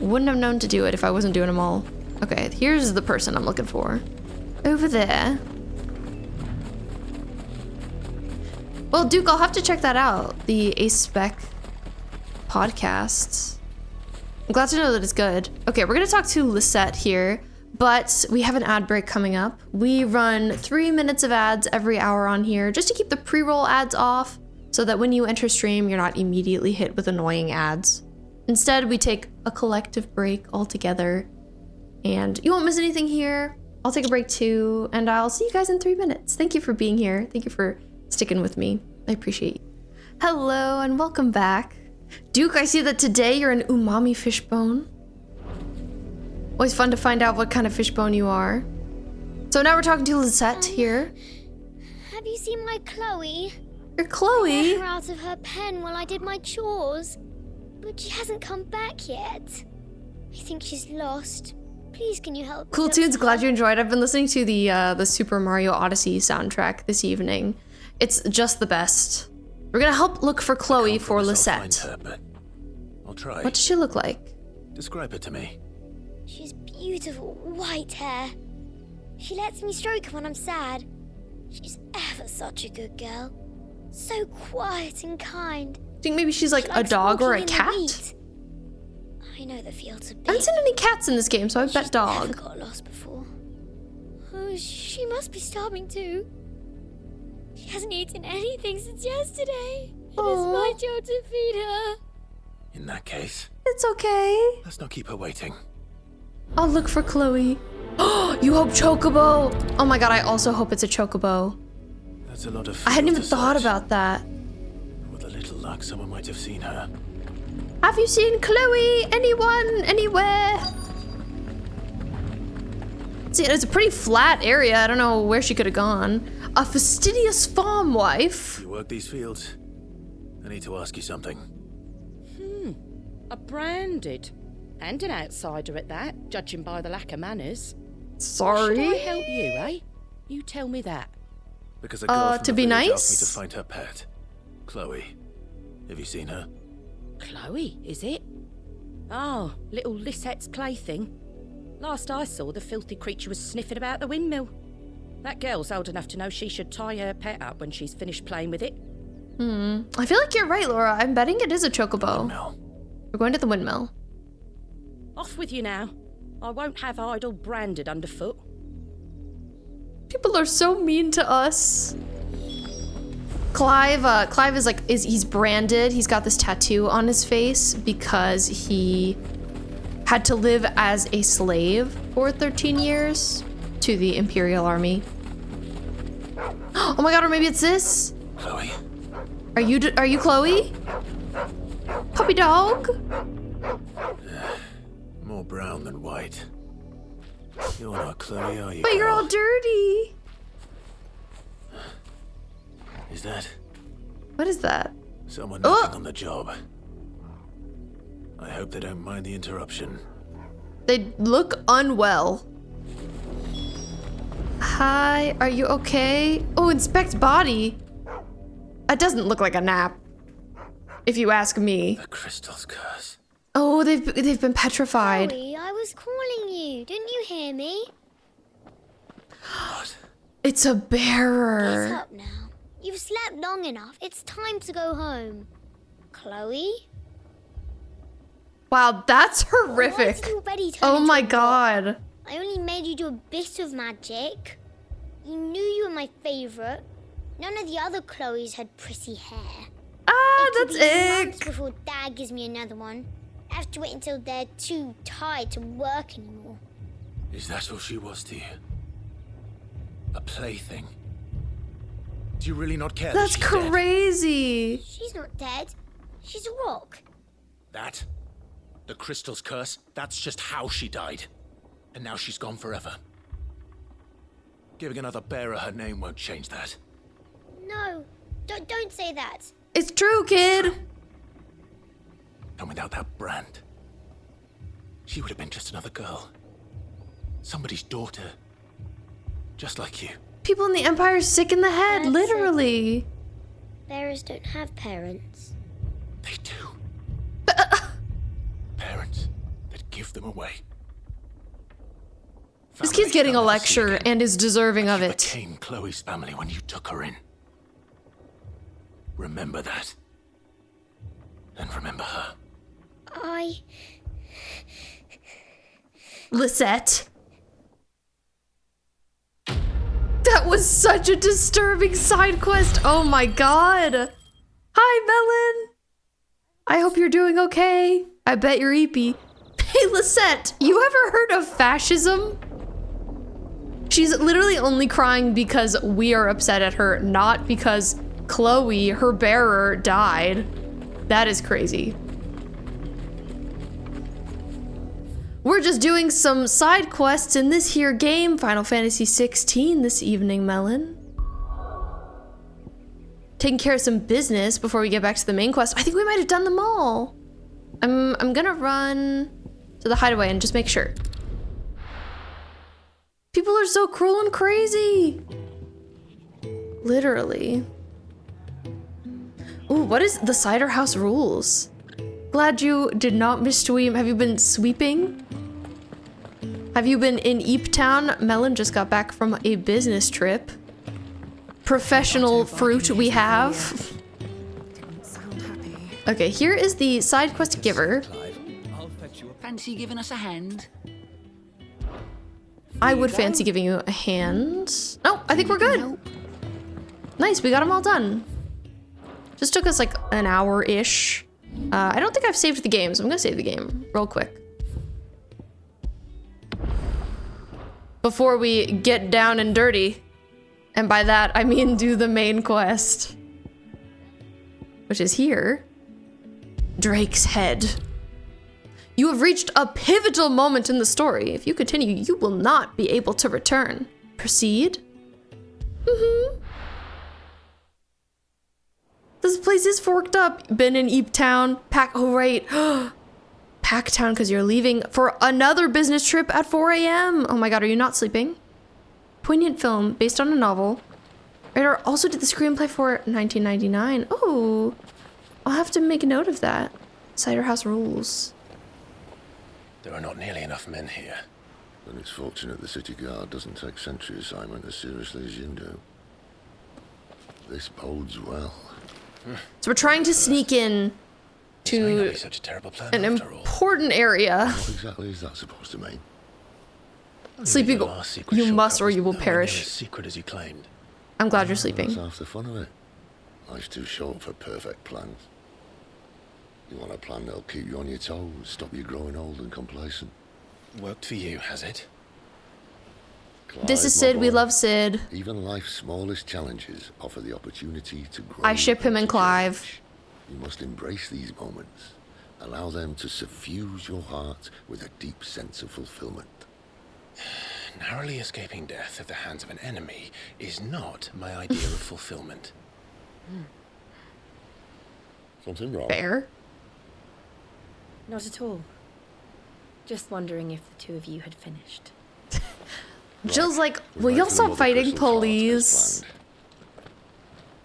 Speaker 1: Wouldn't have known to do it if I wasn't doing them all. Okay, here's the person I'm looking for. Over there. Well, Duke, I'll have to check that out. The Ace Spec podcast. I'm glad to know that it's good. Okay, we're gonna talk to Lisette here, but we have an ad break coming up. We run 3 minutes of ads every hour on here just to keep the pre-roll ads off so that when you enter stream, you're not immediately hit with annoying ads. Instead, we take a collective break altogether and you won't miss anything here. I'll take a break too, and I'll see you guys in 3 minutes. Thank you for being here. Thank you for sticking with me. I appreciate you. Hello and welcome back. Duke, I see that today you're an umami fishbone. Always fun to find out what kind of fishbone you are. So now we're talking to Lisette here.
Speaker 4: Have you seen my Chloe?
Speaker 1: Your Chloe?
Speaker 4: I let her out of her pen while I did my chores, but she hasn't come back yet. I think she's lost. Please, can you help?
Speaker 1: Cool tunes, glad you enjoyed. I've been listening to the Super Mario Odyssey soundtrack this evening. It's just the best. We're gonna help look for Chloe for Lisette.
Speaker 2: Her, but I'll try.
Speaker 1: What does she look like?
Speaker 2: Describe her to me.
Speaker 4: She's beautiful white hair. She lets me stroke her when I'm sad. She's ever such a good girl. So quiet and kind.
Speaker 1: Think maybe she's like a dog or a cat?
Speaker 4: I know the fields are big.
Speaker 1: I haven't seen any cats in this game, so I bet dog.
Speaker 4: Never got lost before. Oh, she must be starving too. She hasn't eaten anything since yesterday. It is my job to feed her.
Speaker 2: In that case,
Speaker 1: it's okay.
Speaker 2: Let's not keep her waiting.
Speaker 1: I'll look for Chloe. Oh, you hope Chocobo. Oh my god, I also hope it's a Chocobo.
Speaker 2: That's a lot of.
Speaker 1: I hadn't even thought about that.
Speaker 2: With a little luck, someone might have seen her.
Speaker 1: Have you seen Chloe? Anyone? Anywhere? See, it's a pretty flat area. I don't know where she could have gone. A fastidious farm wife.
Speaker 2: You work these fields? I need to ask you something.
Speaker 5: A branded. And an outsider at that, judging by the lack of manners.
Speaker 1: Sorry?
Speaker 5: Should I help you, eh? You tell me that.
Speaker 2: Because a girl from
Speaker 1: to
Speaker 2: the
Speaker 1: be
Speaker 2: village
Speaker 1: nice?
Speaker 2: asked me to find her pet, Chloe. Have you seen her?
Speaker 5: Chloe, is it? Oh, little Lisette's plaything. Last I saw, the filthy creature was sniffing about the windmill. That girl's old enough to know she should tie her pet up when she's finished playing with it.
Speaker 1: I feel like you're right, Laura. I'm betting it is a chocobo. We're going to the windmill.
Speaker 5: Off with you now. I won't have idle branded underfoot.
Speaker 1: People are so mean to us. Clive is like, he's branded. He's got this tattoo on his face because he had to live as a slave for 13 years to the Imperial Army. Oh my god, or maybe it's this?
Speaker 2: Chloe?
Speaker 1: Are you Chloe? Puppy dog?
Speaker 2: More brown than white. You're not Chloe, are you?
Speaker 1: But you're all dirty.
Speaker 2: Is that?
Speaker 1: What is that?
Speaker 2: Someone knocking on the job. I hope they don't mind the interruption.
Speaker 1: They look unwell. Hi, are you okay? Oh, inspect body. That doesn't look like a nap, if you ask me.
Speaker 2: The crystal's curse.
Speaker 1: Oh, they've been petrified.
Speaker 4: Chloe, I was calling you. Didn't you hear me?
Speaker 2: What?
Speaker 1: It's a bearer.
Speaker 4: Get up now. You've slept long enough. It's time to go home. Chloe?
Speaker 1: Wow, that's horrific.
Speaker 4: Why did you already turn
Speaker 1: Oh
Speaker 4: into
Speaker 1: my
Speaker 4: a rock?
Speaker 1: god.
Speaker 4: I only made you do a bit of magic. You knew you were my favorite. None of the other Chloes had pretty hair.
Speaker 1: That's
Speaker 4: months before Dad gives me another one. I have to wait until they're too tired to work anymore.
Speaker 2: Is that all she was to you? A plaything? Do you really not care?
Speaker 1: That's
Speaker 2: that she's dead?
Speaker 1: crazy.
Speaker 4: She's not dead. She's a rock.
Speaker 2: That? The crystal's curse? That's just how she died. And now she's gone forever. Giving another bearer her name won't change that.
Speaker 4: No, don't say that.
Speaker 1: It's true, kid.
Speaker 2: And without that brand, she would have been just another girl. Somebody's daughter. Just like you.
Speaker 1: People in the Empire's sick in the head,
Speaker 4: That's
Speaker 1: literally.
Speaker 4: Bearers don't have parents.
Speaker 2: They do. Parents that give them away.
Speaker 1: This kid's getting a lecture and is deserving of it.
Speaker 2: You became Chloe's family when you took her in. Remember that. And remember her.
Speaker 1: Lisette. That was such a disturbing side quest. Oh my god. Hi, Melon. I hope you're doing okay. I bet you're eepy. Hey, Lisette, you ever heard of fascism? She's literally only crying because we are upset at her, not because Chloe, her bearer, died. That is crazy. We're just doing some side quests in this here game, Final Fantasy 16 this evening, Melon. Taking care of some business before we get back to the main quest. I think we might have done them all. I'm gonna run to the hideaway and just make sure. People are so cruel and crazy. Literally. Ooh, what is the cider house rules? Glad you did not missweep. Have you been sweeping? Have you been in Eep Town? Melon just got back from a business trip. Professional fruit we have. Okay, here is the side quest giver.
Speaker 13: Fancy giving us a hand?
Speaker 1: I would fancy giving you a hand. No, I think we're good. Nice, we got them all done. Just took us like an hour-ish. I don't think I've saved the game, so I'm gonna save the game real quick. Before we get down and dirty. And by that, I mean do the main quest. Which is here. Drake's Head. You have reached a pivotal moment in the story. If you continue, you will not be able to return. Proceed. This place is forked up. Been in Eep Town. Oh, right. pack town because you're leaving for another business trip at 4 a.m. Oh my god, are you not sleeping? Poignant film based on a novel. Writer also did the screenplay for 1999. Oh, I'll have to make a note of that. Cider House rules.
Speaker 2: There are not nearly enough men here.
Speaker 9: Then it's fortunate the city guard doesn't take sentry assignment as seriously as you do. This bodes well.
Speaker 1: So we're trying to sneak in to
Speaker 2: such a terrible plan
Speaker 1: an important area.
Speaker 9: What exactly is that supposed to mean?
Speaker 1: Sleeping, you must or you will perish.
Speaker 2: As secret as you claimed.
Speaker 1: I'm glad you're sleeping.
Speaker 9: That's half the fun of it. Life's too short for perfect plans. You want a plan that'll keep you on your toes, stop you growing old and complacent.
Speaker 2: Worked for you, has it?
Speaker 9: Clive,
Speaker 1: This is Sid. We love Sid.
Speaker 9: Even life's smallest challenges offer the opportunity to grow.
Speaker 1: I ship him and Clive.
Speaker 9: You must embrace these moments. Allow them to suffuse your heart with a deep sense of fulfillment.
Speaker 2: Narrowly escaping death at the hands of an enemy is not my idea of fulfillment.
Speaker 9: Something wrong?
Speaker 1: Fair.
Speaker 16: Not at all. Just wondering if the two of you had finished.
Speaker 1: Jill's like, will y'all stop fighting, please?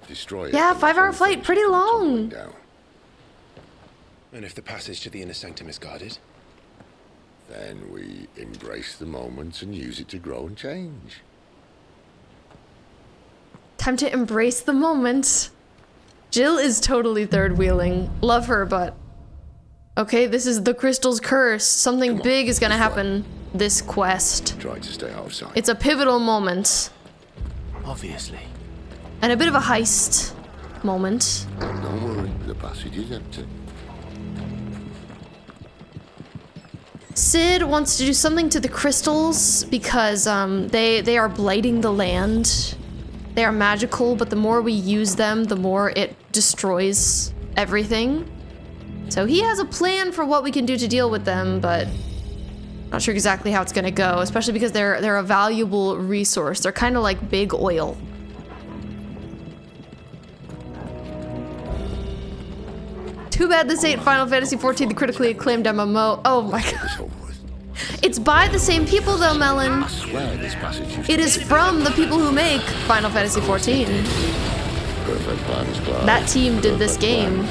Speaker 9: Destroy it.
Speaker 1: Yeah, 5-hour flight, pretty long.
Speaker 2: And if the passage to the inner sanctum is guarded?
Speaker 9: Then we embrace the moment and use it to grow and change.
Speaker 1: Time to embrace the moment. Jill is totally third wheeling. Love her, but okay, this is the crystal's curse. Something big is gonna happen this quest.
Speaker 9: Try to stay out of sight.
Speaker 1: It's a pivotal moment.
Speaker 2: Obviously.
Speaker 1: And a bit of a heist moment.
Speaker 9: Don't worry, the passage is empty.
Speaker 1: Sid wants to do something to the crystals because they are blighting the land. They are magical, but the more we use them, the more it destroys everything. So he has a plan for what we can do to deal with them, but not sure exactly how it's gonna go, especially because they're a valuable resource. They're kind of like big oil. Too bad this ain't Final Fantasy XIV, the critically acclaimed MMO. Oh my god. It's by the same people though, Melon.
Speaker 9: I swear this passage
Speaker 1: It is from the people who make Final Fantasy XIV.
Speaker 9: Perfect plan is Clive.
Speaker 1: That team did this game.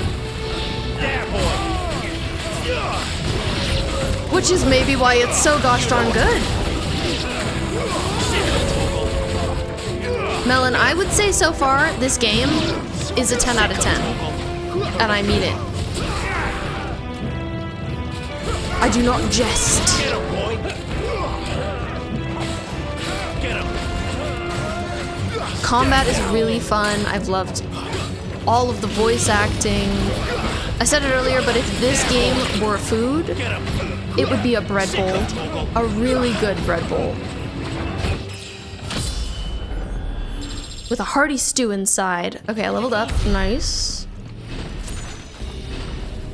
Speaker 1: Which is maybe why it's so gosh darn good. Melon, I would say so far, this game is a 10 out of 10. And I mean it. I do not jest. Combat is really fun. I've loved all of the voice acting. I said it earlier, but if this game were food, it would be a bread bowl. A really good bread bowl. With a hearty stew inside. Okay, I leveled up. Nice.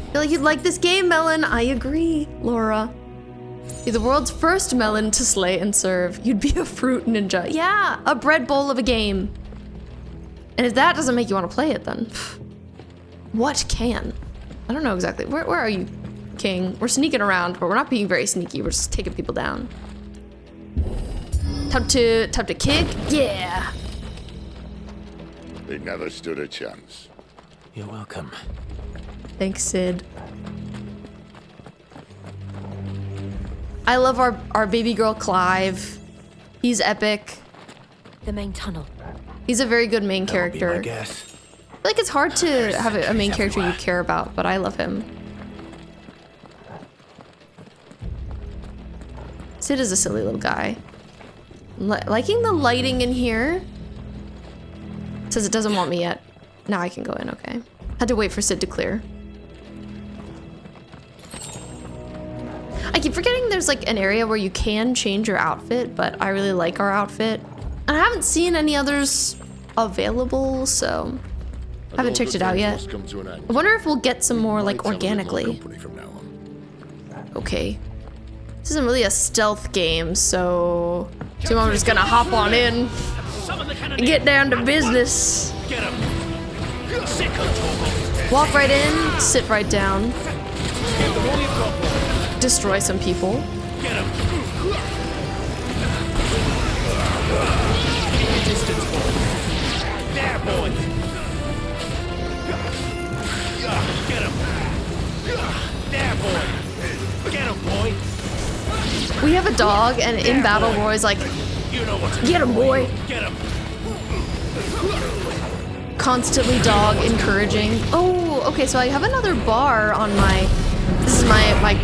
Speaker 1: I feel like you'd like this game, Melon. I agree, Laura. You're the world's first melon to slay and serve. You'd be a fruit ninja. Yeah, a bread bowl of a game. And if that doesn't make you want to play it, then what can? I don't know exactly. Where are you, King? We're sneaking around, but we're not being very sneaky. We're just taking people down. Time to kick. Yeah.
Speaker 9: They never stood a chance.
Speaker 2: You're welcome.
Speaker 1: Thanks, Sid. I love our baby girl Clive. He's epic.
Speaker 16: The main tunnel.
Speaker 1: He's a very good main character.
Speaker 2: I guess.
Speaker 1: I feel like it's hard to have a main character you care about, but I love him. Sid is a silly little guy. Liking the lighting in here. It says it doesn't want me yet. Now I can go in, okay. Had to wait for Sid to clear. I keep forgetting there's like an area where you can change your outfit, but I really like our outfit. And I haven't seen any others available, so I haven't checked it out yet. I wonder if we'll get some more like organically. Okay. This isn't really a stealth game, so I'm just gonna hop on in and get down to business. Walk right in, sit right down. destroy some people.
Speaker 8: Get him! There, boy! Get him! There, boy! Get him, boy!
Speaker 1: We have a dog, and in battle, we're always like, get him, boy!
Speaker 8: Get him!
Speaker 1: Constantly dog encouraging. Oh, okay, so I have another bar on my, this is my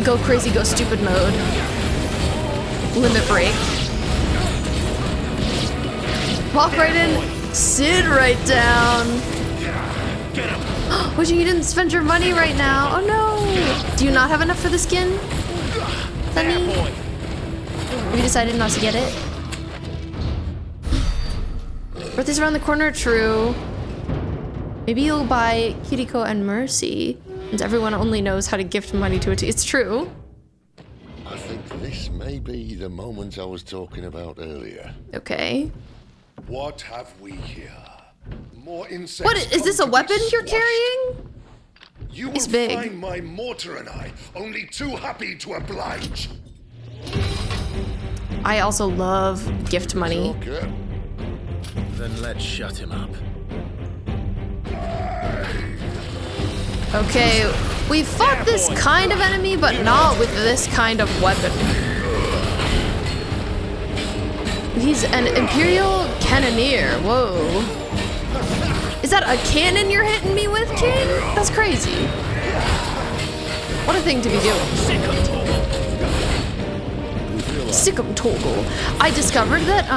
Speaker 1: go crazy, go stupid mode. Limit break. Walk right in, sit right down. Wishing you didn't spend your money right now. Oh no! Do you not have enough for the skin? Sunny? Have you decided not to get it? Birthday's around the corner, true. Maybe you'll buy Kiriko and Mercy, since everyone only knows how to gift money to it. It's true.
Speaker 9: I think this may be the moment I was talking about earlier.
Speaker 1: Okay.
Speaker 9: What have we here? More insects.
Speaker 1: What is this, a weapon you're carrying?
Speaker 9: You
Speaker 1: It's
Speaker 9: will
Speaker 1: big.
Speaker 9: find my mortar and I only too happy to oblige.
Speaker 1: I also love gift money.
Speaker 9: Okay.
Speaker 2: Then let's shut him up.
Speaker 1: Okay, we fought this kind of enemy, but not with this kind of weapon. He's an Imperial Cannoneer. Whoa. Is that a cannon you're hitting me with, King? That's crazy. What a thing to be doing. Sick'em toggle. I discovered that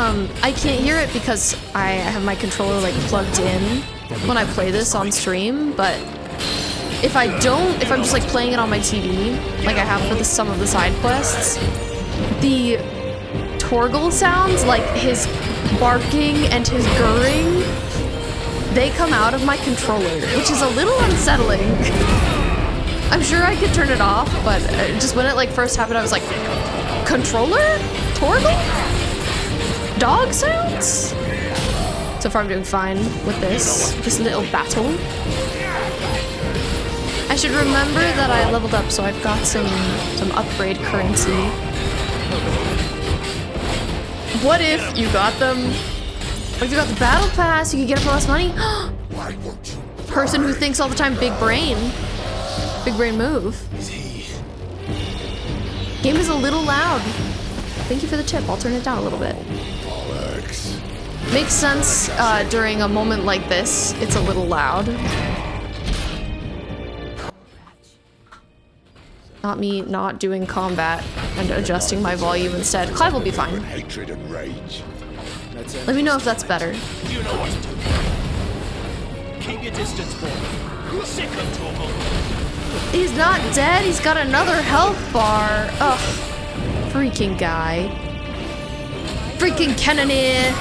Speaker 1: I can't hear it because I have my controller like plugged in when I play this on stream, but if I'm just like playing it on my TV, like I have for some of the side quests, the Torgle sounds, like his barking and his gurring, they come out of my controller, which is a little unsettling. I'm sure I could turn it off, but just when it like first happened, I was like, controller? Torgle? Dog sounds? So far I'm doing fine with this little battle. I should remember that I leveled up, so I've got some upgrade currency. What if you got them? What if you got the battle pass? You could get it for less money. Person who thinks all the time, big brain. Big brain move. Game is a little loud. Thank you for the tip. I'll turn it down a little bit. Makes sense during a moment like this. It's a little loud. Not me not doing combat and adjusting my volume instead. Clive will be fine.
Speaker 9: Hatred and rage.
Speaker 1: Let me know if that's better.
Speaker 8: You know what to do. Keep your distance, boy. Sick of Torgle.
Speaker 1: He's not dead. He's got another health bar. Ugh. Freaking guy. Freaking Cannoneer.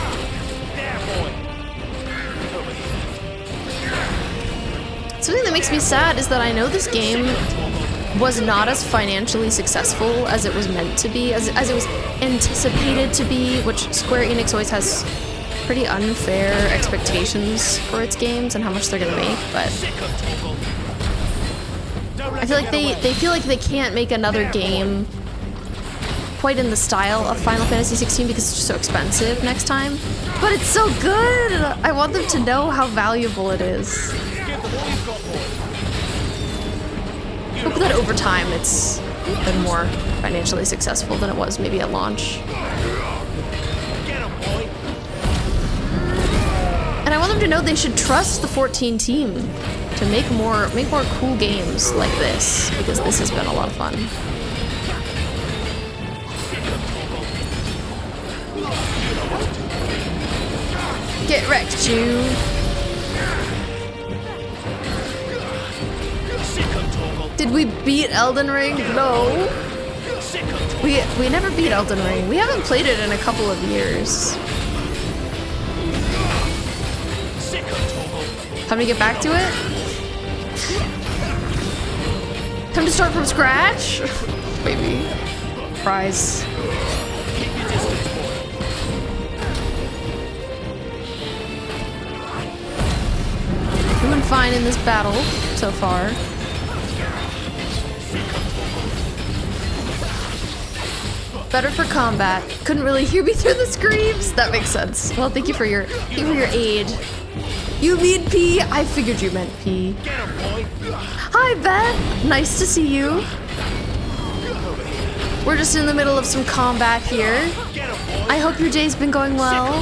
Speaker 1: Something that makes me sad is that I know this game was not as financially successful as it was meant to be, as it was anticipated to be, which Square Enix always has pretty unfair expectations for its games and how much they're gonna make, but I feel like they feel like they can't make another game quite in the style of Final Fantasy 16 because it's just so expensive next time. But it's so good! I want them to know how valuable it is. Hope that over time it's been more financially successful than it was maybe at launch. And I want them to know they should trust the 14 team to make more cool games like this, because this has been a lot of fun. Get wrecked, you. Did we beat Elden Ring? No. We never beat Elden Ring. We haven't played it in a couple of years. Time to get back to it? Time to start from scratch? Maybe. Prize. Doing fine in this battle so far. better for combat. Couldn't really hear me through the screams. That makes sense. Well, thank you for your aid. You mean P? I figured you meant P. Hi, Beth. Nice to see you. We're just in the middle of some combat here. I hope your day's been going well.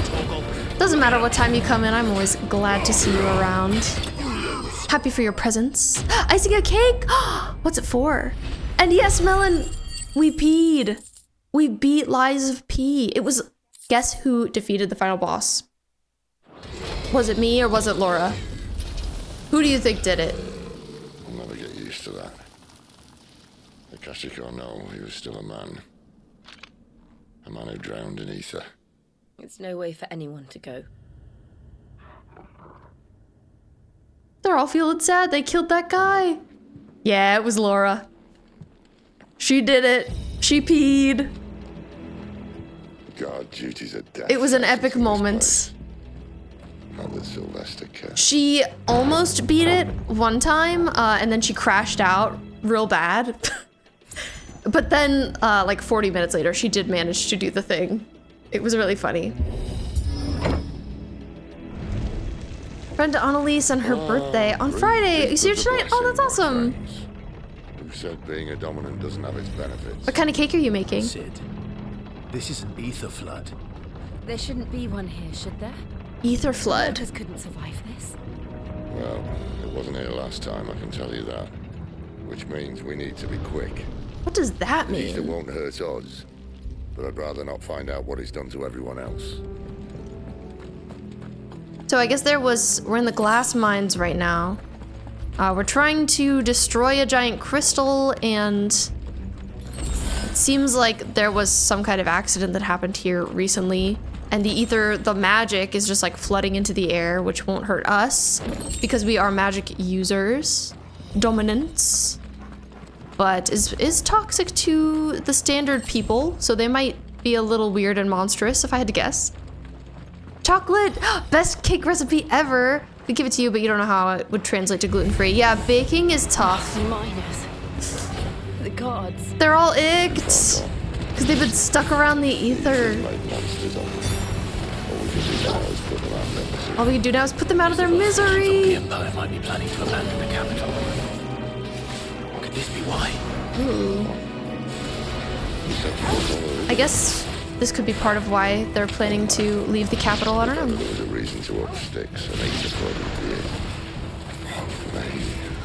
Speaker 1: Doesn't matter what time you come in, I'm always glad to see you around. Happy for your presence. Icing a cake? What's it for? And yes, Melon, we peed. We beat Lies of P. It was, guess who defeated the final boss? Was it me or was it Laura? Who do you think did it?
Speaker 9: I'll never get used to that. Akashic or no, he was still a man. A man who drowned in ether.
Speaker 16: It's no way for anyone to go.
Speaker 1: They're all feeling sad. They killed that guy. Yeah, it was Laura. She did it. She peed.
Speaker 9: God, duty's a death.
Speaker 1: It was an epic moment.
Speaker 9: Not with Sylvester Care.
Speaker 1: She almost beat it one time, and then she crashed out real bad. But then, like 40 minutes later, she did manage to do the thing. It was really funny. Friend Annalise on her birthday on Friday. You see her tonight? Oh, that's awesome.
Speaker 9: Who said being a dominant doesn't have its benefits?
Speaker 1: What kind of cake are you making?
Speaker 2: Sid, this is an ether flood.
Speaker 16: There shouldn't be one here, should there?
Speaker 1: Ether flood.
Speaker 16: Waters couldn't survive this.
Speaker 9: Well, it wasn't here last time, I can tell you that. Which means we need to be quick.
Speaker 1: What does that mean?
Speaker 9: Ether won't hurt us, but I'd rather not find out what he's done to everyone else.
Speaker 1: So I guess we're in the glass mines right now. We're trying to destroy a giant crystal, and it seems like there was some kind of accident that happened here recently. And the ether, the magic is just like flooding into the air, which won't hurt us because we are magic users, dominants, but is toxic to the standard people. So they might be a little weird and monstrous if I had to guess. Chocolate, best cake recipe ever. We give it to you, but you don't know how it would translate to gluten-free. Yeah, baking is tough.
Speaker 16: Miners. The gods.
Speaker 1: They're all icked because they've been stuck around the ether. All we can do now is put them out of their misery.
Speaker 2: The Empire might be planning to abandon the capital. Could this be why?
Speaker 1: Ooh. I guess this could be part of why they're planning to leave the capital. I don't know.
Speaker 9: There was a reason to up sticks and eat the flood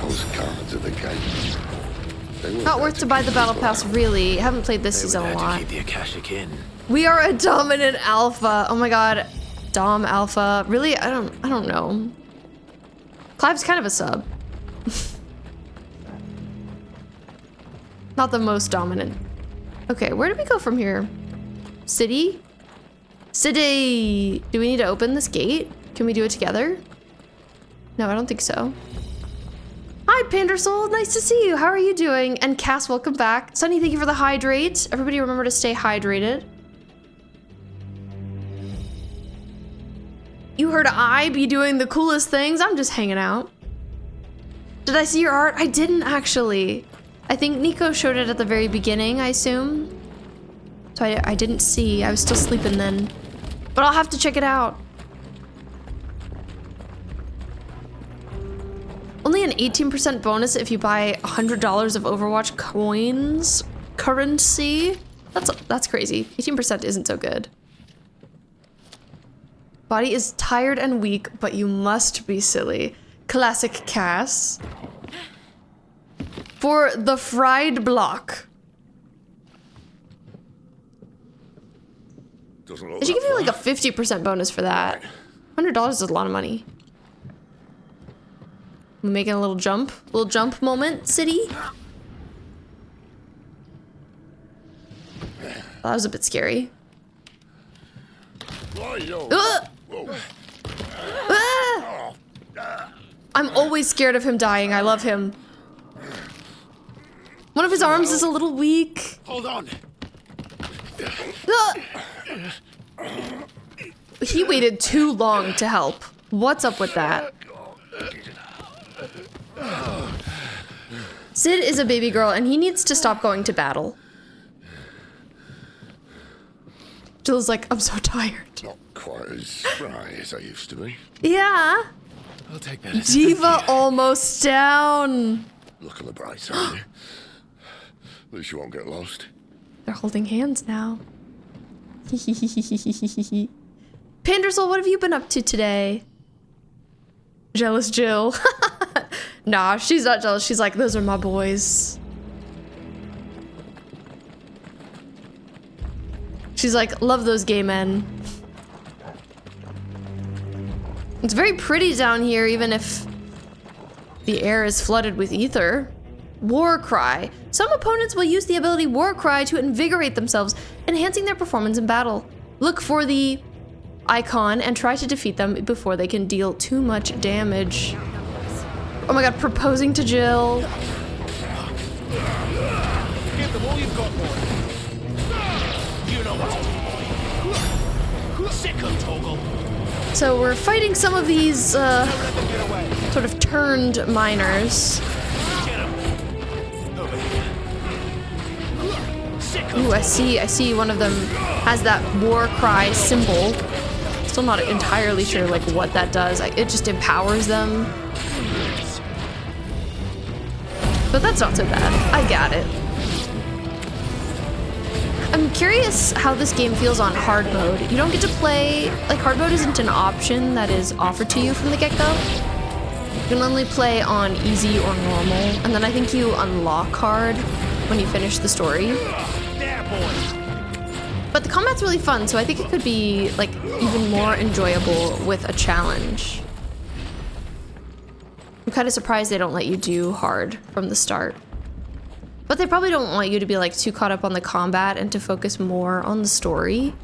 Speaker 9: of those cards at the gate.
Speaker 1: Not worth to buy the battle pass, really. Haven't played this season a lot.
Speaker 2: Keep the Akashic in.
Speaker 1: We are a dominant alpha. Oh my god. Dom alpha. Really? I don't know. Clive's kind of a sub. Not the most dominant. Okay, where do we go from here? City? City! Do we need to open this gate? Can we do it together? No, I don't think so. Hi, Pandersoul. Nice to see you. How are you doing? And Cass, welcome back. Sunny, thank you for the hydrate. Everybody remember to stay hydrated. You heard I be doing the coolest things. I'm just hanging out. Did I see your art? I didn't actually. I think Nico showed it at the very beginning, I assume. So I didn't see. I was still sleeping then. But I'll have to check it out. Only an 18% bonus if you buy $100 of Overwatch coins currency. That's crazy. 18% isn't so good. Body is tired and weak, but you must be silly. Classic Cass. For the fried block. They should give you like a 50% bonus for that. $100 is a lot of money. I'm making a little jump moment, City. That was a bit scary. I'm always scared of him dying. I love him. One of his arms is a little weak.
Speaker 8: Hold on.
Speaker 1: He waited too long to help. What's up with that? Sid is a baby girl and he needs to stop going to battle. Jill's like, I'm so tired.
Speaker 9: Not quite as spry as I used to be.
Speaker 1: Yeah.
Speaker 2: I'll take that.
Speaker 1: Diva almost down.
Speaker 9: Look on the bright side. At least you won't get lost.
Speaker 1: They're holding hands now. Pandersol, what have you been up to today? Jealous Jill. Nah, she's not jealous. She's like, those are my boys. She's like, love those gay men. It's very pretty down here, even if the air is flooded with ether. War Cry. Some opponents will use the ability War Cry to invigorate themselves, enhancing their performance in battle. Look for the icon and try to defeat them before they can deal too much damage. Oh my god, proposing to Jill.
Speaker 8: Give them all you've got, boy. You know what to do, boy. Sick of Toggle.
Speaker 1: So we're fighting some of these sort of turned miners. Ooh, I see one of them has that War Cry symbol. Still not entirely sure like what that does. It just empowers them. But that's not so bad. I got it. I'm curious how this game feels on hard mode. You don't get to play, like hard mode isn't an option that is offered to you from the get-go. You can only play on easy or normal, and then I think you unlock hard when you finish the story. But the combat's really fun, so I think it could be like even more enjoyable with a challenge. I'm kind of surprised they don't let you do hard from the start. But they probably don't want you to be like too caught up on the combat and to focus more on the story.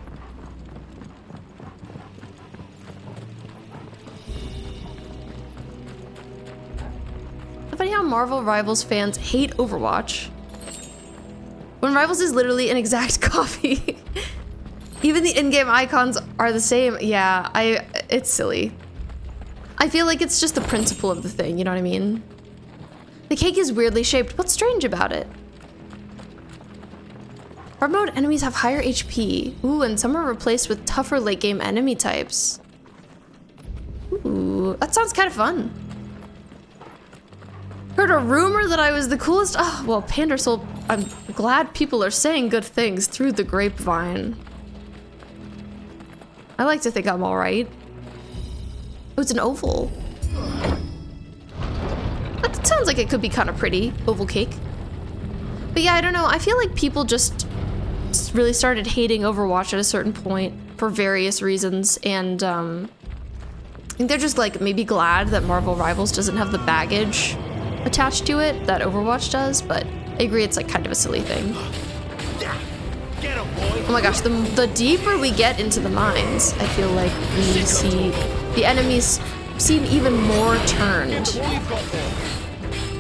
Speaker 1: It's funny how Marvel Rivals fans hate Overwatch. When Rivals is literally an exact copy. Even the in-game icons are the same. Yeah, it's silly. I feel like it's just the principle of the thing, you know what I mean? The cake is weirdly shaped. What's strange about it? Hard mode enemies have higher HP. Ooh, and some are replaced with tougher late game enemy types. Ooh, that sounds kind of fun. Heard a rumor that I was the coolest. Oh, well, Pandersoul, I'm glad people are saying good things through the grapevine. I like to think I'm all right. Oh, it's an oval. That sounds like it could be kind of pretty, oval cake. But yeah, I don't know. I feel like people just really started hating Overwatch at a certain point for various reasons, and I think they're just like maybe glad that Marvel Rivals doesn't have the baggage attached to it that Overwatch does, but I agree it's like kind of a silly thing. Oh my gosh, the deeper we get into the mines, I feel like we see the enemies seem even more turned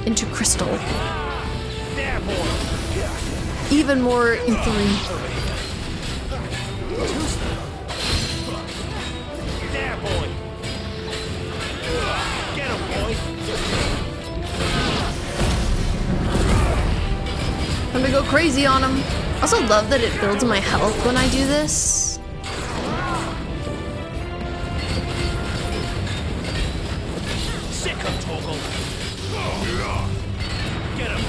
Speaker 1: into crystal. Even more ethery. I'm gonna go crazy on him. I also love that it builds my health when I do this.
Speaker 8: Sick of Toggle. Get him.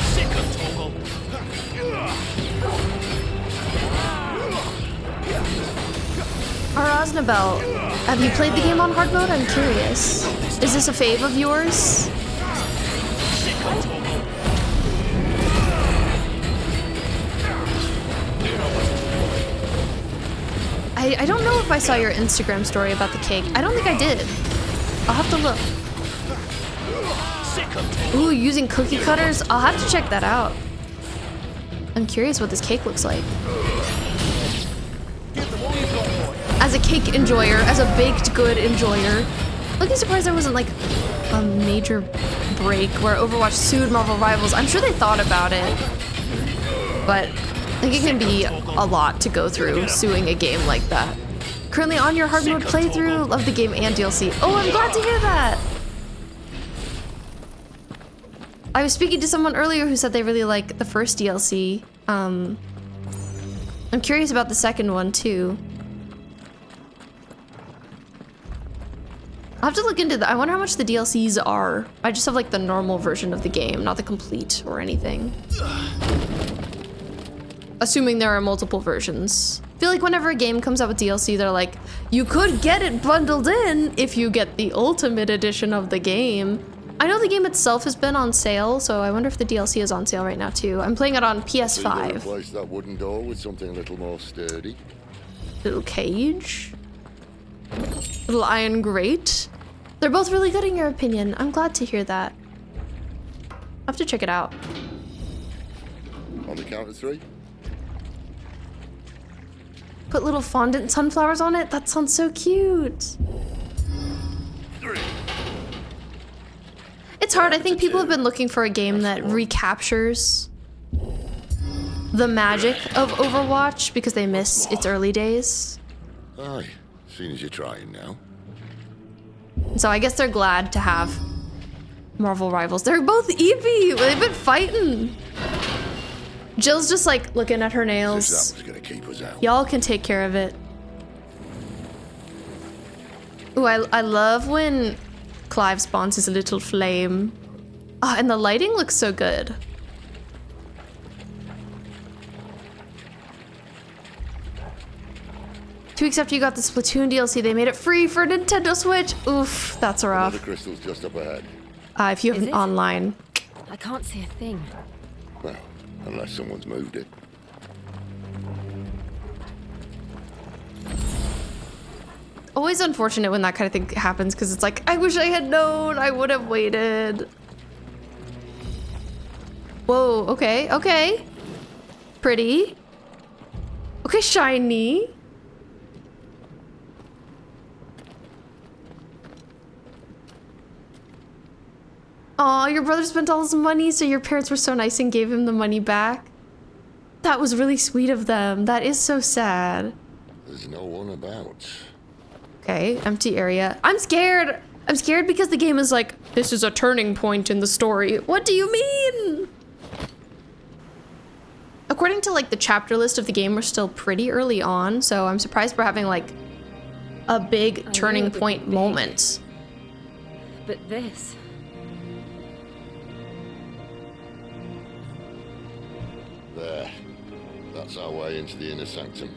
Speaker 8: Sick of Toggle.
Speaker 1: Araznabel, have you played the game on hard mode? I'm curious. Is this a fave of yours? I don't know if I saw your Instagram story about the cake. I don't think I did. I'll have to look. Ooh, using cookie cutters? I'll have to check that out. I'm curious what this cake looks like. As a cake enjoyer, as a baked good enjoyer, looking surprised there wasn't like a major break where Overwatch sued Marvel Rivals. I'm sure they thought about it, but I think it can be a lot to go through suing a game like that. Currently on your hard mode playthrough, love the game and DLC. Oh, I'm glad to hear that. I was speaking to someone earlier who said they really like the first DLC. I'm curious about the second one too. I'll have to look into that. I wonder how much the DLCs are. I just have like the normal version of the game, not the complete or anything. Assuming there are multiple versions. I feel like whenever a game comes out with DLC, they're like, you could get it bundled in if you get the ultimate edition of the game. I know the game itself has been on sale, so I wonder if the DLC is on sale right now too. I'm playing it on PS5.
Speaker 9: So you replace that wooden door with something a little more sturdy.
Speaker 1: Little cage. Little iron grate. They're both really good in your opinion. I'm glad to hear that. I'll have to check it out.
Speaker 9: On the count of 3.
Speaker 1: Put little fondant sunflowers on it? That sounds so cute.
Speaker 9: 3.
Speaker 1: It's hard. I think people have been looking for a game that recaptures the magic of Overwatch because they miss its early days.
Speaker 9: Aye, seeing as you're trying now.
Speaker 1: So I guess they're glad to have Marvel rivals. They're both Eevee. They've been fighting. Jill's just like looking at her nails.
Speaker 9: That was gonna keep us out.
Speaker 1: Y'all can take care of it. Ooh, I love when Clive spawns his little flame. Oh, and the lighting looks so good. Two weeks after you got the Splatoon DLC, they made it free for Nintendo Switch. Oof, that's rough.
Speaker 9: The crystal's just up ahead.
Speaker 1: If you have an online.
Speaker 16: I can't see a thing.
Speaker 9: Well, unless someone's moved it.
Speaker 1: Always unfortunate when that kind of thing happens because it's like, I wish I had known. I would have waited. Whoa, okay, okay. Pretty. Okay, shiny. Aw, your brother spent all his money, so your parents were so nice and gave him the money back. That was really sweet of them. That is so sad.
Speaker 9: There's no one about.
Speaker 1: Okay, empty area. I'm scared. I'm scared because the game is like, this is a turning point in the story. What do you mean? According to like the chapter list of the game, we're still pretty early on, so I'm surprised we're having like a big turning point moment.
Speaker 16: But this...
Speaker 9: There. That's our way into the inner sanctum.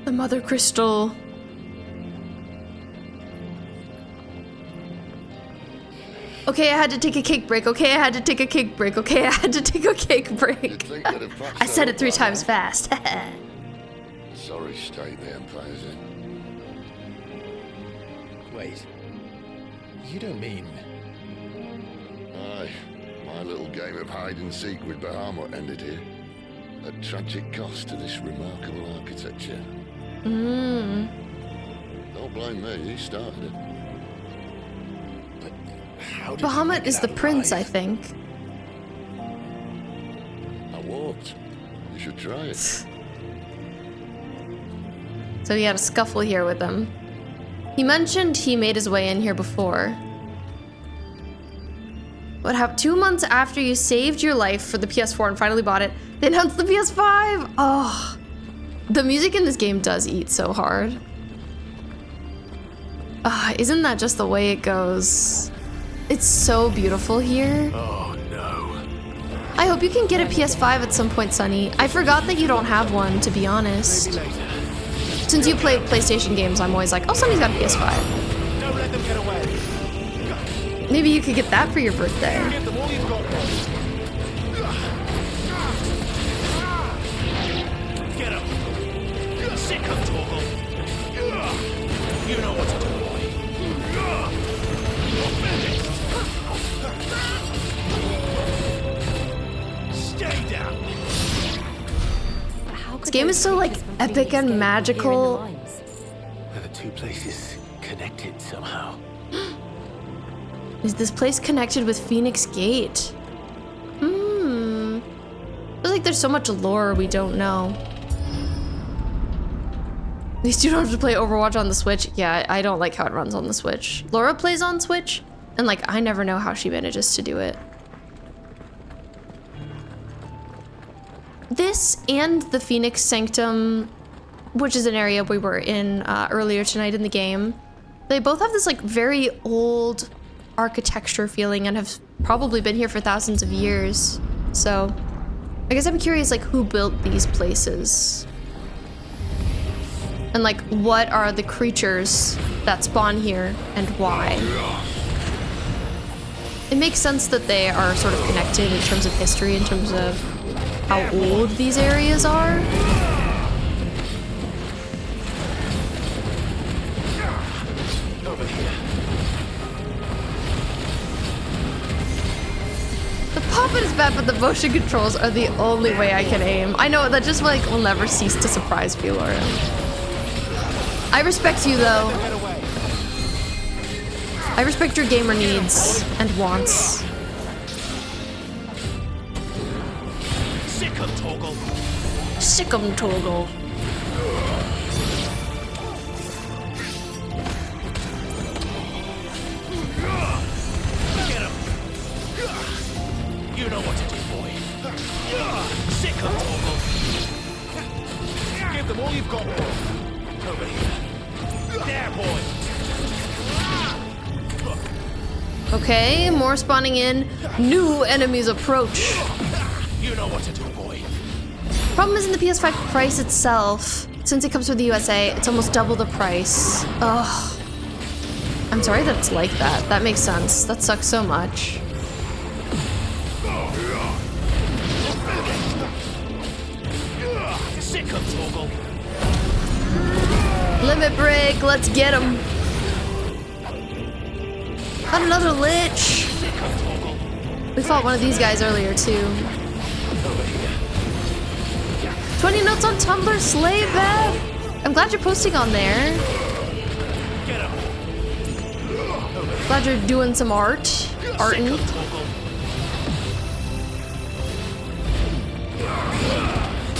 Speaker 1: The Mother Crystal. Okay, I had to take a cake break. Okay, I had to take a cake break. Okay, I had to take a cake break. I said it 3 times fast.
Speaker 9: Sorry state the Empire's in.
Speaker 2: Wait. You don't mean...
Speaker 9: Aye. My little game of hide and seek with Bahamut ended here. At tragic cost to this remarkable architecture. Don't blame me, he started it.
Speaker 2: But how did
Speaker 1: Bahamut is the prince, I think.
Speaker 9: I walked. You should try it.
Speaker 1: So he had a scuffle here with them. He mentioned he made his way in here before. What happened 2 months after you saved your life for the PS4 and finally bought it, they announced the PS5. Oh, the music in this game does eat so hard. Isn't that just the way it goes? It's so beautiful here.
Speaker 8: Oh no.
Speaker 1: I hope you can get a PS5 at some point, Sonny. I forgot that you don't have one, to be honest. Since you play PlayStation games, I'm always like, oh, Sonny's got a PS5.
Speaker 8: Don't let them get away.
Speaker 1: Maybe you could get that for your birthday.
Speaker 8: Get them all you've got. Get up. Sick of talking. You know what to do, boy. Stay down.
Speaker 1: This game is so like epic and magical.
Speaker 2: Are the 2 places connected somehow?
Speaker 1: Is this place connected with Phoenix Gate? Feels like there's so much lore we don't know. At least you don't have to play Overwatch on the Switch. Yeah, I don't like how it runs on the Switch. Laura plays on Switch, And like, I never know how she manages to do it. This and the Phoenix Sanctum, which is an area we were in earlier tonight in the game, they both have this like very old architecture feeling and have probably been here for thousands of years. So I guess I'm curious like who built these places? And like what are the creatures that spawn here and why? It makes sense that they are sort of connected in terms of history, in terms of how old these areas are. The puppet is bad, but the motion controls are the only way I can aim. I know, that just like will never cease to surprise me, Laura. I respect you though. I respect your gamer needs and wants.
Speaker 3: Sick 'em, Torgal.
Speaker 1: Sick 'em, Torgal.
Speaker 3: Get him. You know what to do, boy. Sick 'em, Torgal. Give them all you've got, boy. Over here. There, boy.
Speaker 1: Okay, more spawning in. New enemies approach.
Speaker 3: You know what to do, boy.
Speaker 1: Problem isn't the PS5 price itself. Since it comes from the USA, it's almost double the price. Ugh. I'm sorry that it's like that. That makes sense. That sucks so much.
Speaker 3: Sick 'em, Torgal.
Speaker 1: Limit break, let's get him. Got another lich. We fought one of these guys earlier too. 20 notes on Tumblr, slay bad. I'm glad you're posting on there. Glad you're doing some arting.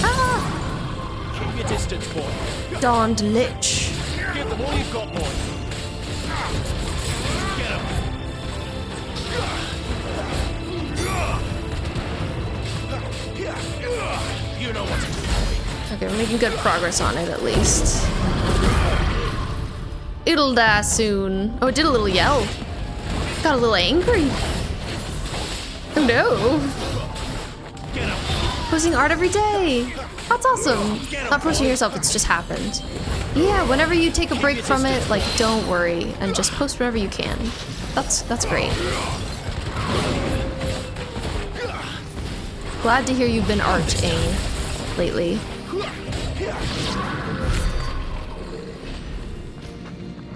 Speaker 1: Ah!
Speaker 3: Keep your distance, boy.
Speaker 1: Dawned lich.
Speaker 3: Give them all you've got, boy. Get him. You know what to do, boy.
Speaker 1: Okay, we're making good progress on it at least. It'll die soon. Oh, it did a little yell. Got a little angry. Oh no. Posting art every day. That's awesome. Not posting yourself, it's just happened. Yeah, whenever you take a break from it, like, don't worry and just post whenever you can. That's great. Glad to hear you've been arting lately.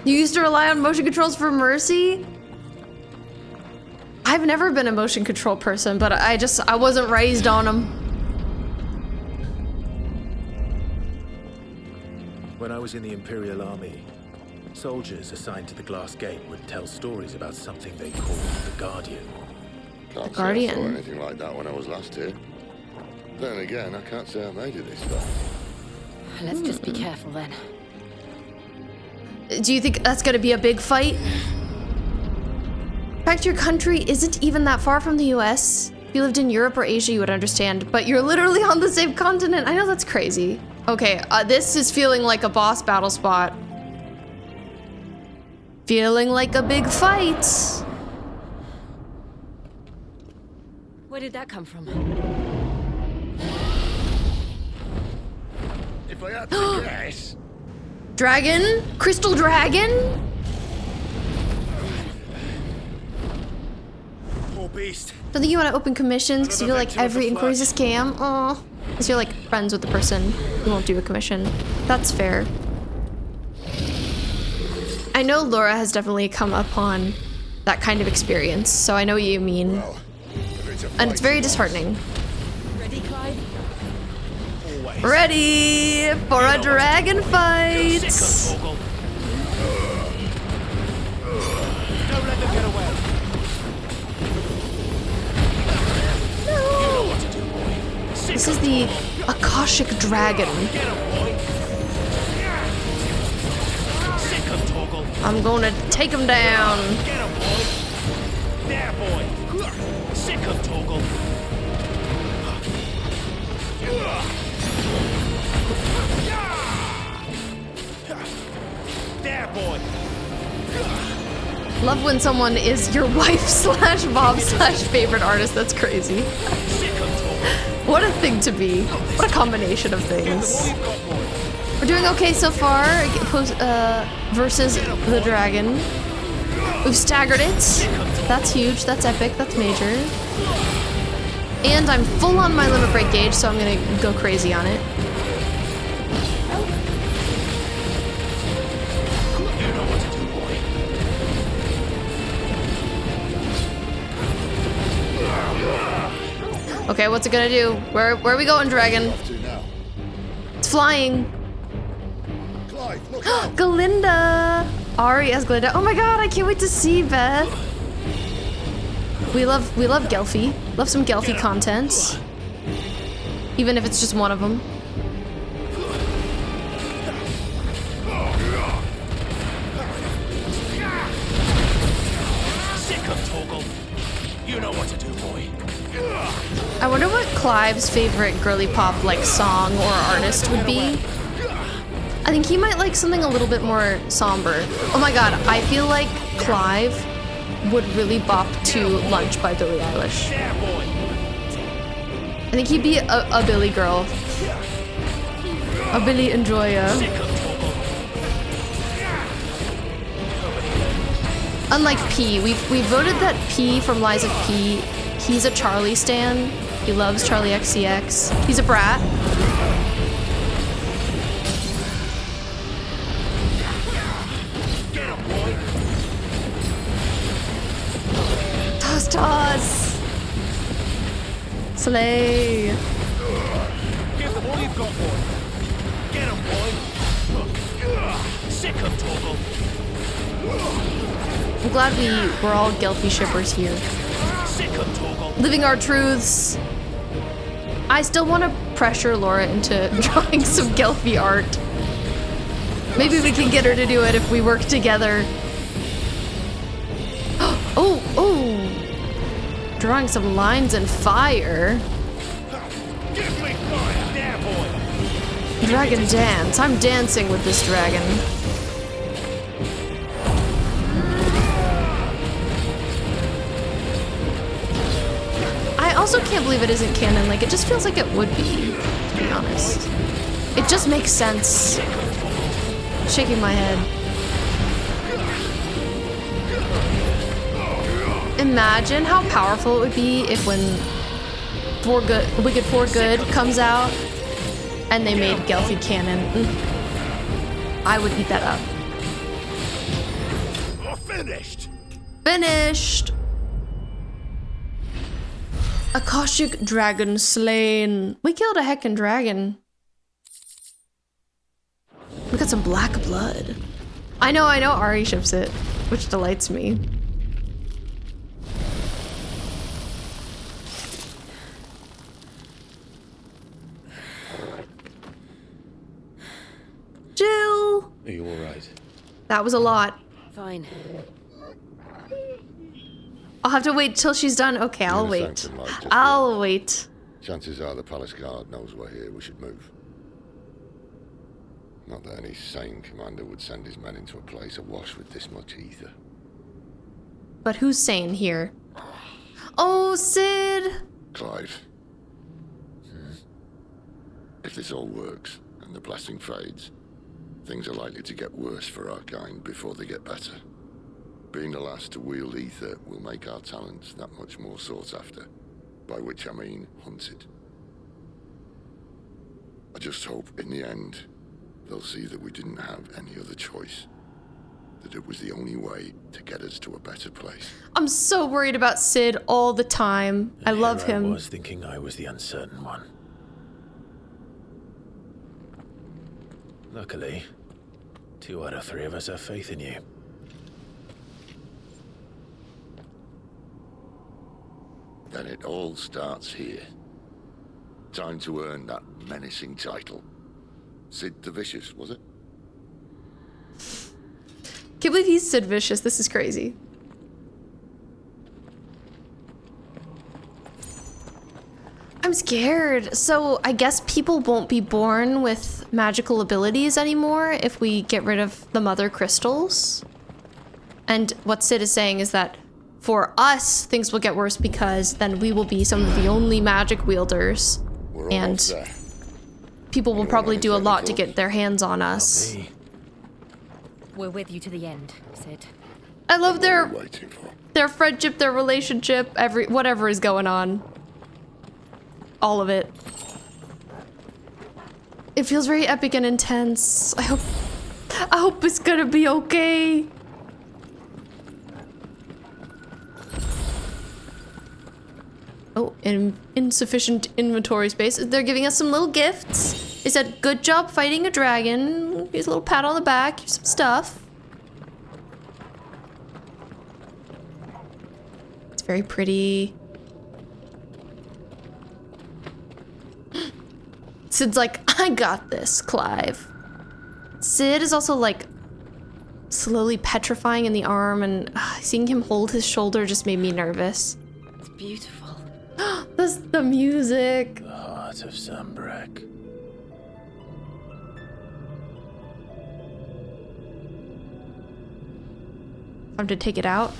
Speaker 1: You used to rely on motion controls for Mercy? I've never been a motion control person, but I wasn't raised on them.
Speaker 2: When I was in the Imperial Army, soldiers assigned to the Glass Gate would tell stories about something they called the Guardian.
Speaker 9: Can't
Speaker 1: Guardian.
Speaker 9: say I saw anything like that when I was last here. Then again, I can't say I made it this far.
Speaker 16: Let's just be careful then.
Speaker 1: Do you think that's gonna be a big fight? In fact, your country isn't even that far from the US. If you lived in Europe or Asia, you would understand, but you're literally on the same continent. I know that's crazy. Okay, this is feeling like a boss battle spot. Feeling like a big fight.
Speaker 16: Where did that come from?
Speaker 21: If I had to guess.
Speaker 1: Dragon? Crystal dragon?
Speaker 3: Poor beast.
Speaker 1: Don't think you want to open commissions because you feel like every inquiry is a scam. Aw. Because you're like friends with the person who won't do a commission. That's fair. I know Laura has definitely come upon that kind of experience, so I know what you mean.
Speaker 9: Well,
Speaker 1: and it's very disheartening.
Speaker 16: Ready, Clyde?
Speaker 3: Always.
Speaker 1: Ready for a dragon fight!
Speaker 3: Sick 'em, Torgal. Don't let them get away.
Speaker 1: No.
Speaker 3: You know what to do, boy. Sick
Speaker 1: This is
Speaker 3: 'em,
Speaker 1: the
Speaker 3: Torgal.
Speaker 1: Akashic Dragon.
Speaker 3: Get him, boy. Sick 'em, Torgal.
Speaker 1: I'm gonna take him down.
Speaker 3: Get him, boy. of Torgal. There, boy.
Speaker 1: Love when someone is your wife slash mom slash favorite artist. That's crazy. What a thing to be. What a combination of things. We're doing okay so far versus the dragon. We've staggered it. That's huge. That's epic. That's major. And I'm full on my limit break gauge, so I'm gonna go crazy on it. Okay, what's it gonna do? Where are we going, dragon? It's flying. Galinda! Ari as Galinda. Oh my god, I can't wait to see Beth. We love Gelfie. Love some Gelfie content. Even if it's just one of them.
Speaker 3: Sick of Torgal. You know what to do, boy.
Speaker 1: I wonder what Clive's favorite girly pop like song or artist would be. I think he might like something a little bit more somber. Oh my god, I feel like Clive would really bop to Lunch by Billie Eilish. I think he'd be a Billy girl. A Billy enjoyer. Unlike P, we voted that P from Lies of P, he's a Charlie stan. He loves Charlie XCX. He's a brat. Toss, toss. Slay.
Speaker 3: Give them all you've got, boy. Get him, boy. Sick of Torgal.
Speaker 1: I'm glad we're all Gelfie shippers here. Living our truths. I still want to pressure Laura into drawing some Gelfie art. Maybe we can get her to do it if we work together. Oh. Drawing some lines and fire.
Speaker 3: Give me fire, there, boy.
Speaker 1: Dragon dance. I'm dancing with this dragon. I also can't believe it isn't canon. Like, it just feels like it would be, to be honest. It just makes sense. Shaking my head. Imagine how powerful it would be if when Wicked for Good comes out and they made Gelfie canon. I would eat that up.
Speaker 3: Finished.
Speaker 1: Finished. Akashic dragon slain. We killed a heckin' dragon. We got some black blood. I know Ari ships it, which delights me. Jill!
Speaker 2: Are you alright?
Speaker 1: That was a lot.
Speaker 16: Fine.
Speaker 1: I'll have to wait till she's done. Okay, I'll wait. I'll wait.
Speaker 9: Chances are the palace guard knows we're here. We should move. Not that any sane commander would send his men into a place awash with this much ether.
Speaker 1: But who's sane here? Oh, Sid!
Speaker 9: Clive. If this all works, and the blessing fades, things are likely to get worse for our kind before they get better. Being the last to wield ether will make our talents that much more sought after, by which I mean hunted. I just hope, in the end, they'll see that we didn't have any other choice. That it was the only way to get us to a better place.
Speaker 1: I'm so worried about Sid all the time. I love him.
Speaker 2: I was thinking I was the uncertain one. Luckily, 2 out of 3 of us have faith in you.
Speaker 9: Then it all starts here. Time to earn that menacing title. Sid the Vicious, was it?
Speaker 1: Can't believe he's Sid Vicious. This is crazy. I'm scared. So I guess people won't be born with magical abilities anymore if we get rid of the mother crystals. And what Sid is saying is that for us, things will get worse because then we will be some of the only magic wielders. And people will probably do a lot to get their hands on us.
Speaker 10: We're with you to the end, Sid.
Speaker 1: I love their friendship, their relationship, whatever is going on. All of it. It feels very epic and intense. I hope it's gonna be okay. Oh, insufficient inventory space. They're giving us some little gifts. They said, good job fighting a dragon. Here's a little pat on the back. Here's some stuff. It's very pretty. Sid's like, I got this, Clive. Sid is also like slowly petrifying in the arm, and seeing him hold his shoulder just made me nervous.
Speaker 10: It's beautiful.
Speaker 1: That's the music.
Speaker 2: The heart of Sunbreak.
Speaker 1: Time to take it out.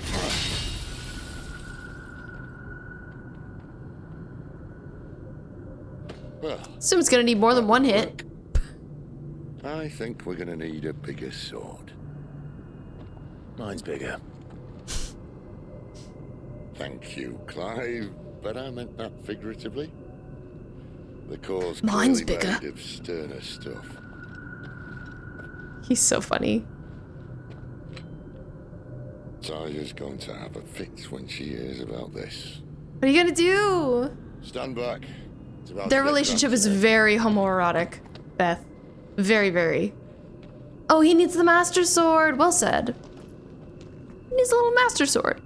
Speaker 9: Well,
Speaker 1: Assume it's gonna need more than one hit.
Speaker 9: I think we're gonna need a bigger sword.
Speaker 2: Mine's bigger.
Speaker 9: Thank you, Clive, but I meant that figuratively. The core's
Speaker 1: Mine's
Speaker 9: clearly
Speaker 1: bigger.
Speaker 9: made of sterner stuff.
Speaker 1: He's so funny.
Speaker 9: Taya's going to have a fit when she hears about this.
Speaker 1: What are you gonna do?
Speaker 9: Stand back. It's about
Speaker 1: Their
Speaker 9: to get
Speaker 1: relationship
Speaker 9: drunk
Speaker 1: is
Speaker 9: here.
Speaker 1: very homoerotic, Beth. Very, very. Oh, he needs the Master Sword. Well said. He needs a little Master Sword.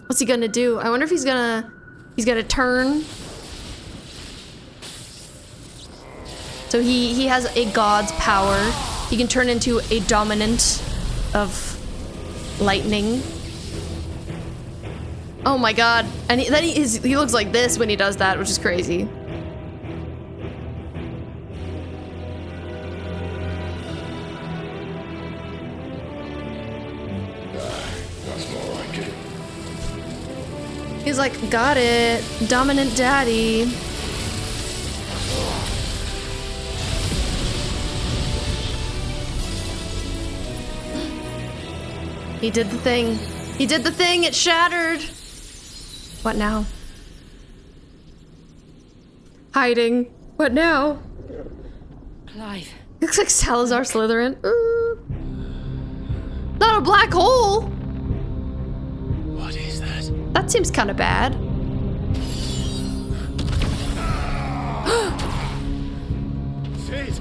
Speaker 1: What's he gonna do? I wonder if he's gonna turn. So he has a god's power. He can turn into a dominant of lightning. Oh my god. And then he looks like this when he does that, which is crazy.
Speaker 9: That's more like it.
Speaker 1: He's like, got it. Dominant daddy. He did the thing. He did the thing. It shattered. What now? Hiding. What now?
Speaker 5: Clive.
Speaker 1: Looks like Salazar Slytherin. Not a black hole.
Speaker 2: What is that?
Speaker 1: That seems kind of bad.
Speaker 21: Sid!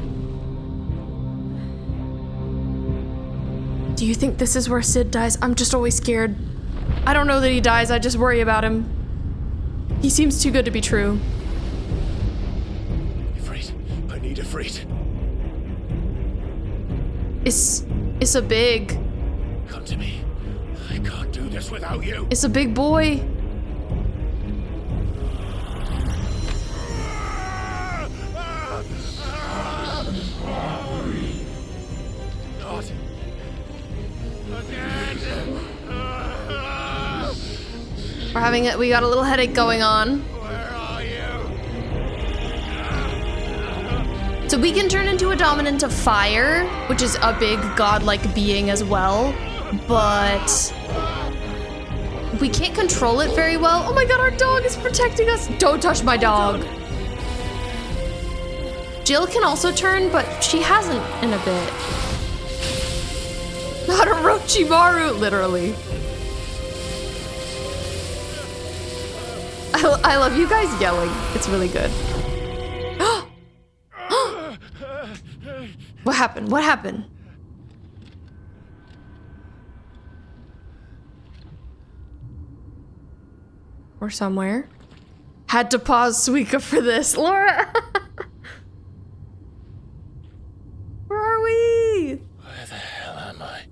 Speaker 1: Do you think this is where Sid dies? I'm just always scared. I don't know that he dies, I just worry about him. He seems too good to be true.
Speaker 21: Ifrit, I need a Ifrit.
Speaker 1: It's a big.
Speaker 21: Come to me. I can't do this without you.
Speaker 1: It's a big boy.
Speaker 21: Not again.
Speaker 1: We're having it. We got a little headache going on.
Speaker 21: Where are you?
Speaker 1: So we can turn into a dominant of fire, which is a big godlike being as well, but we can't control it very well. Oh my god, our dog is protecting us. Don't touch my dog. Jill can also turn, but she hasn't in a bit. Not a Orochimaru, literally. I love you guys yelling. It's really good. What happened? What happened? Or somewhere. Had to pause Suika for this. Laura! Where are we?
Speaker 2: Where the hell am I?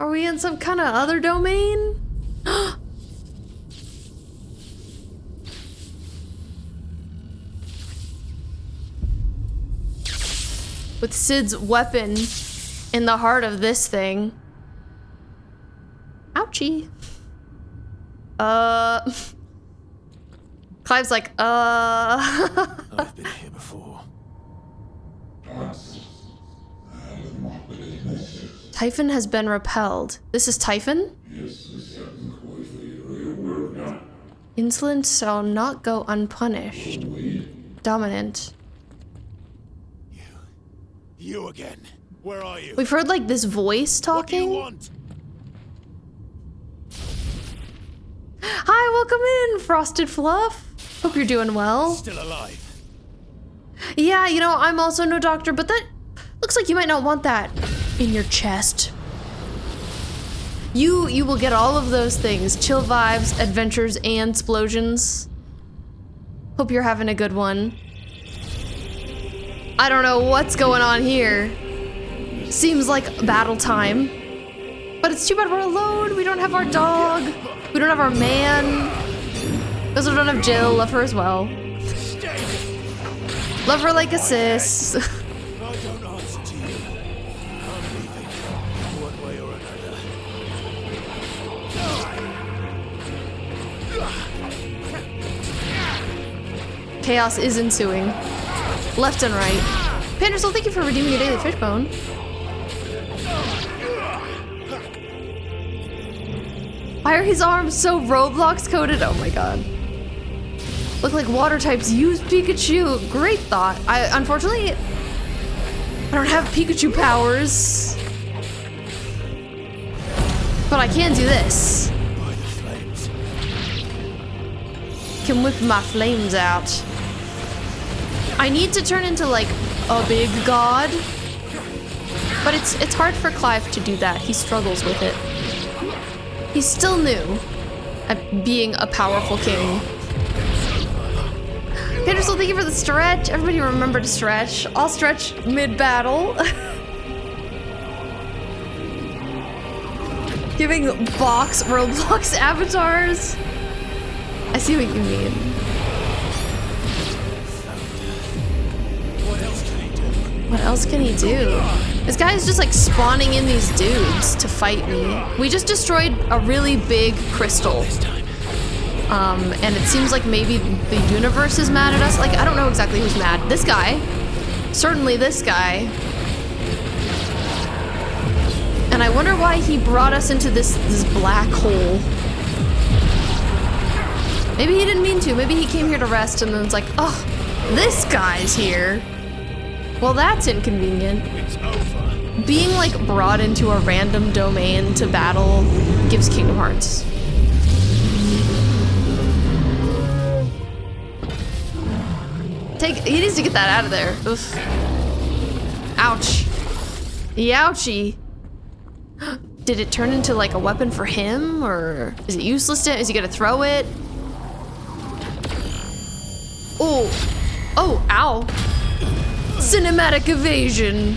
Speaker 1: Are we in some kind of other domain? with Sid's weapon in the heart of this thing. Ouchie. Clive's like,
Speaker 2: I've been here before.
Speaker 1: Typhon has been repelled. This is Typhon? Insolent shall not go unpunished. Dominant.
Speaker 8: You again. Where are you?
Speaker 1: We've heard like this voice talking.
Speaker 8: What do you want?
Speaker 1: Hi, welcome in, Frosted Fluff. Hope you're doing well.
Speaker 8: Still alive.
Speaker 1: Yeah, you know, I'm also no doctor, but that looks like you might not want that in your chest. You will get all of those things. Chill vibes, adventures, and explosions. Hope you're having a good one. I don't know what's going on here. Seems like battle time. But it's too bad we're alone. We don't have our dog. We don't have our man. We also don't have Jill. Love her as well. Love her like a sis.
Speaker 8: I don't answer to you. I'm leaving. One way or another.
Speaker 1: Chaos is ensuing. Left and right. Pandersoul, thank you for redeeming your daily fishbone. Why are his arms so Roblox coded? Oh my god. Look like water types use Pikachu. Great thought. Unfortunately, I don't have Pikachu powers. But I can do this. Can whip my flames out. I need to turn into like a big god. But it's hard for Clive to do that. He struggles with it. He's still new at being a powerful king. Pandersoul, thank you for the stretch. Everybody remember to stretch. I'll stretch mid-battle. Giving Roblox avatars. I see what you mean. What else can he do? This guy is just like spawning in these dudes to fight me. We just destroyed a really big crystal. And it seems like maybe the universe is mad at us. Like, I don't know exactly who's mad. This guy. Certainly this guy. And I wonder why he brought us into this black hole. Maybe he didn't mean to. Maybe he came here to rest and then it's like, oh, this guy's here. Well, that's inconvenient.
Speaker 8: It's over.
Speaker 1: Being like brought into a random domain to battle gives Kingdom Hearts. He needs to get that out of there. Oof. Ouch. Youchie. Did it turn into like a weapon for him, or is it useless to him? Is he gonna throw it? Oh. Oh, ow. Cinematic evasion.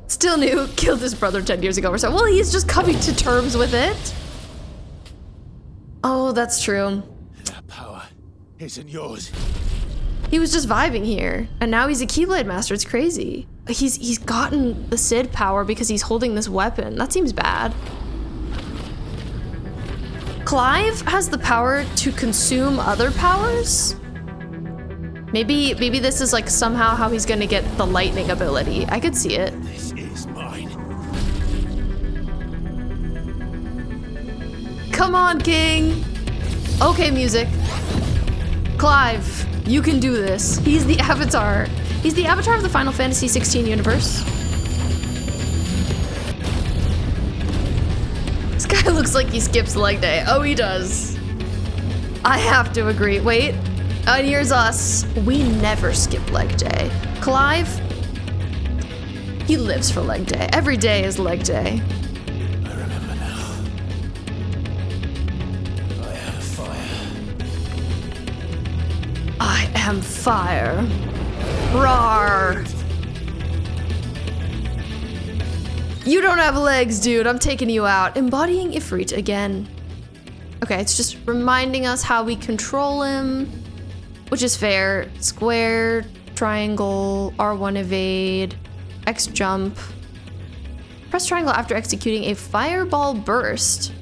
Speaker 1: Still new. Killed his brother 10 years ago or so. Well, he's just coming to terms with it. Oh, that's true.
Speaker 8: That power isn't yours.
Speaker 1: He was just vibing here, and now he's a Keyblade Master. It's crazy. He's gotten the Sid power because he's holding this weapon. That seems bad. Clive has the power to consume other powers? Maybe this is like somehow how he's gonna get the lightning ability. I could see it.
Speaker 8: This is mine.
Speaker 1: Come on, King. Okay, music. Clive, you can do this. He's the avatar. He's the avatar of the Final Fantasy 16 universe. This guy looks like he skips leg day. Oh, he does. I have to agree. Wait. And here's us. We never skip leg day. Clive, he lives for leg day. Every day is leg day.
Speaker 8: I remember now. I am fire.
Speaker 1: I am fire. Rawr. You don't have legs, dude. I'm taking you out. Embodying Ifrit again. Okay, it's just reminding us how we control him. which is fair. Square, triangle, R1 evade, X jump. Press triangle after executing a fireball burst.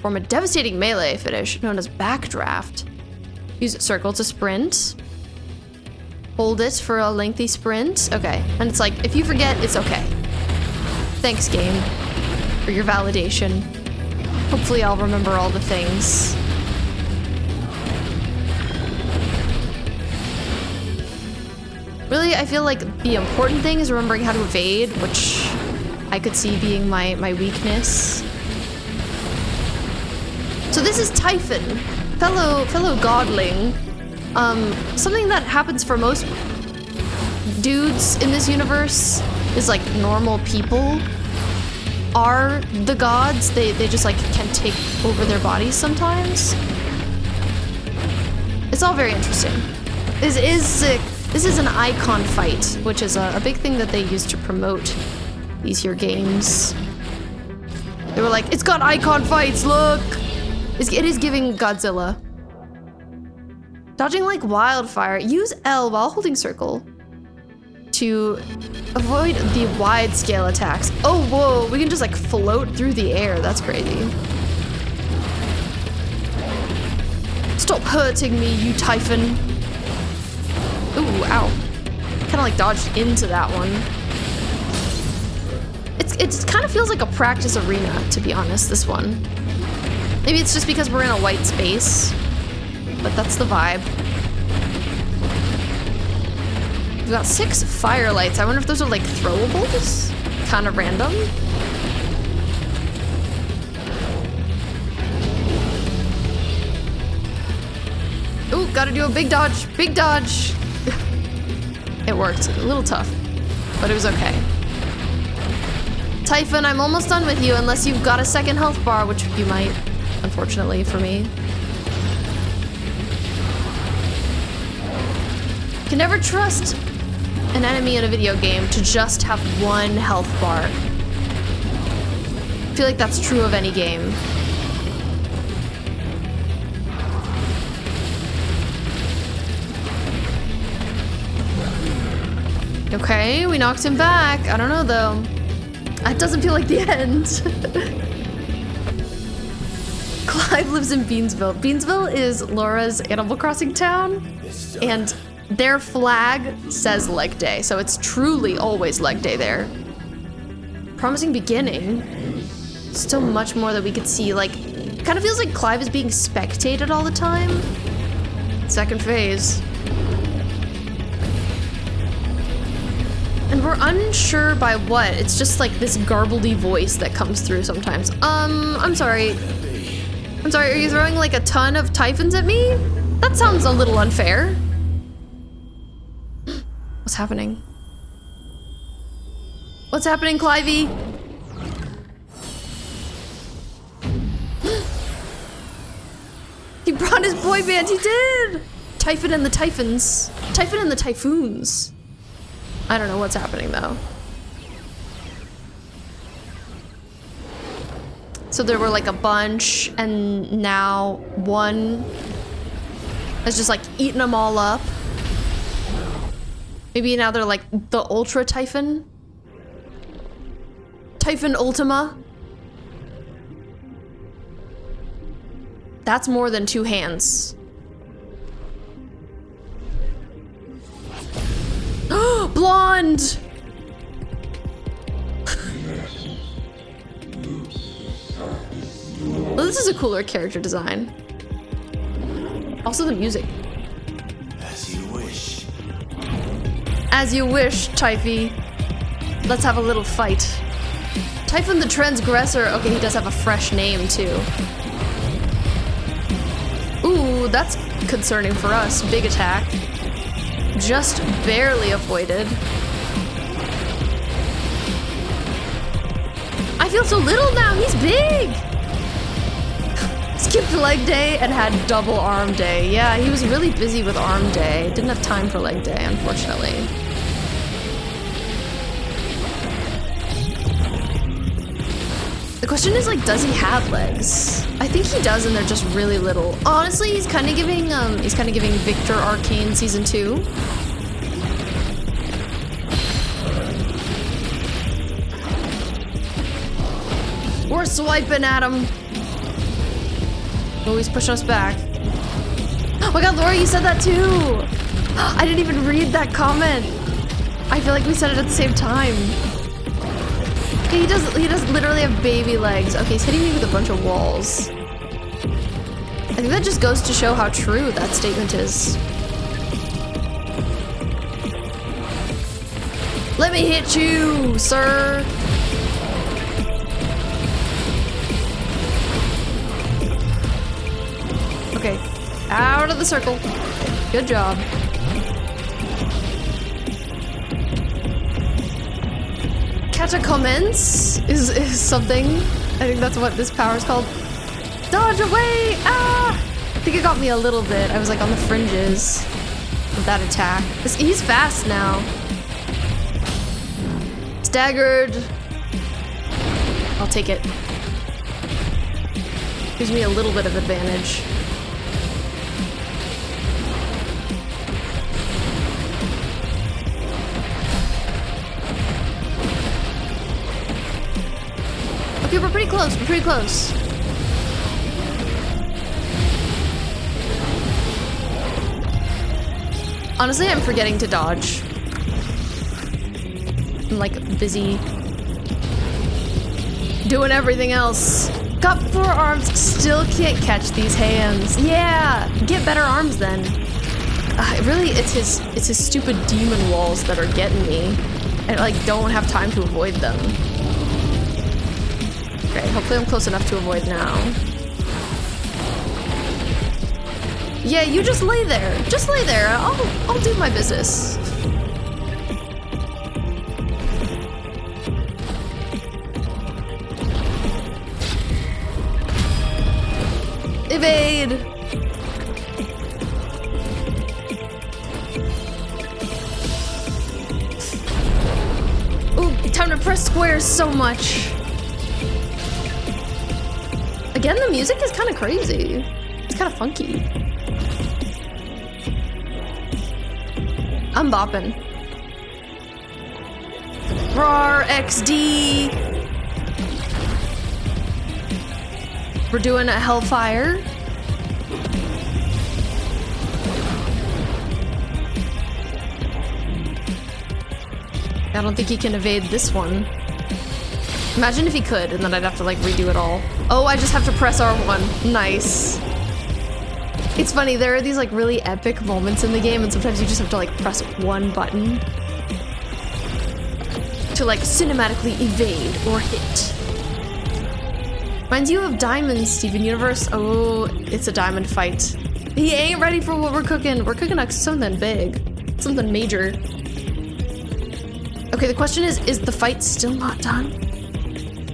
Speaker 1: Form a devastating melee finish known as backdraft. Use circle to sprint. Hold it for a lengthy sprint. Okay, and it's like, if you forget, it's okay. Thanks, game, for your validation. Hopefully I'll remember all the things. Really, I feel like the important thing is remembering how to evade, which I could see being my weakness. So this is Typhon, fellow godling. Something that happens for most dudes in this universe is like normal people are the gods. They just like can take over their bodies sometimes. It's all very interesting. This is sick. This is an icon fight, which is a big thing that they use to promote these here games. They were like, it's got icon fights, look! It is giving Godzilla. Dodging like wildfire. Use L while holding circle to avoid the wide scale attacks. Oh, whoa, we can just like float through the air. That's crazy. Stop hurting me, you Typhon. Ooh, ow. Kind of like dodged into that one. It kind of feels like a practice arena, to be honest, this one. Maybe it's just because we're in a white space, but that's the vibe. We've got 6 firelights. I wonder if those are like throwables? Kind of random. Ooh, gotta do a big dodge. Big dodge. It worked. A little tough, but it was okay. Typhon, I'm almost done with you unless you've got a second health bar, which you might, unfortunately for me. You can never trust an enemy in a video game to just have 1 health bar. I feel like that's true of any game. Okay, we knocked him back. I don't know though. That doesn't feel like the end. Clive lives in Beansville. Beansville is Laura's Animal Crossing town, and their flag says leg day, so it's truly always leg day there. Promising beginning. Still much more that we could see. Like, kind of feels like Clive is being spectated all the time. Second phase. And we're unsure by what. It's just like this garbledy voice that comes through sometimes. I'm sorry. I'm sorry, are you throwing like a ton of Typhons at me? That sounds a little unfair. What's happening? What's happening, Clivey? He brought his boy band, he did! Typhon and the Typhons. Typhon and the Typhoons. I don't know what's happening though. So there were like a bunch, and now one has just like eaten them all up. Maybe now they're like the Ultra Typhon? Typhon Ultima? That's more than 2 hands. Blonde! Well, this is a cooler character design. Also the music.
Speaker 11: As you wish.
Speaker 1: As you wish, Typhy. Let's have a little fight. Typhon the Transgressor. Okay, he does have a fresh name too. Ooh, that's concerning for us. Big attack. Just barely avoided. I feel so little now, he's big! Skipped leg day and had double arm day. Yeah, he was really busy with arm day. Didn't have time for leg day, unfortunately. The question is like, does he have legs? I think he does, and they're just really little. Honestly, he's kind of giving Victor Arcane Season 2. We're swiping at him. Oh, he's pushing us back. Oh my god, Laura, you said that too! I didn't even read that comment. I feel like we said it at the same time. He does literally have baby legs. Okay, he's hitting me with a bunch of walls. I think that just goes to show how true that statement is. Let me hit you, sir. Okay, out of the circle. Good job. Catacombs is something. I think that's what this power is called. Dodge away! Ah! I think it got me a little bit. I was like on the fringes of that attack. He's fast now. Staggered. I'll take it. Gives me a little bit of advantage. Okay, we're pretty close. We're pretty close. Honestly, I'm forgetting to dodge. I'm like busy doing everything else. Got 4 arms, still can't catch these hands. Yeah, get better arms then. It's his stupid demon walls that are getting me. I like don't have time to avoid them. Okay, hopefully I'm close enough to avoid now. Yeah, you just lay there. Just lay there. I'll do my business. Evade. Ooh, time to press square so much. Again, the music is kind of crazy. It's kind of funky. I'm bopping. Roar XD. We're doing a Hellfire. I don't think he can evade this one. Imagine if he could, and then I'd have to like redo it all. Oh, I just have to press R1. Nice. It's funny, there are these like really epic moments in the game, and sometimes you just have to like press one button to like cinematically evade or hit. Reminds you of diamonds, Steven Universe. Oh, it's a diamond fight. He ain't ready for what we're cooking. We're cooking up something big, something major. Okay, the question is the fight still not done?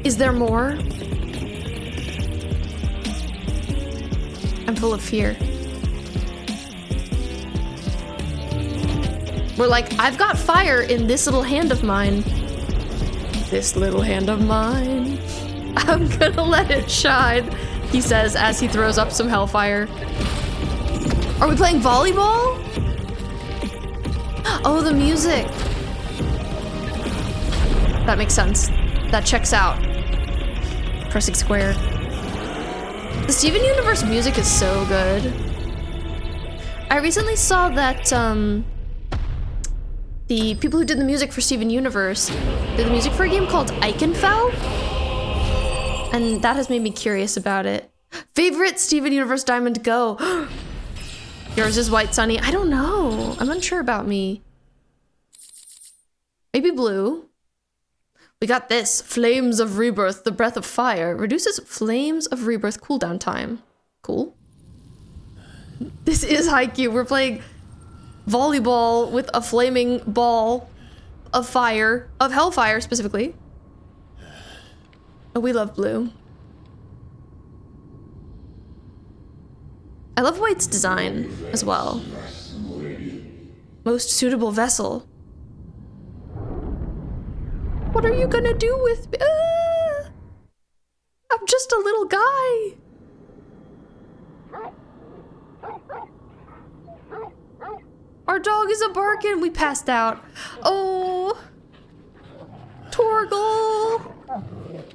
Speaker 1: Is there more? I'm full of fear. We're like, I've got fire in this little hand of mine. This little hand of mine. I'm gonna let it shine, he says as he throws up some hellfire. Are we playing volleyball? Oh, the music. That makes sense. That checks out. Pressing square. The Steven Universe music is so good. I recently saw that the people who did the music for Steven Universe did the music for a game called Eichenfell, and that has made me curious about it. Favorite Steven Universe Diamond Go? Yours is White Sunny. I don't know. I'm unsure about me. Maybe blue. We got this. Flames of Rebirth, the Breath of Fire. Reduces Flames of Rebirth cooldown time. Cool. This is Haikyuu. We're playing volleyball with a flaming ball of fire. Of hellfire, specifically. Oh, we love blue. I love White's design as well. Most suitable vessel. What are you gonna do with me? I'm just a little guy. Our dog is a barking. We passed out. Oh, Torgal.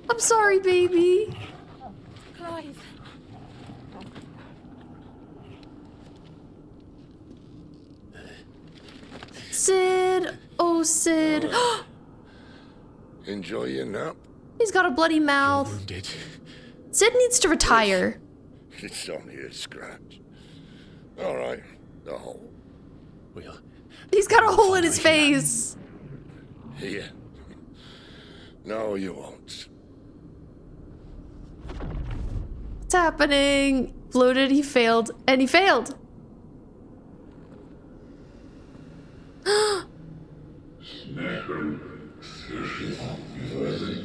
Speaker 1: I'm sorry, baby.
Speaker 5: Clive.
Speaker 1: Sid. Oh, Sid.
Speaker 9: Enjoy your nap.
Speaker 1: He's got a bloody mouth. Sid needs to retire.
Speaker 9: It's only a scratch. All right, the hole.
Speaker 1: He's got a hole in his face.
Speaker 9: Here. No, you won't.
Speaker 1: What's happening? Floated, he failed, and he failed.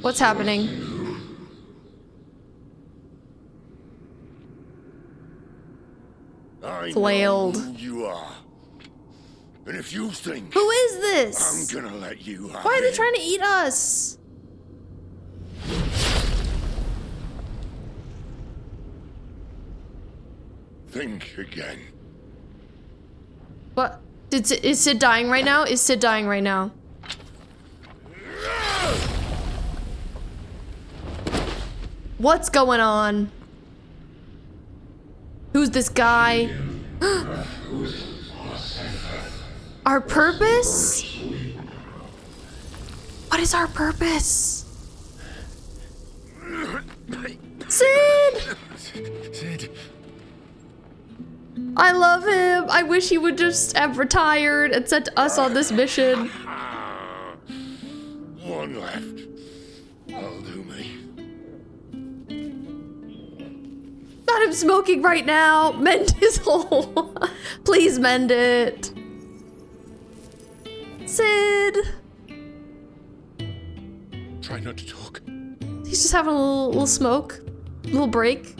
Speaker 1: What's happening? Flailed.
Speaker 9: I know who you are. And if you think...
Speaker 1: Who is this?
Speaker 9: I'm gonna let you have
Speaker 1: Why are they
Speaker 9: it.
Speaker 1: trying to eat us?
Speaker 9: Think again.
Speaker 1: What? Is Sid dying right now? Is Sid dying right now? What's going on? Who's this guy? Our purpose? What is our purpose? Sid!
Speaker 9: Sid.
Speaker 1: I love him. I wish he would just have retired and sent us on this mission.
Speaker 9: One left. That'll do me.
Speaker 1: Got him smoking right now. Mend his hole. Please mend it. Sid.
Speaker 9: Try not to talk.
Speaker 1: He's just having a little smoke. A little break.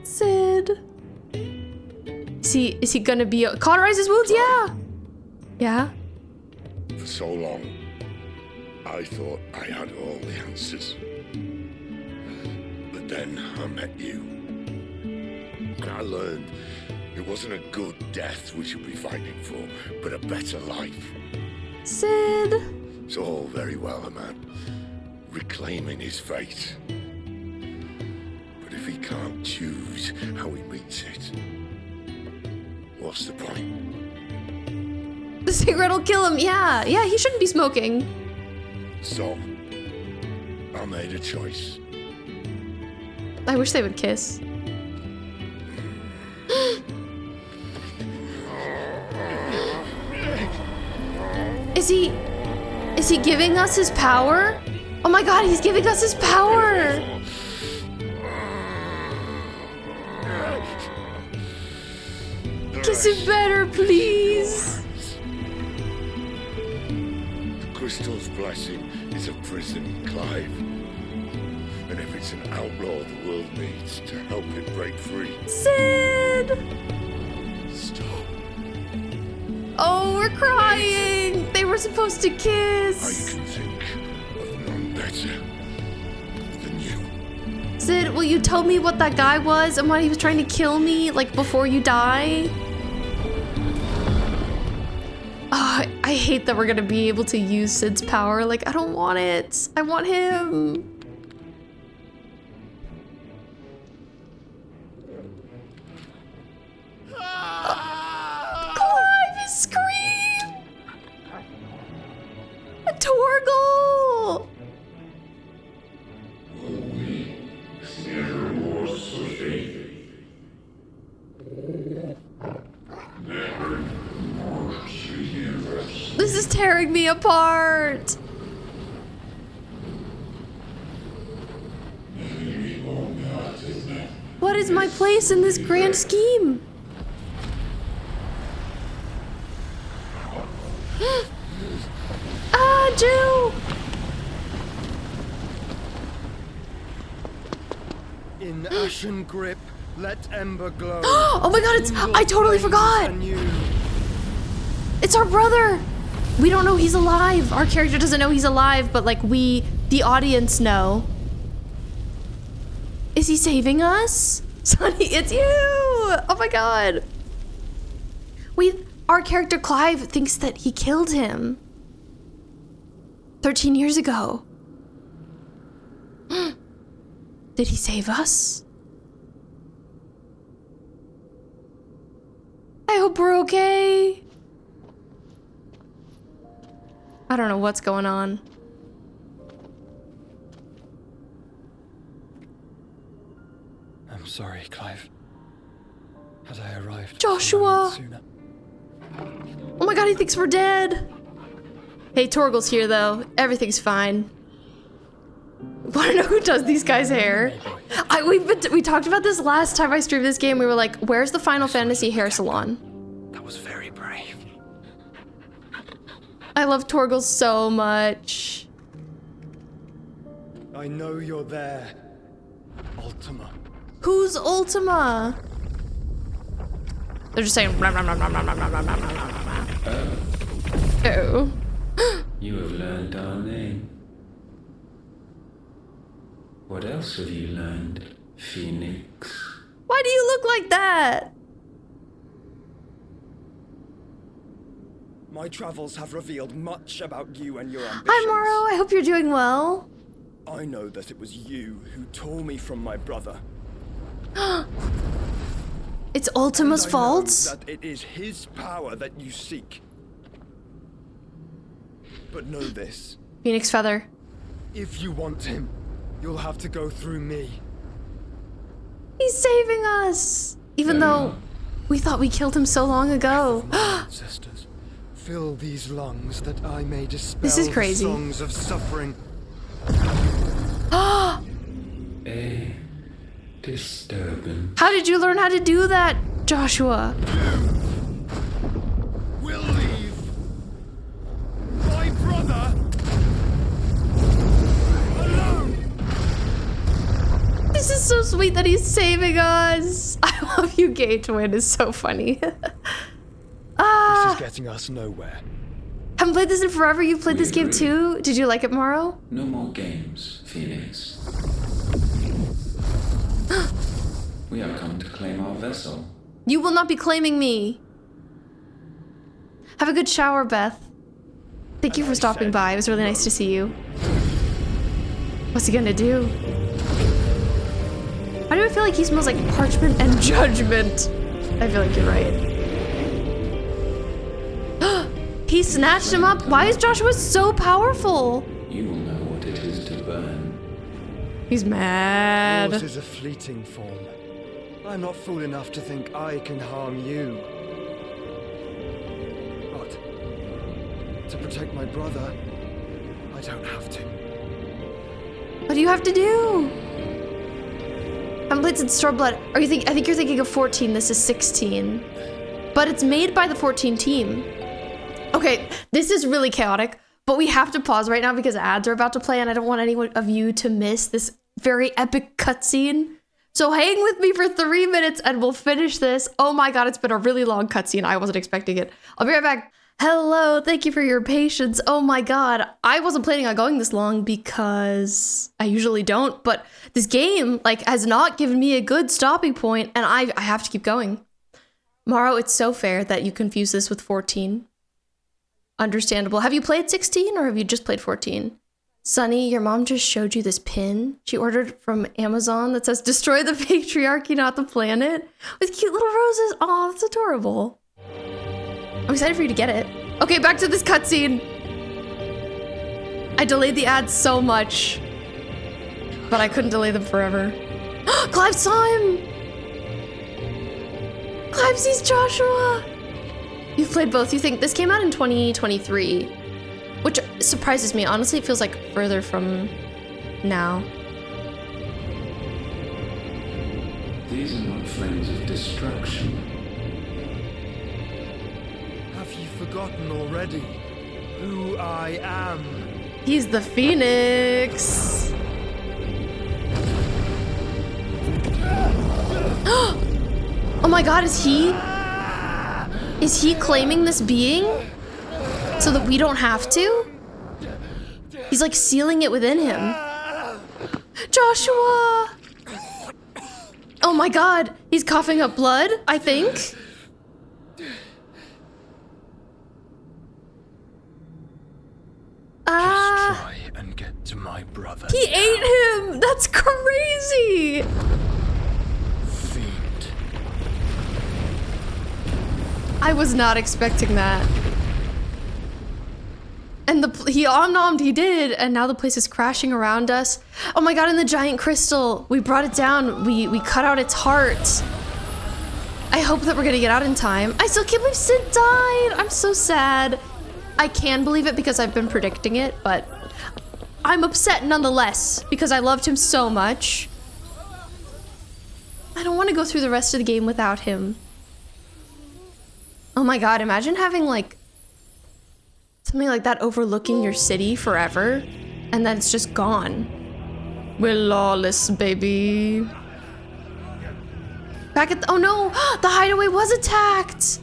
Speaker 1: Sid. Is he gonna be cauterize his wounds? Yeah. Yeah.
Speaker 9: For so long, I thought I had all the answers. But then I met you. And I learned it wasn't a good death we should be fighting for, but a better life.
Speaker 1: Sid.
Speaker 9: It's all very well, a man reclaiming his fate. But if he can't choose how he meets it, what's the point?
Speaker 1: The cigarette will kill him. Yeah, he shouldn't be smoking.
Speaker 9: So, I made a choice.
Speaker 1: I wish they would kiss. Is he giving us his power? Oh my god, he's giving us his power! Kiss him better, please!
Speaker 9: The crystal's blessing is a prison, Clive. And if it's an outlaw the world needs to help it break free...
Speaker 1: Sid!
Speaker 9: Stop.
Speaker 1: Oh, we're crying! They were supposed to kiss!
Speaker 9: I can think of none better than you.
Speaker 1: Sid, will you tell me what that guy was and why he was trying to kill me, like, before you die? Oh, I hate that we're gonna be able to use Sid's power. Like, I don't want it. I want him. Clive, his scream! Torgal! This is tearing me apart. What is my place in this grand scheme? Ah, Jew!
Speaker 18: In ashen grip, let ember glow.
Speaker 1: Oh my god, I totally forgot! It's our brother! We don't know he's alive. Our character doesn't know he's alive, but like we, the audience, know. Is he saving us? Sonny, it's you! Oh my god. Our character Clive thinks that he killed him 13 years ago. Did he save us? I hope we're okay. I don't know what's going on.
Speaker 18: I'm sorry, Clive. Had I arrived
Speaker 1: Joshua!
Speaker 18: sooner.
Speaker 1: Oh my god, he thinks we're dead. Hey, Torgal's here though. Everything's fine. Wanna know who does these guys' hair? We talked about this last time I streamed this game. We were like, where's the Final Fantasy hair salon?
Speaker 18: That was very brave.
Speaker 1: I love Torgal so much.
Speaker 18: I know you're there, Ultima.
Speaker 1: Who's Ultima? They're just saying. Oh.
Speaker 2: You have learned our name. What else have you learned, Phoenix?
Speaker 1: Why do you look like that?
Speaker 18: My travels have revealed much about you and your ambitions.
Speaker 1: Hi, Morrow. I hope you're doing well.
Speaker 18: I know that it was you who tore me from my brother.
Speaker 1: It's Ultima's fault?
Speaker 18: That it is his power that you seek. But know this.
Speaker 1: Phoenix Feather.
Speaker 18: If you want him, you'll have to go through me.
Speaker 1: He's saving us! Even though we thought we killed him so long ago.
Speaker 18: Ancestors, fill these lungs that I may dispel
Speaker 1: This is crazy.
Speaker 18: the songs of suffering.
Speaker 2: Disturbance.
Speaker 1: How did you learn how to do that, Joshua?
Speaker 18: We'll leave. My brother alone.
Speaker 1: This is so sweet that he's saving us. I love you, Gay Twin. Is so funny.
Speaker 18: This is getting us nowhere.
Speaker 1: Haven't played this in forever. You've played this game too. Did you like it, Morrow?
Speaker 2: No more games, Phoenix. We have come to claim our vessel.
Speaker 1: You will not be claiming me. Have a good shower, Beth. Thank you for stopping by. It was really nice to see you. What's he gonna do? Why do I feel like he smells like parchment and judgment? I feel like you're right. He snatched him up. Why is Joshua so powerful?
Speaker 2: You will know what it is to burn.
Speaker 1: He's mad.
Speaker 18: Yours is a fleeting form. I'm not fool enough to think I can harm you. But to protect my brother, I don't have to.
Speaker 1: What do you have to do? I haven't played since Storeblood. I think you're thinking of 14. This is 16. But it's made by the 14 team. Okay, this is really chaotic, but we have to pause right now because ads are about to play and I don't want any of you to miss this very epic cutscene. So hang with me for 3 minutes and we'll finish this. Oh my god, it's been a really long cutscene. I wasn't expecting it. I'll be right back. Hello, thank you for your patience. Oh my god, I wasn't planning on going this long because I usually don't, but this game has not given me a good stopping point and I have to keep going. Morrow, it's so fair that you confuse this with 14. Understandable. Have you played 16 or have you just played 14? Sunny, your mom just showed you this pin she ordered from Amazon that says destroy the patriarchy, not the planet, with cute little roses. Aw, that's adorable. I'm excited for you to get it. Okay, back to this cutscene. I delayed the ads so much, but I couldn't delay them forever. Clive saw him! Clive sees Joshua! You've played both. You think this came out in 2023, which surprises me. Honestly, it feels like further from now.
Speaker 2: These are not flames of destruction.
Speaker 18: Have you forgotten already who I am?
Speaker 1: He's the Phoenix. Oh my god, is he claiming this being? so that we don't have to? He's like sealing it within him. Joshua! Oh my god, he's coughing up blood, I think.
Speaker 2: Just try and get to my brother.
Speaker 1: He ate him! That's crazy!
Speaker 2: Fiend.
Speaker 1: I was not expecting that. And he om-nommed, he did, and now the place is crashing around us. Oh my god, and the giant crystal! We brought it down, we cut out its heart. I hope that we're gonna get out in time. I still can't believe Sid died! I'm so sad. I can believe it because I've been predicting it, but I'm upset nonetheless because I loved him so much. I don't want to go through the rest of the game without him. Oh my god, imagine having like something like that overlooking your city forever and then it's just gone. We're lawless, baby. Back at oh no, the hideaway was attacked.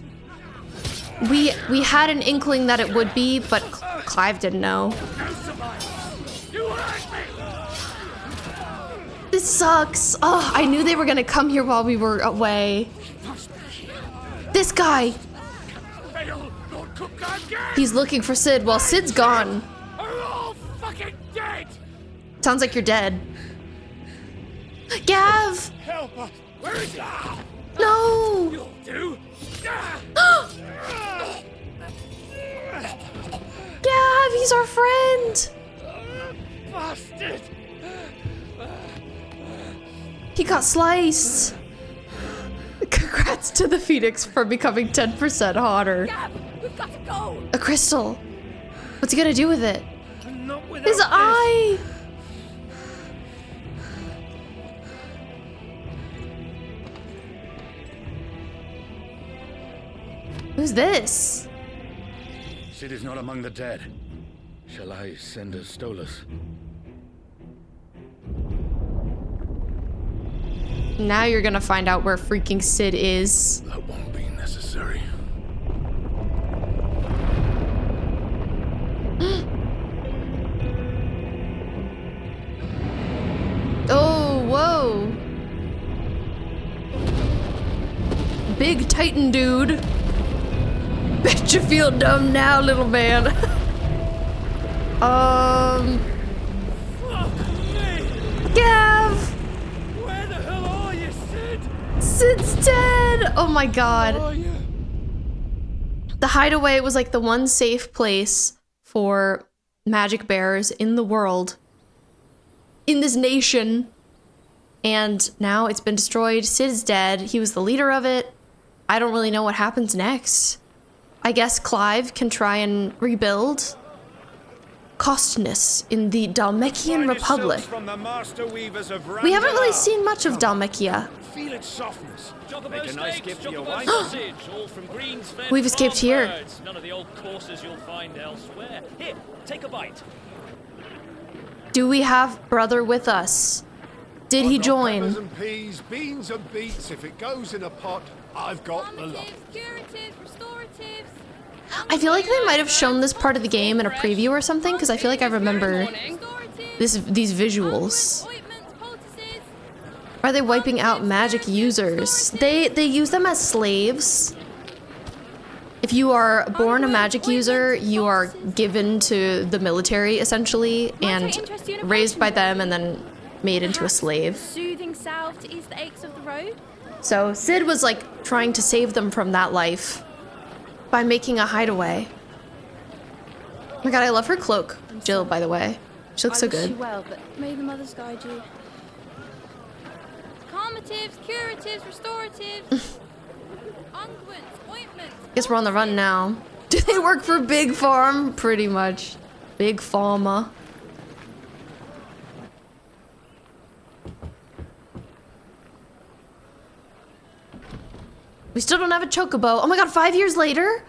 Speaker 1: We had an inkling that it would be, but Clive didn't know. This sucks. Oh, I knew they were gonna come here while we were away. This guy. He's looking for Sid while Sid's gone. Sounds like you're dead. Gav!
Speaker 6: Help us! Where is he?
Speaker 1: No!
Speaker 6: You'll do.
Speaker 1: Gav, he's our friend!
Speaker 6: Bastard!
Speaker 1: He got sliced. Congrats to the Phoenix for becoming 10% hotter.
Speaker 17: Gav, we've got to go.
Speaker 1: A crystal. What's he gonna do with it?
Speaker 6: Not without
Speaker 1: His eye! Who's this?
Speaker 7: Sid is not among the dead. Shall I send a Stolas?
Speaker 1: Now you're gonna find out where freaking Sid is.
Speaker 7: That won't be necessary.
Speaker 1: Oh, whoa. Big Titan dude. Bet you feel dumb now, little man. Gav!
Speaker 6: Where the hell are you, Sid?
Speaker 1: Sid's dead! Oh my god. The hideaway was like the one safe place for magic bearers in the world. In this nation. And now it's been destroyed. Sid is dead. He was the leader of it. I don't really know what happens next. I guess Clive can try and rebuild. Costness in the Dhalmekian Republic. We haven't really seen much of Dhalmekia.
Speaker 6: Feel its softness.
Speaker 20: Make a nice gift for your wife. Sausage, all from Greens-fed
Speaker 1: We've escaped here.
Speaker 20: birds. None of the old courses you'll find elsewhere. Here, take a bite.
Speaker 1: Do we have brother with us? Did he join?
Speaker 21: Peppers and peas, beans and beets. If it goes in a pot, I've got the lot.
Speaker 1: I feel like they might have shown this part of the game in a preview or something, because I feel like I remember these visuals. Are they wiping out magic users? They use them as slaves. If you are born a magic user, you are given to the military essentially and raised by them and then made into a slave.
Speaker 17: Soothing salve to ease the aches of the road.
Speaker 1: So Sid was like trying to save them from that life by making a hideaway. Oh my god, I love her cloak. Jill, by the way. She looks so good.
Speaker 17: I wish you well, but may the mothers guide you. Calmatives, curatives, restoratives, unguents, ointments.
Speaker 1: Guess we're on the run now. Do they work for Big Farm? Pretty much. Big Pharma. We still don't have a chocobo. Oh my god, 5 years later?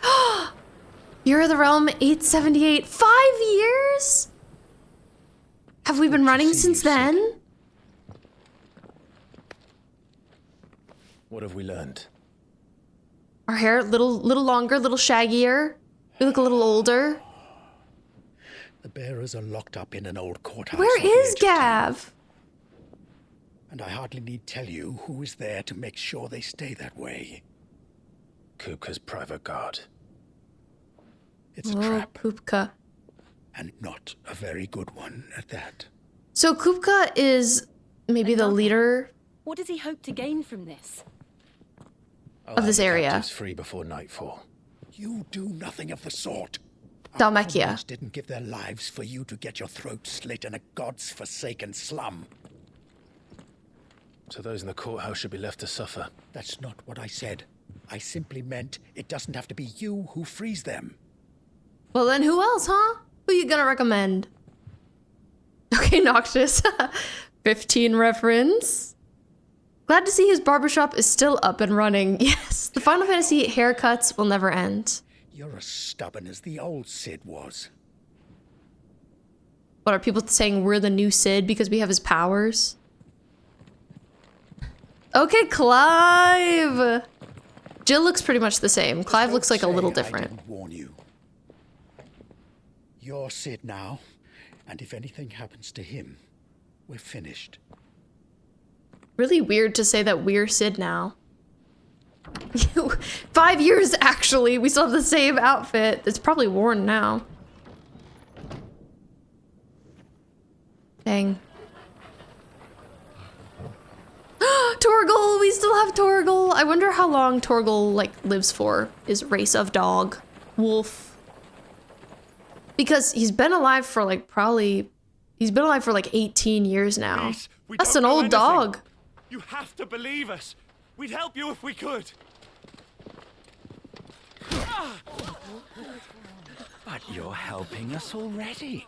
Speaker 1: Year of the Realm 878. 5 years? Have we been running since then?
Speaker 2: What have we learned?
Speaker 1: Our hair, little longer, little shaggier. You look a little older.
Speaker 14: The bearers are locked up in an old courthouse.
Speaker 1: Where is Gav?
Speaker 14: And I hardly need tell you who is there to make sure they stay that way.
Speaker 2: Kupka's private guard.
Speaker 14: It's a trap.
Speaker 1: Kupka.
Speaker 14: And not a very good one at that.
Speaker 1: So Kupka is maybe the leader.
Speaker 10: What does he hope to gain from this?
Speaker 1: Of this area.
Speaker 2: Free before nightfall.
Speaker 14: You do nothing of the sort.
Speaker 1: Dhalmekia.
Speaker 14: Our didn't give their lives for you to get your throat slit in a god's forsaken slum.
Speaker 2: So those in the courthouse should be left to suffer.
Speaker 14: That's not what I said. I simply meant it doesn't have to be you who frees them.
Speaker 1: Well then who else, huh? Who you gonna recommend? Okay, Noctis. 15 reference. Glad to see his barbershop is still up and running. Yes, the Final Fantasy haircuts will never end.
Speaker 14: You're as stubborn as the old Cid was.
Speaker 1: What, are people saying we're the new Cid because we have his powers? Okay, Clive! Jill looks pretty much the same. Clive looks like a little different.
Speaker 14: I didn't warn you. You're Cid now, and if anything happens to him, we're finished.
Speaker 1: Really weird to say that we're Cid now. 5 years, actually. We still have the same outfit. It's probably worn now. Dang. Torgal! We still have Torgal! I wonder how long Torgal, like, lives for. His race of dog. Wolf. Because he's been alive for, like, probably... He's been alive for, like, 18 years now.
Speaker 20: Please,
Speaker 1: that's an old dog.
Speaker 20: You have to believe us. We'd help you if we could.
Speaker 14: But you're helping us already.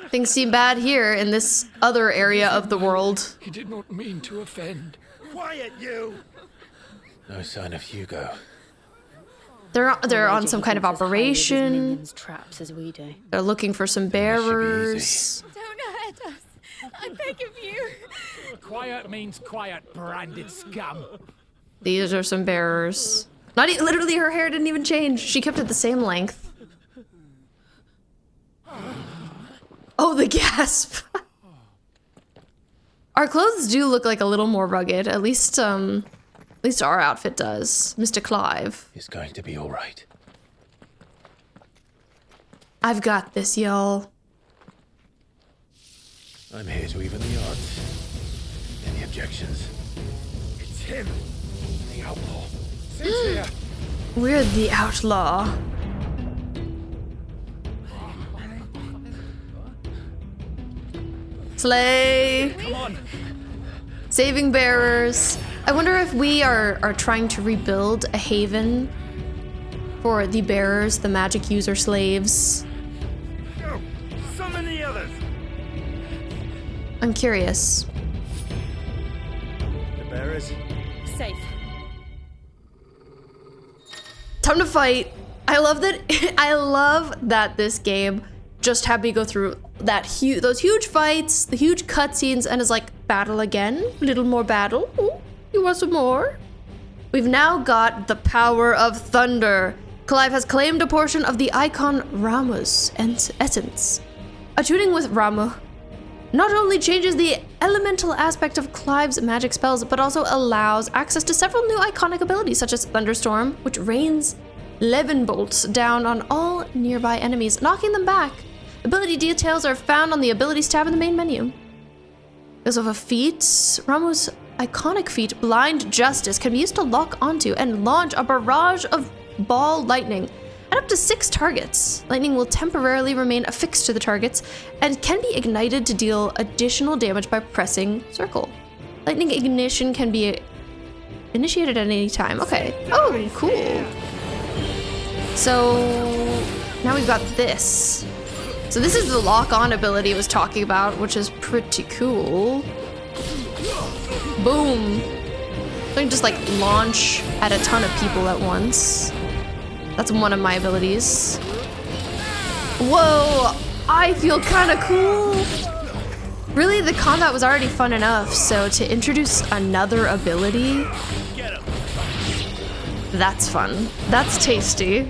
Speaker 1: Things seem bad here in this other area of the world.
Speaker 8: He did not mean to offend.
Speaker 6: Quiet, you!
Speaker 2: No sign of Hugo.
Speaker 1: They're on some kind of operation.
Speaker 5: Traps as we do.
Speaker 1: They're looking for some bearers.
Speaker 17: Don't hurt us. I beg of you.
Speaker 20: Quiet means quiet, branded scum.
Speaker 1: These are some bearers. Literally, her hair didn't even change. She kept it the same length. Oh, the gasp. Our clothes do look like a little more rugged. At least our outfit does. Mr. Clive.
Speaker 2: It's going to be all right.
Speaker 1: I've got this, y'all.
Speaker 2: I'm here to even the odds. Any objections?
Speaker 8: It's him, the outlaw. Cynthia.
Speaker 1: We're the outlaw. Slay.
Speaker 20: Come on.
Speaker 1: Saving bearers. I wonder if we are trying to rebuild a haven for the bearers, the magic user slaves.
Speaker 8: Go. Summon the others.
Speaker 1: I'm curious.
Speaker 8: The bearers.
Speaker 10: Safe.
Speaker 1: Time to fight. I love that this game just had me go through those huge fights, the huge cutscenes, and is like, battle again, a little more battle. Ooh, you want some more? We've now got the power of thunder. Clive has claimed a portion of the icon Ramuh's essence. Attuning with Ramuh not only changes the elemental aspect of Clive's magic spells, but also allows access to several new iconic abilities, such as Thunderstorm, which rains levin bolts down on all nearby enemies, knocking them back. Ability details are found on the Abilities tab in the main menu. Because of a feat, Ramuh's iconic feat, Blind Justice, can be used to lock onto and launch a barrage of ball lightning at up to 6 targets. Lightning will temporarily remain affixed to the targets and can be ignited to deal additional damage by pressing circle. Lightning ignition can be initiated at any time. Okay. Oh, cool. So now we've got this. So this is the lock-on ability I was talking about, which is pretty cool. Boom. So I can just like launch at a ton of people at once. That's one of my abilities. Whoa, I feel kind of cool. Really, the combat was already fun enough, so to introduce another ability, that's fun. That's tasty.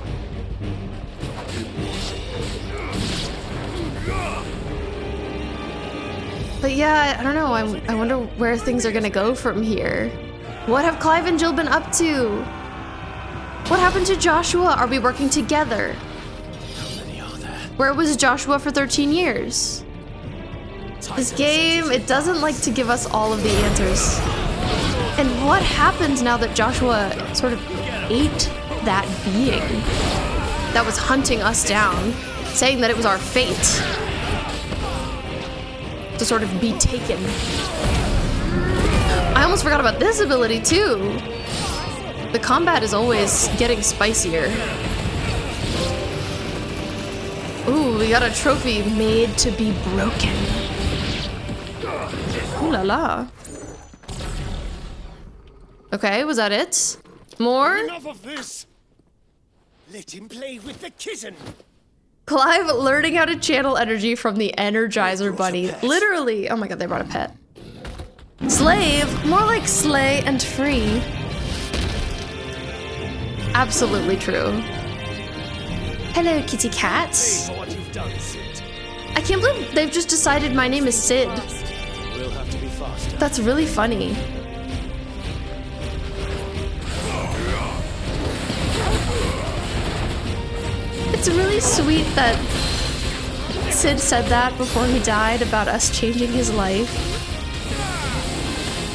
Speaker 1: But yeah, I don't know. I wonder where things are gonna go from here. What have Clive and Jill been up to? What happened to Joshua? Are we working together?
Speaker 2: How many are there?
Speaker 1: Where was Joshua for 13 years? This game, it doesn't like to give us all of the answers. And what happens now that Joshua sort of ate that being that was hunting us down, saying that it was our fate to sort of be taken? I almost forgot about this ability too. The combat is always getting spicier. Ooh, we got a trophy made to be broken. Ooh la la. Okay, was that it? More?
Speaker 12: Enough of this. Let him play with the kitten.
Speaker 1: Clive learning how to channel energy from the Energizer Bunny. Literally. Oh my god, they brought a pet. Slave? More like slay and free. Absolutely true. Hello, kitty cat. I can't believe they've just decided my name is Sid.
Speaker 12: We'll have to be faster.
Speaker 1: That's really funny. It's really sweet that Sid said that before he died about us changing his life.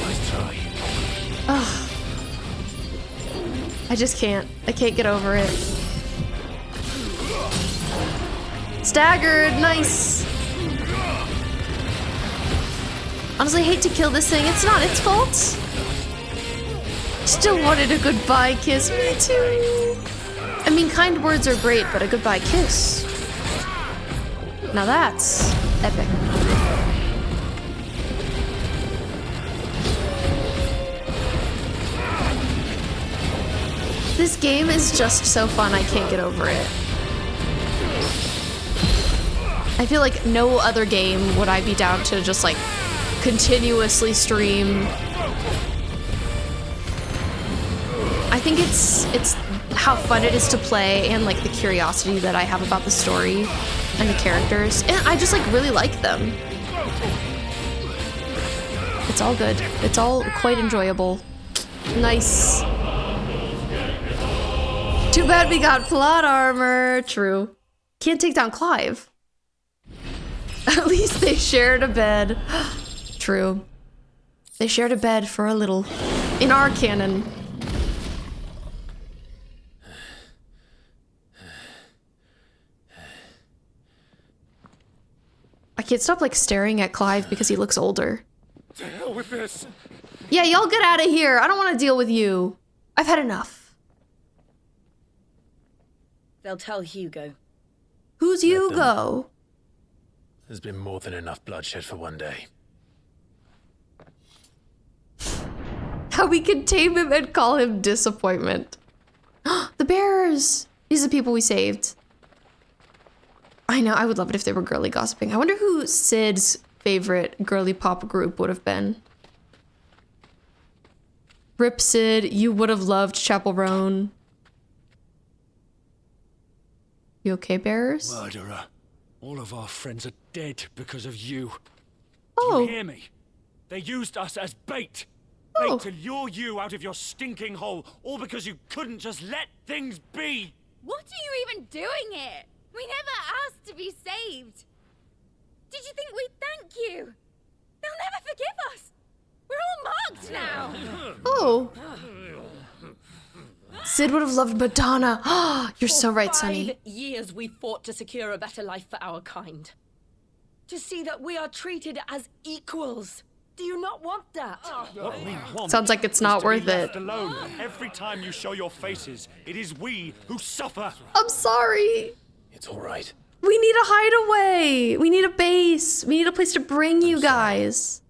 Speaker 12: Nice try.
Speaker 1: Ugh. I just can't. I can't get over it. Staggered, nice. Honestly, I hate to kill this thing. It's not its fault. Still wanted a goodbye kiss. Me too. I mean, kind words are great, but a goodbye kiss. Now that's epic. This game is just so fun, I can't get over it. I feel like no other game would I be down to just like continuously stream. I think it's how fun it is to play and like the curiosity that I have about the story and the characters. And I just like really like them. It's all good. It's all quite enjoyable. Nice. Too bad we got plot armor. True. Can't take down Clive. At least they shared a bed. True. They shared a bed for a little. In our canon. I can't stop like staring at Clive because he looks older.
Speaker 12: To hell with this.
Speaker 1: Yeah, y'all get out of here. I don't want to deal with you. I've had enough.
Speaker 19: They'll tell Hugo.
Speaker 1: Who's Hugo?
Speaker 2: There's been more than enough bloodshed for one day.
Speaker 1: How we can tame him and call him disappointment. The bears! These are the people we saved. I know, I would love it if they were girly gossiping. I wonder who Sid's favorite girly pop group would have been. Rip Sid, you would have loved Chapel Roan. You okay, bears?
Speaker 8: Murderer. All of our friends are dead because of you.
Speaker 1: Oh.
Speaker 12: Do you hear me? They used us as bait.
Speaker 1: Oh.
Speaker 12: Bait to lure you out of your stinking hole, all because you couldn't just let things be.
Speaker 10: What are you even doing here? We never asked to be saved. Did you think we'd thank you? They'll never forgive us. We're all marked now.
Speaker 1: Oh. Sid would have loved Madonna. You're so right, Sonny.
Speaker 5: 5 years we fought to secure a better life for our kind. To see that we are treated as equals. Do you not want that?
Speaker 12: What we want
Speaker 1: Sounds like it's not
Speaker 12: is to
Speaker 1: worth
Speaker 12: be left
Speaker 1: it.
Speaker 12: alone. Every time you show your faces, it is we who suffer.
Speaker 1: I'm sorry.
Speaker 2: It's all right.
Speaker 1: We need a hideaway. We need a base. We need a place to bring you guys.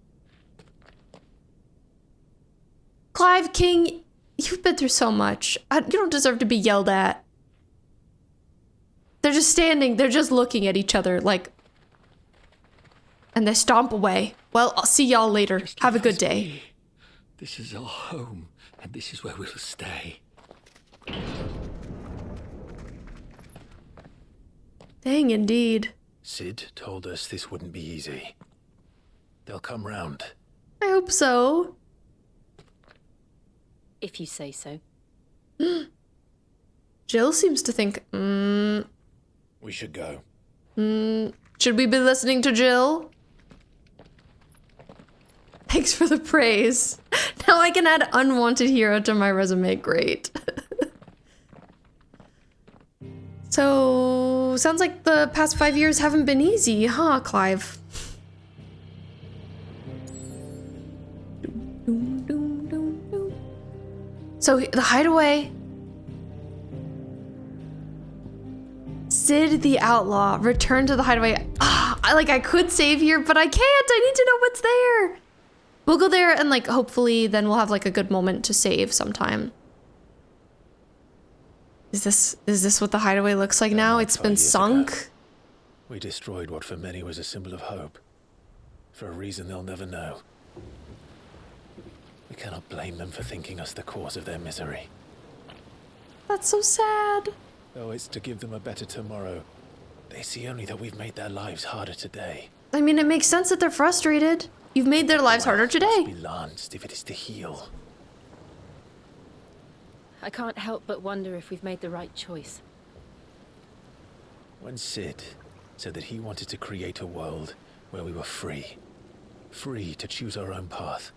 Speaker 1: Clive King, you've been through so much. You don't deserve to be yelled at. They're just standing. They're just looking at each other like... And they stomp away. Well, I'll see y'all later. Have a good day.
Speaker 8: This is our home, and this is where we'll stay.
Speaker 1: Dang, indeed.
Speaker 2: Sid told us this wouldn't be easy. They'll come round.
Speaker 1: I hope so.
Speaker 16: If you say so.
Speaker 1: Jill seems to think,
Speaker 2: We should go.
Speaker 1: should we be listening to Jill? Thanks for the praise. Now I can add unwanted hero to my resume. Great. So, sounds like the past 5 years haven't been easy, huh, Clive? So, the hideaway. Sid the outlaw. Return to the hideaway. I could save here, but I can't. I need to know what's there. We'll go there and like hopefully then we'll have like a good moment to save sometime. Is this what the hideaway looks like now? It's been sunk.
Speaker 2: We destroyed what for many was a symbol of hope. For a reason they'll never know. We cannot blame them for thinking us the cause of their misery.
Speaker 1: That's so sad.
Speaker 2: Though it's to give them a better tomorrow. They see only that we've made their lives harder today.
Speaker 1: I mean, it makes sense that they're frustrated. You've made their lives harder today.
Speaker 2: Be lanced if it is to heal.
Speaker 16: I can't help but wonder if we've made the right choice.
Speaker 2: When Sid said that he wanted to create a world where we were free. Free to choose our own path.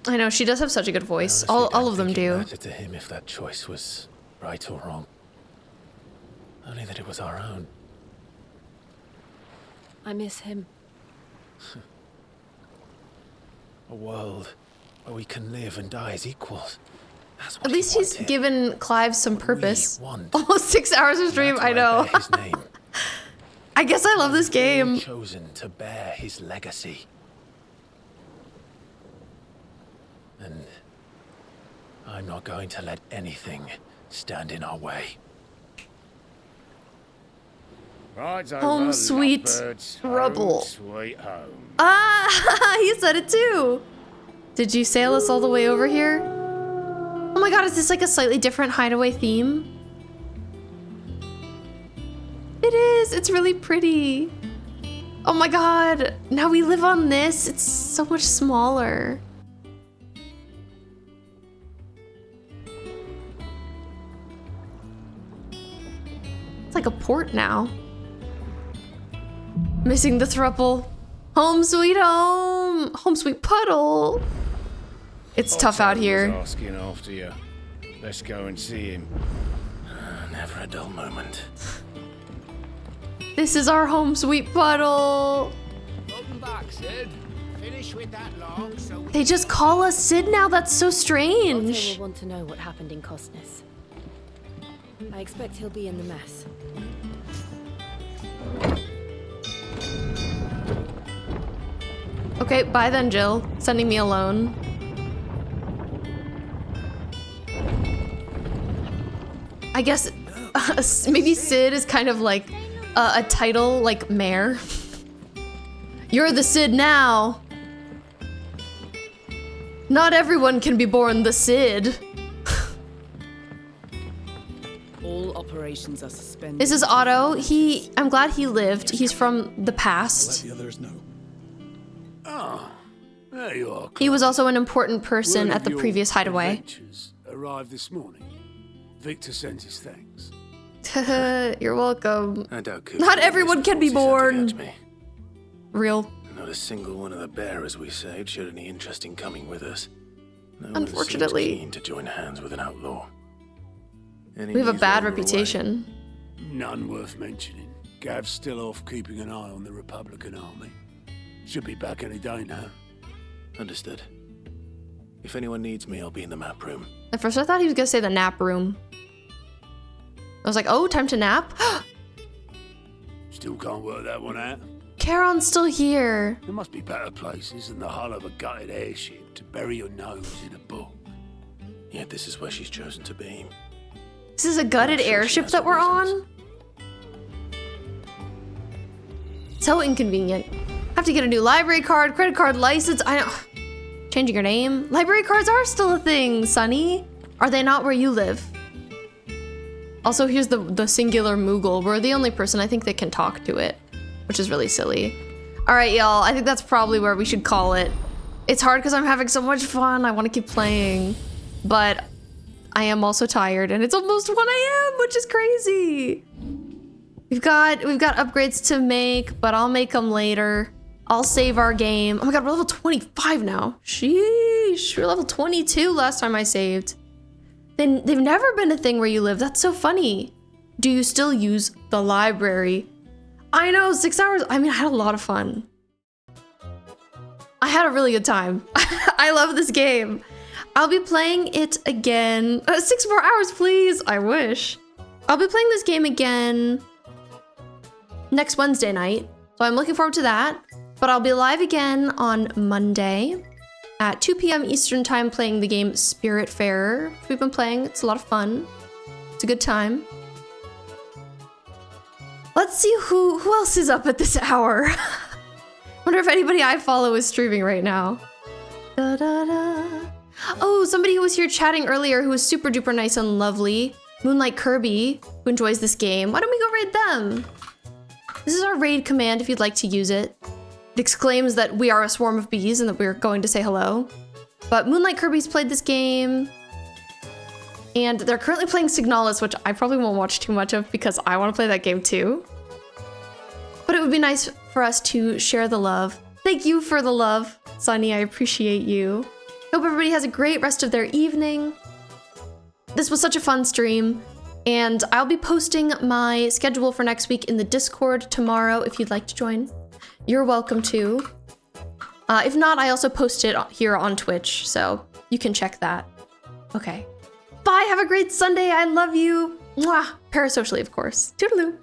Speaker 1: I know, she does have such a good voice. All of them do.
Speaker 2: It mattered to him if that choice was right or wrong. Only that it was our own.
Speaker 16: I miss him.
Speaker 2: A world where we can live and die as equals.
Speaker 1: At least he's given Clive some purpose. Almost 6 hours of stream, I know. I guess I love this game.
Speaker 2: Chosen to bear his legacy. And I'm not going to let anything stand in our way.
Speaker 1: Home sweet rubble.
Speaker 8: Sweet home.
Speaker 1: Ah, he said it too. Did you sail us all the way over here? Oh my god, is this like a slightly different hideaway theme? It is, it's really pretty. Oh my god, now we live on this. It's so much smaller. It's like a port now. Missing the thruple. Home sweet home. Home sweet puddle. It's tough out here.
Speaker 8: Asking after you. Let's go and see him.
Speaker 2: Never a dull moment.
Speaker 1: This is our home sweet puddle.
Speaker 14: Welcome back, Sid. Finish with that log so we...
Speaker 1: They just call us Sid now. That's so strange.
Speaker 16: Outtro will want to know what happened in Costness. I expect he'll be in the mess.
Speaker 1: Okay, bye then, Jill. Sending me alone. I guess maybe Sid is kind of like a title, like mayor. You're the Sid now. Not everyone can be born the Sid.
Speaker 15: All operations are suspended.
Speaker 1: This is Outtro. I'm glad he lived. He's from the past.
Speaker 21: Let the others know. Oh, there you are.
Speaker 1: He was also an important person at the previous hideaway.
Speaker 21: Arrived this morning. Victor sends his thanks.
Speaker 1: You're welcome.
Speaker 2: I doubt
Speaker 1: Not everyone can be born. Real.
Speaker 2: Not a single one of the bearers we saved showed any interest in coming with us. No
Speaker 1: Unfortunately.
Speaker 2: one seems keen to join hands with an outlaw.
Speaker 1: We have a bad reputation.
Speaker 21: None worth mentioning. Gav's still off keeping an eye on the Republican army. Should be back any day now.
Speaker 2: Understood. If anyone needs me, I'll be in the map room.
Speaker 1: At first I thought he was gonna say the nap room. I was like, oh, time to nap?
Speaker 21: Still can't work that one out.
Speaker 1: Charon's still here.
Speaker 21: There must be better places than the hull of a gutted airship to bury your nose in a book.
Speaker 2: Yet this is where she's chosen to be.
Speaker 1: This is a gutted airship that we're on? So inconvenient. Have to get a new library card, credit card license. I know. Changing your name. Library cards are still a thing, Sonny. Are they not where you live? Also, here's the singular Moogle. We're the only person I think that can talk to it, which is really silly. All right, y'all, I think that's probably where we should call it. It's hard because I'm having so much fun. I want to keep playing, but I am also tired and it's almost 1 a.m., which is crazy. We've got upgrades to make, but I'll make them later. I'll save our game. Oh my god, we're level 25 now. Sheesh, we're level 22 last time I saved. They've never been a thing where you live. That's so funny. Do you still use the library? I know, 6 hours. I mean, I had a lot of fun. I had a really good time. I love this game. I'll be playing it again. 6 more hours, please. I wish. I'll be playing this game again next Wednesday night. So I'm looking forward to that. But I'll be live again on Monday at 2 p.m. Eastern time playing the game Spiritfarer. We've been playing. It's a lot of fun. It's a good time. Let's see who else is up at this hour. Wonder if anybody I follow is streaming right now. Da, da, da. Oh, somebody who was here chatting earlier who was super duper nice and lovely. Moonlight Kirby, who enjoys this game. Why don't we go raid them? This is our raid command if you'd like to use it. It exclaims that we are a swarm of bees and that we're going to say hello. But Moonlight Kirby's played this game. And they're currently playing Signalis, which I probably won't watch too much of because I want to play that game too. But it would be nice for us to share the love. Thank you for the love, Sunny. I appreciate you. Hope everybody has a great rest of their evening. This was such a fun stream. And I'll be posting my schedule for next week in the Discord tomorrow if you'd like to join. You're welcome to. If not, I also post it here on Twitch, so you can check that. Okay. Bye, have a great Sunday. I love you. Mwah. Parasocially, of course. Toodaloo.